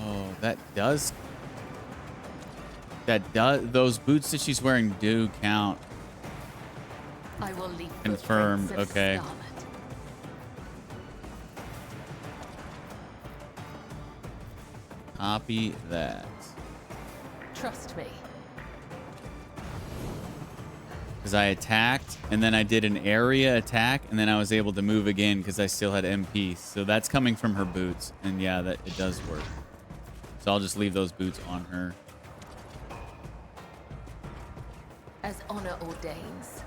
Oh, that does. Those boots that she's wearing do count. I will leave Confirmed. footprints of Okay. Scarlet. Copy that. Trust me. Because I attacked, and then I did an area attack, and then I was able to move again because I still had MP. So that's coming from her boots, and yeah, that it does work. So I'll just leave those boots on her. As honor ordains.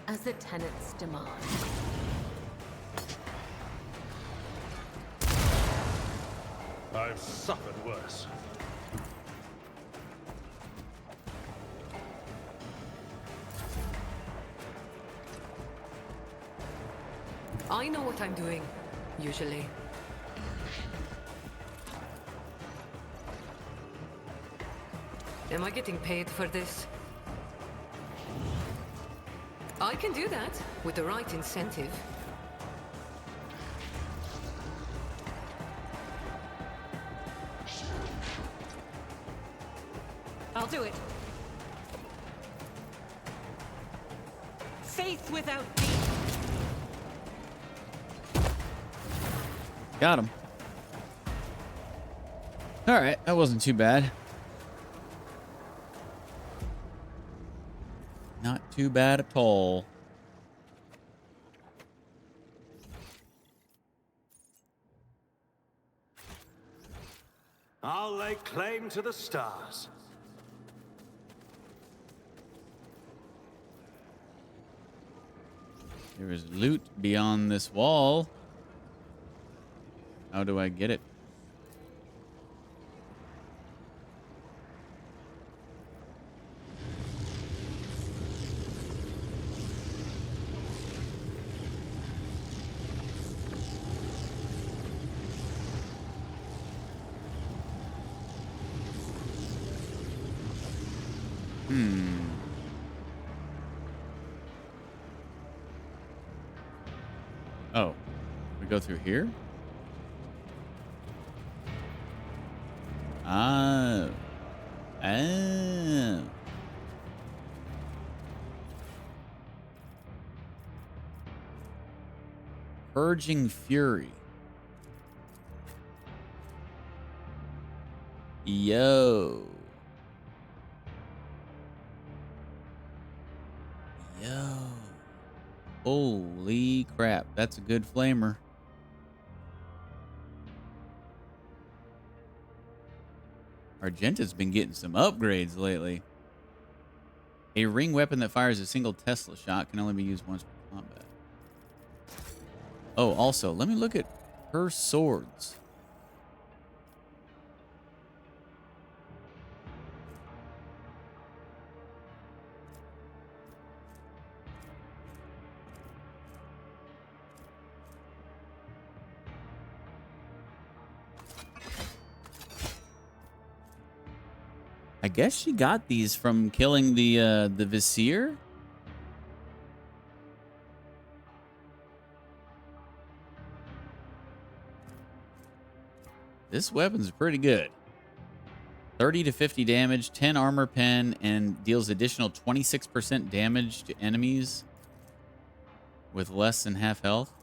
As the tenants demand. I've suffered worse. I know what I'm doing, usually. Am I getting paid for this? I can do that with the right incentive. I'll do it. Faith without deed. Got him. All right, that wasn't too bad. Not too bad at all. I'll lay claim to the stars. There is loot beyond this wall. How do I get it? Oh, we go through here? Oh. Oh. Purging Fury. Yo. Yo. Holy crap. That's a good flamer. Argenta's been getting some upgrades lately. A ring weapon that fires a single Tesla shot can only be used once per combat. Oh, also, let me look at her swords. I guess she got these from killing the Vizier. This weapon's pretty good. 30 to 50 damage, 10 armor pen, and deals additional 26% damage to enemies with less than half health.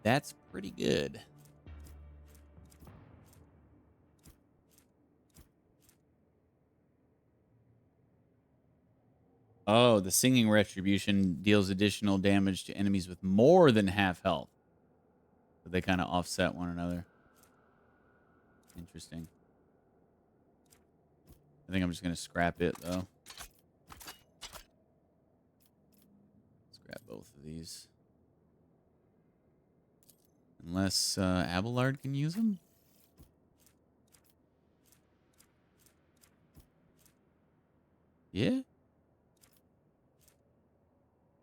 That's pretty good. Oh, the singing retribution deals additional damage to enemies with more than half health. So they kind of offset one another. Interesting. I think I'm just going to scrap it, though. Scrap both of these. Unless Abelard can use them? Yeah.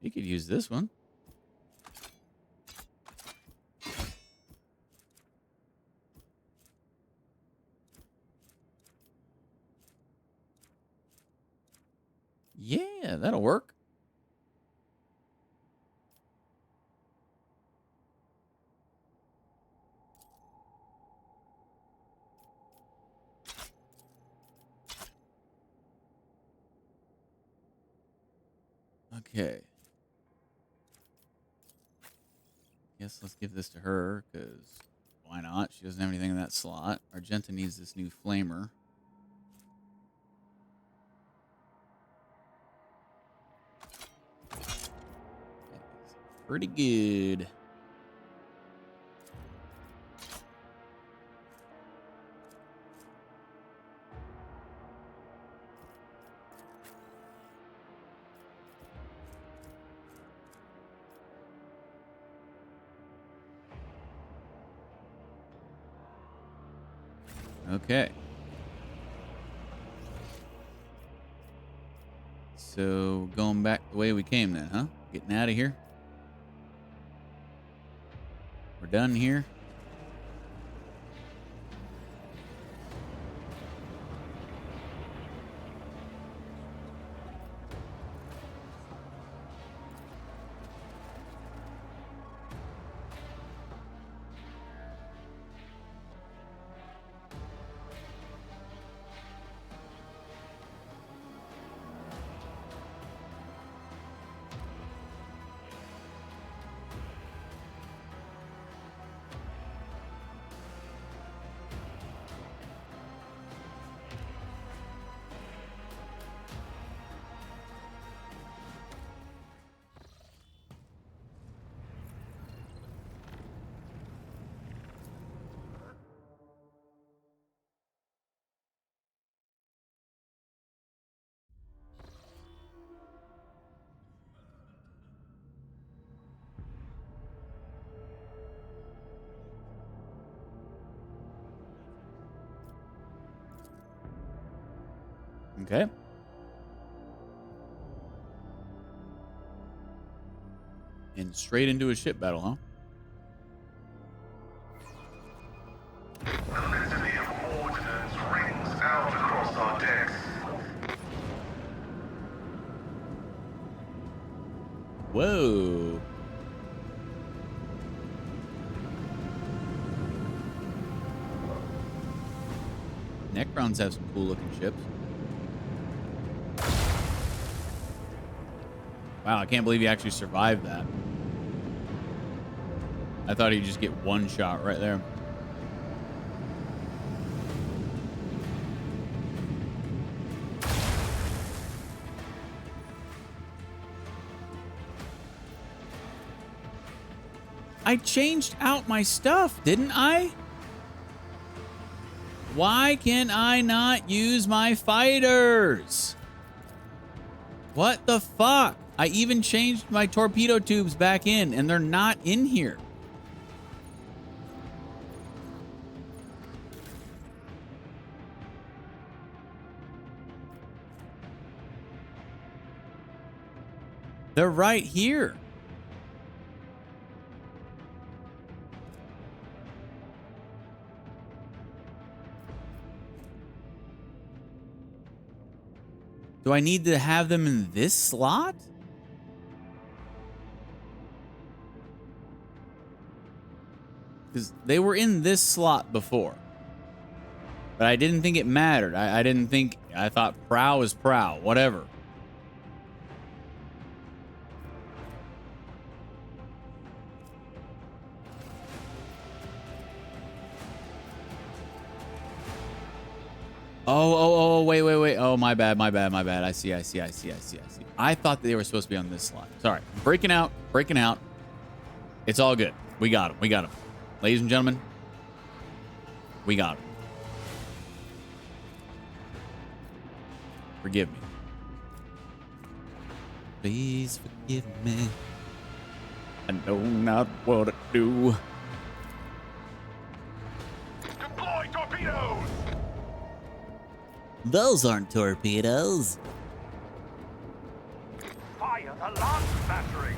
He could use this one. Yeah, that'll work. Okay. Guess let's give this to her, because why not? She doesn't have anything in that slot. Argenta needs this new flamer. Pretty good. Okay. So going back the way we came then, huh? Getting out of here. We're done here. Okay. And straight into a ship battle, huh? The litany of ordnance rings out across our decks. Whoa. Necrons have some cool looking ships. Wow, I can't believe he actually survived that. I thought he'd just get one shot right there. I changed out my stuff, didn't I? Why can I not use my fighters? What the fuck? I even changed my torpedo tubes back in, and they're not in here. They're right here. Do I need to have them in this slot? Because they were in this slot before. But I didn't think it mattered. I didn't think... I thought prow is prow. Whatever. Oh, wait. Oh, my bad. I see. I thought they were supposed to be on this slot. Sorry. Breaking out. It's all good. We got him. Ladies and gentlemen, we got him. Forgive me. Please forgive me. I know not what to do. Deploy torpedoes! Those aren't torpedoes. Fire the lance batteries!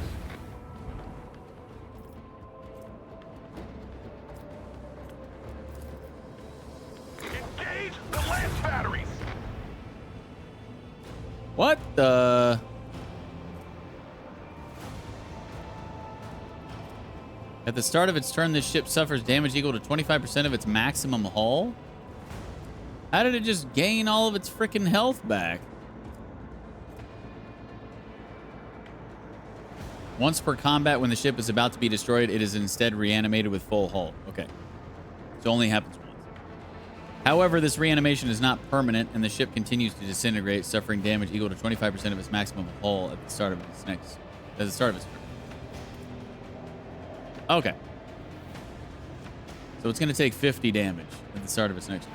Engage the lance batteries! What the? At the start of its turn, this ship suffers damage equal to 25% of its maximum hull? How did it just gain all of its freaking health back? Once per combat, when the ship is about to be destroyed, it is instead reanimated with full hull. Okay. So it only happens once. However, this reanimation is not permanent, and the ship continues to disintegrate, suffering damage equal to 25% of its maximum hull at the start of its turn. Okay. So it's going to take 50 damage at the start of its next turn.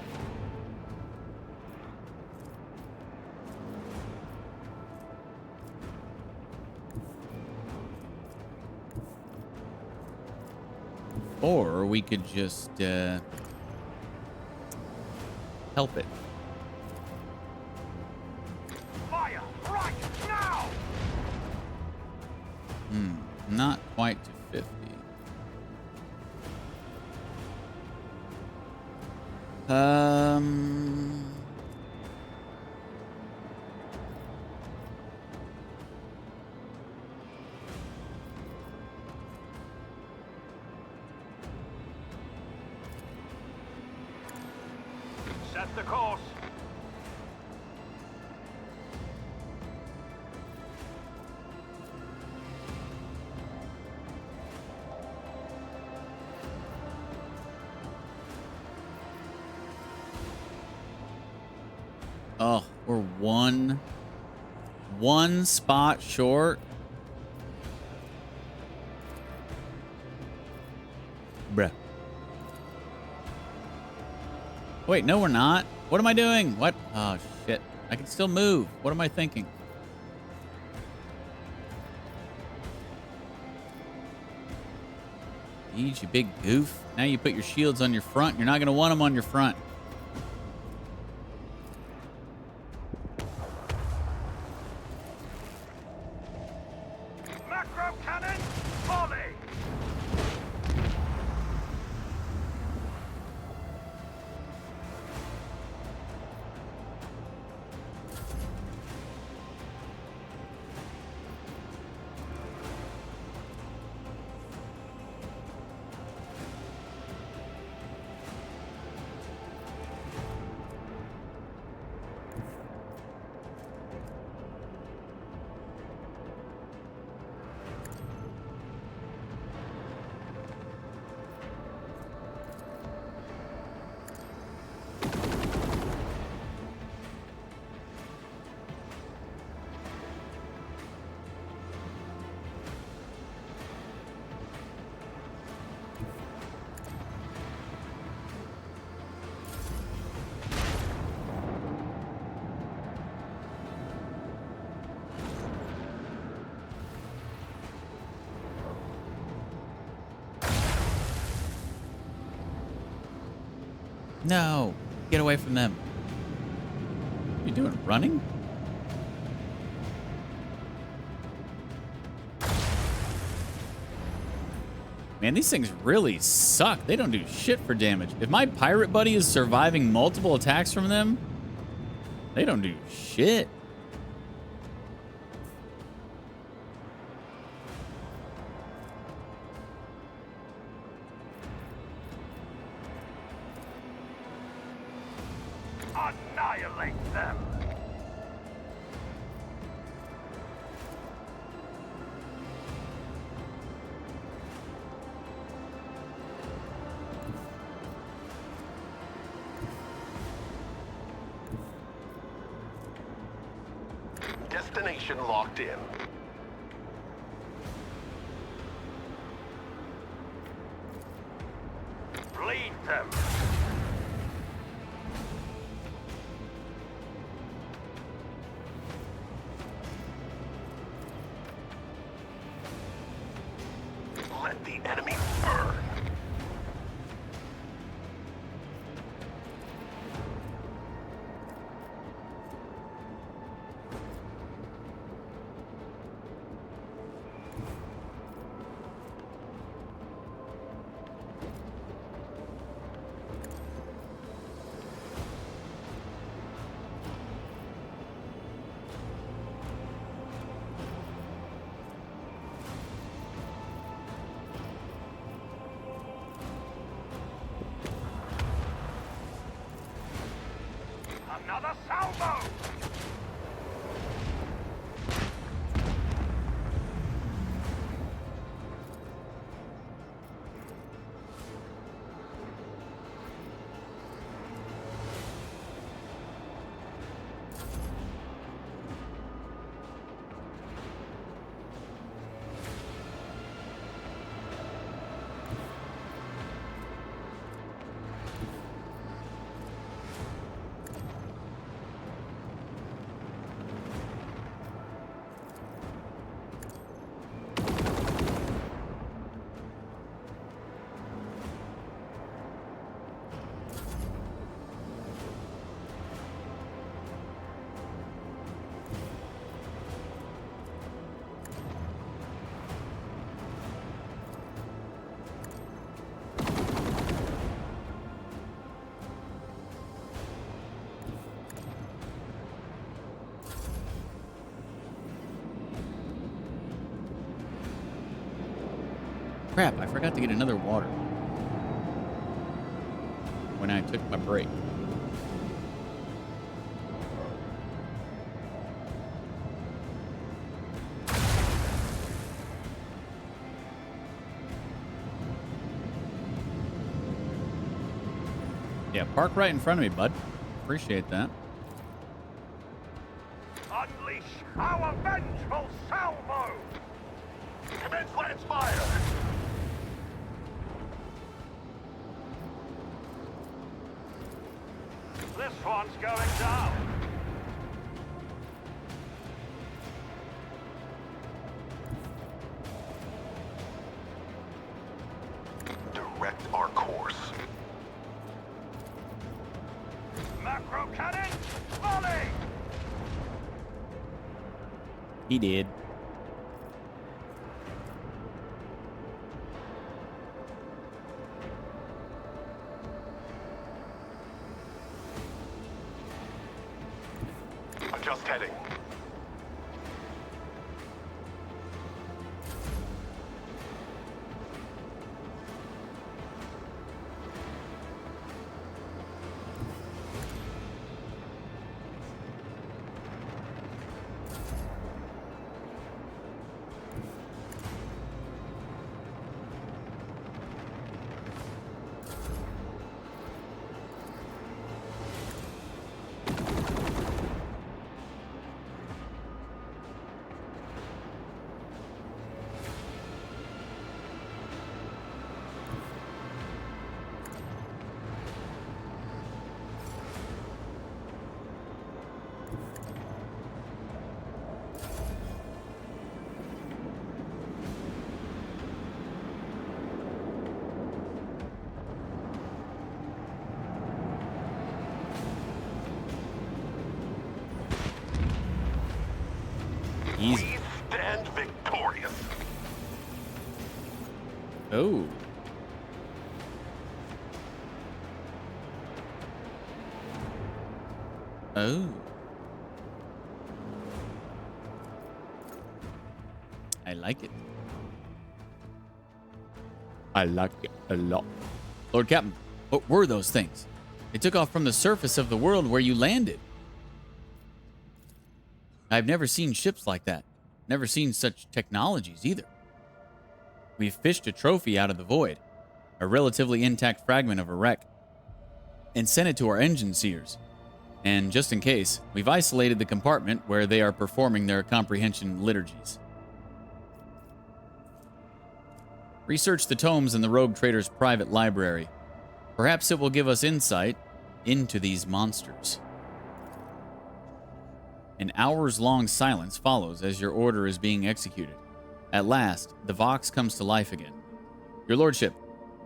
Or we could just help it. Fire right now! Not quite to 50. Set the course. Oh, we're one spot short. Bruh. Wait, no, we're not. What am I doing? What? Oh, shit. I can still move. What am I thinking? Jeez, you big goof. Now you put your shields on your front. You're not going to want them on your front. Macro cannon, volley! No. Get away from them. What are you doing? Running? Man, these things really suck. They don't do shit for damage. If my pirate buddy is surviving multiple attacks from them, they don't do shit. Annihilate them! Destination locked in. Bleed them! Let the enemy burn. Another salvo! Crap, I forgot to get another water when I took my break. Yeah, park right in front of me, bud. Appreciate that. Unleash our vengeful salvo! Commence lance fire. This one's going down. Direct our course. Macro cannon, volley! He did. Adjust heading. Easy. We stand victorious. Oh. Oh. I like it. I like it a lot. Lord Captain, what were those things? It took off from the surface of the world where you landed. I've never seen ships like that. Never seen such technologies either. We've fished a trophy out of the void, a relatively intact fragment of a wreck, and sent it to our engine seers. And just in case, we've isolated the compartment where they are performing their comprehension liturgies. Research the tomes in the rogue trader's private library. Perhaps it will give us insight into these monsters. An hours-long silence follows as your order is being executed. At last, the Vox comes to life again. Your Lordship,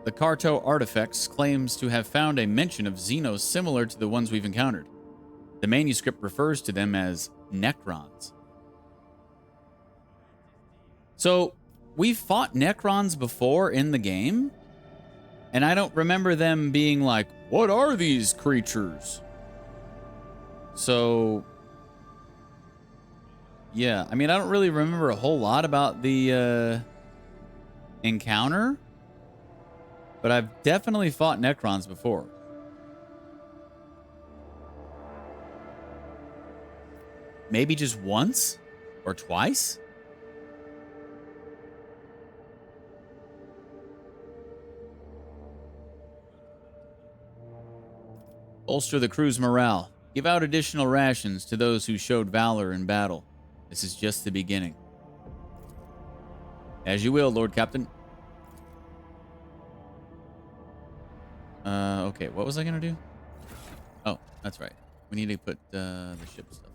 the Carto Artifacts claims to have found a mention of Xenos similar to the ones we've encountered. The manuscript refers to them as Necrons. So, we've fought Necrons before in the game, and I don't remember them being like, what are these creatures? So, yeah, I mean, I don't really remember a whole lot about the encounter, but I've definitely fought Necrons before. Maybe just once or twice? Bolster the crew's morale. Give out additional rations to those who showed valor in battle. This is just the beginning. As you will, Lord Captain. Okay, what was I gonna do? Oh, that's right. We need to put the ship stuff.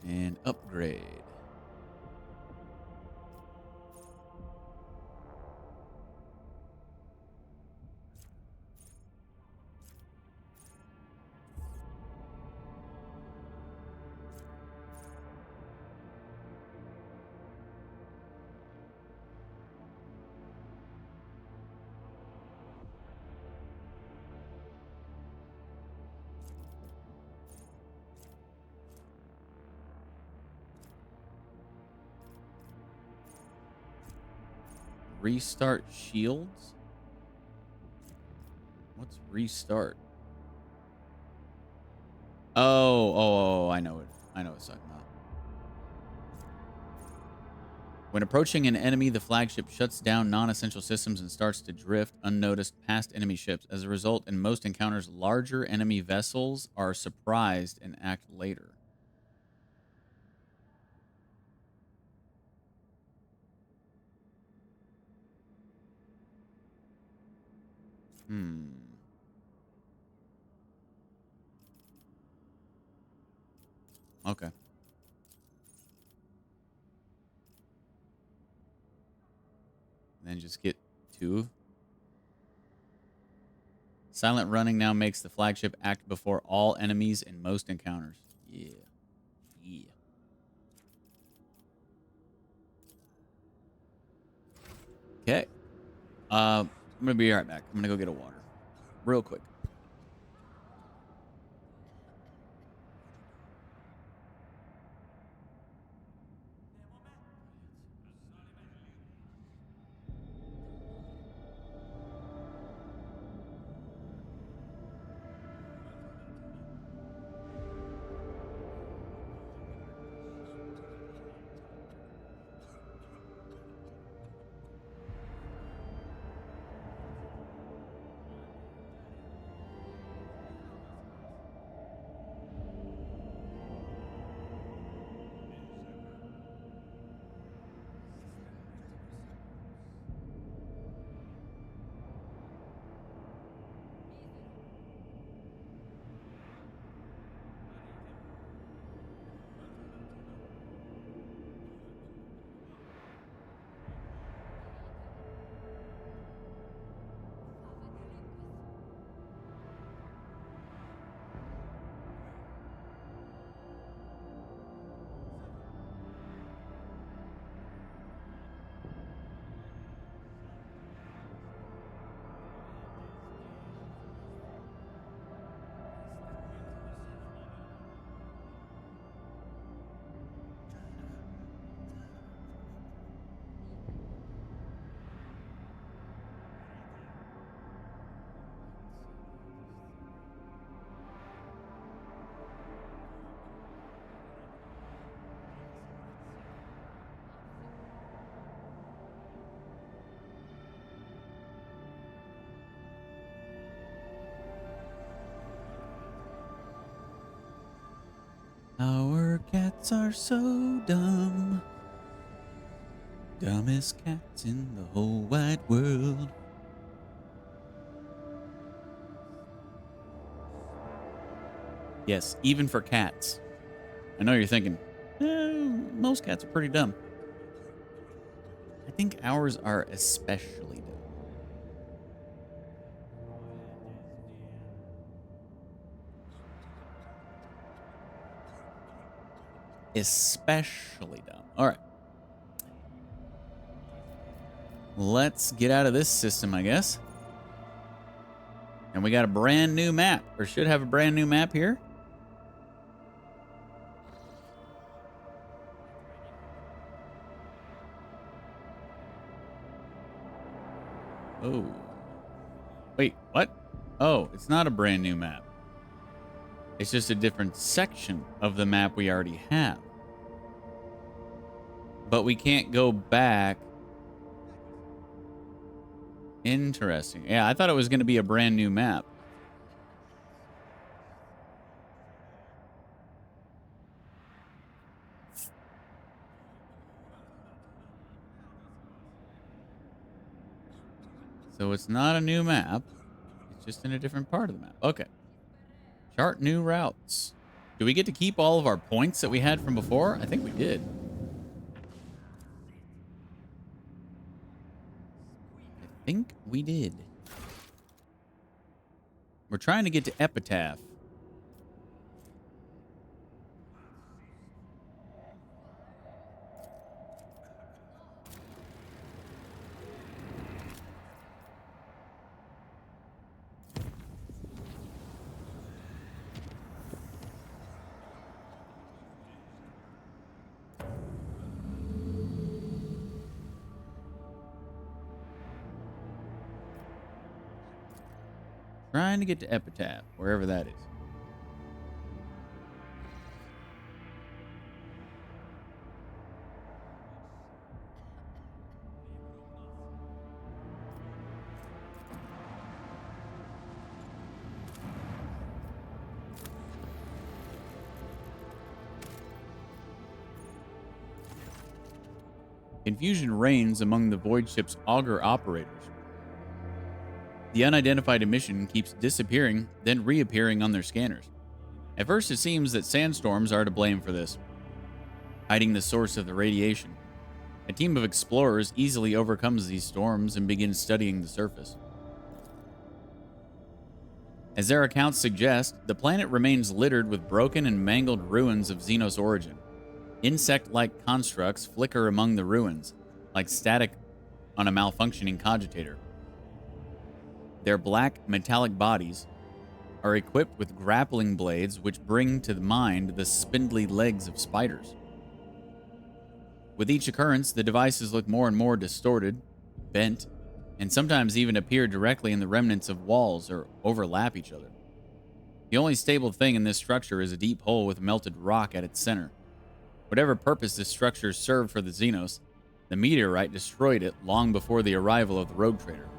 And upgrade. Restart shields? What's restart? Oh, I know it. I know what it's talking about. When approaching an enemy, the flagship shuts down non-essential systems and starts to drift unnoticed past enemy ships. As a result, in most encounters, larger enemy vessels are surprised and act later. Okay. And then just get two. Silent running now makes the flagship act before all enemies in most encounters. Yeah. Yeah. Okay. I'm going to be right back. I'm going to go get a water. Real quick. Our cats are so dumb. Dumbest cats in the whole wide world. Yes, even for cats. I know you're thinking, most cats are pretty dumb. I think ours are especially dumb. Especially dumb. All right. Let's get out of this system, I guess. And we got a brand new map, or should have a brand new map here. Oh. Wait, what? Oh, it's not a brand new map. It's just a different section of the map we already have. But we can't go back. Interesting. Yeah, I thought it was going to be a brand new map. So it's not a new map. It's just in a different part of the map. Okay. Chart new routes. Do we get to keep all of our points that we had from before? I think we did. I think we did. We're trying to get to Epitaph. Trying to get to Epitaph, wherever that is. Confusion reigns among the Void ship's auger operators. The unidentified emission keeps disappearing, then reappearing on their scanners. At first, it seems that sandstorms are to blame for this, hiding the source of the radiation. A team of explorers easily overcomes these storms and begins studying the surface. As their accounts suggest, the planet remains littered with broken and mangled ruins of Xenos origin. Insect-like constructs flicker among the ruins, like static on a malfunctioning cogitator. Their black, metallic bodies are equipped with grappling blades which bring to mind the spindly legs of spiders. With each occurrence, the devices look more and more distorted, bent, and sometimes even appear directly in the remnants of walls or overlap each other. The only stable thing in this structure is a deep hole with melted rock at its center. Whatever purpose this structure served for the Xenos, the meteorite destroyed it long before the arrival of the Rogue Trader.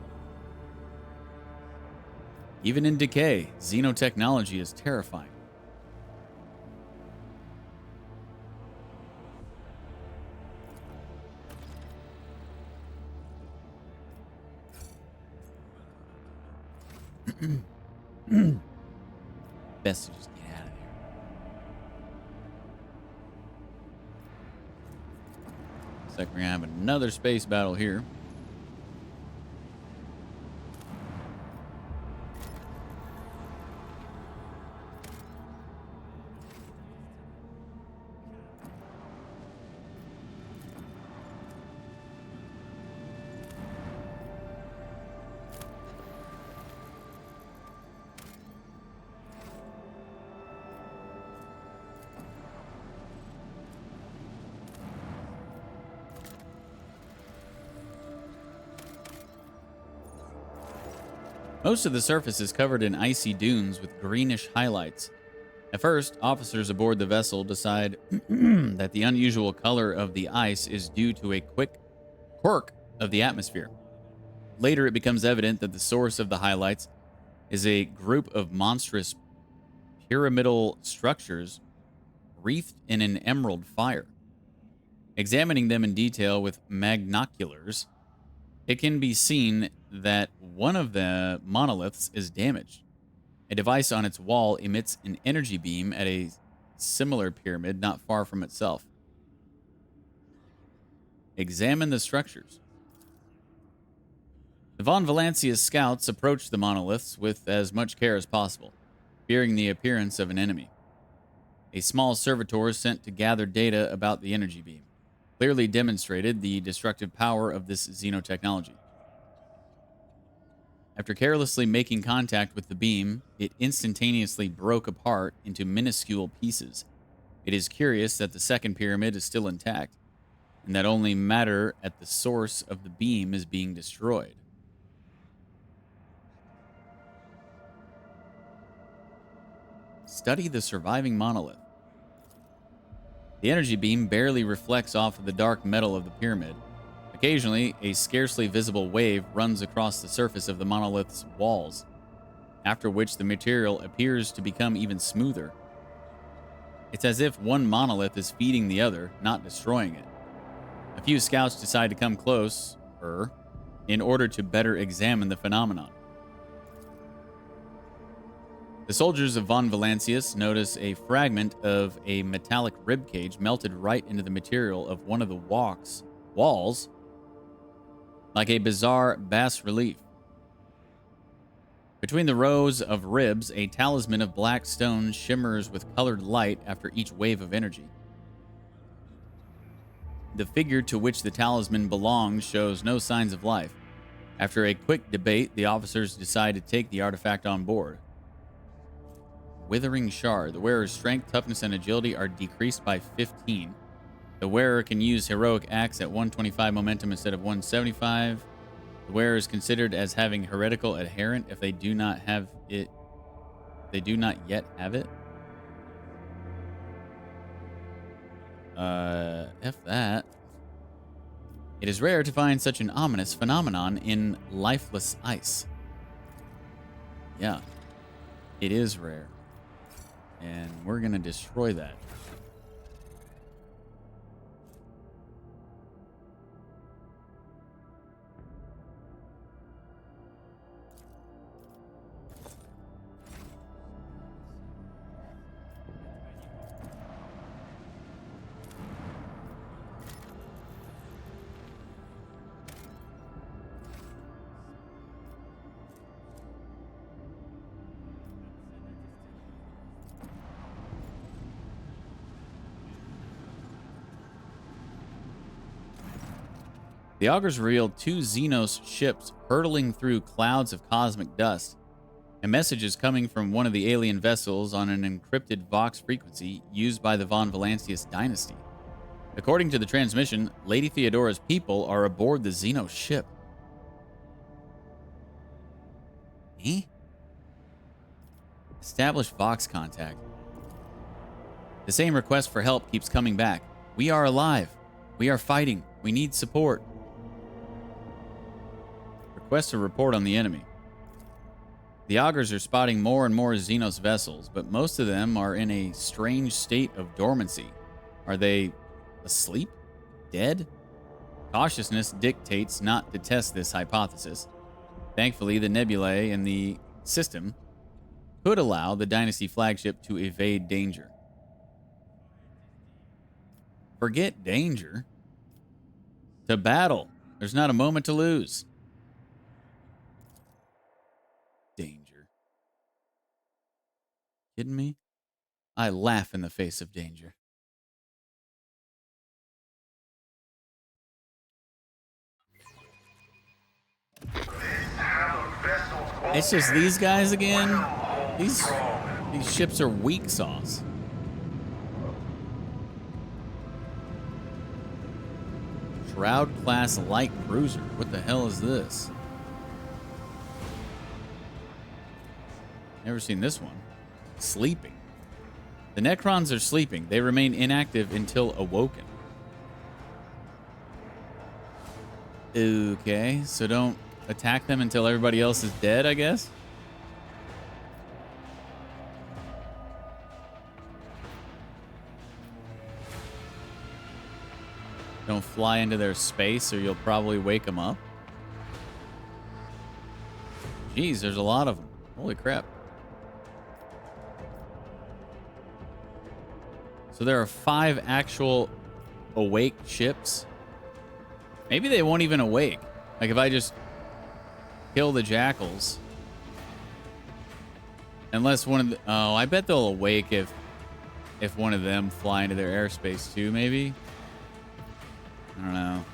Even in decay, xenotechnology is terrifying. Best to just get out of there. Looks like we're gonna have another space battle here. Most of the surface is covered in icy dunes with greenish highlights. At first, officers aboard the vessel decide that the unusual color of the ice is due to a quick quirk of the atmosphere. Later, it becomes evident that the source of the highlights is a group of monstrous pyramidal structures wreathed in an emerald fire. Examining them in detail with magnoculars, it can be seen that one of the monoliths is damaged. A device on its wall emits an energy beam at a similar pyramid not far from itself. Examine the structures. The Von Valancius scouts approached the monoliths with as much care as possible, fearing the appearance of an enemy. A small servitor sent to gather data about the energy beam clearly demonstrated the destructive power of this xenotechnology. After carelessly making contact with the beam, it instantaneously broke apart into minuscule pieces. It is curious that the second pyramid is still intact, and that only matter at the source of the beam is being destroyed. Study the surviving monolith. The energy beam barely reflects off of the dark metal of the pyramid. Occasionally, a scarcely visible wave runs across the surface of the monolith's walls, after which the material appears to become even smoother. It's as if one monolith is feeding the other, not destroying it. A few scouts decide to come closer in order to better examine the phenomenon. The soldiers of Von Valancius notice a fragment of a metallic ribcage melted right into the material of one of the walls, like a bizarre bas-relief. Between the rows of ribs, a talisman of black stone shimmers with colored light after each wave of energy. The figure to which the talisman belongs shows no signs of life. After a quick debate, the officers decide to take the artifact on board. Withering Shard. The wearer's strength, toughness, and agility are decreased by 15. The wearer can use heroic acts at 125 momentum instead of 175. The wearer is considered as having heretical adherent if they do not have it. They do not yet have it. F that. It is rare to find such an ominous phenomenon in lifeless ice. Yeah, it is rare. And we're going to destroy that. The augurs revealed two Xenos ships hurtling through clouds of cosmic dust. A message is coming from one of the alien vessels on an encrypted Vox frequency used by the Von Valancius dynasty. According to the transmission, Lady Theodora's people are aboard the Xeno ship. Eh? Establish Vox contact. The same request for help keeps coming back. We are alive. We are fighting. We need support. Request a report on the enemy. The augurs are spotting more and more Xenos vessels, but most of them are in a strange state of dormancy. Are they asleep? Dead? Cautiousness dictates not to test this hypothesis. Thankfully, the nebulae in the system could allow the Dynasty flagship to evade danger. Forget danger. To battle. There's not a moment to lose. Danger. Kidding me? I laugh in the face of danger. It's just these guys again. These ships are weak sauce. Shroud class light cruiser. What the hell is this? Never seen this one. Sleeping. The Necrons are sleeping. They remain inactive until awoken. Okay, so don't attack them until everybody else is dead, I guess? Don't fly into their space or you'll probably wake them up. Jeez, there's a lot of them. Holy crap. So there are 5 actual awake ships. Maybe they won't even awake. Like if I just kill the jackals. Unless one of the... Oh, I bet they'll awake if one of them fly into their airspace too, maybe. I don't know.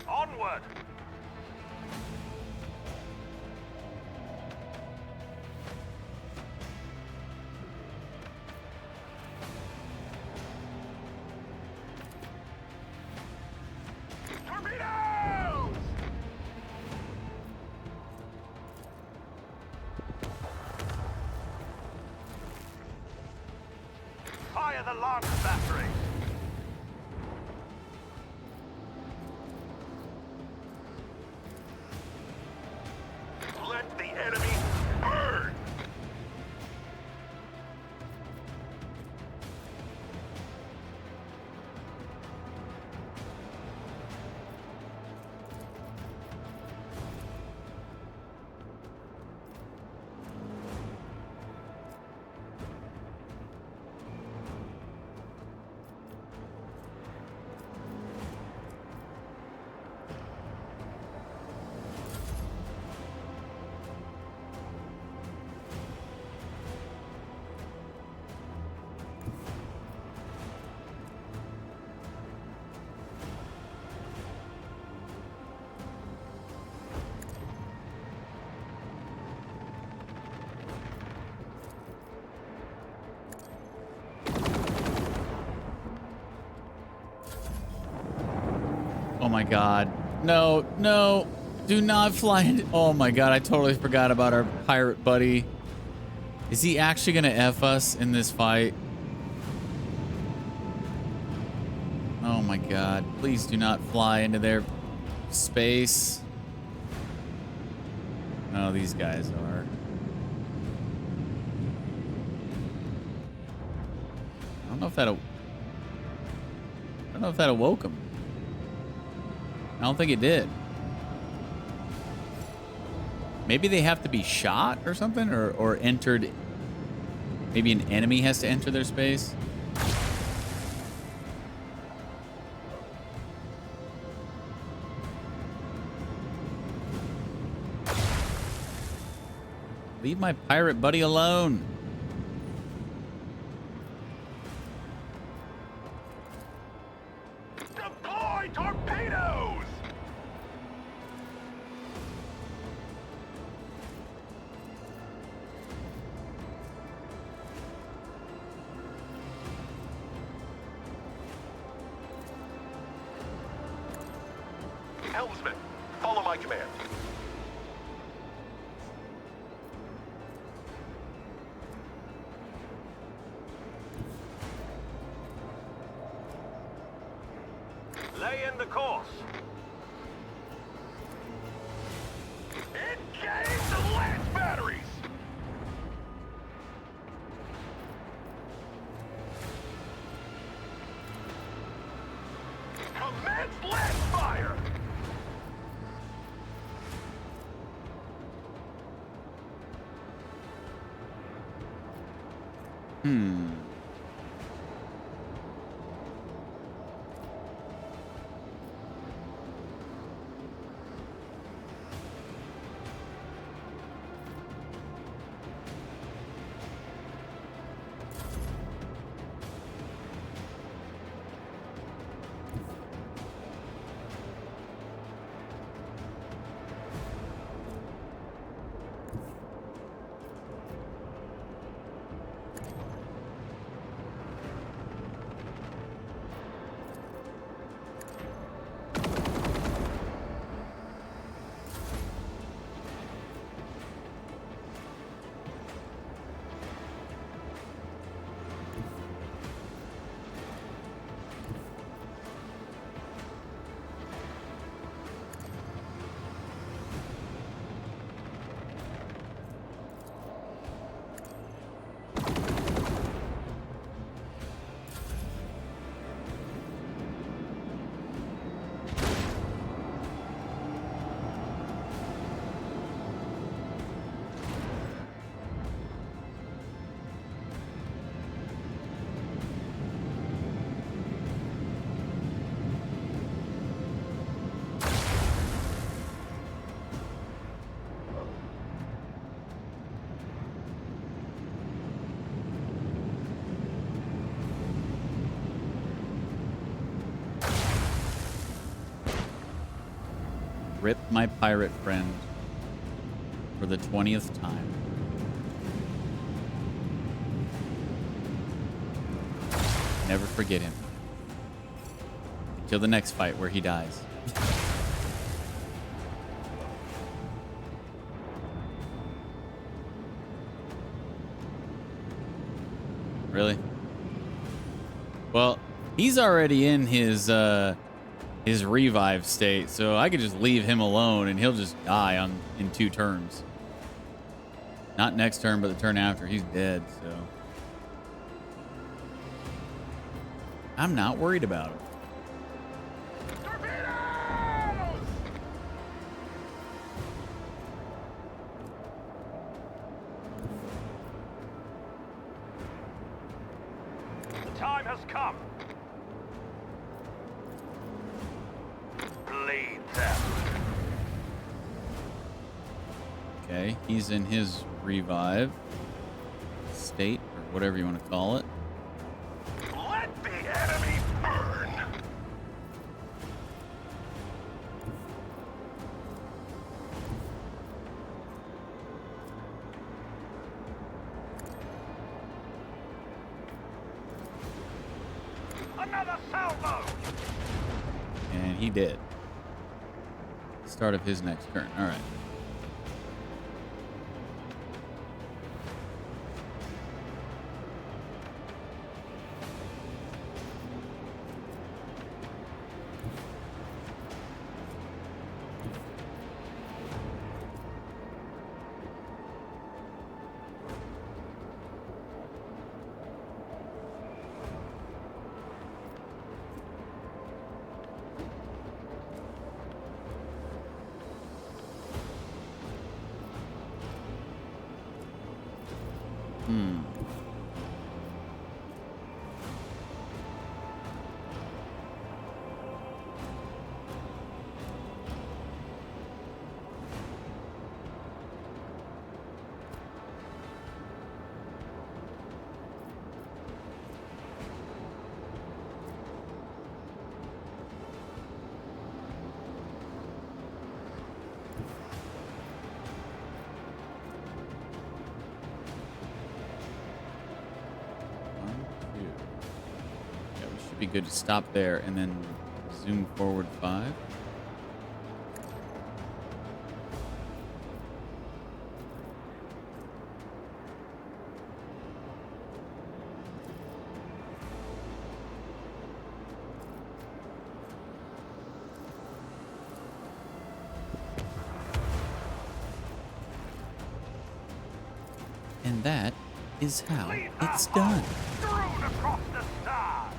Onward! Torpedoes! Fire the launch battery! Let the enemy burn! Oh my god. No, no. Do not fly in. Oh my god, I totally forgot about our pirate buddy. Is he actually gonna F us in this fight? Oh my god. Please do not fly into their space. No, these guys are. I don't know if that awoke him. I don't think it did. Maybe they have to be shot or something, or entered. Maybe an enemy has to enter their space. Leave my pirate buddy alone. Deploy torpedoes! Helmsman, follow my command. Lay in the course. Engage the lance batteries! Commence lance fire! rip my pirate friend for the 20th time. Never forget him. Until the next fight where he dies. Really? Well, he's already in his revive state, so I could just leave him alone and he'll just die in 2 turns. Not next turn, but the turn after. He's dead, so I'm not worried about him. The time has come. Bleed them. Okay, he's in his revive state, or whatever you want to call it. Let the enemy burn. Another salvo. And he did. Start of his next turn. All right. Be good to stop there and then zoom forward 5. And that is how it's done. Strewn across the stars.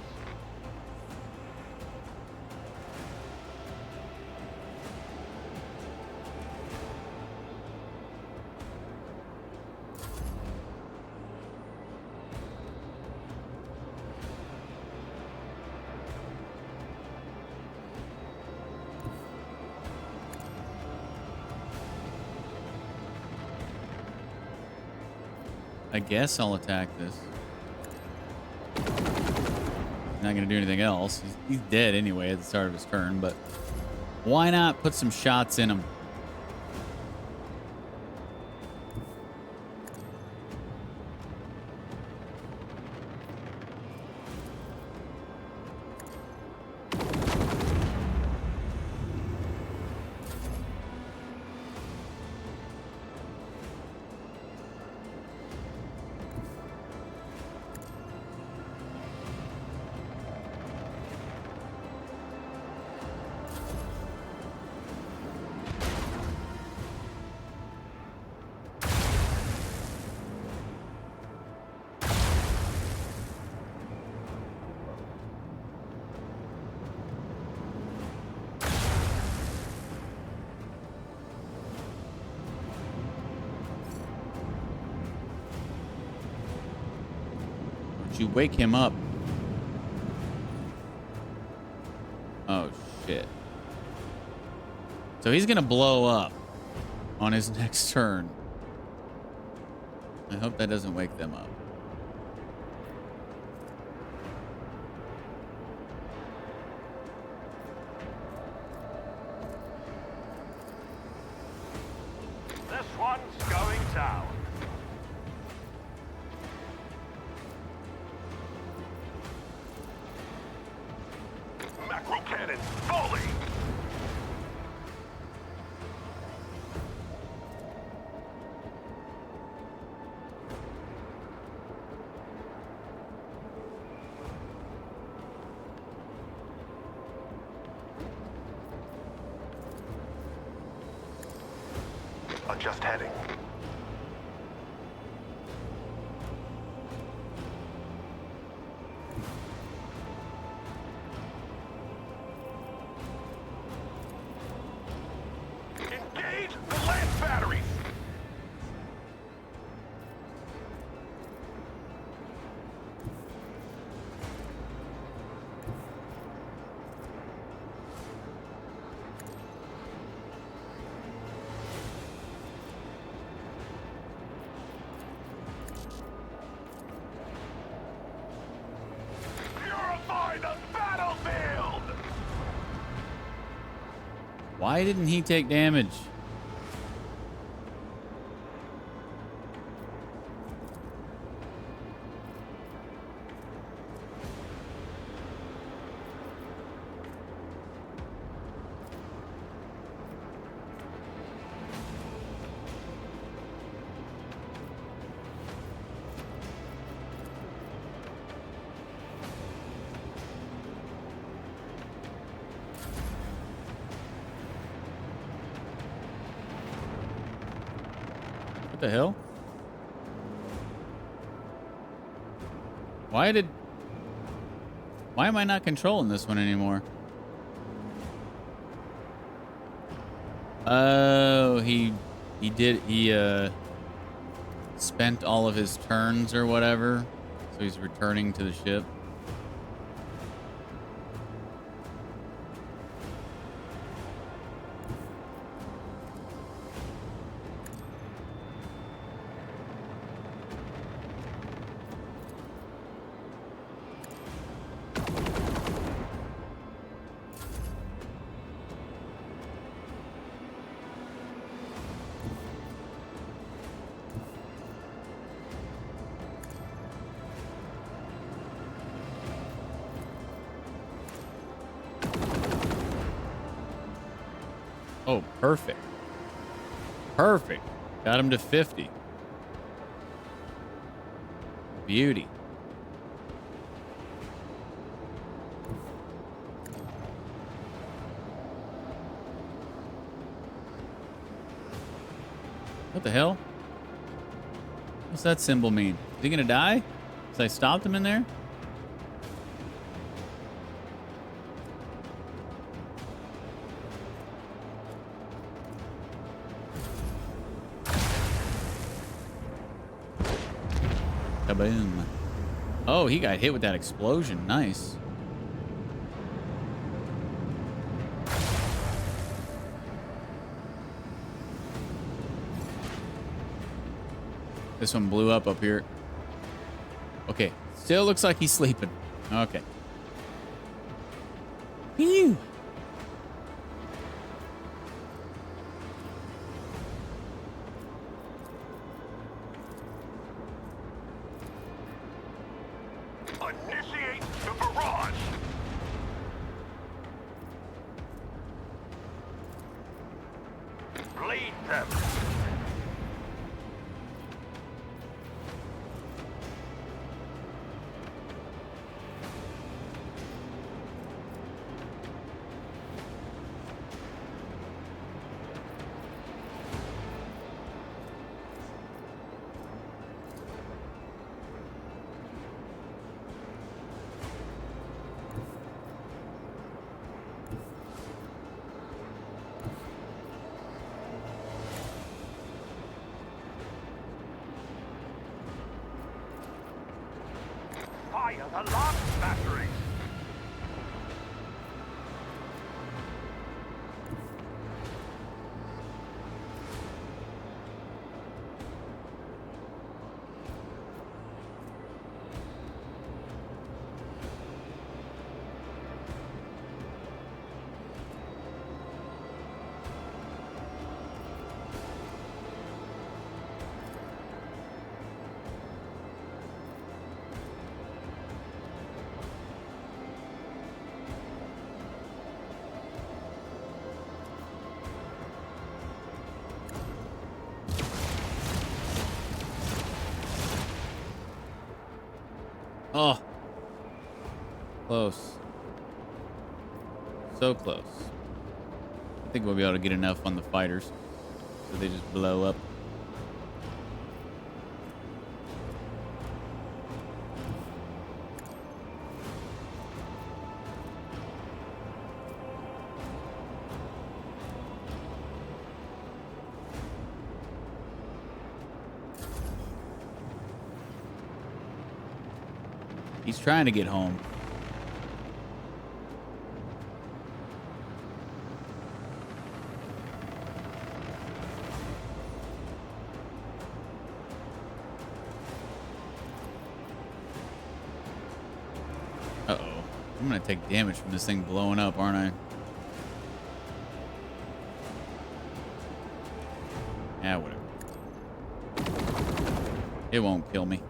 I guess I'll attack this. Not gonna do anything else. He's dead anyway at the start of his turn, but why not put some shots in him? You wake him up. Oh, shit. So he's going to blow up on his next turn. I hope that doesn't wake them up. just heading. Engage the lance batteries! Purify the battlefield! Why didn't he take damage? What the hell? Why am I not controlling this one anymore? Oh, he spent all of his turns or whatever, so he's returning to the ship. Oh, perfect. Perfect. Got him to 50. Beauty. What the hell? What's that symbol mean? Is he gonna die? Because I stopped him in there? Kaboom. Oh, he got hit with that explosion. Nice. This one blew up here. Okay. Still looks like he's sleeping. Okay. Phew. Initiate the barrage! Bleed them! Fire the last battery! Oh. Close. So close. I think we'll be able to get enough on the fighters. So they just blow up. He's trying to get home. Uh-oh. I'm gonna take damage from this thing blowing up, aren't I? Yeah, whatever. It won't kill me.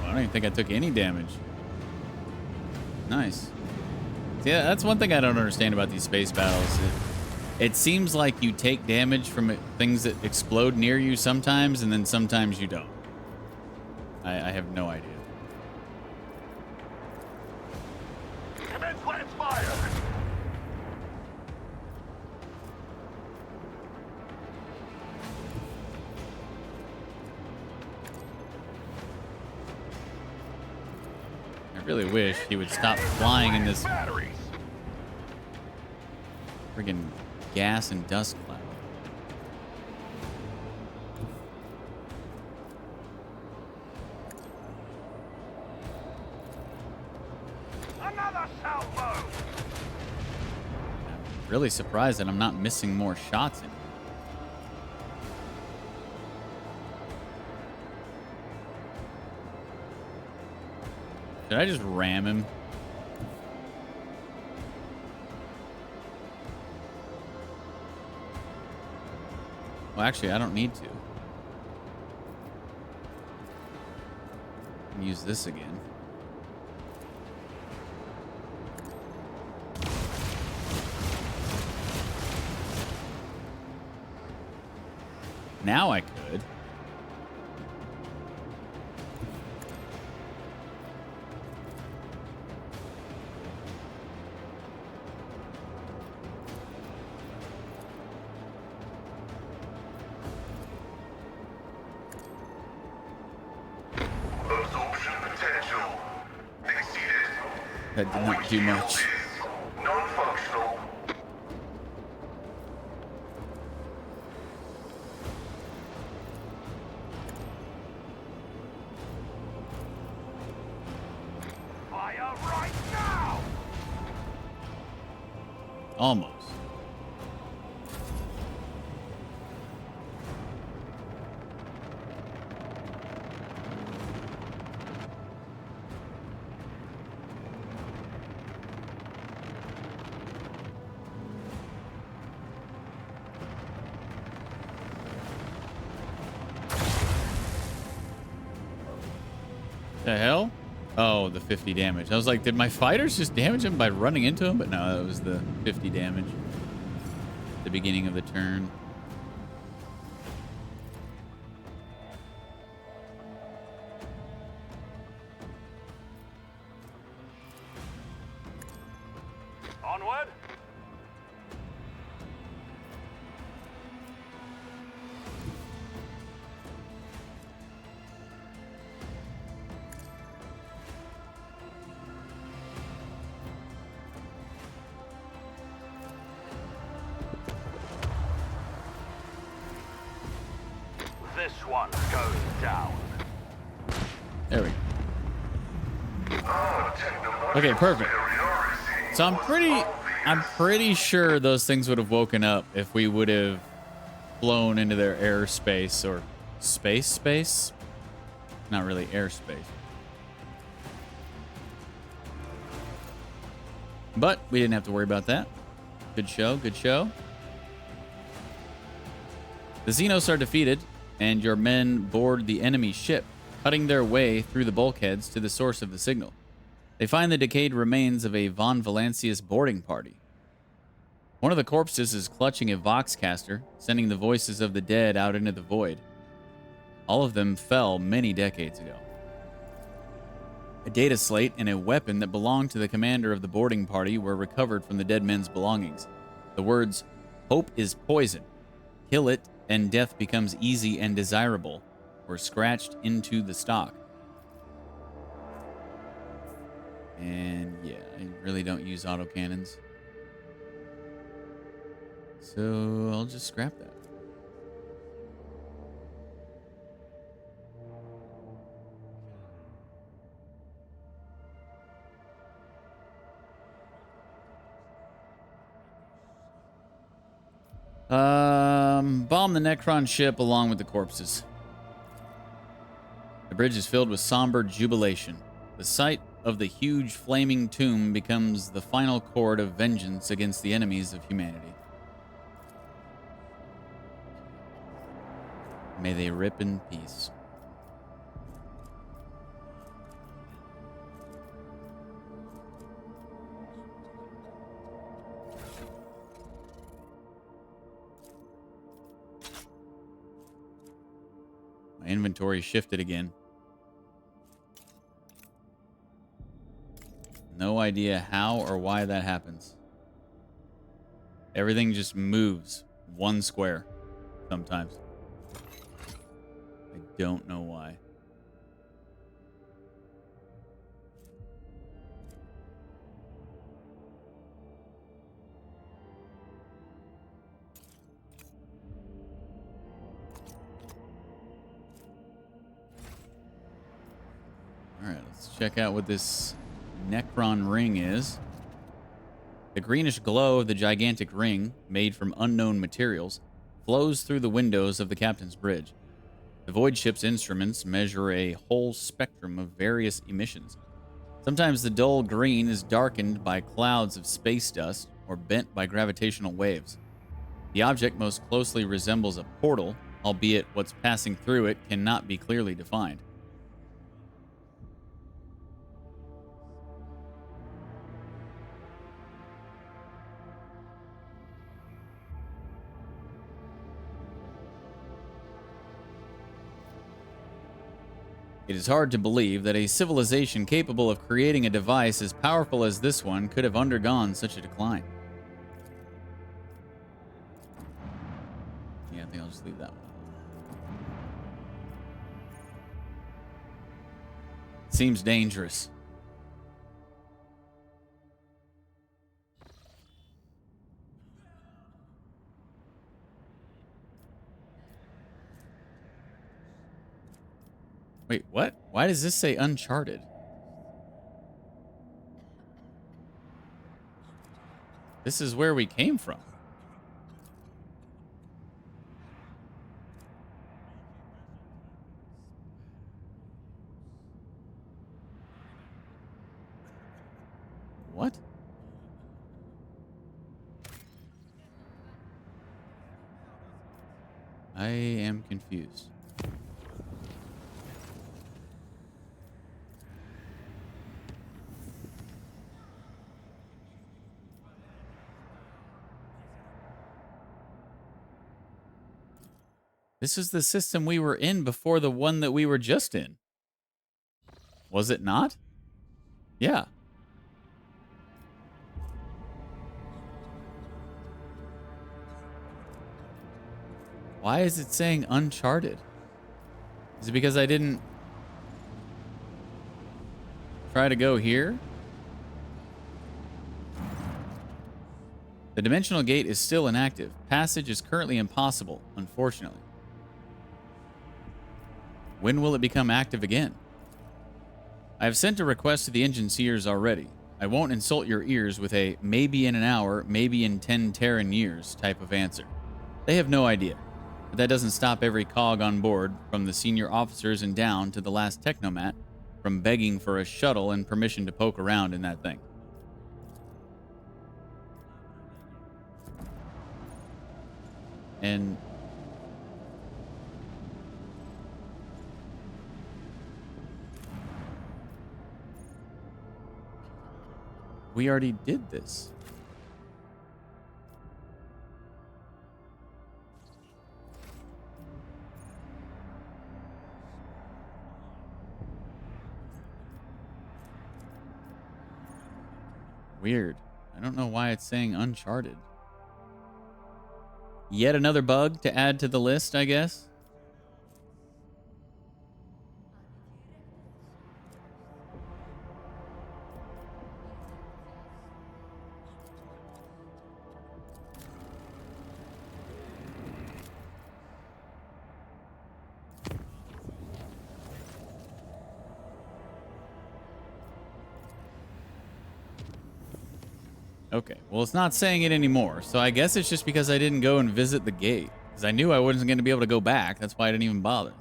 I don't even think I took any damage. Nice. Yeah, that's one thing I don't understand about these space battles. It seems like you take damage from things that explode near you sometimes, and then sometimes you don't. I have no idea. Commence lance fire! I really wish he would stop flying in this friggin' gas and dust cloud. Another salvo! I'm really surprised that I'm not missing more shots in it. Did I just ram him? Well, actually, I don't need to. I can use this again. Now I could. Absorption potential exceeded. That did not do much. Non-functional. Fire right now! Almost. The hell? Oh, the 50 damage. I was like, did my fighters just damage him by running into him? But no, that was the 50 damage. At the beginning of the turn. Onward! This one goes down. There we go. Okay, perfect. So I'm pretty sure those things would have woken up if we would have flown into their airspace or space. Not really airspace. But we didn't have to worry about that. Good show, good show. The Xenos are defeated, and your men board the enemy ship, cutting their way through the bulkheads to the source of the signal. They find the decayed remains of a Von Valancius boarding party. One of the corpses is clutching a voxcaster, sending the voices of the dead out into the void. All of them fell many decades ago. A data slate and a weapon that belonged to the commander of the boarding party were recovered from the dead men's belongings. The words, "Hope is poison. Kill it and death becomes easy and desirable," were scratched into the stock. And yeah, I really don't use autocannons. So I'll just scrap that. Bomb the Necron ship along with the corpses. The bridge is filled with somber jubilation. The sight of the huge flaming tomb becomes the final chord of vengeance against the enemies of humanity. May they rip in peace. My inventory shifted again. No idea how or why that happens. Everything just moves one square sometimes. I don't know why. All right, let's check out what this Necron ring is. The greenish glow of the gigantic ring, made from unknown materials, flows through the windows of the captain's bridge. The void ship's instruments measure a whole spectrum of various emissions. Sometimes the dull green is darkened by clouds of space dust or bent by gravitational waves. The object most closely resembles a portal, albeit what's passing through it cannot be clearly defined. It is hard to believe that a civilization capable of creating a device as powerful as this one could have undergone such a decline. Yeah, I think I'll just leave that one. Seems dangerous. Wait, what? Why does this say Uncharted? This is where we came from. What? I am confused. This is the system we were in before the one that we were just in. Was it not? Yeah. Why is it saying Uncharted? Is it because I didn't try to go here? The dimensional gate is still inactive. Passage is currently impossible, unfortunately. When will it become active again? I have sent a request to the engine seers already. I won't insult your ears with a maybe in an hour, maybe in 10 Terran years type of answer. They have no idea. But that doesn't stop every cog on board, from the senior officers and down to the last technomat, from begging for a shuttle and permission to poke around in that thing. And we already did this. Weird. I don't know why it's saying uncharted. Yet another bug to add to the list, I guess. Okay, well, it's not saying it anymore, so I guess it's just because I didn't go and visit the gate. Because I knew I wasn't going to be able to go back. That's why I didn't even bother.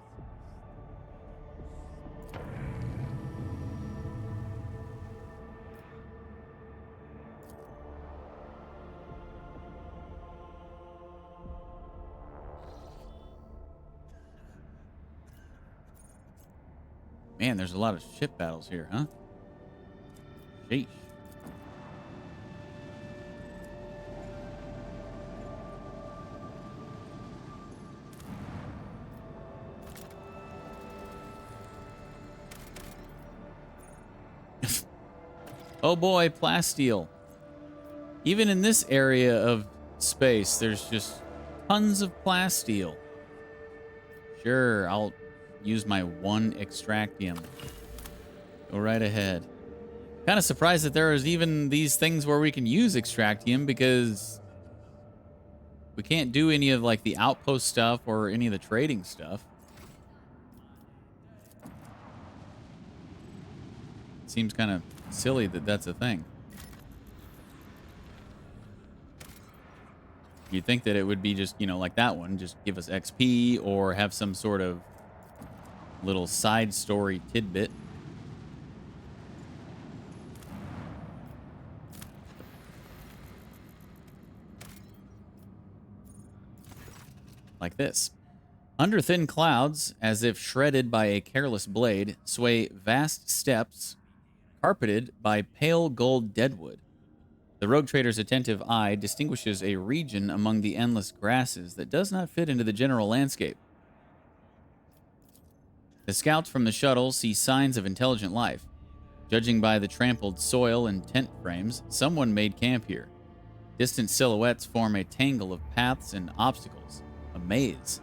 Man, there's a lot of ship battles here, huh? Sheesh. Oh boy, plasteel. Even in this area of space, there's just tons of plasteel. Sure, I'll use my one extractium. Go right ahead. Kind of surprised that there is even these things where we can use extractium, because we can't do any of like the outpost stuff or any of the trading stuff. Seems kind of silly that that's a thing. You'd think that it would be just, you know, like that one, just give us XP or have some sort of little side story tidbit. Like this. Under thin clouds, as if shredded by a careless blade, sway vast steppes carpeted by pale gold deadwood. The rogue trader's attentive eye distinguishes a region among the endless grasses that does not fit into the general landscape. The scouts from the shuttle see signs of intelligent life. Judging by the trampled soil and tent frames, someone made camp here. Distant silhouettes form a tangle of paths and obstacles, a maze.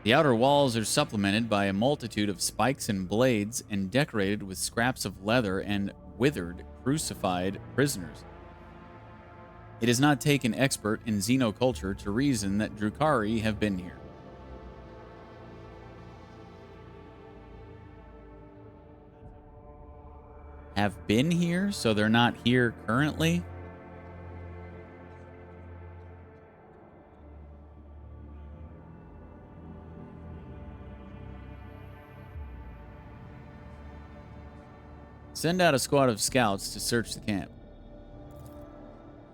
The outer walls are supplemented by a multitude of spikes and blades and decorated with scraps of leather and withered, crucified prisoners. It does not take an expert in xenoculture to reason that Drukhari have been here. Have been here, so they're not here currently? Send out a squad of scouts to search the camp.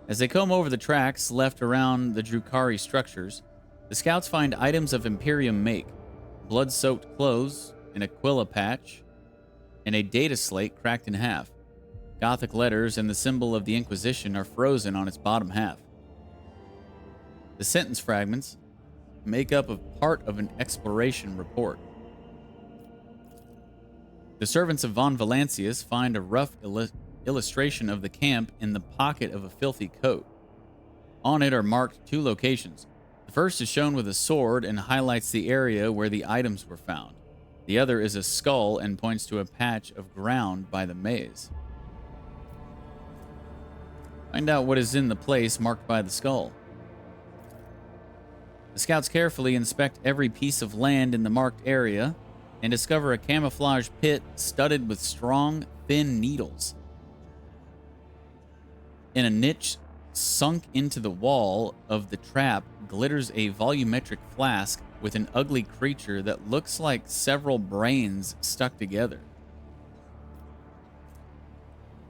As they comb over the tracks left around the Drukhari structures, the scouts find items of Imperium make, blood-soaked clothes, an Aquila patch, and a data slate cracked in half. Gothic letters and the symbol of the Inquisition are frozen on its bottom half. The sentence fragments make up a part of an exploration report. The servants of Von Valancius find a rough illustration of the camp in the pocket of a filthy coat. On it are marked two locations. The first is shown with a sword and highlights the area where the items were found. The other is a skull and points to a patch of ground by the maze. Find out what is in the place marked by the skull. The scouts carefully inspect every piece of land in the marked area and discover a camouflage pit studded with strong, thin needles. In a niche sunk into the wall of the trap glitters a volumetric flask with an ugly creature that looks like several brains stuck together.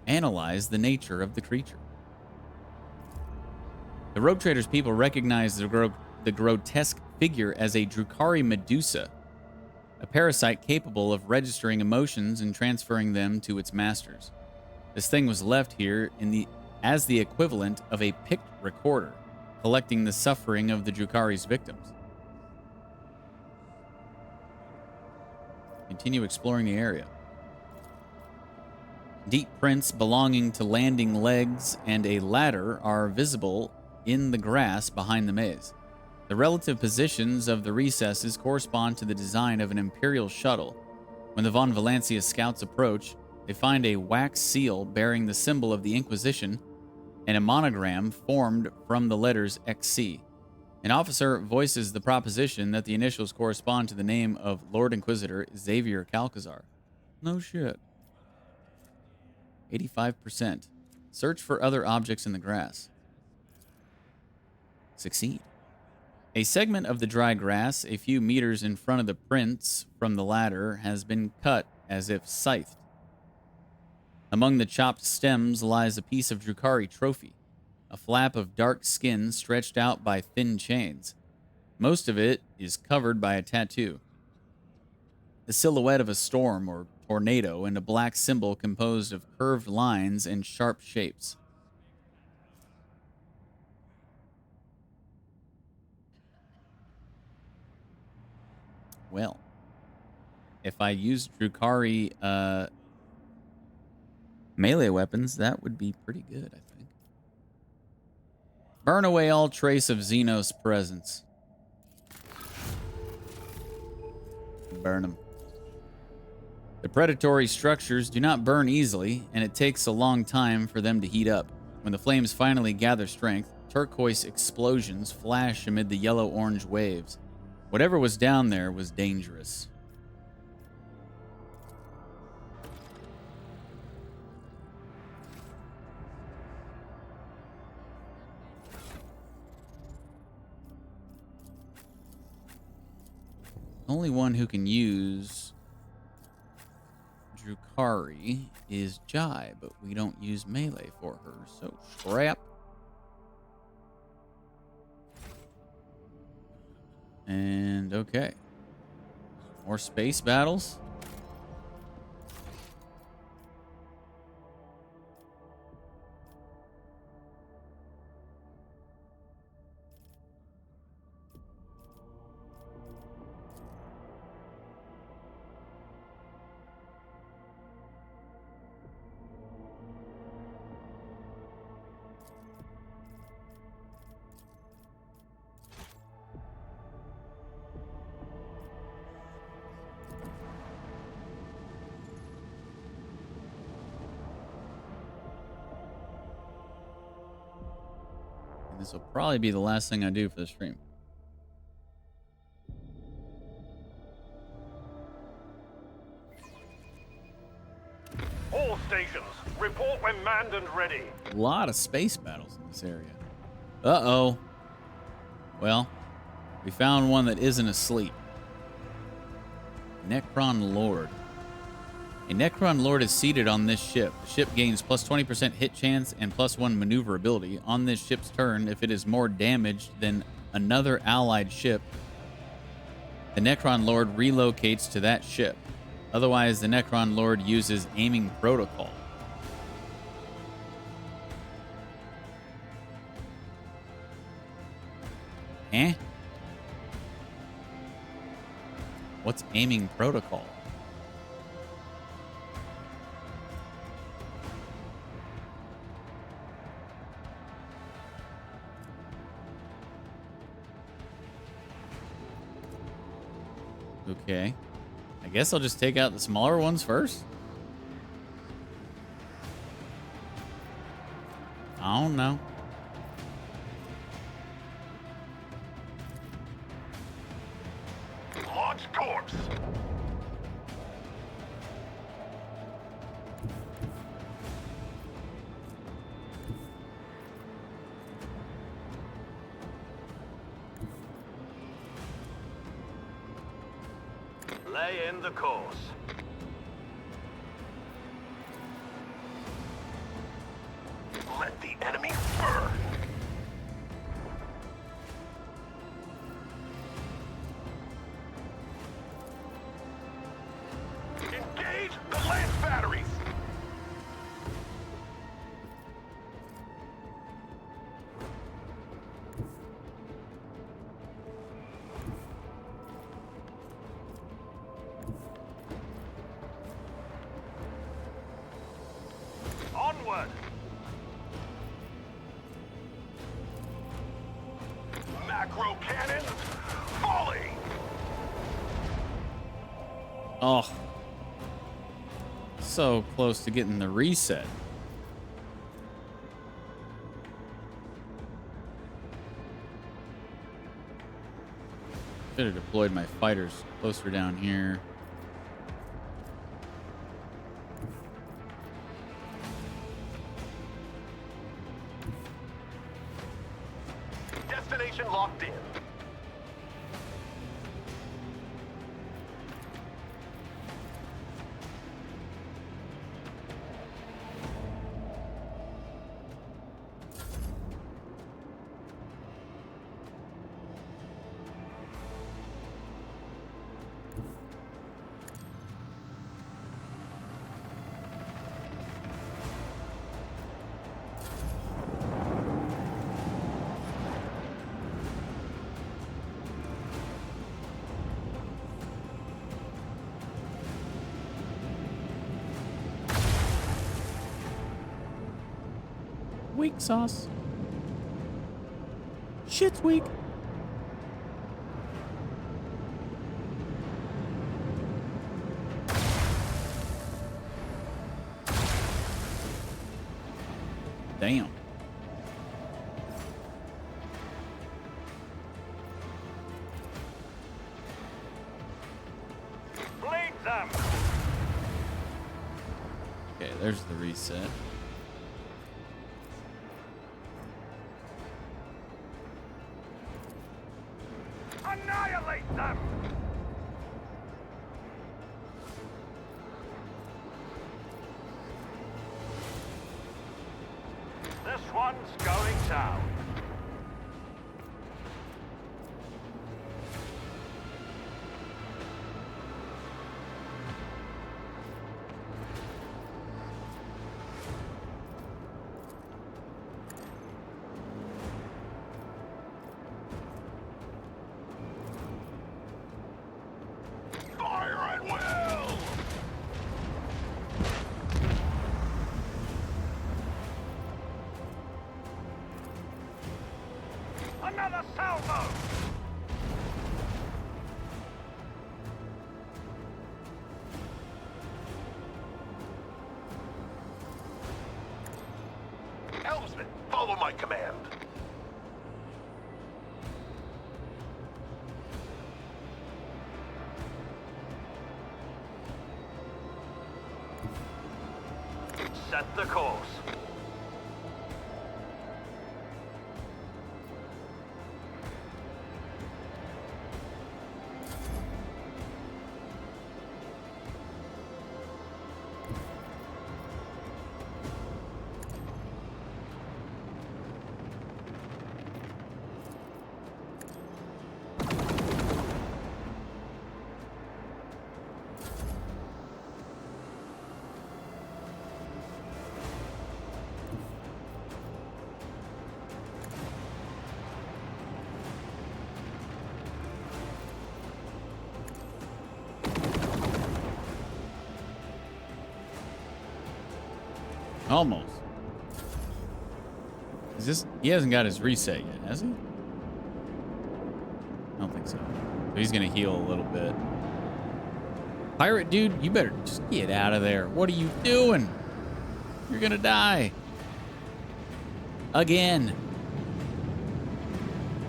Analyze the nature of the creature. The Rogue Trader's people recognize the grotesque figure as a Drukhari Medusa, a parasite capable of registering emotions and transferring them to its masters. This thing was left here as the equivalent of a picked recorder, collecting the suffering of the Drukhari's victims. Continue exploring the area. Deep prints belonging to landing legs and a ladder are visible in the grass behind the maze. The relative positions of the recesses correspond to the design of an Imperial shuttle. When the Von Valencia scouts approach, they find a wax seal bearing the symbol of the Inquisition and a monogram formed from the letters XC. An officer voices the proposition that the initials correspond to the name of Lord Inquisitor Xavier Calcazar. No shit. 85%. Search for other objects in the grass. Succeed. A segment of the dry grass a few meters in front of the prints from the ladder has been cut as if scythed. Among the chopped stems lies a piece of Drukhari trophy, a flap of dark skin stretched out by thin chains. Most of it is covered by a tattoo. The silhouette of a storm or tornado and a black symbol composed of curved lines and sharp shapes. Well, if I used Drukhari melee weapons, that would be pretty good, I think. Burn away all trace of Xenos' presence. Burn them. The predatory structures do not burn easily, and it takes a long time for them to heat up. When the flames finally gather strength, turquoise explosions flash amid the yellow-orange waves. Whatever was down there was dangerous. Only one who can use Drukhari is Jai, but we don't use melee for her, so scrap. And okay. More space battles. This will probably be the last thing I do for the stream. All stations, report when manned and ready. A lot of space battles in this area. Uh-oh. Well, we found one that isn't asleep. Necron Lord. A Necron Lord is seated on this ship. The ship gains plus 20% hit chance and plus 1 maneuverability on this ship's turn if it is more damaged than another allied ship. The Necron Lord relocates to that ship. Otherwise, the Necron Lord uses aiming protocol. Eh? What's aiming protocol? Okay. I guess I'll just take out the smaller ones first. I don't know. Launch course. Lay in the course. Let the enemy burn. Engage the lance batteries. Oh. So close to getting the reset. Should have deployed my fighters closer down here. Destination locked in. Weak sauce. Shit's weak. Damn. Bleed them! Okay, there's the reset. Annihilate them! This one's going down. Fire at will! Another salvo! Helmsman, follow my command. Set the course. Almost. Is this? He hasn't got his reset yet, has he? I don't think so. So he's gonna heal a little bit. Pirate dude, you better just get out of there. What are you doing? You're gonna die. Again.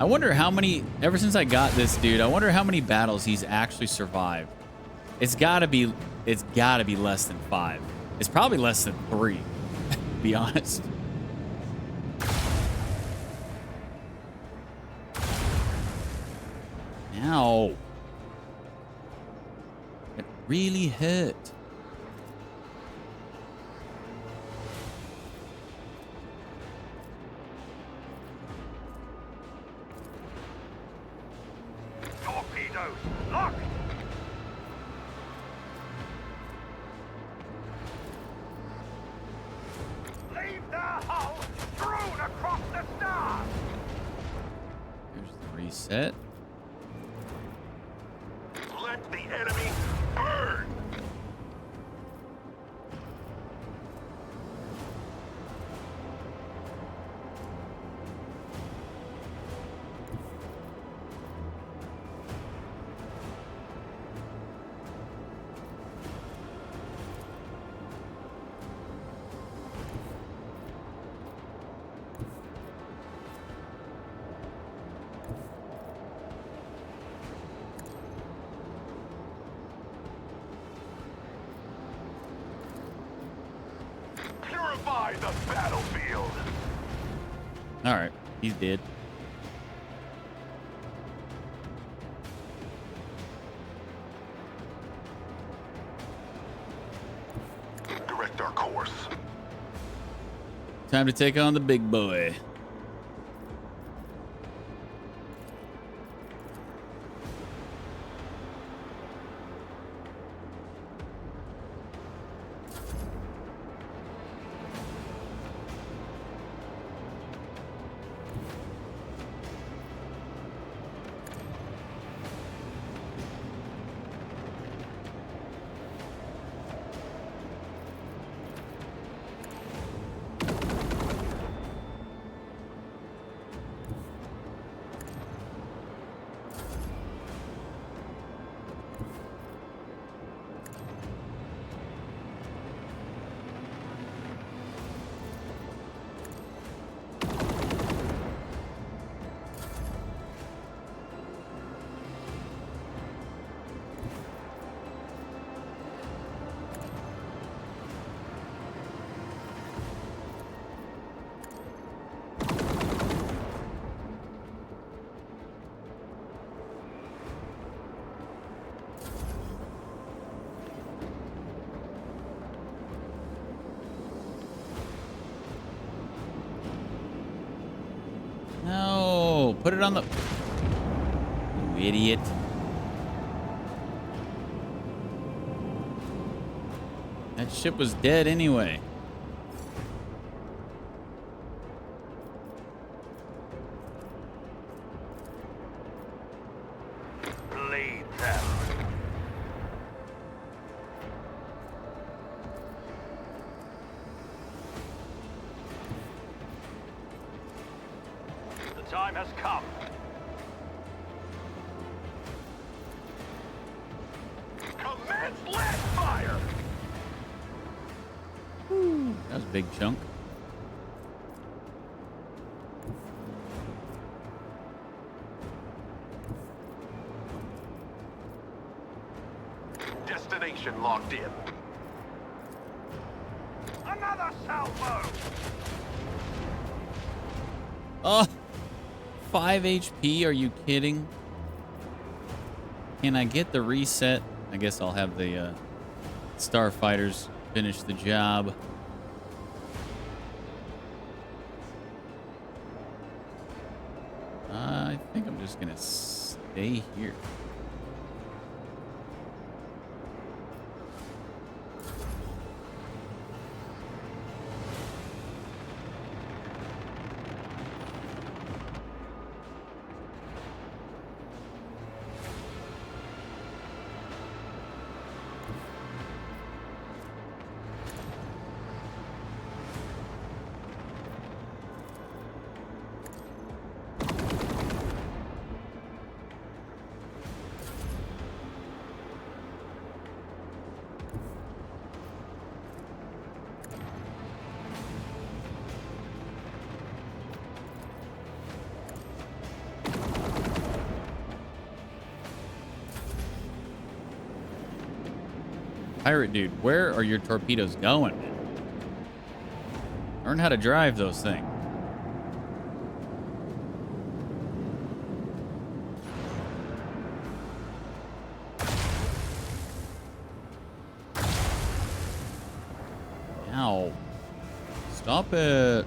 I wonder how many, ever since I got this dude, I wonder how many battles he's actually survived. It's gotta be less than 5. It's probably less than 3, to be honest. Ow. It really hurt. Torpedoes, locked! Leave their hull strewn across the stars! Here's the reset. Let the enemy burn! All right, he's dead. Direct our course. Time to take on the big boy. No, put it on the... You idiot. That ship was dead anyway. Bleed them. The time has come. Commence blast fire! That was a big chunk. Destination locked in. Another salvo! Oh, 5 HP. Are you kidding? Can I get the reset? I guess I'll have the starfighters finish the job. I think I'm just gonna stay here. Pirate dude, where are your torpedoes going? Learn how to drive those things. Ow. Stop it.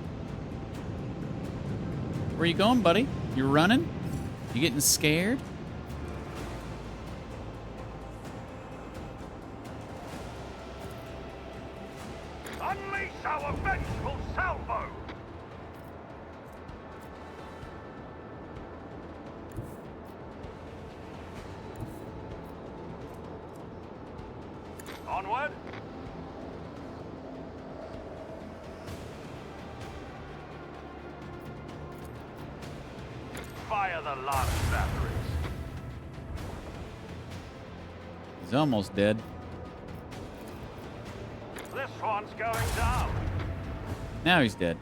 Where you going, buddy? You running? You getting scared? Unleash our vengeful salvo! Onward! Fire the last batteries. He's almost dead. This one's going down. Now he's dead.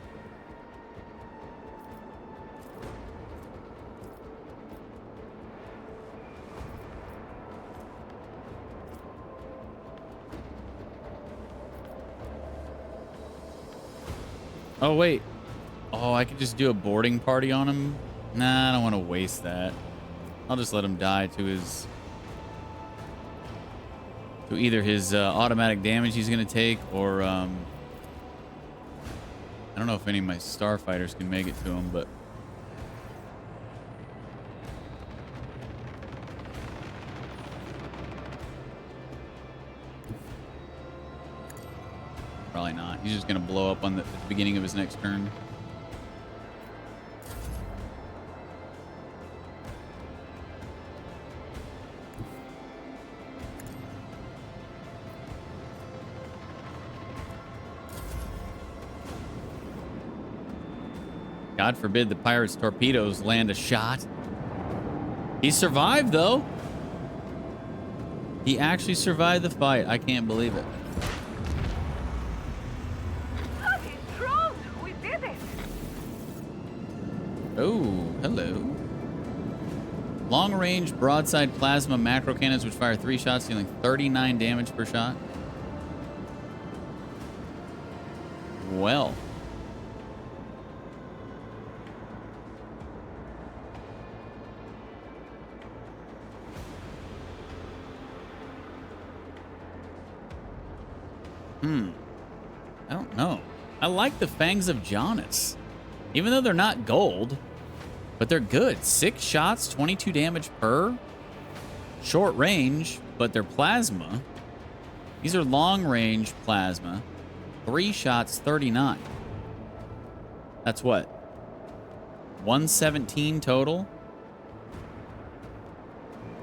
Oh, wait. Oh, I could just do a boarding party on him? Nah, I don't want to waste that. I'll just let him die to his... to either his automatic damage he's going to take, or... I don't know if any of my starfighters can make it to him, but... Probably not. He's just going to blow up on at the beginning of his next turn. God forbid the pirate's torpedoes land a shot. He survived, though. He actually survived the fight. I can't believe it. We did it! Oh, hello. Long-range broadside plasma macro cannons which fire 3 shots, dealing 39 damage per shot. Well. I don't know. I like the Fangs of Janus. Even though they're not gold, but they're good. 6 shots, 22 damage per. Short range, but they're plasma. These are long range plasma. 3 shots, 39. That's what? 117 total?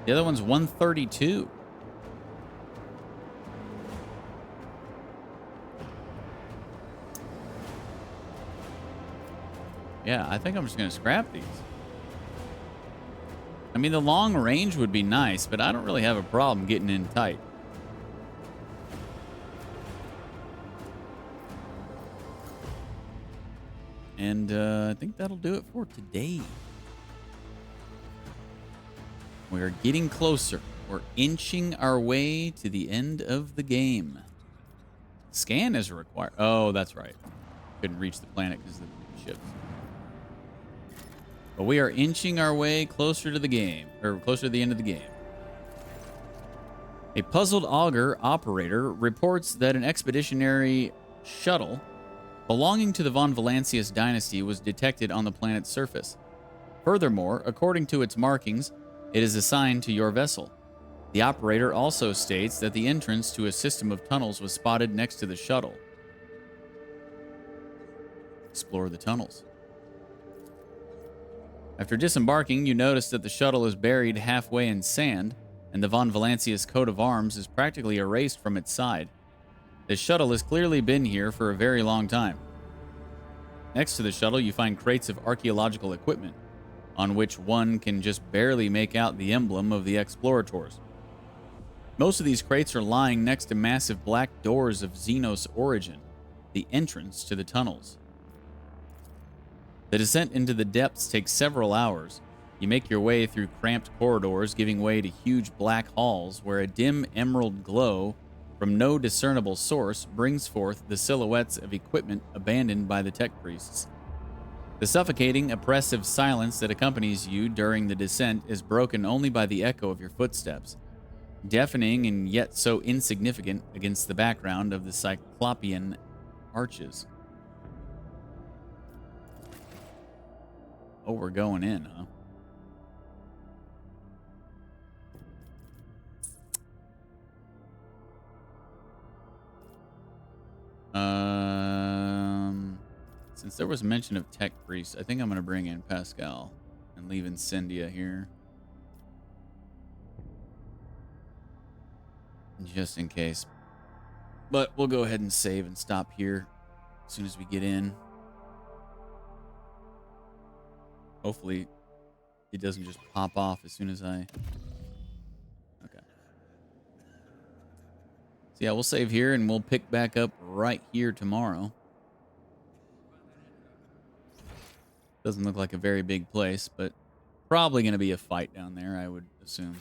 The other one's 132. Yeah, I think I'm just going to scrap these. I mean, the long range would be nice, but I don't really have a problem getting in tight. And I think that'll do it for today. We're getting closer. We're inching our way to the end of the game. Scan is required. Oh, that's right. Couldn't reach the planet because of the ships. But we are inching our way closer to the game, or closer to the end of the game. A puzzled augur operator reports that an expeditionary shuttle belonging to the von Valancius dynasty was detected on the planet's surface. Furthermore, according to its markings, it is assigned to your vessel. The operator also states that the entrance to a system of tunnels was spotted next to the shuttle. Explore the tunnels. After disembarking, you notice that the shuttle is buried halfway in sand, and the von Valancius coat of arms is practically erased from its side. This shuttle has clearly been here for a very long time. Next to the shuttle, you find crates of archaeological equipment, on which one can just barely make out the emblem of the explorators. Most of these crates are lying next to massive black doors of Xenos origin, the entrance to the tunnels. The descent into the depths takes several hours. You make your way through cramped corridors, giving way to huge black halls where a dim emerald glow from no discernible source brings forth the silhouettes of equipment abandoned by the tech priests. The suffocating, oppressive silence that accompanies you during the descent is broken only by the echo of your footsteps, deafening and yet so insignificant against the background of the Cyclopean arches. Oh, we're going in, huh? Since there was mention of tech priests, I think I'm going to bring in Pascal and leave Incendia here. Just in case. But we'll go ahead and save and stop here as soon as we get in. Hopefully it doesn't just pop off as soon as I... Okay. So yeah, we'll save here and we'll pick back up right here tomorrow. Doesn't look like a very big place, but probably going to be a fight down there, I would assume.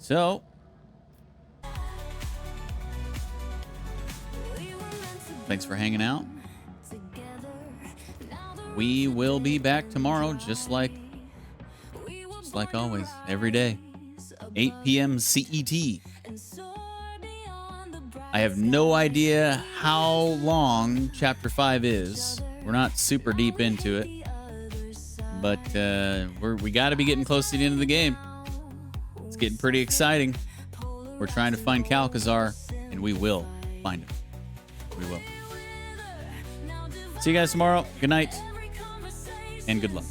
So, thanks for hanging out. We will be back tomorrow, just like always, every day, 8 p.m. CET. I have no idea how long Chapter 5 is. We're not super deep into it, but we got to be getting close to the end of the game. It's getting pretty exciting. We're trying to find Calcazar, and we will find him. We will. See you guys tomorrow. Good night, and good luck.